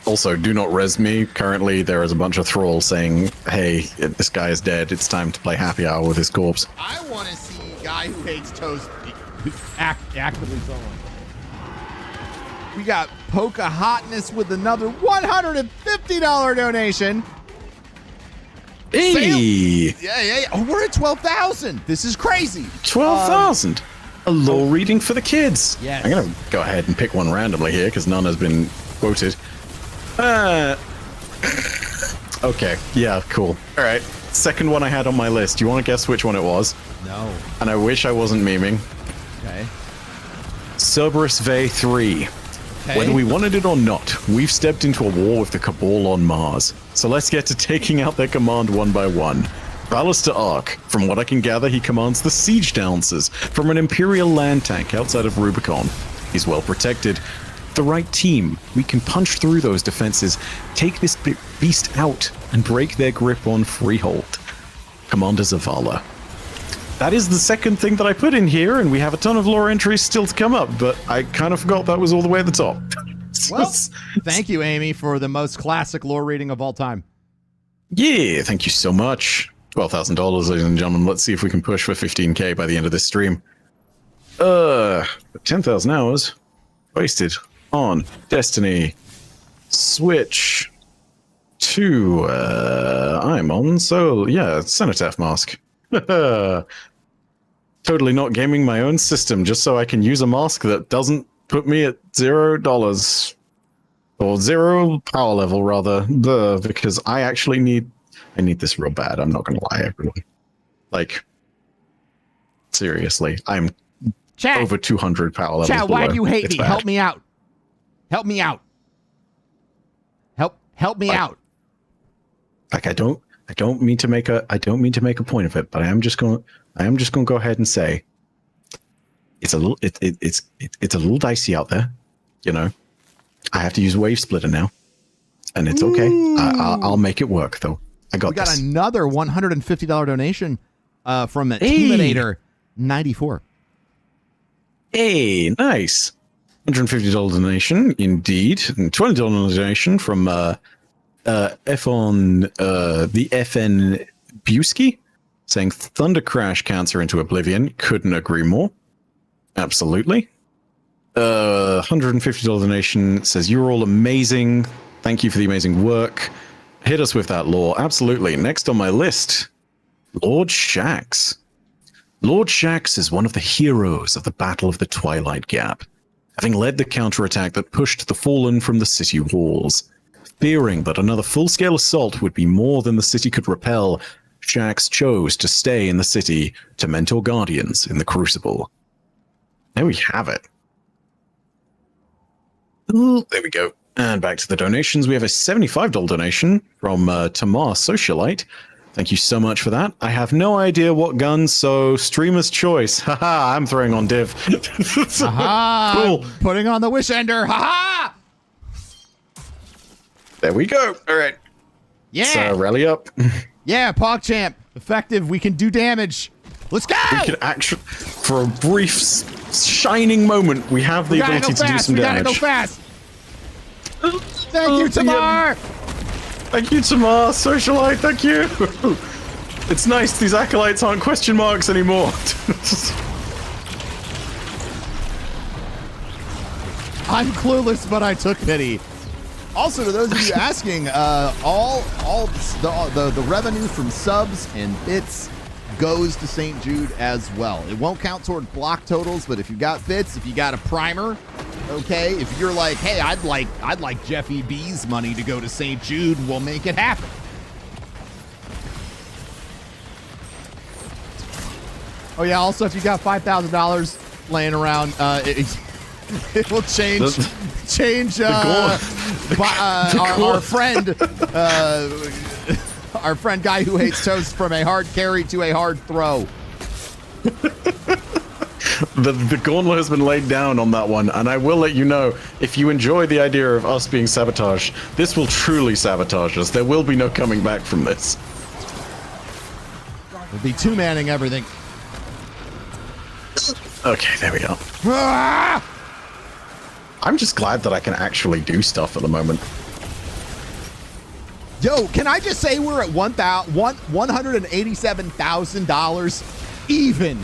Also, do not res me. Currently, there is a bunch of thralls saying, hey, this guy is dead. It's time to play happy hour with his corpse. I want to see a guy who hates toast actively soloing. We got Poca Hotness with another $150 donation. Hey! Yeah. Oh, we're at 12,000. This is crazy. 12,000. A lore reading for the kids. Yes. I'm going to go ahead and pick one randomly here because none has been quoted. Okay. Yeah, cool. All right. Second one I had on my list. Do you want to guess which one it was? No. And I wish I wasn't memeing. Okay. Cerberus Ve 3. Okay. Whether we wanted it or not, we've stepped into a war with the Cabal on Mars. So let's get to taking out their command one by one. Ballister Ark. From what I can gather, he commands the Siege Dancers from an Imperial land tank outside of Rubicon. He's well protected. The right team, we can punch through those defenses, take this beast out, and break their grip on Freehold. Commander Zavala. That is the second thing that I put in here, and we have a ton of lore entries still to come up, but I kind of forgot that was all the way at the top. Well, thank you, Amy, for the most classic lore reading of all time. Yeah, thank you so much. $12,000, ladies and gentlemen. Let's see if we can push for 15k by the end of this stream. 10,000 hours wasted on Destiny. Switch to I'm on, so yeah, Cenotaph Mask. Totally not gaming my own system just so I can use a mask that doesn't put me at $0 or 0 power level rather, because I actually need this real bad. I'm not gonna lie, everyone. Like, seriously, I'm over 200 power levels. Chat, why do you hate It's me? bad. Help me out. Help me out. Help me out. Like I don't mean to make a point of it, but I am just going to go ahead and say it's a little it's a little dicey out there, you know. I have to use Wave Splitter now, and it's okay. I'll make it work though. I got this. We got another $150 donation from Intimidator 94. Hey, nice. $150 donation, indeed. And $20 donation from the FN Busky, saying Thunder Crash Cancer into Oblivion. Couldn't agree more. Absolutely. $150 donation says, you're all amazing. Thank you for the amazing work. Hit us with that lore. Absolutely. Next on my list, Lord Shax. Lord Shax is one of the heroes of the Battle of the Twilight Gap, having led the counterattack that pushed the Fallen from the city walls. Fearing that another full-scale assault would be more than the city could repel, Shax chose to stay in the city to mentor Guardians in the Crucible. There we have it. Ooh, there we go. And back to the donations. We have a $75 donation from Tamar Socialite. Thank you so much for that. I have no idea what gun, so streamer's choice. Haha, I'm throwing on div. Aha! Cool. Putting on the Wish Ender. Ha There we go. All right. Yeah. So rally up. Yeah, PogChamp. Effective. We can do damage. Let's go! We can actually, for a brief, shining moment, we have the ability to do some damage. We gotta go fast. Thank you, Tamar. Thank you, Tamar. Socialite, thank you. It's nice. These acolytes aren't question marks anymore. I'm clueless, but I took pity. Also, to those of you asking, all the revenue from subs and bits goes to St. Jude as well. It won't count toward block totals, but if you got bits, if you got a primer, okay, if you're like, hey, I'd like Jeff E.B.'s money to go to St. Jude, we'll make it happen. Oh yeah, also if you got $5,000 laying around, It will change our friend guy who hates toast from a hard carry to a hard throw. The gauntlet has been laid down on that one, and I will let you know, if you enjoy the idea of us being sabotaged, this will truly sabotage us. There will be no coming back from this. We'll be two-manning everything. Okay, there we go. Ah! I'm just glad that I can actually do stuff at the moment. Yo, can I just say we're at $187,000 even?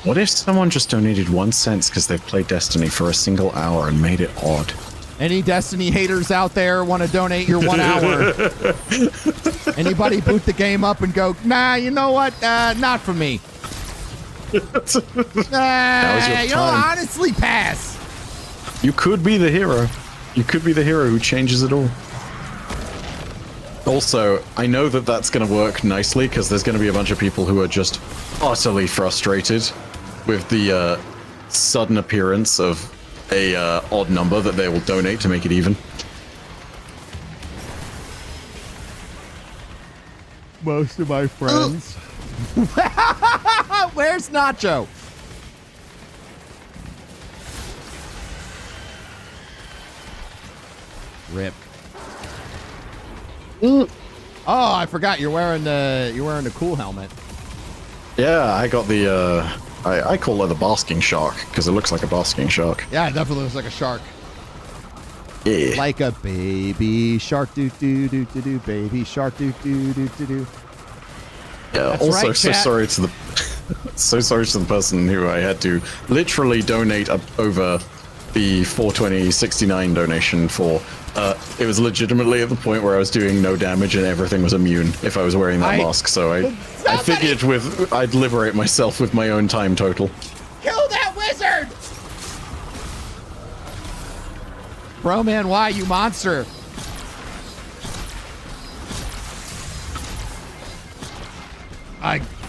What if someone just donated 1 cent because they've played Destiny for a single hour and made it odd? Any Destiny haters out there want to donate your 1 hour? Anybody boot the game up and go, nah, you know what? Not for me. Honestly, pass. You could be the hero. You could be the hero who changes it all. Also, I know that that's going to work nicely because there's going to be a bunch of people who are just utterly frustrated with the sudden appearance of a odd number that they will donate to make it even. Most of my friends. Where's Nacho? Rip. Oh, I forgot you're wearing the cool helmet. Yeah, I got the I call it the basking shark because it looks like a basking shark. Yeah, it definitely looks like a shark. Yeah. Like a baby shark, do do do do do, baby shark, do do do do do. Yeah. That's also, right, so chat. sorry to the so sorry to the person who I had to literally donate over the 420.69 donation for. It was legitimately at the point where I was doing no damage and everything was immune if I was wearing that mask. So I figured I'd liberate myself with my own time total. Kill that wizard! Bro, man, why, you monster?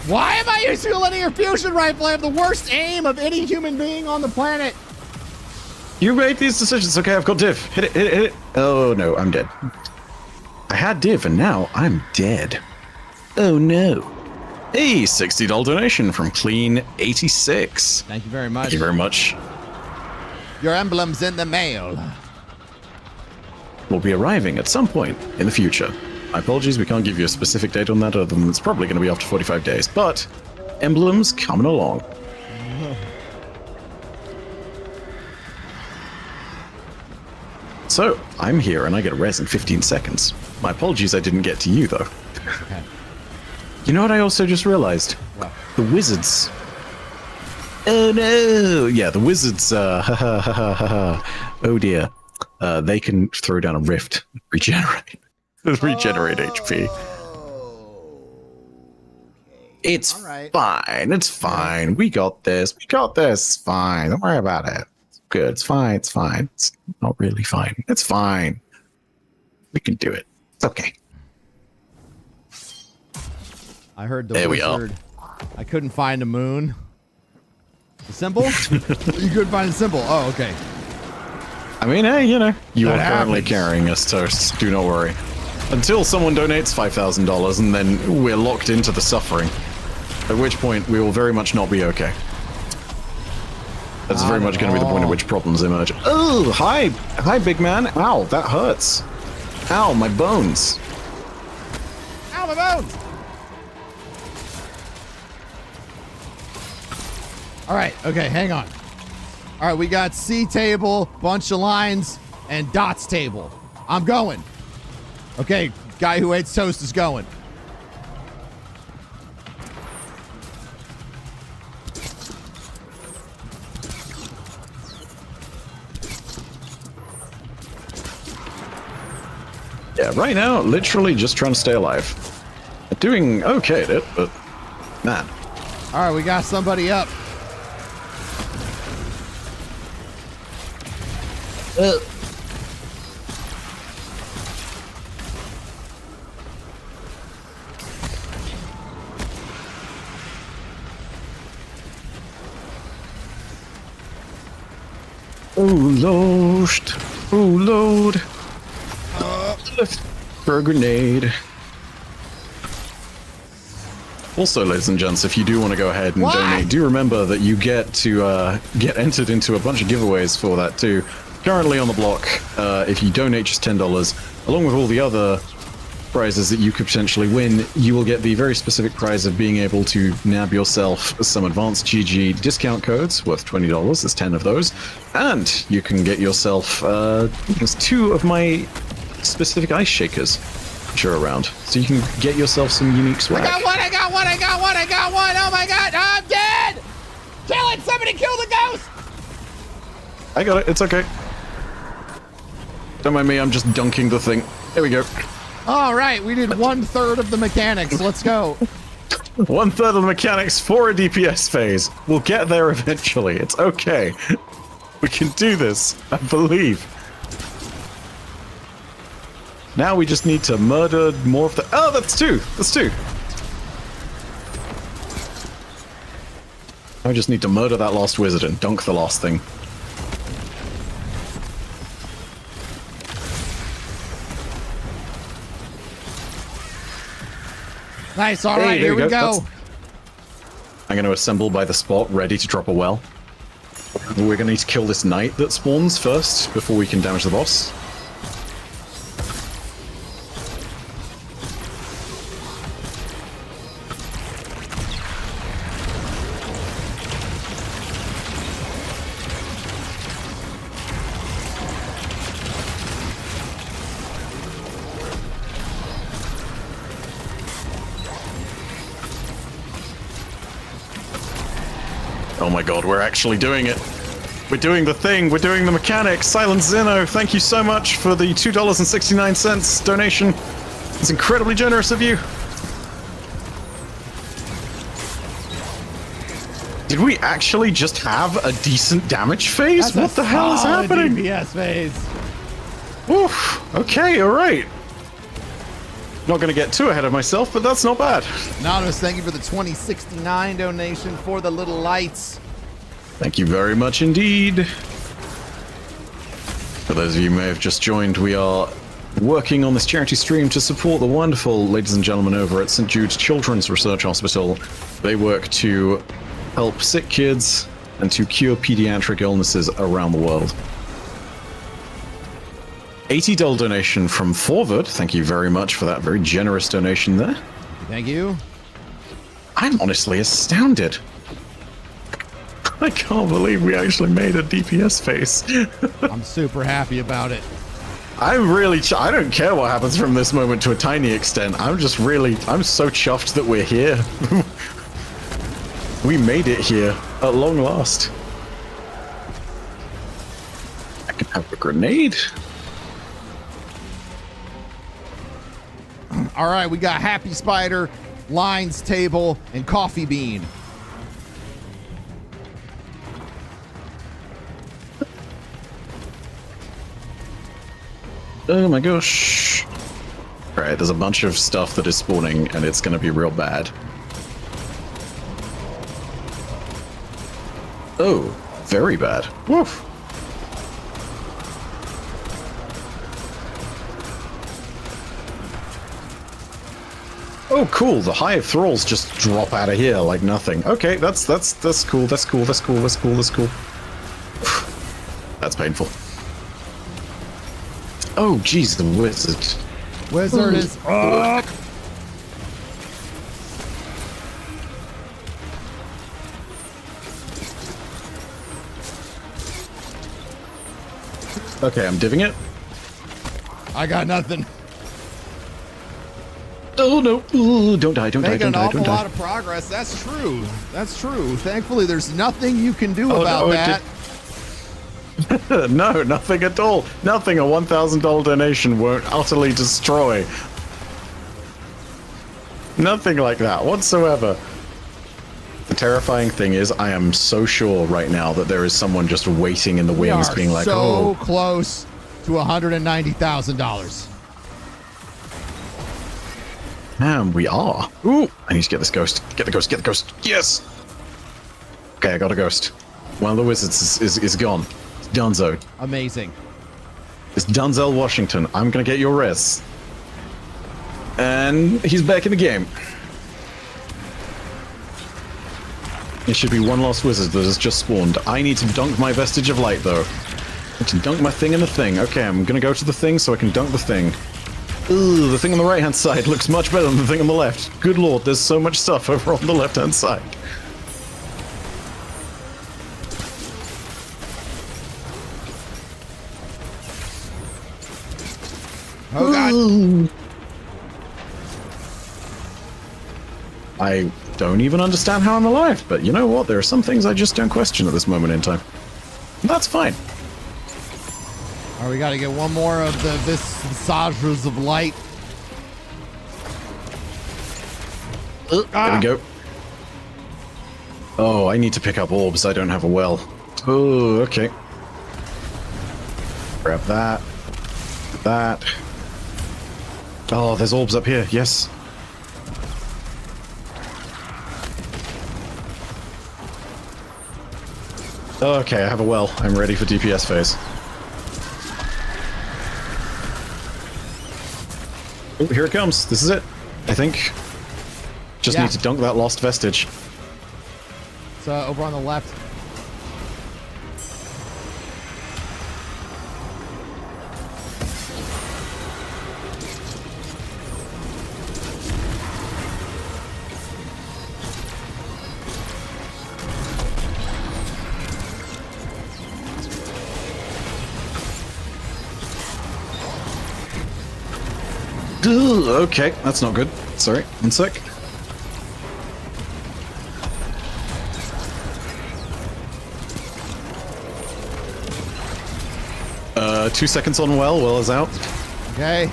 Why am I using a linear fusion rifle? I have the worst aim of any human being on the planet. You made these decisions. Okay, I've got div. Hit it, hit it, hit it. Oh no, I'm dead. I had div and now I'm dead. Oh no. Hey, $60 donation from Clean86. Thank you very much. Thank you very much. Your emblem's in the mail. Will be arriving at some point in the future. My apologies, we can't give you a specific date on that, other than it's probably going to be after 45 days. But emblems coming along. So, I'm here and I get a res in 15 seconds. My apologies I didn't get to you, though. Okay. You know what I also just realized? What? The wizards. Oh no! Yeah, the wizards, oh dear. They can throw down a rift, regenerate HP. It's fine, it's fine. We got this, fine. Don't worry about it. Good, it's fine. It's not really fine. It's fine. We can do it. It's okay. I heard the there wizard. I couldn't find the moon. The symbol? You couldn't find the symbol. Oh, okay. I mean, hey, you know, you That are currently happens. carrying us, Toast. Do not worry. Until someone donates $5,000 and then we're locked into the suffering. At which point we will very much not be okay. That's very much going to be the point at which problems emerge. Oh, hi, big man. Ow, that hurts. Ow, my bones. Ow, my bones! All right, okay, hang on. All right, we got C table, bunch of lines, and dots table. I'm going. Okay, guy who hates toast is going. Yeah, right now, literally just trying to stay alive. Doing okay at it, but man. All right, we got somebody up. Oh, Lord. Oh, Lord. For a grenade. Also, ladies and gents, if you do want to go ahead and donate, do remember that you get to get entered into a bunch of giveaways for that too. Currently on the block, if you donate just $10, along with all the other prizes that you could potentially win, you will get the very specific prize of being able to nab yourself some advanced GG discount codes worth $20. There's 10 of those. And you can get yourself there's 2 of my specific ice shakers which are around. So you can get yourself some unique swag. I got one! Oh my god! I'm dead! Kill it! Somebody kill the ghost! I got it. It's okay. Don't mind me. I'm just dunking the thing. There we go. All right, we did 1/3 of the mechanics. Let's go. 1/3 of the mechanics for a DPS phase. We'll get there eventually. It's okay. We can do this. I believe. Now we just need to murder more of the... Oh, that's 2. That's 2. I just need to murder that last wizard and dunk the last thing. Nice, all right, here we go. I'm going to assemble by the spot, ready to drop a well. We're going to need to kill this knight that spawns first, before we can damage the boss. Oh my god, we're actually doing it. We're doing the thing. We're doing the mechanics. Silent Zeno, thank you so much for the $2.69 donation. It's incredibly generous of you. Did we actually just have a decent damage phase? What the hell is happening? DPS phase. Oof. Okay, alright. Not going to get too ahead of myself, but that's not bad. Anonymous, thank you for the 2069 donation for the little lights. Thank you very much indeed. For those of you who may have just joined, we are working on this charity stream to support the wonderful ladies and gentlemen over at St. Jude's Children's Research Hospital. They work to help sick kids and to cure pediatric illnesses around the world. $80 donation from Forward. Thank you very much for that very generous donation there. Thank you. I'm honestly astounded. I can't believe we actually made a DPS face. I'm super happy about it. I'm really, I don't care what happens from this moment to a tiny extent. I'm so chuffed that we're here. We made it here at long last. I can have a grenade. All right, we got Happy Spider, Lines Table, and Coffee Bean. Oh my gosh. Alright, there's a bunch of stuff that is spawning, and it's gonna be real bad. Oh, very bad. Woof. Oh, cool. The Hive Thralls just drop out of here like nothing. Okay, that's cool. That's cool. That's cool. That's cool. That's cool. That's painful. Oh, jeez, the wizard. Wizard is up. Okay, I'm divving it. I got nothing. Oh no! Ooh, don't die! Don't die! Making Don't die! an awful Don't lot die! of progress. That's true. That's true. Thankfully, there's nothing you can do about that. No, nothing at all. Nothing a $1,000 donation won't utterly destroy. Nothing like that whatsoever. The terrifying thing is, I am so sure right now that there is someone just waiting in the wings, being like, so "Oh, close to $190,000." man, we are." Ooh, I need to get this ghost. Get the ghost. Get the ghost. Yes. Okay, I got a ghost. One of the wizards is gone. Dunzo. Amazing. It's Denzel Washington. I'm gonna get your wrists. And he's back in the game. There should be one lost wizard that has just spawned. I need to dunk my vestige of light, though. I need to dunk my thing in the thing. Okay, I'm gonna go to the thing so I can dunk the thing. Ooh, the thing on the right-hand side looks much better than the thing on the left. Good lord, there's so much stuff over on the left-hand side. Oh god. I don't even understand how I'm alive, but you know what? There are some things I just don't question at this moment in time. That's fine. All right, we got to get one more of the visages of light. There we go. Oh, I need to pick up orbs. I don't have a well. Oh, okay. Grab that. That. Oh, there's orbs up here. Yes. Okay, I have a well. I'm ready for DPS phase. Oh, here it comes. This is it. I think. Just need to dunk that lost vestige. It's over on the left. Okay, that's not good. Sorry, one sec. Uh, 2 seconds on well. Well is out. Okay.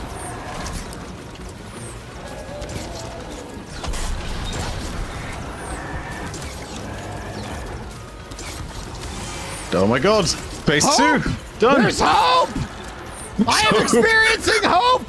Oh my god! Phase Hope! 2! Done! There's hope! I am experiencing hope!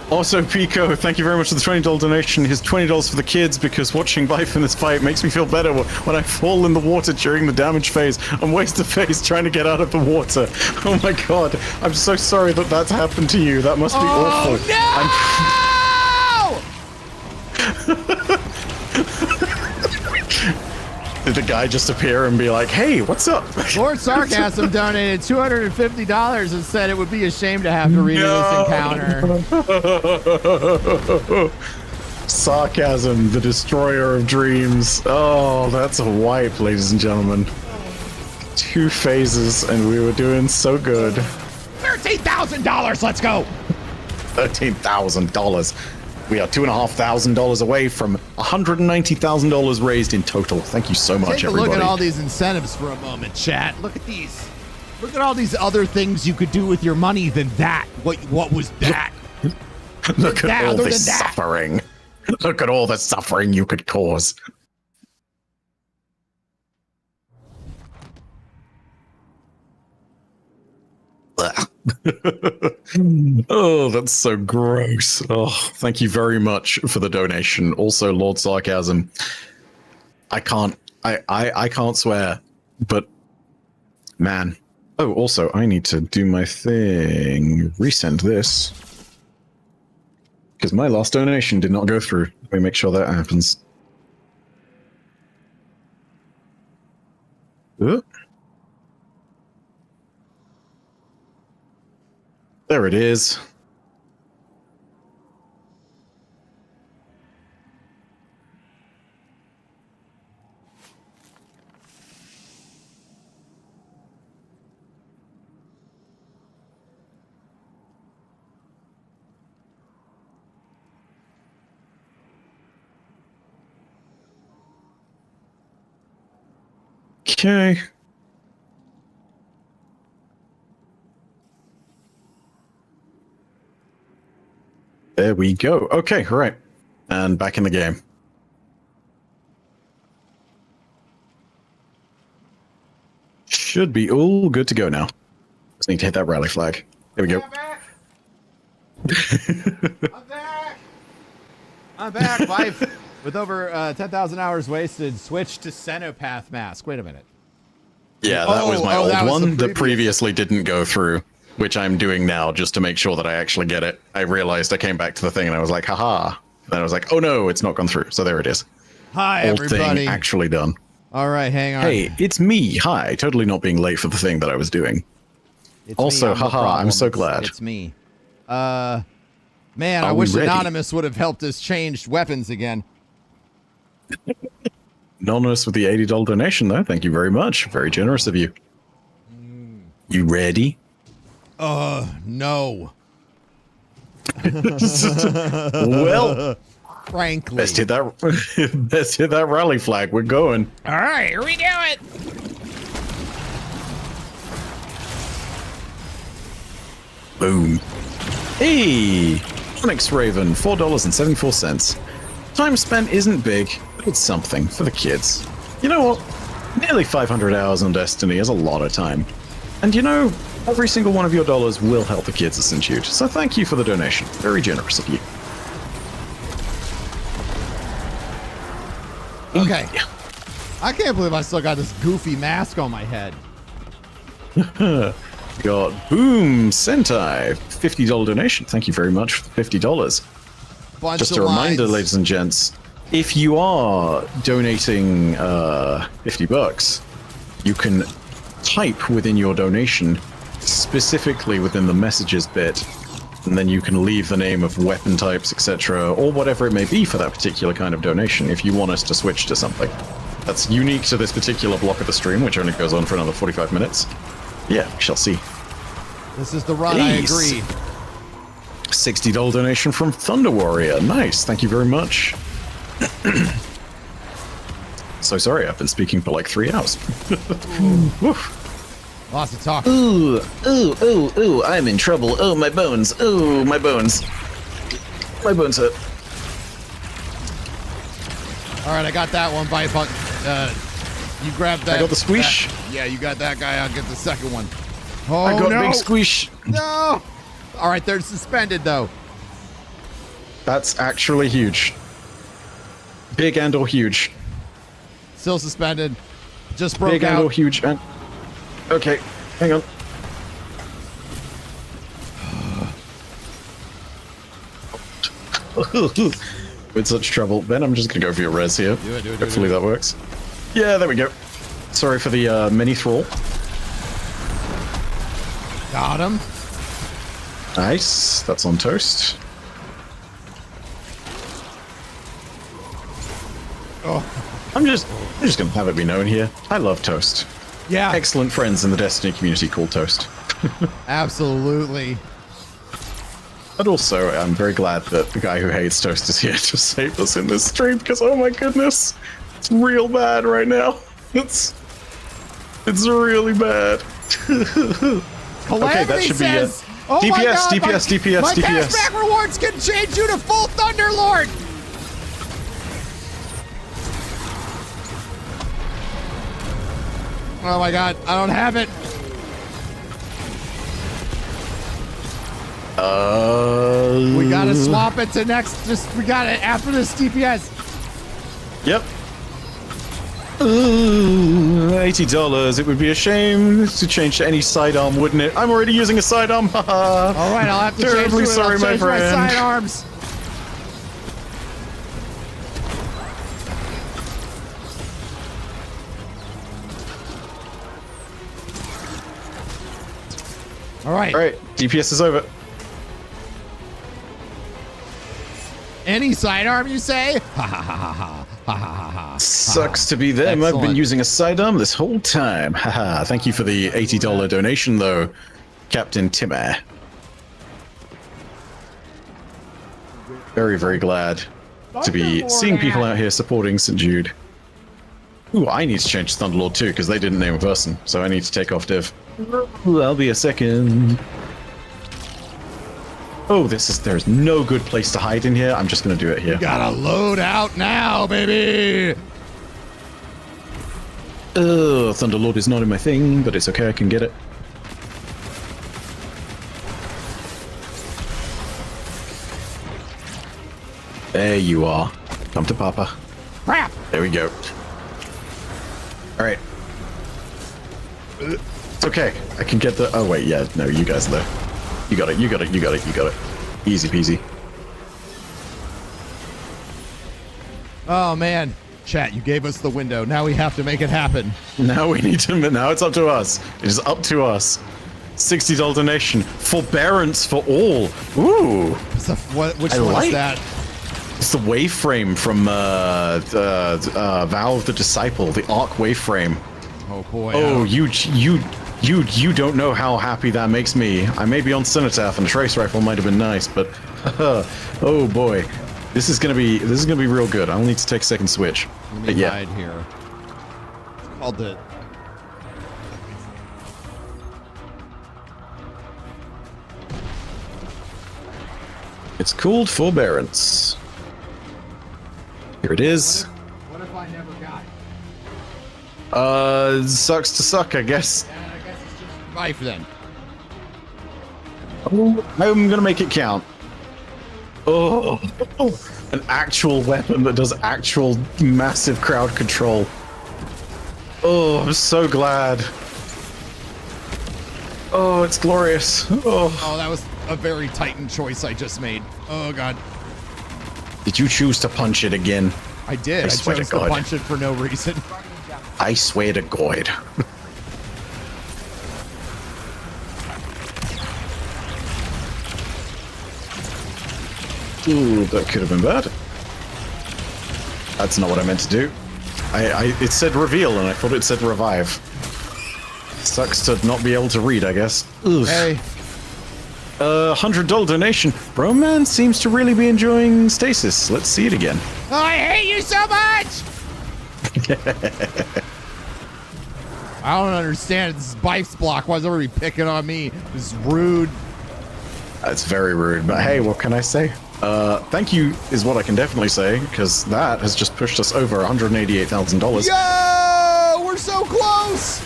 Also, Pico, thank you very much for the $20 donation. Here's $20 for the kids because watching Byf in this fight makes me feel better when I fall in the water during the damage phase and waste a phase trying to get out of the water. Oh my god, I'm so sorry that that's happened to you. That must be awful. No! Did the guy just appear and be like, hey, what's up? Lord Sarcasm donated $250 and said it would be a shame to have to redo this encounter. Sarcasm, the destroyer of dreams. Oh, that's a wipe, ladies and gentlemen. 2 phases and we were doing so good. $13,000, let's go! $13,000. We are $2,500 away from $190,000 raised in total. Thank you so much, everybody. Look at all these incentives for a moment, chat. Look at these. Look at all these other things you could do with your money than that. What was that? Look at all the suffering. Look at all the suffering you could cause. Oh, that's so gross. Oh, thank you very much for the donation. Also, Lord Sarcasm. I can't swear, but man. Oh, also, I need to do my thing. Resend this. Because my last donation did not go through. Let me make sure that happens. There it is. Okay. There we go. Okay, all right. And back in the game. Should be all good to go now. Just need to hit that rally flag. There we go. I'm back, Byf. With over 10,000 hours wasted, switch to Xenopath Mask. Wait a minute. Yeah, that was my that old was the one that previously didn't go through, which I'm doing now just to make sure that I actually get it. I realized I came back to the thing and I was like, haha. Then I was like, oh no, it's not gone through. So there it is. Hi, Old everybody. thing actually done. All right, hang on. Hey, it's me. Hi. Totally not being late for the thing that I was doing. It's Also, me, I'm the haha, I'm problem. so glad. It's me. Man, I Are we wish ready? Anonymous would have helped us change weapons again. Anonymous with the $80 donation, though. Thank you very much. Very generous of you. You ready? No. Well, frankly. Let's hit that rally flag. We're going. All right, here we do it. Boom. Hey, Onyx Raven, $4.74. Time spent isn't big, but it's something for the kids. You know what? Nearly 500 hours on Destiny is a lot of time. And you know, every single one of your dollars will help the kids at St. Jude. So thank you for the donation. Very generous of you. Okay. I can't believe I still got this goofy mask on my head. Got Boom Sentai, $50 donation. Thank you very much for the $50. Bunch Just of a reminder, lines. ladies and gents, if you are donating $50, you can type within your donation specifically within the messages bit, and then you can leave the name of weapon types, etc., or whatever it may be for that particular kind of donation if you want us to switch to something. That's unique to this particular block of the stream, which only goes on for another 45 minutes. Yeah, we shall see. This is the run, I agree. $60 donation from Thunder Warrior. Nice, thank you very much. So sorry, I've been speaking for like 3 hours. Lots of talk. Ooh, I'm in trouble. Oh, my bones. Ooh, my bones. My bones hurt. All right, I got that one. Bite button. You grabbed that. I got the squish. Yeah, you got that guy. I'll get the second one. Oh, I got no. big squish. No. All right, they're suspended, though. That's actually huge. Big and or huge. Still suspended. Just broke Big and out. or huge. And... Okay, hang on. With such trouble. Ben, I'm just going to go for your res here. Do it. Hopefully that works. Yeah, there we go. Sorry for the mini thrall. Got him. Nice. That's on toast. Oh. I'm just gonna have it be known here. I love Toast. Yeah. Excellent friends in the Destiny community called Toast. Absolutely. But also, I'm very glad that the guy who hates Toast is here to save us in this stream, because oh my goodness, it's real bad right now. It's really bad. Okay, that should says, be oh my DPS, God, DPS. My cashback rewards can change you to full Thunderlord. Oh my God, I don't have it. We gotta swap it to next. We got it after this DPS. Yep. Ooh, $80. It would be a shame to change to any sidearm, wouldn't it? I'm already using a sidearm. All right, I'll have to Terribly change to it. sorry, I'll my change friend. my sidearms. All right. All right, DPS is over. Any sidearm, you say? Sucks to be them. I've been Excellent. using a sidearm this whole time. Haha. Thank you for the $80 donation, though, Captain Timmer. Very, very glad to be seeing people out here supporting St. Jude. Ooh, I need to change to Thunderlord too, because they didn't name a person, so I need to take off div. Ooh, I'll be a second. Oh, there's no good place to hide in here. I'm just gonna do it here. You gotta load out now, baby. Oh, Thunderlord is not in my thing, but it's okay, I can get it. There you are. Come to Papa. Crap. There we go. All right. It's okay. I can get the. Oh wait, yeah. No, you guys are there. You got it. You got it. You got it. You got it. Easy peasy. Oh man, chat, you gave us the window. Now we have to make it happen. Now we need to. Now it's up to us. It is up to us. $60 donation. Forbearance for all. Ooh. Which one is that? It's the waveframe from Valve the Disciple, the Arc waveframe. Oh boy. Oh, you don't know how happy that makes me. I may be on Cenotaph and a trace rifle might have been nice, but oh boy, this is gonna be real good. I'll need to take a second switch. Let me hide here. It's called the. It's called Forbearance. Here it is. What if I never got it? Sucks to suck, I guess. Yeah, I guess it's just life then. Oh, I'm gonna make it count. Oh, an actual weapon that does actual massive crowd control. Oh, I'm so glad. Oh, it's glorious. Oh, that was a very Titan choice I just made. Oh god. Did you choose to punch it again? I did. I chose to punch it for no reason. I swear to God. Ooh, that could have been bad. That's not what I meant to do. It said reveal and I thought it said revive. Sucks to not be able to read, I guess. Oof. Hey. $100 donation. Broman seems to really be enjoying stasis. Let's see it again. Oh, I hate you so much! I don't understand. This is Bife's block. Why is everybody picking on me? This is rude. That's very rude, but hey, what can I say? Thank you is what I can definitely say, because that has just pushed us over $188,000. Yo! We're so close!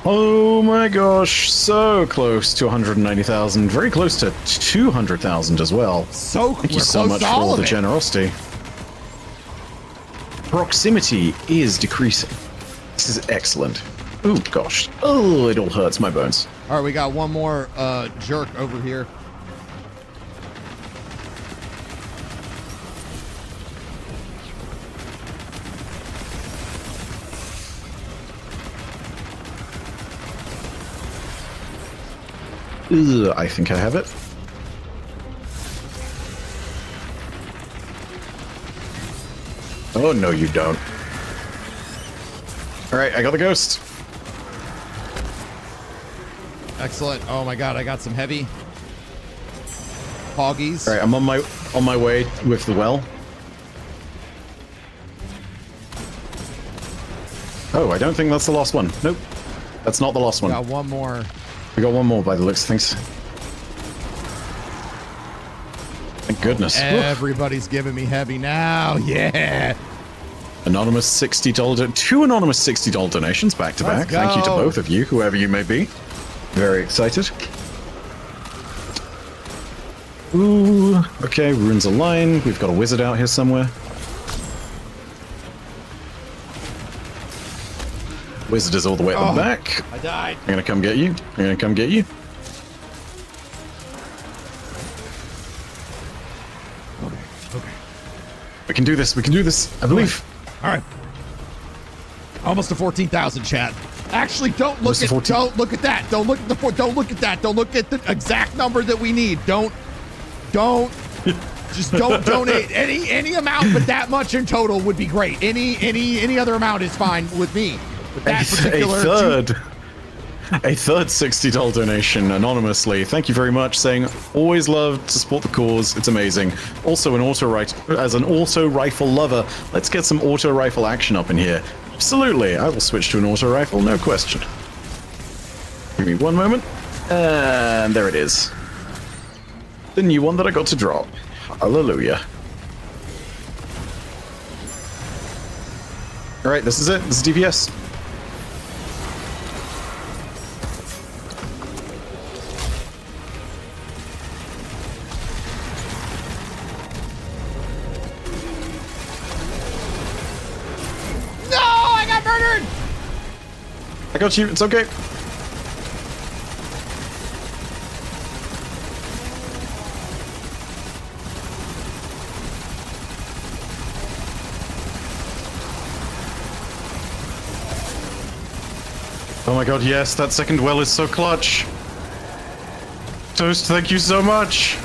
Oh my gosh, so close to 190,000, very close to 200,000 as well. Thank you so much for all the generosity. Proximity is decreasing. This is excellent. Oh gosh. Oh, it all hurts my bones. All right, we got one more jerk over here. Ugh, I think I have it. Oh, no, you don't. All right, I got the ghost. Excellent. Oh my god, I got some heavy hoggies. All right, I'm on my way with the well. Oh, I don't think that's the last one. Nope, that's not the last one. Got one more. We got one more by the looks of things. Thank goodness. Everybody's giving me heavy now. Yeah. Anonymous $60. Two anonymous $60 donations back to back. Thank you to both of you, whoever you may be. Very excited. Ooh. Okay, runes align. We've got a wizard out here somewhere. Wizard is all the way at the back. I died. I'm gonna come get you. I'm gonna come get you. Okay. We can do this. We can do this. I believe. All right. Almost to 14,000, chat. Actually, don't look at that. Don't look at that. Don't look at the exact number that we need. Just don't donate any amount, but that much in total would be great. Any other amount is fine with me. But that particular a third $60 donation anonymously. Thank you very much. Saying always love to support the cause. It's amazing. Also as an auto rifle lover, let's get some auto rifle action up in here. Absolutely, I will switch to an auto rifle, no question. Give me one moment, and there it is. The new one that I got to drop. Hallelujah. All right, this is it. This is DPS. I got you. It's okay. Oh my god, yes, that second well is so clutch. Toast, thank you so much.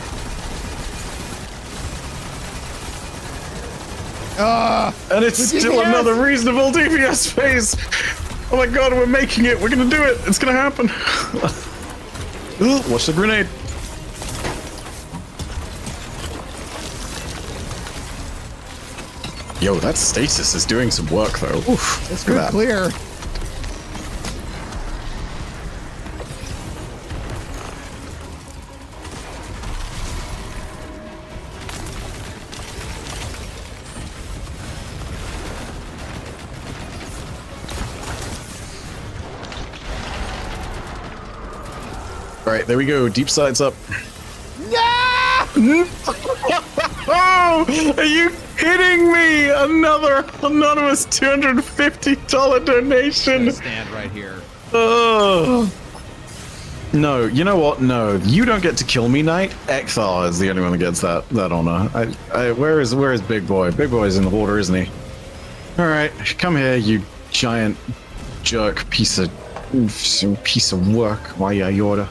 And it's still another reasonable DPS phase. Oh my god, we're making it. We're gonna do it. It's gonna happen. Watch the grenade. Yo, that stasis is doing some work though. Oof, It's good clear. All right, there we go. Deep sides up. No! Oh, are you kidding me? Another anonymous $250 donation. Stand right here. Oh. No, you know what? No, you don't get to kill me, Knight. Ekthar is the only one that gets that honor. Where is Big Boy? Big Boy's in the water, isn't he? All right, come here, you giant jerk piece of work. Why you Yoda?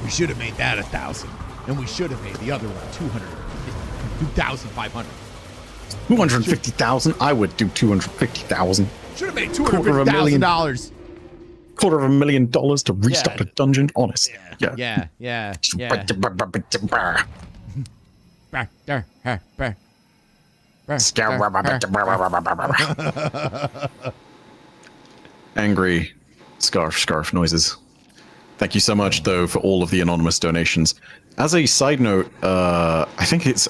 We should have made that 1,000, and we should have made the other one 2,500. 250,000? I would do 250,000. Should have made $250,000. $250,000 to restock the dungeon. Honest. Yeah. Angry scarf noises. Thank you so much, though, for all of the anonymous donations. As a side note, I think it's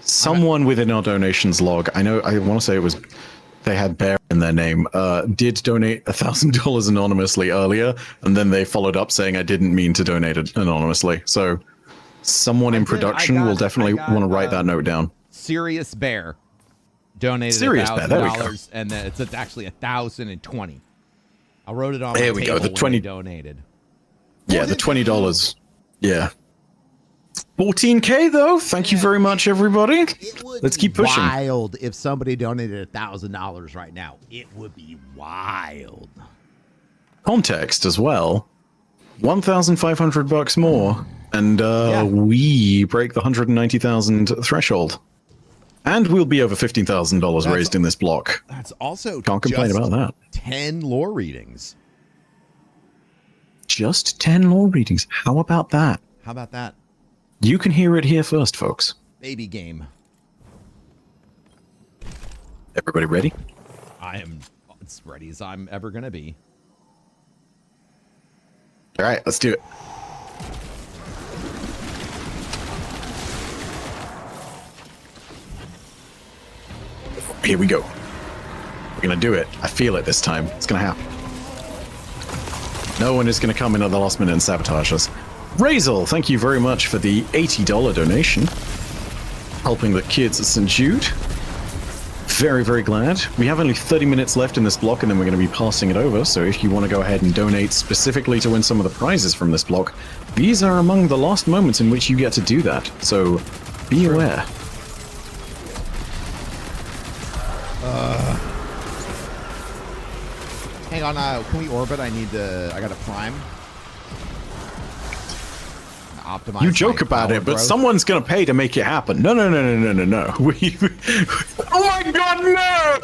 someone within our donations log. I want to say it was, they had Bear in their name, did donate $1,000 anonymously earlier, and then they followed up saying I didn't mean to donate it anonymously. So someone in production will definitely want to write that note down. Serious Bear donated $1,000, and then it's actually 1,020. I wrote it on there my we table go. The when 20 they donated. Yeah, the $20. Yeah. 14K though. Thank you very much, everybody. Let's keep pushing. Wild if somebody donated $1,000 right now. It would be wild. Context as well. $1,500 more, and we break the 190,000 threshold, and we'll be over $15,000 raised in this block. That's also can't complain about that. 10 lore readings. Just 10 lore readings. How about that? How about that? You can hear it here first, folks. Baby game. Everybody ready? I am as ready as I'm ever gonna be. All right, let's do it. Here we go. We're gonna do it. I feel it this time. It's gonna happen. No one is gonna come in at the last minute and sabotage us. Razel, thank you very much for the $80 donation. Helping the kids at St. Jude. Very, very glad. We have only 30 minutes left in this block, and then we're going to be passing it over. So if you want to go ahead and donate specifically to win some of the prizes from this block, these are among the last moments in which you get to do that. So be aware. Hang on, can we orbit? I got a prime. Optimize You joke about it, but someone's going to pay to make it happen. No. Oh my god, no!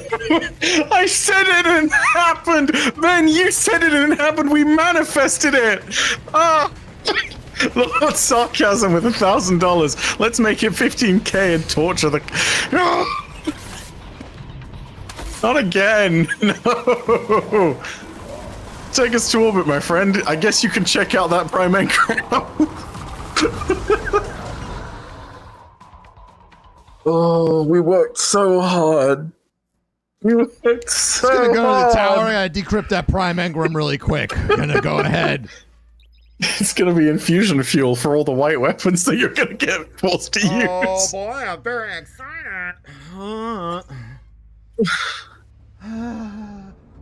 I said it and it happened! Then you said it and it happened! We manifested it! Ah! Lord Sarcasm with $1,000. Let's make it 15K and torture the... Not again! No! Take us to orbit, my friend. I guess you can check out that prime engram. Oh, we worked so hard. We worked so hard. Just gonna go to the tower. I gotta decrypt that prime engram really quick. Gonna go ahead. It's gonna be infusion fuel for all the white weapons that you're gonna get forced to use. Oh boy, I'm very excited. Oh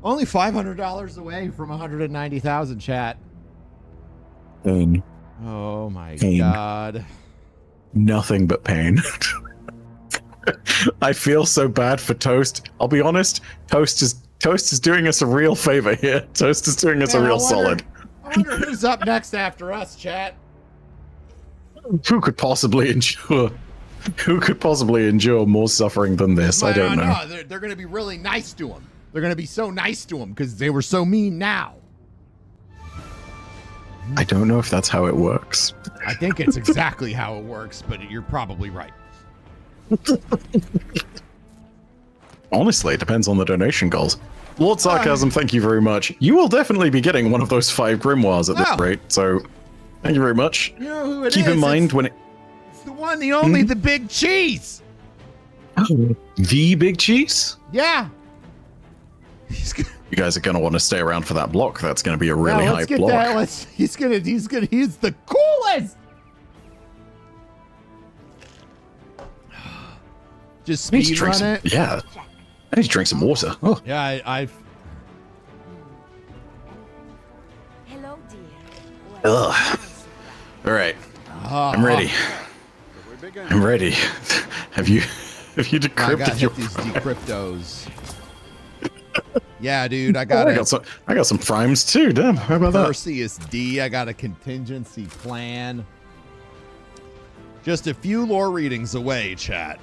Only $500 away from 190,000, chat. Pain. Oh my Pain. God. Nothing but pain. I feel so bad for Toast. I'll be honest, Toast is doing us a real favor here. Toast is doing us a real solid. I wonder who's up next after us, chat. Who could possibly endure more suffering than this? I don't know. No, they're going to be really nice to him. They're going to be so nice to him because they were so mean now. I don't know if that's how it works. I think it's exactly how it works, but you're probably right. Honestly, it depends on the donation goals. Lord Sarcasm, thank you very much. You will definitely be getting one of those 5 grimoires at this rate, so thank you very much. You know who it Keep is? in mind when it... It's the one, the only, the BigCheese. Oh, the BigCheese? Yeah. You guys are going to want to stay around for that block. That's going to be a really high get block. That. He's the coolest. Just speed run it. Yeah. I need to drink some water. Oh. Yeah, I've. Hello, dear. Ugh. All right. I'm ready. I'm ready. Have you decrypted your these decryptos? Yeah, dude, I got some primes too. Damn, how about that? Perseus D. I got a contingency plan. Just a few lore readings away, chat.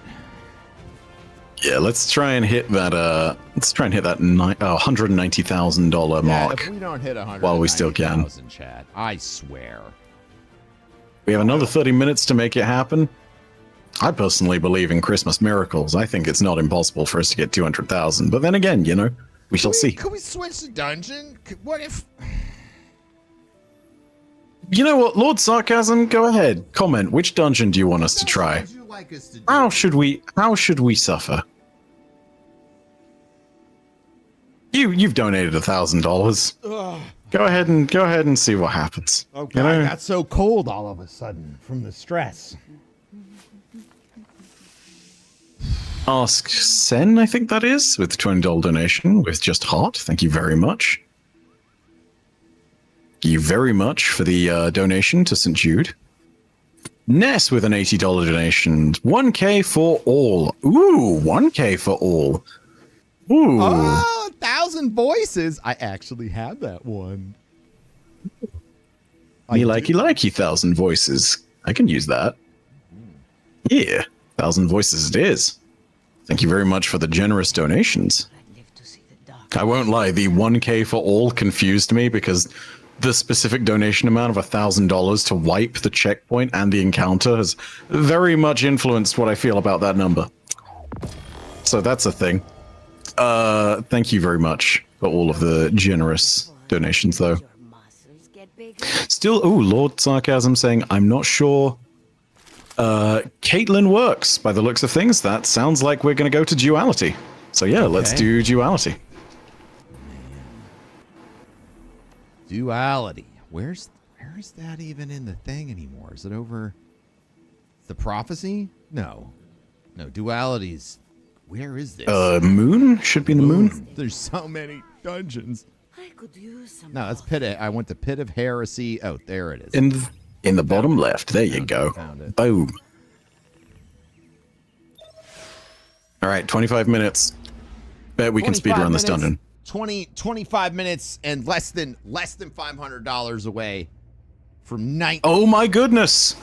Yeah, let's try and hit that. $190,000 mark. If we don't hit 100, while we still can, chat, I swear. We have another 30 minutes to make it happen. I personally believe in Christmas miracles. I think it's not impossible for us to get 200,000. But then again, we shall see. Could we switch the dungeon? What if? You know what, Lord Sarcasm, go ahead. Comment. Which dungeon do you want us to try? How should we suffer? You've donated $1,000. Go ahead and see what happens. Okay, I got so cold all of a sudden from the stress. Ask Sen, I think that is, with the $20 donation with just heart. Thank you very much. Thank you very much for the donation to St. Jude. Ness with an $80 donation. 1K for all. Ooh, 1K for all. Ooh. Oh, 1,000 voices. I actually have that one. Me likey 1,000 voices. I can use that. Yeah, 1,000 voices it is. Thank you very much for the generous donations. I won't lie, the 1K for all confused me because the specific donation amount of $1,000 to wipe the checkpoint and the encounter has very much influenced what I feel about that number. So that's a thing. Thank you very much for all of the generous donations, though. Still, Lord Sarcasm saying, I'm not sure Caitlin works by the looks of things. That sounds like we're going to go to duality. So yeah, let's do duality. Duality. Where is that even in the thing anymore? Is it over the prophecy? No, duality's. Where is this? Moon? Should be in the moon. There's so many dungeons. I could use some. No, that's Pit. I went to Pit of Heresy. Oh, there it is. In the bottom left. There you go. Boom. All right, 25 minutes. Bet we can speedrun this dungeon. 25 minutes and less than $500 away from 19. Oh my goodness.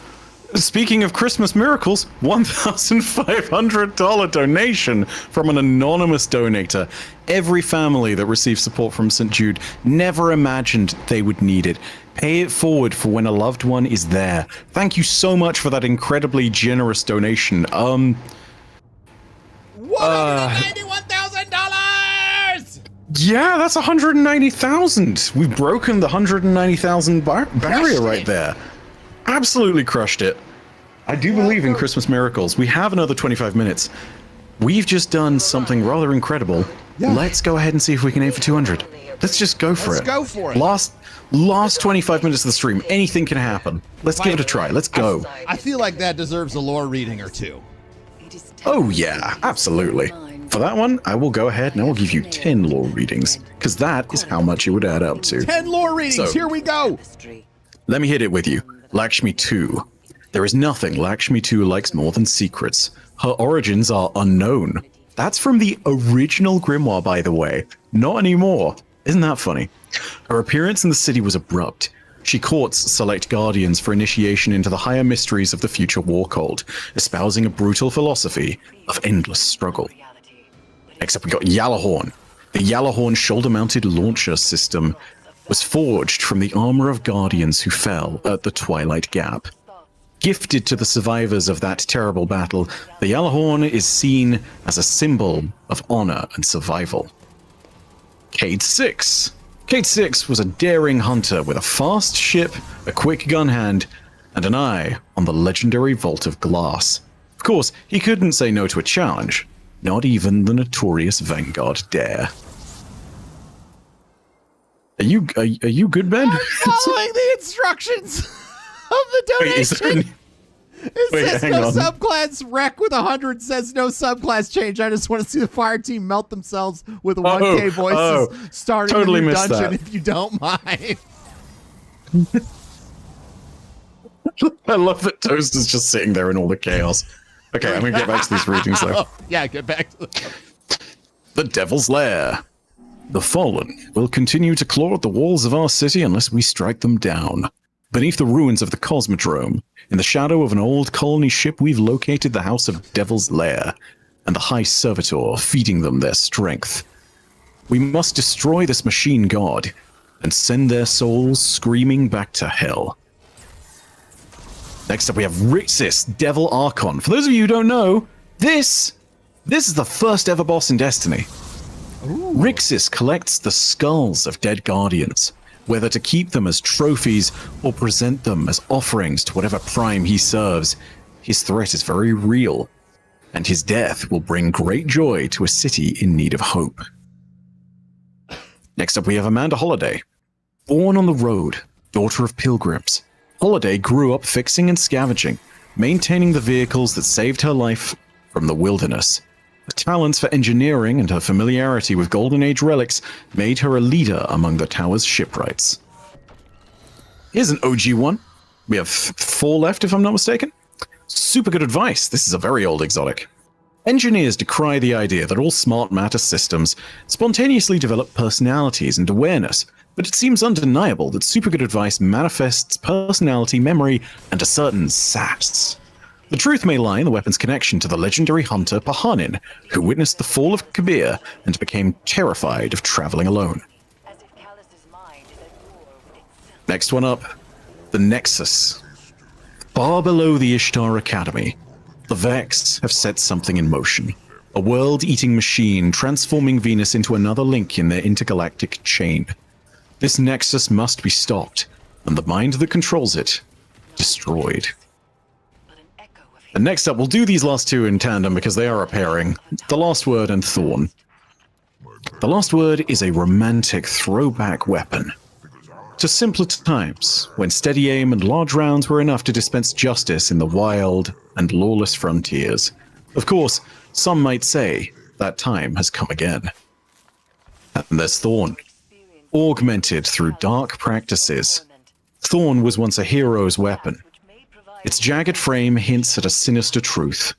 Speaking of Christmas miracles, $1,500 donation from an anonymous donator. Every family that receives support from St. Jude never imagined they would need it. Pay it forward for when a loved one is there. Thank you so much for that incredibly generous donation. $191,000! Yeah, that's 190,000. We've broken the 190,000 barrier right there. Absolutely crushed it. I do believe in Christmas miracles. We have another 25 minutes. We've just done something rather incredible. Yeah. Let's go ahead and see if we can aim for 200. Let's just go for it. Let's go for it. Last 25 minutes of the stream, anything can happen. Let's give it a try. Let's go. I feel like that deserves a lore reading or two. Oh yeah, absolutely. For that one, I will go ahead and I will give you 10 lore readings, because that is how much it would add up to. 10 lore readings, So, here we go. let me hit it with you. Lakshmi 2. There is nothing Lakshmi 2 likes more than secrets. Her origins are unknown. That's from the original grimoire, by the way. Not anymore. Isn't that funny? Her appearance in the city was abrupt. She courts select guardians for initiation into the higher mysteries of the future war cult, espousing a brutal philosophy of endless struggle. Next up, we got Yalahorn. The Yalahorn shoulder-mounted launcher system was forged from the armor of guardians who fell at the Twilight Gap. Gifted to the survivors of that terrible battle, the Yalahorn is seen as a symbol of honor and survival. Cade 6. Cade 6 was a daring hunter with a fast ship, a quick gun hand, and an eye on the legendary Vault of Glass. Of course, he couldn't say no to a challenge. Not even the notorious Vanguard dare. Are you good, Ben? I'm following the instructions of the donation. It says no subclass wreck with 100, says no subclass change. I just want to see the fire team melt themselves with 1K voices starting totally a new missed dungeon that. if you don't mind. I love that Toast is just sitting there in all the chaos. Okay, I'm going to get back to these readings though. Yeah, get back to The Devil's Lair. The Fallen will continue to claw at the walls of our city unless we strike them down. Beneath the ruins of the Cosmodrome, in the shadow of an old colony ship, we've located the House of Devil's Lair and the High Servitor, feeding them their strength. We must destroy this machine god and send their souls screaming back to hell. Next up, we have Rixis, Devil Archon. For those of you who don't know, this is the first ever boss in Destiny. Ooh. Rixis collects the skulls of dead guardians, whether to keep them as trophies or present them as offerings to whatever prime he serves. His threat is very real, and his death will bring great joy to a city in need of hope. Next up, we have Amanda Holiday. Born on the road, daughter of pilgrims, Holiday grew up fixing and scavenging, maintaining the vehicles that saved her life from the wilderness. Her talents for engineering and her familiarity with Golden Age relics made her a leader among the tower's shipwrights. Here's an OG one. We have 4 left, if I'm not mistaken. Super good advice. This is a very old exotic. Engineers decry the idea that all smart matter systems spontaneously develop personalities and awareness, but it seems undeniable that super good advice manifests personality, memory, and a certain sass. The truth may lie in the weapon's connection to the legendary hunter Pahanin, who witnessed the fall of Kabir and became terrified of traveling alone. Next one up, the Nexus. Far below the Ishtar Academy, the Vex have set something in motion. A world-eating machine transforming Venus into another link in their intergalactic chain. This Nexus must be stopped, and the mind that controls it, destroyed. And next up, we'll do these last two in tandem because they are a pairing. The Last Word and Thorn. The Last Word is a romantic throwback weapon to simpler times, when steady aim and large rounds were enough to dispense justice in the wild and lawless frontiers. Of course, some might say that time has come again. And there's Thorn. Augmented through dark practices, Thorn was once a hero's weapon. Its jagged frame hints at a sinister truth.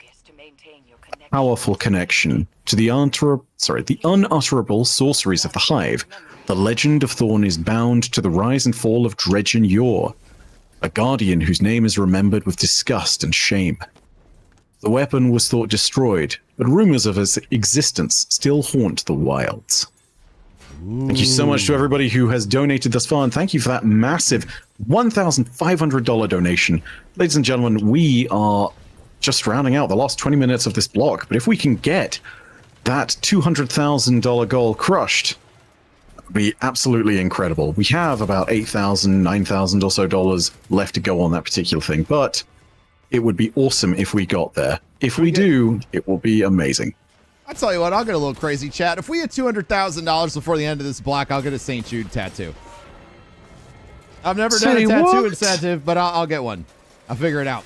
A powerful connection to the unutterable sorceries of the Hive. The legend of Thorn is bound to the rise and fall of Dredgen Yor, a guardian whose name is remembered with disgust and shame. The weapon was thought destroyed, but rumors of its existence still haunt the wilds. Thank you so much to everybody who has donated thus far, and thank you for that massive $1,500 donation. Ladies and gentlemen, we are just rounding out the last 20 minutes of this block, but if we can get that $200,000 goal crushed, that would be absolutely incredible. We have about $8,000, $9,000 or so dollars left to go on that particular thing, but it would be awesome if we got there. If we do, it will be amazing. I'll tell you what, I'll get a little crazy, chat. If we hit $200,000 before the end of this block, I'll get a St. Jude tattoo. I've never done a tattoo incentive, but I'll get one. I'll figure it out.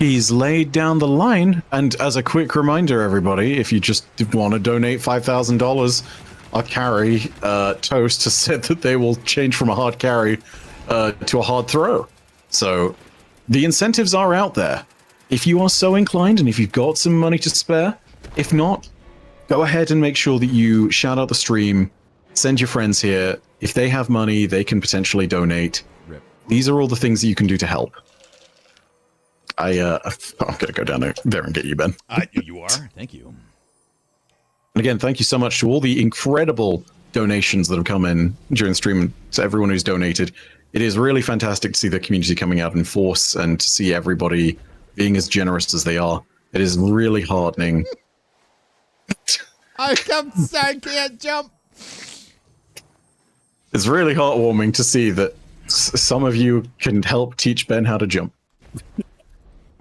he's laid down the line. And as a quick reminder, everybody, if you just want to donate $5,000, our carry, Toast, has said that they will change from a hard carry to a hard throw. So the incentives are out there. If you are so inclined and if you've got some money to spare, if not, go ahead and make sure that you shout out the stream, send your friends here. If they have money, they can potentially donate. Rip. These are all the things that you can do to help. I'm gonna go down there and get you, Ben. You are? Thank you. And again, thank you so much to all the incredible donations that have come in during the stream and to everyone who's donated. It is really fantastic to see the community coming out in force and to see everybody being as generous as they are. It is really heartening. I can't jump. It's really heartwarming to see that some of you can help teach Ben how to jump.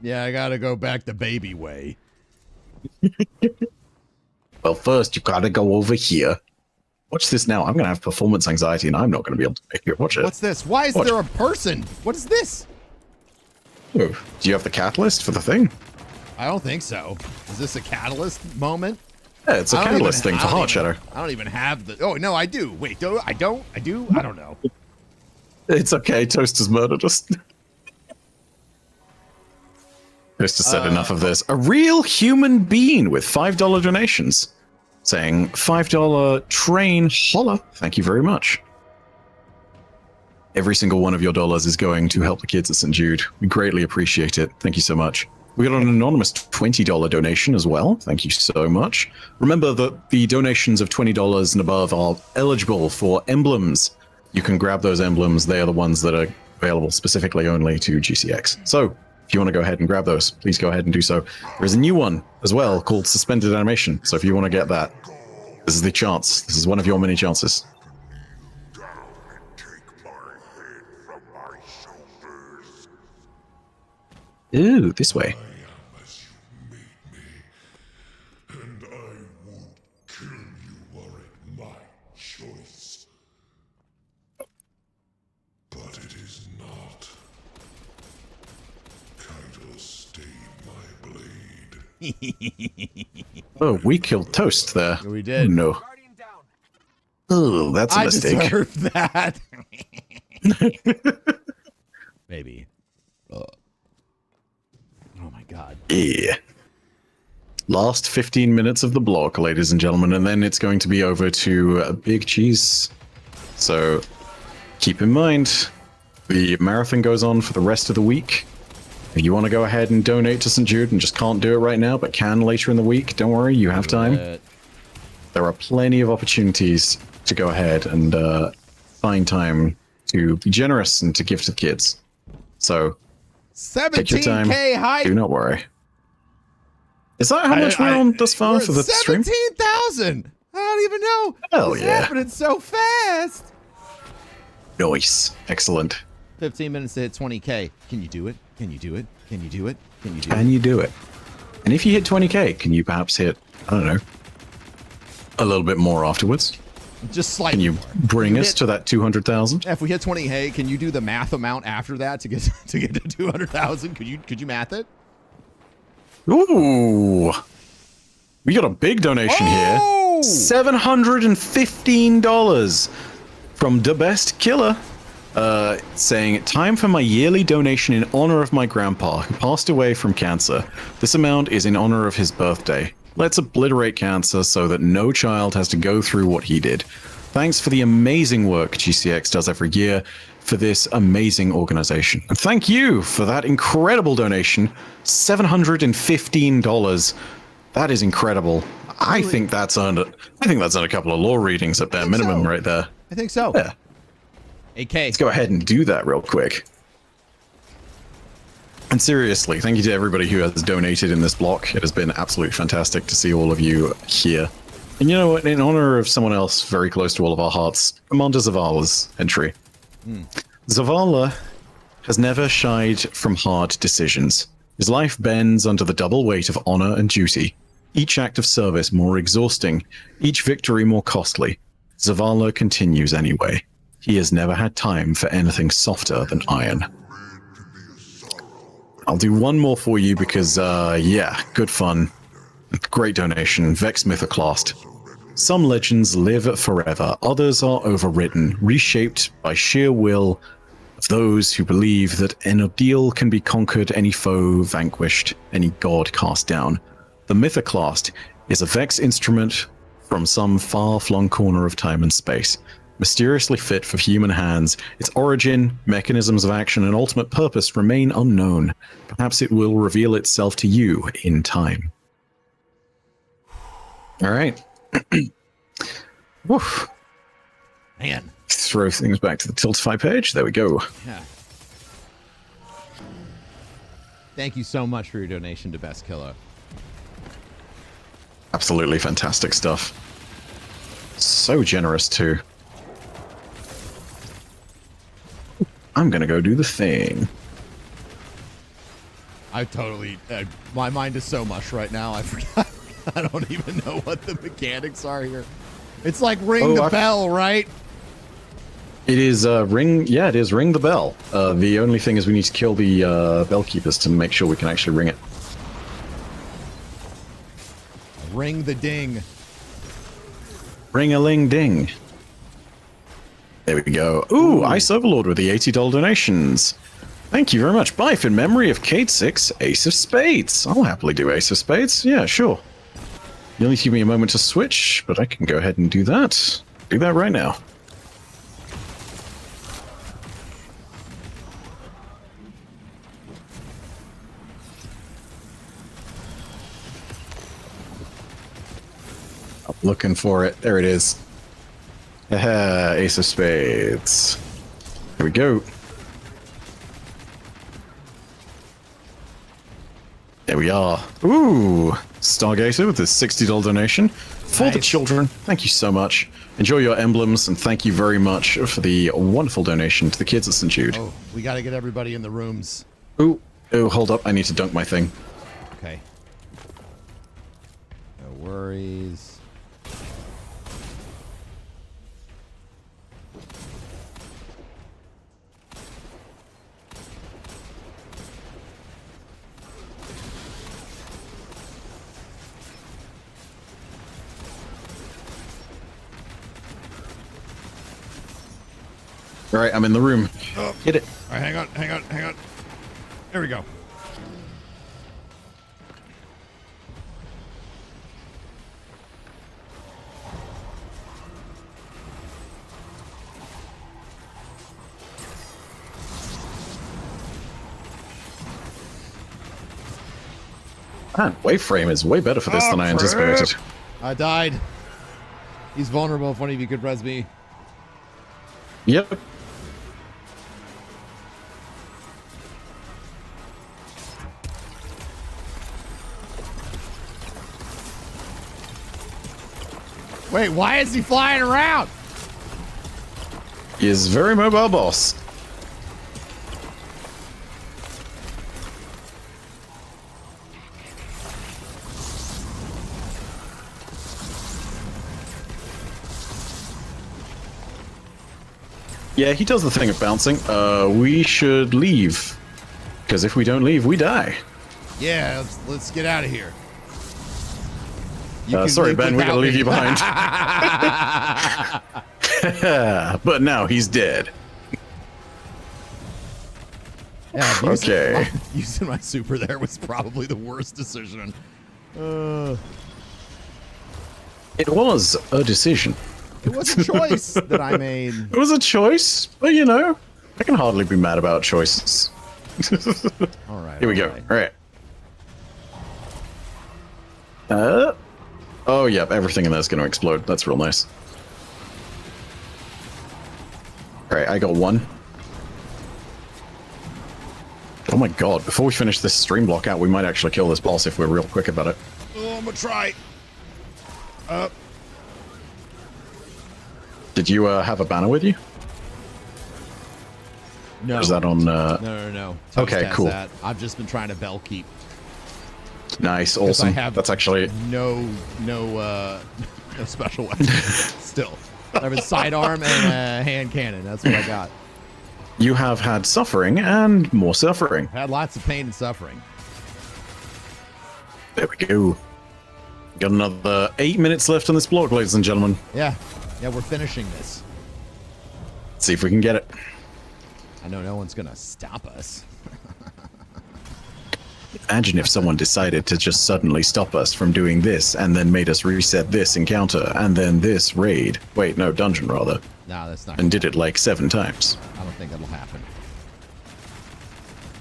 Yeah, I gotta go back the baby way. Well, first you gotta go over here. Watch this now. I'm gonna have performance anxiety and I'm not gonna be able to make it. Watch it. What's this? Why is there a person? What is this? Oh, do you have the catalyst for the thing? I don't think so. Is this a catalyst moment? Yeah, it's a catalyst thing for Heart Shadow. I don't even have the... Oh, no, I do. Wait, I don't? I do? I don't know. It's okay. Toast has murdered us. Toast has said enough of this. A real human being with $5 donations saying $5 train holla. Thank you very much. Every single one of your dollars is going to help the kids at St. Jude. We greatly appreciate it. Thank you so much. We got an anonymous $20 donation as well. Thank you so much. Remember that the donations of $20 and above are eligible for emblems. You can grab those emblems. They are the ones that are available specifically only to GCX. So if you want to go ahead and grab those, please go ahead and do so. There's a new one as well called Suspended Animation. So if you want to get that, this is the chance. This is one of your many chances. Ooh, this way. And I won't kill you were it my choice. But it is not. Kaido stayed my blade. Oh, we killed Toast there. We did. Oh, no. Oh, that's a mistake. I deserve that. Maybe. Oh my god. Yeah. Last 15 minutes of the block, ladies and gentlemen, and then it's going to be over to BigCheese. So keep in mind, the marathon goes on for the rest of the week. If you want to go ahead and donate to St. Jude and just can't do it right now, but can later in the week, don't worry, you have time. There are plenty of opportunities to go ahead and find time to be generous and to give to the kids. So take your time. 17K hype. Do not worry. Is that how much we're on thus far for the stream? 17,000. I don't even know. Hell It's yeah. happening so fast. Nice. Excellent. 15 minutes to hit 20K. Can you do it? Can you do it? Can you do it? Can you do it? Can you do it? And if you hit 20K, can you perhaps hit, I don't know, a little bit more afterwards? Just slightly. Can you bring us to that 200,000? If we hit 20K, can you do the math amount after that to get to 200,000? Could you math it? Ooh. We got a big donation here. $715 from the best killer. Saying, time for my yearly donation in honor of my grandpa who passed away from cancer. This amount is in honor of his birthday. Let's obliterate cancer so that no child has to go through what he did. Thanks for the amazing work GCX does every year for this amazing organization. And thank you for that incredible donation, $715. That is incredible. I think that's earned a couple of lore readings at bare minimum right there. I think so. Yeah. AK. Let's go ahead and do that real quick. And seriously, thank you to everybody who has donated in this block. It has been absolutely fantastic to see all of you here. And you know what? In honor of someone else very close to all of our hearts, Commander Zavala's entry. Zavala has never shied from hard decisions. His life bends under the double weight of honor and duty. Each act of service more exhausting, each victory more costly. Zavala continues anyway. He has never had time for anything softer than iron. I'll do one more for you because, yeah, good fun. Great donation. Vex Mythoclast. Some legends live forever. Others are overwritten, reshaped by sheer will of those who believe that an ordeal can be conquered, any foe vanquished, any god cast down. The Mythoclast is a Vex instrument from some far-flung corner of time and space, mysteriously fit for human hands. Its origin, mechanisms of action, and ultimate purpose remain unknown. Perhaps it will reveal itself to you in time. All right. Woof. Man. Throw things back to the Tiltify page. There we go. Yeah. Thank you so much for your donation to Best Killer. Absolutely fantastic stuff. So generous, too. I'm going to go do the thing. I totally... my mind is so much right now. I forgot. I don't even know what the mechanics are here. It's like ring the bell, right? It is ring. Yeah, it is ring the bell. The only thing is we need to kill the bellkeepers to make sure we can actually ring it. Ring the ding. Ring-a-ling-ding. There we go. Ooh, Ice Overlord with the $80 donations. Thank you very much. Byf in memory of Kate 6, Ace of Spades. I'll happily do Ace of Spades. Yeah, sure. You'll need to give me a moment to switch, but I can go ahead and do that. Do that right now. I'm looking for it. There it is. Ace of Spades. Here we go. There we are. Ooh, Stargazer with this $60 donation for the children. Thank you so much. Enjoy your emblems, and thank you very much for the wonderful donation to the kids at St. Jude. Oh, we got to get everybody in the rooms. Ooh, hold up. I need to dunk my thing. Okay. No worries. All right, I'm in the room. Oh. Hit it. All right, hang on. There we go. Man, Waveframe is way better for this than I anticipated. I died. He's vulnerable if one of you could res me. Yep. Wait, why is he flying around? He is very mobile, boss. Yeah, he does the thing of bouncing. We should leave. Because if we don't leave, we die. Yeah, let's get out of here. Sorry, Ben, we gotta leave you behind. But now he's dead. Yeah, okay. Using my super there was probably the worst decision. It was a decision. It was a choice that I made. It was a choice, but you know, I can hardly be mad about choices. All right. Here we go. All right. Oh, yep, everything in there is going to explode. That's real nice. All right, I got one. Oh my god, before we finish this stream block out, we might actually kill this boss if we're real quick about it. Oh, I'm gonna try. Did you have a banner with you? No. Or is that on... No. Okay, cool. That. I've just been trying to bell keep. Nice, awesome. That's actually... No special weapons still. I have a sidearm and a hand cannon. That's what I got. You have had suffering and more suffering. Had lots of pain and suffering. There we go. Got another 8 minutes left on this block, ladies and gentlemen. Yeah, we're finishing this. Let's see if we can get it. I know no one's gonna stop us. Imagine if someone decided to just suddenly stop us from doing this and then made us reset this encounter and then this raid. Wait, no, dungeon rather. No, that's not. And did it like 7 times. I don't think that'll happen.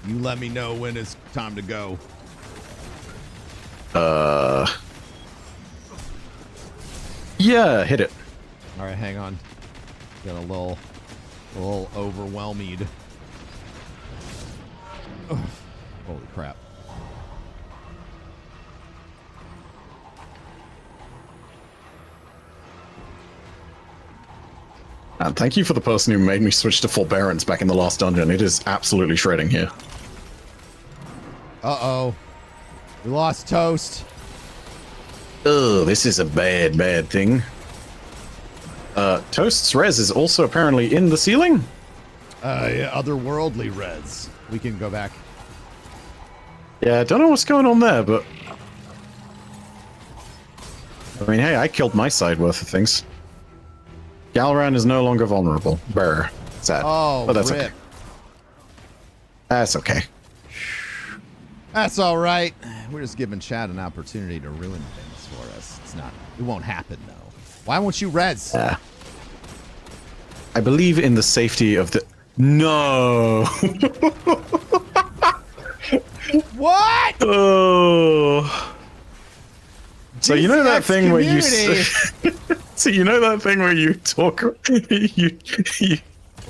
You let me know when it's time to go. Yeah, hit it. All right, hang on. Got a little overwhelmed. Ugh. Holy crap. And thank you for the person who made me switch to forbearance back in the last dungeon. It is absolutely shredding here. Uh-oh. We lost Toast. Oh, this is a bad, bad thing. Toast's res is also apparently in the ceiling? Yeah, otherworldly res. We can go back. Yeah, I don't know what's going on there, but... I mean, hey, I killed my side worth of things. Galran is no longer vulnerable. Brr. Sad. Oh, but that's rip. okay. That's okay. That's all right. We're just giving Chad an opportunity to ruin things for us. It won't happen, though. Why won't you res? I believe in the safety of the... No! What? Oh. So you know that thing where you... So you know that thing where you talk...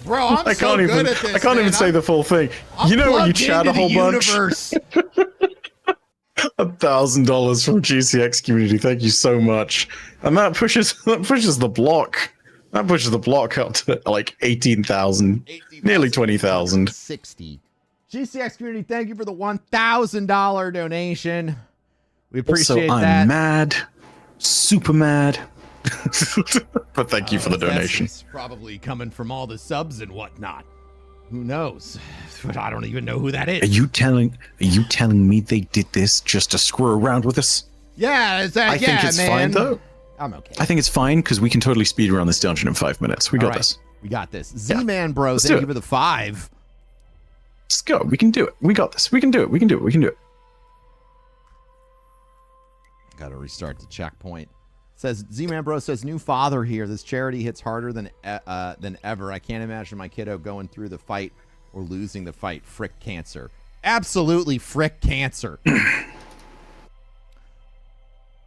Bro, I'm I so can't good even, at this, I can't even say the full thing. You know when you chat a whole bunch? $1,000 from GCX community. Thank you so much. And that pushes the block. That pushes the block up to like 18,000, nearly 20,000. 60. GCX community, thank you for the $1,000 donation. We appreciate also, that. I'm mad, super mad. But thank you for the donation. That's probably coming from all the subs and whatnot. Who knows? But I don't even know who that is. Are you telling me they did this just to screw around with us? Yeah, I think it's fine though. I'm okay. I think it's fine because we can totally speed around this dungeon in 5 minutes. We got this. We got this. Z-Man Bro, Let's thank do you it. for the 5. Let's go. We can do it. We got this. We can do it. We can do it. We can do it. Got to restart the checkpoint. Says Z-Man Bro says new father here. This charity hits harder than ever. I can't imagine my kiddo going through the fight or losing the fight. Frick cancer. Absolutely frick cancer.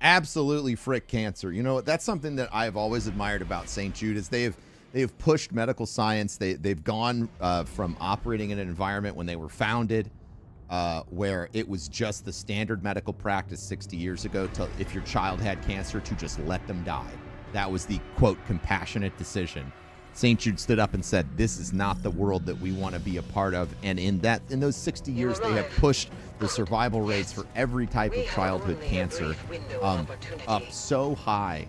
Absolutely frick cancer. You know, that's something that I've always admired about St. Jude is they have pushed medical science. They've gone from operating in an environment when they were founded where it was just the standard medical practice 60 years ago to, if your child had cancer, to just let them die. That was the, quote, compassionate decision. St. Jude stood up and said, this is not the world that we want to be a part of. And in those 60 years, they have pushed the survival rates for every type of childhood cancer up so high.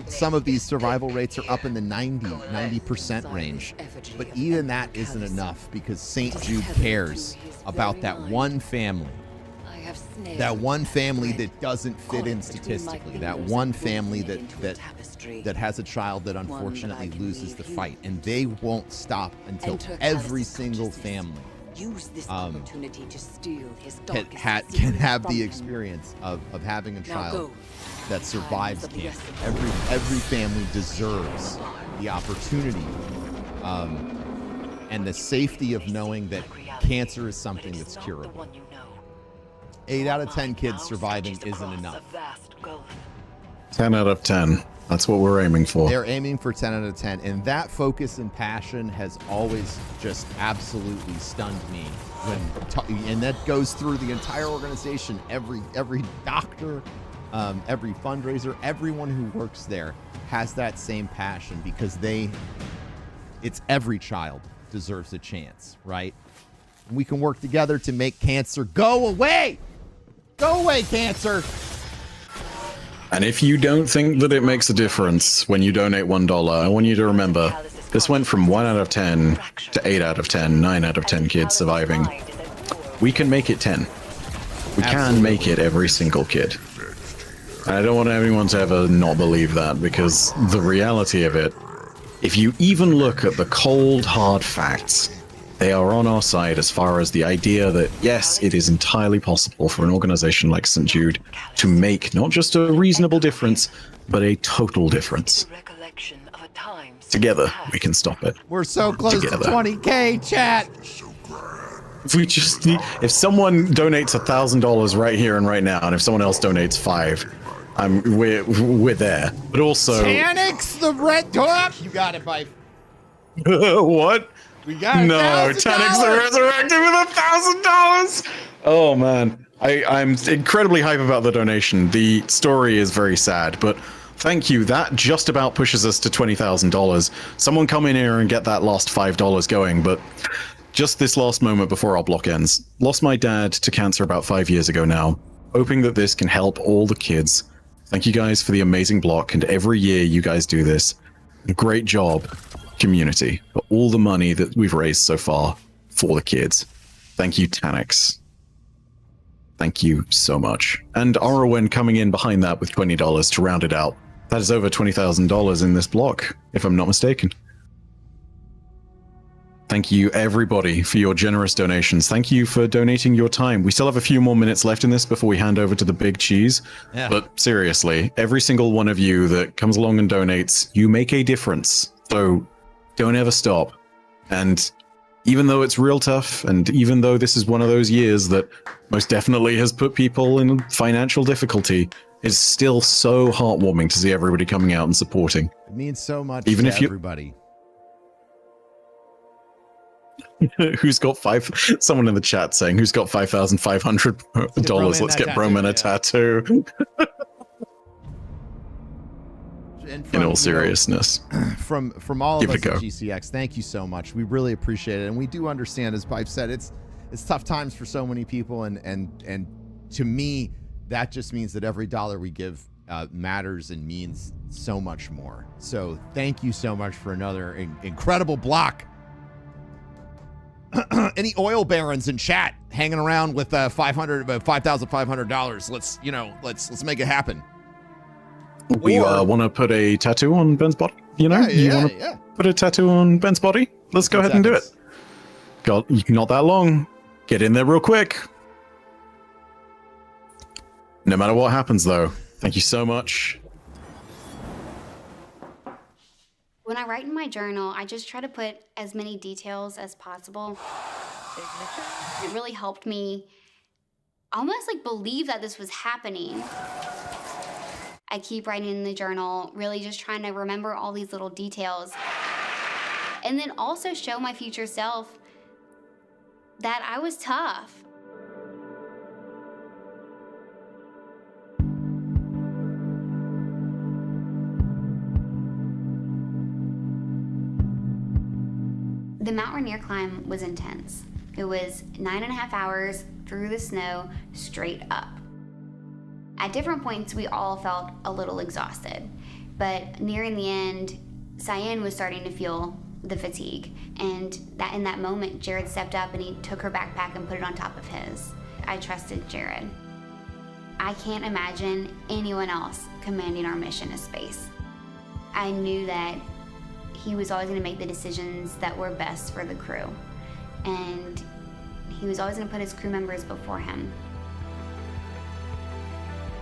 Some of these survival rates are up in the 90% range. But even that isn't enough because St. Jude cares about that one family. That one family that doesn't fit in statistically. That one family that has a child that unfortunately loses the fight. And they won't stop until every single family can have the experience of having a child that survives cancer. Every family deserves the opportunity and the safety of knowing that cancer is something that's curable. 8 out of 10 kids surviving isn't enough. 10 out of 10. That's what we're aiming for. They're aiming for 10 out of 10. And that focus and passion has always just absolutely stunned me. And that goes through the entire organization. Every doctor, every fundraiser, everyone who works there has that same passion because it's every child deserves a chance, right? And we can work together to make cancer go away. Go away, cancer. And if you don't think that it makes a difference when you donate $1, I want you to remember This went from 1 out of 10 to 8 out of 10, 9 out of 10 kids surviving. We can make it 10. We can make it every single kid. And I don't want anyone to ever not believe that, because the reality of it, if you even look at the cold, hard facts, they are on our side as far as the idea that, yes, it is entirely possible for an organization like St. Jude to make not just a reasonable difference, but a total difference. Together, we can stop it. We're so close Together. to 20K, chat. If we just need, if someone donates $1,000 right here and right now, and if someone else donates $5, we're there. But also, Tanix the red top. You got it, Byf. what? We got no, $1,000. Tanix the Resurrected with $1,000. Oh man, I'm incredibly hype about the donation. The story is very sad, but thank you. That just about pushes us to $20,000. Someone come in here and get that last $5 going. But just this last moment before our block ends, lost my dad to cancer about 5 years ago now. Hoping that this can help all the kids. Thank you guys for the amazing block, and every year you guys do this. Great job, community, for all the money that we've raised so far for the kids. Thank you, Tanix. Thank you so much. And Arwen coming in behind that with $20 to round it out. That is over $20,000 in this block, if I'm not mistaken. Thank you, everybody, for your generous donations. Thank you for donating your time. We still have a few more minutes left in this before we hand over to the big cheese. Yeah. But seriously, every single one of you that comes along and donates, you make a difference. So don't ever stop. And even though it's real tough, and even though this is one of those years that most definitely has put people in financial difficulty, it's still so heartwarming to see everybody coming out and supporting. It means so much Even to if you- everybody. Who's got someone in the chat saying, who's got $5,500? Let's get Broman a tattoo. In all seriousness. From all of Give us it a at go. GCX, thank you so much. We really appreciate it. And we do understand, as Byf said, it's tough times for so many people. And to me, that just means that every dollar we give matters and means so much more. So thank you so much for another incredible block. Any oil barons in chat hanging around with $5,500? Let's make it happen. We want to put a tattoo on Ben's body. You know, you want to put a tattoo on Ben's body? Let's go ahead and do it. God, not that long. Get in there real quick. No matter what happens, though, thank you so much. When I write in my journal, I just try to put as many details as possible. It really helped me almost like believe that this was happening. I keep writing in the journal, really just trying to remember all these little details. And then also show my future self that I was tough. The Mount Rainier climb was intense. It was 9.5 hours through the snow, straight up. At different points, we all felt a little exhausted, but nearing the end, Cyan was starting to feel the fatigue, and that in that moment, Jared stepped up and he took her backpack and put it on top of his. I trusted Jared. I can't imagine anyone else commanding our mission to space. I knew that he was always going to make the decisions that were best for the crew, and he was always going to put his crew members before him.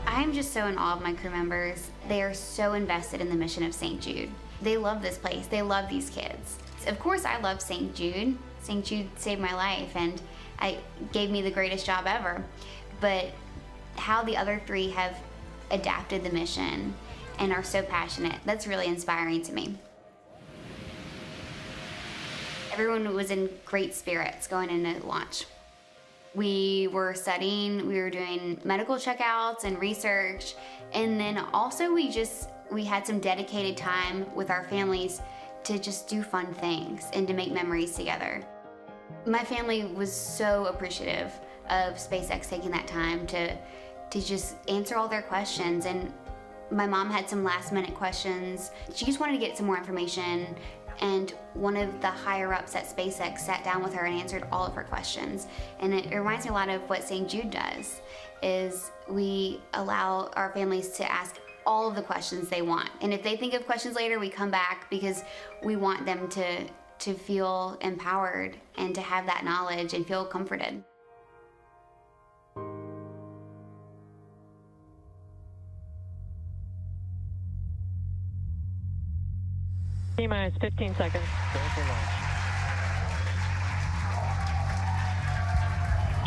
I am just so in awe of my crew members. They are so invested in the mission of St. Jude. They love this place. They love these kids. Of course, I love St. Jude. St. Jude saved my life and gave me the greatest job ever. But how the other three have adapted the mission and are so passionate, that's really inspiring to me. Everyone was in great spirits going into launch. We were studying, we were doing medical checkouts and research, and then also we had some dedicated time with our families to just do fun things and to make memories together. My family was so appreciative of SpaceX taking that time to just answer all their questions, and my mom had some last minute questions. She just wanted to get some more information And one of the higher ups at SpaceX sat down with her and answered all of her questions. And it reminds me a lot of what St. Jude does, is we allow our families to ask all of the questions they want. And if they think of questions later, we come back because we want them to feel empowered and to have that knowledge and feel comforted. T-minus 15 seconds. Go for launch.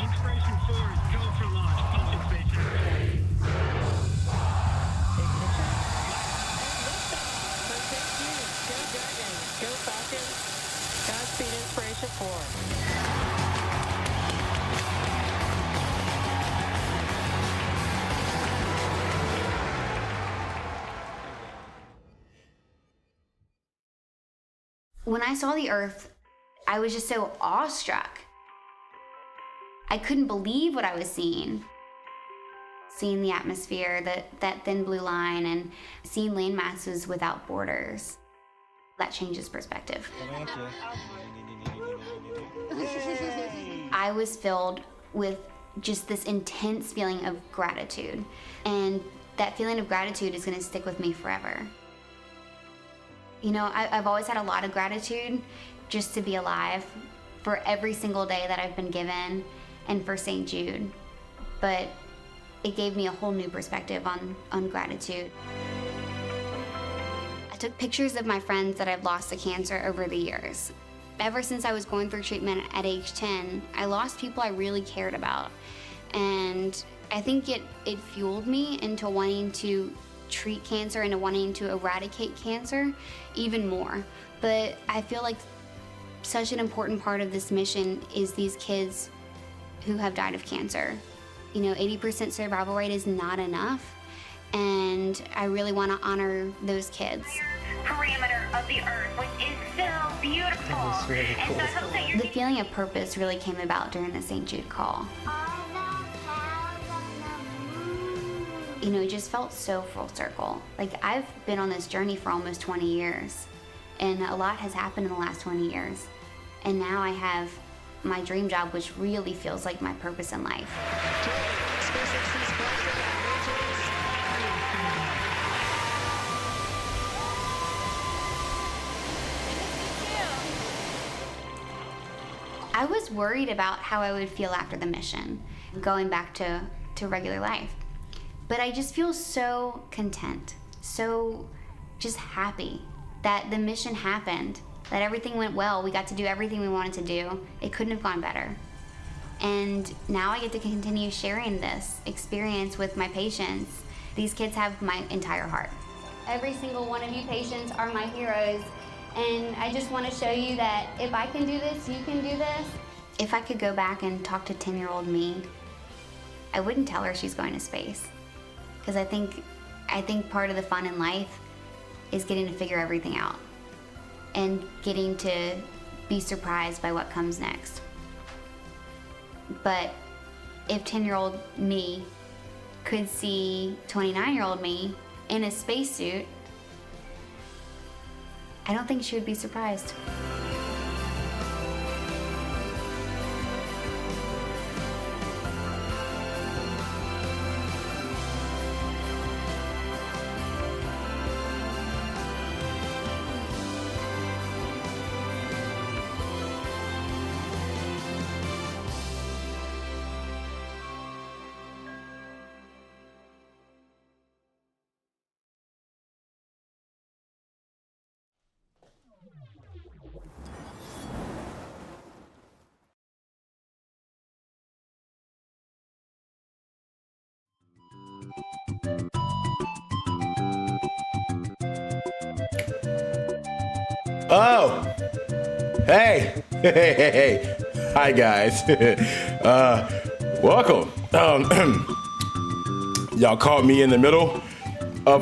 Inspiration 4 is go for launch. Pumping station. Go Falcon. Godspeed, Inspiration 4. When I saw the Earth, I was just so awestruck. I couldn't believe what I was seeing. Seeing the atmosphere, that thin blue line, and seeing land masses without borders. That changes perspective. I was filled with just this intense feeling of gratitude. And that feeling of gratitude is gonna stick with me forever. You know, I've always had a lot of gratitude just to be alive, for every single day that I've been given, and for St. Jude. But it gave me a whole new perspective on gratitude. I took pictures of my friends that I've lost to cancer over the years. Ever since I was going through treatment at age 10, I lost people I really cared about. And I think it fueled me into wanting to treat cancer and to wanting to eradicate cancer even more. But I feel like such an important part of this mission is these kids who have died of cancer. You know, 80% survival rate is not enough, and I really want to honor those kids. Perimeter of the Earth, which is so beautiful. That was really cool. And so I hope that the feeling of purpose really came about during the St. Jude call. You know, it just felt so full circle. Like, I've been on this journey for almost 20 years, and a lot has happened in the last 20 years. And now I have my dream job, which really feels like my purpose in life. I was worried about how I would feel after the mission, going back to regular life. But I just feel so content, so just happy that the mission happened, that everything went well. We got to do everything we wanted to do. It couldn't have gone better. And now I get to continue sharing this experience with my patients. These kids have my entire heart. Every single one of you patients are my heroes. And I just want to show you that if I can do this, you can do this. If I could go back and talk to 10-year-old me, I wouldn't tell her she's going to space. Because I think part of the fun in life is getting to figure everything out and getting to be surprised by what comes next. But if 10-year-old me could see 29-year-old me in a spacesuit, I don't think she would be surprised. Oh, hey, hey. Hi guys. Welcome. Y'all caught me in the middle of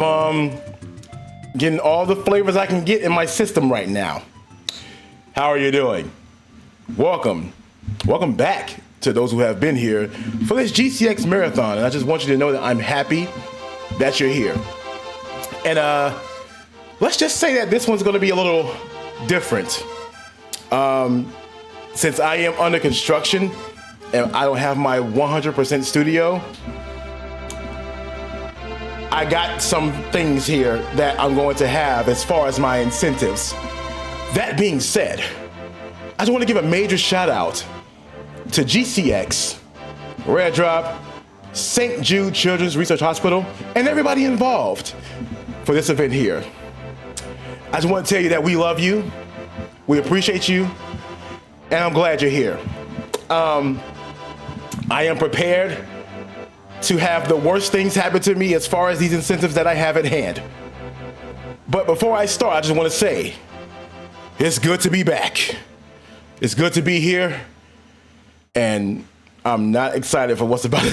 getting all the flavors I can get in my system right now. How are you doing? Welcome back to those who have been here for this GCX marathon. And I just want you to know that I'm happy that you're here. And let's just say that this one's gonna be a little different. Since I am under construction and I don't have my 100% studio, I got some things here that I'm going to have as far as my incentives. That being said, I just want to give a major shout out to GCX, Red Drop, St. Jude Children's Research Hospital, and everybody involved for this event here. I just want to tell you that we love you, we appreciate you, and I'm glad you're here. I am prepared to have the worst things happen to me as far as these incentives that I have at hand. But before I start, I just want to say, it's good to be back. It's good to be here, and I'm not excited for what's about to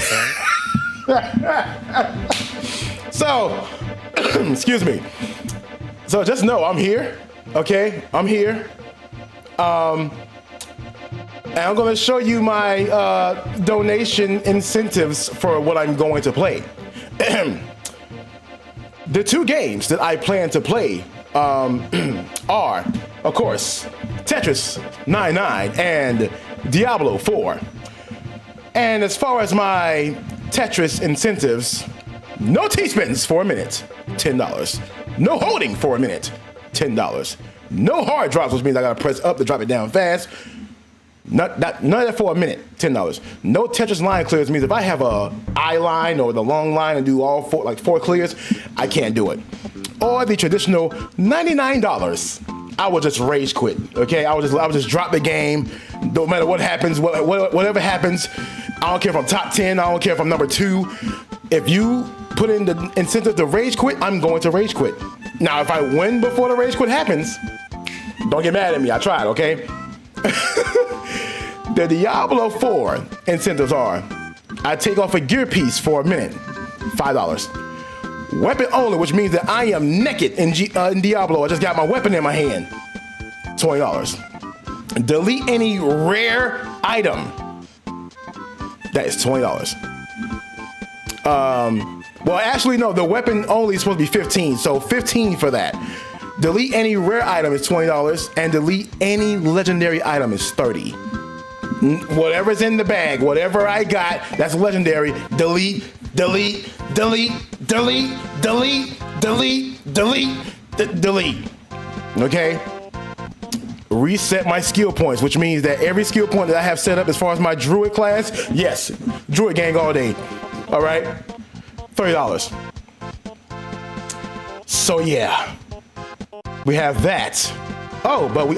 happen. So, excuse me. So just know I'm here, okay? I'm here. And I'm gonna show you my donation incentives for what I'm going to play. The two games that I plan to play are, of course, Tetris 99 and Diablo 4. And as far as my Tetris incentives, no T-spins for a minute, $10. No holding for a minute, $10. No hard drops, which means I gotta press up to drop it down fast. None of that for a minute, $10. No Tetris line clears means if I have a I line or the long line and do all four clears, I can't do it. Or the traditional $99. I will just rage quit, okay? I will just drop the game. No matter what happens, whatever happens, I don't care if I'm top 10, I don't care if I'm number 2. If you put in the incentive to rage quit, I'm going to rage quit. Now, if I win before the rage quit happens, don't get mad at me, I tried, okay? The Diablo 4 incentives are, I take off a gear piece for a minute, $5. Weapon only, which means that I am naked in Diablo. I just got my weapon in my hand, $20. Delete any rare item, that is $20. Well, actually, no, the weapon only is supposed to be 15, so 15 for that. Delete any rare item is $20, and delete any legendary item is $30. Whatever's in the bag, whatever I got, that's legendary. Delete, delete, delete, delete, delete, delete, delete, delete. Okay? Reset my skill points, which means that every skill point that I have set up as far as my Druid class, yes, Druid gang all day. All right? $30. So yeah, we have that. Oh, but we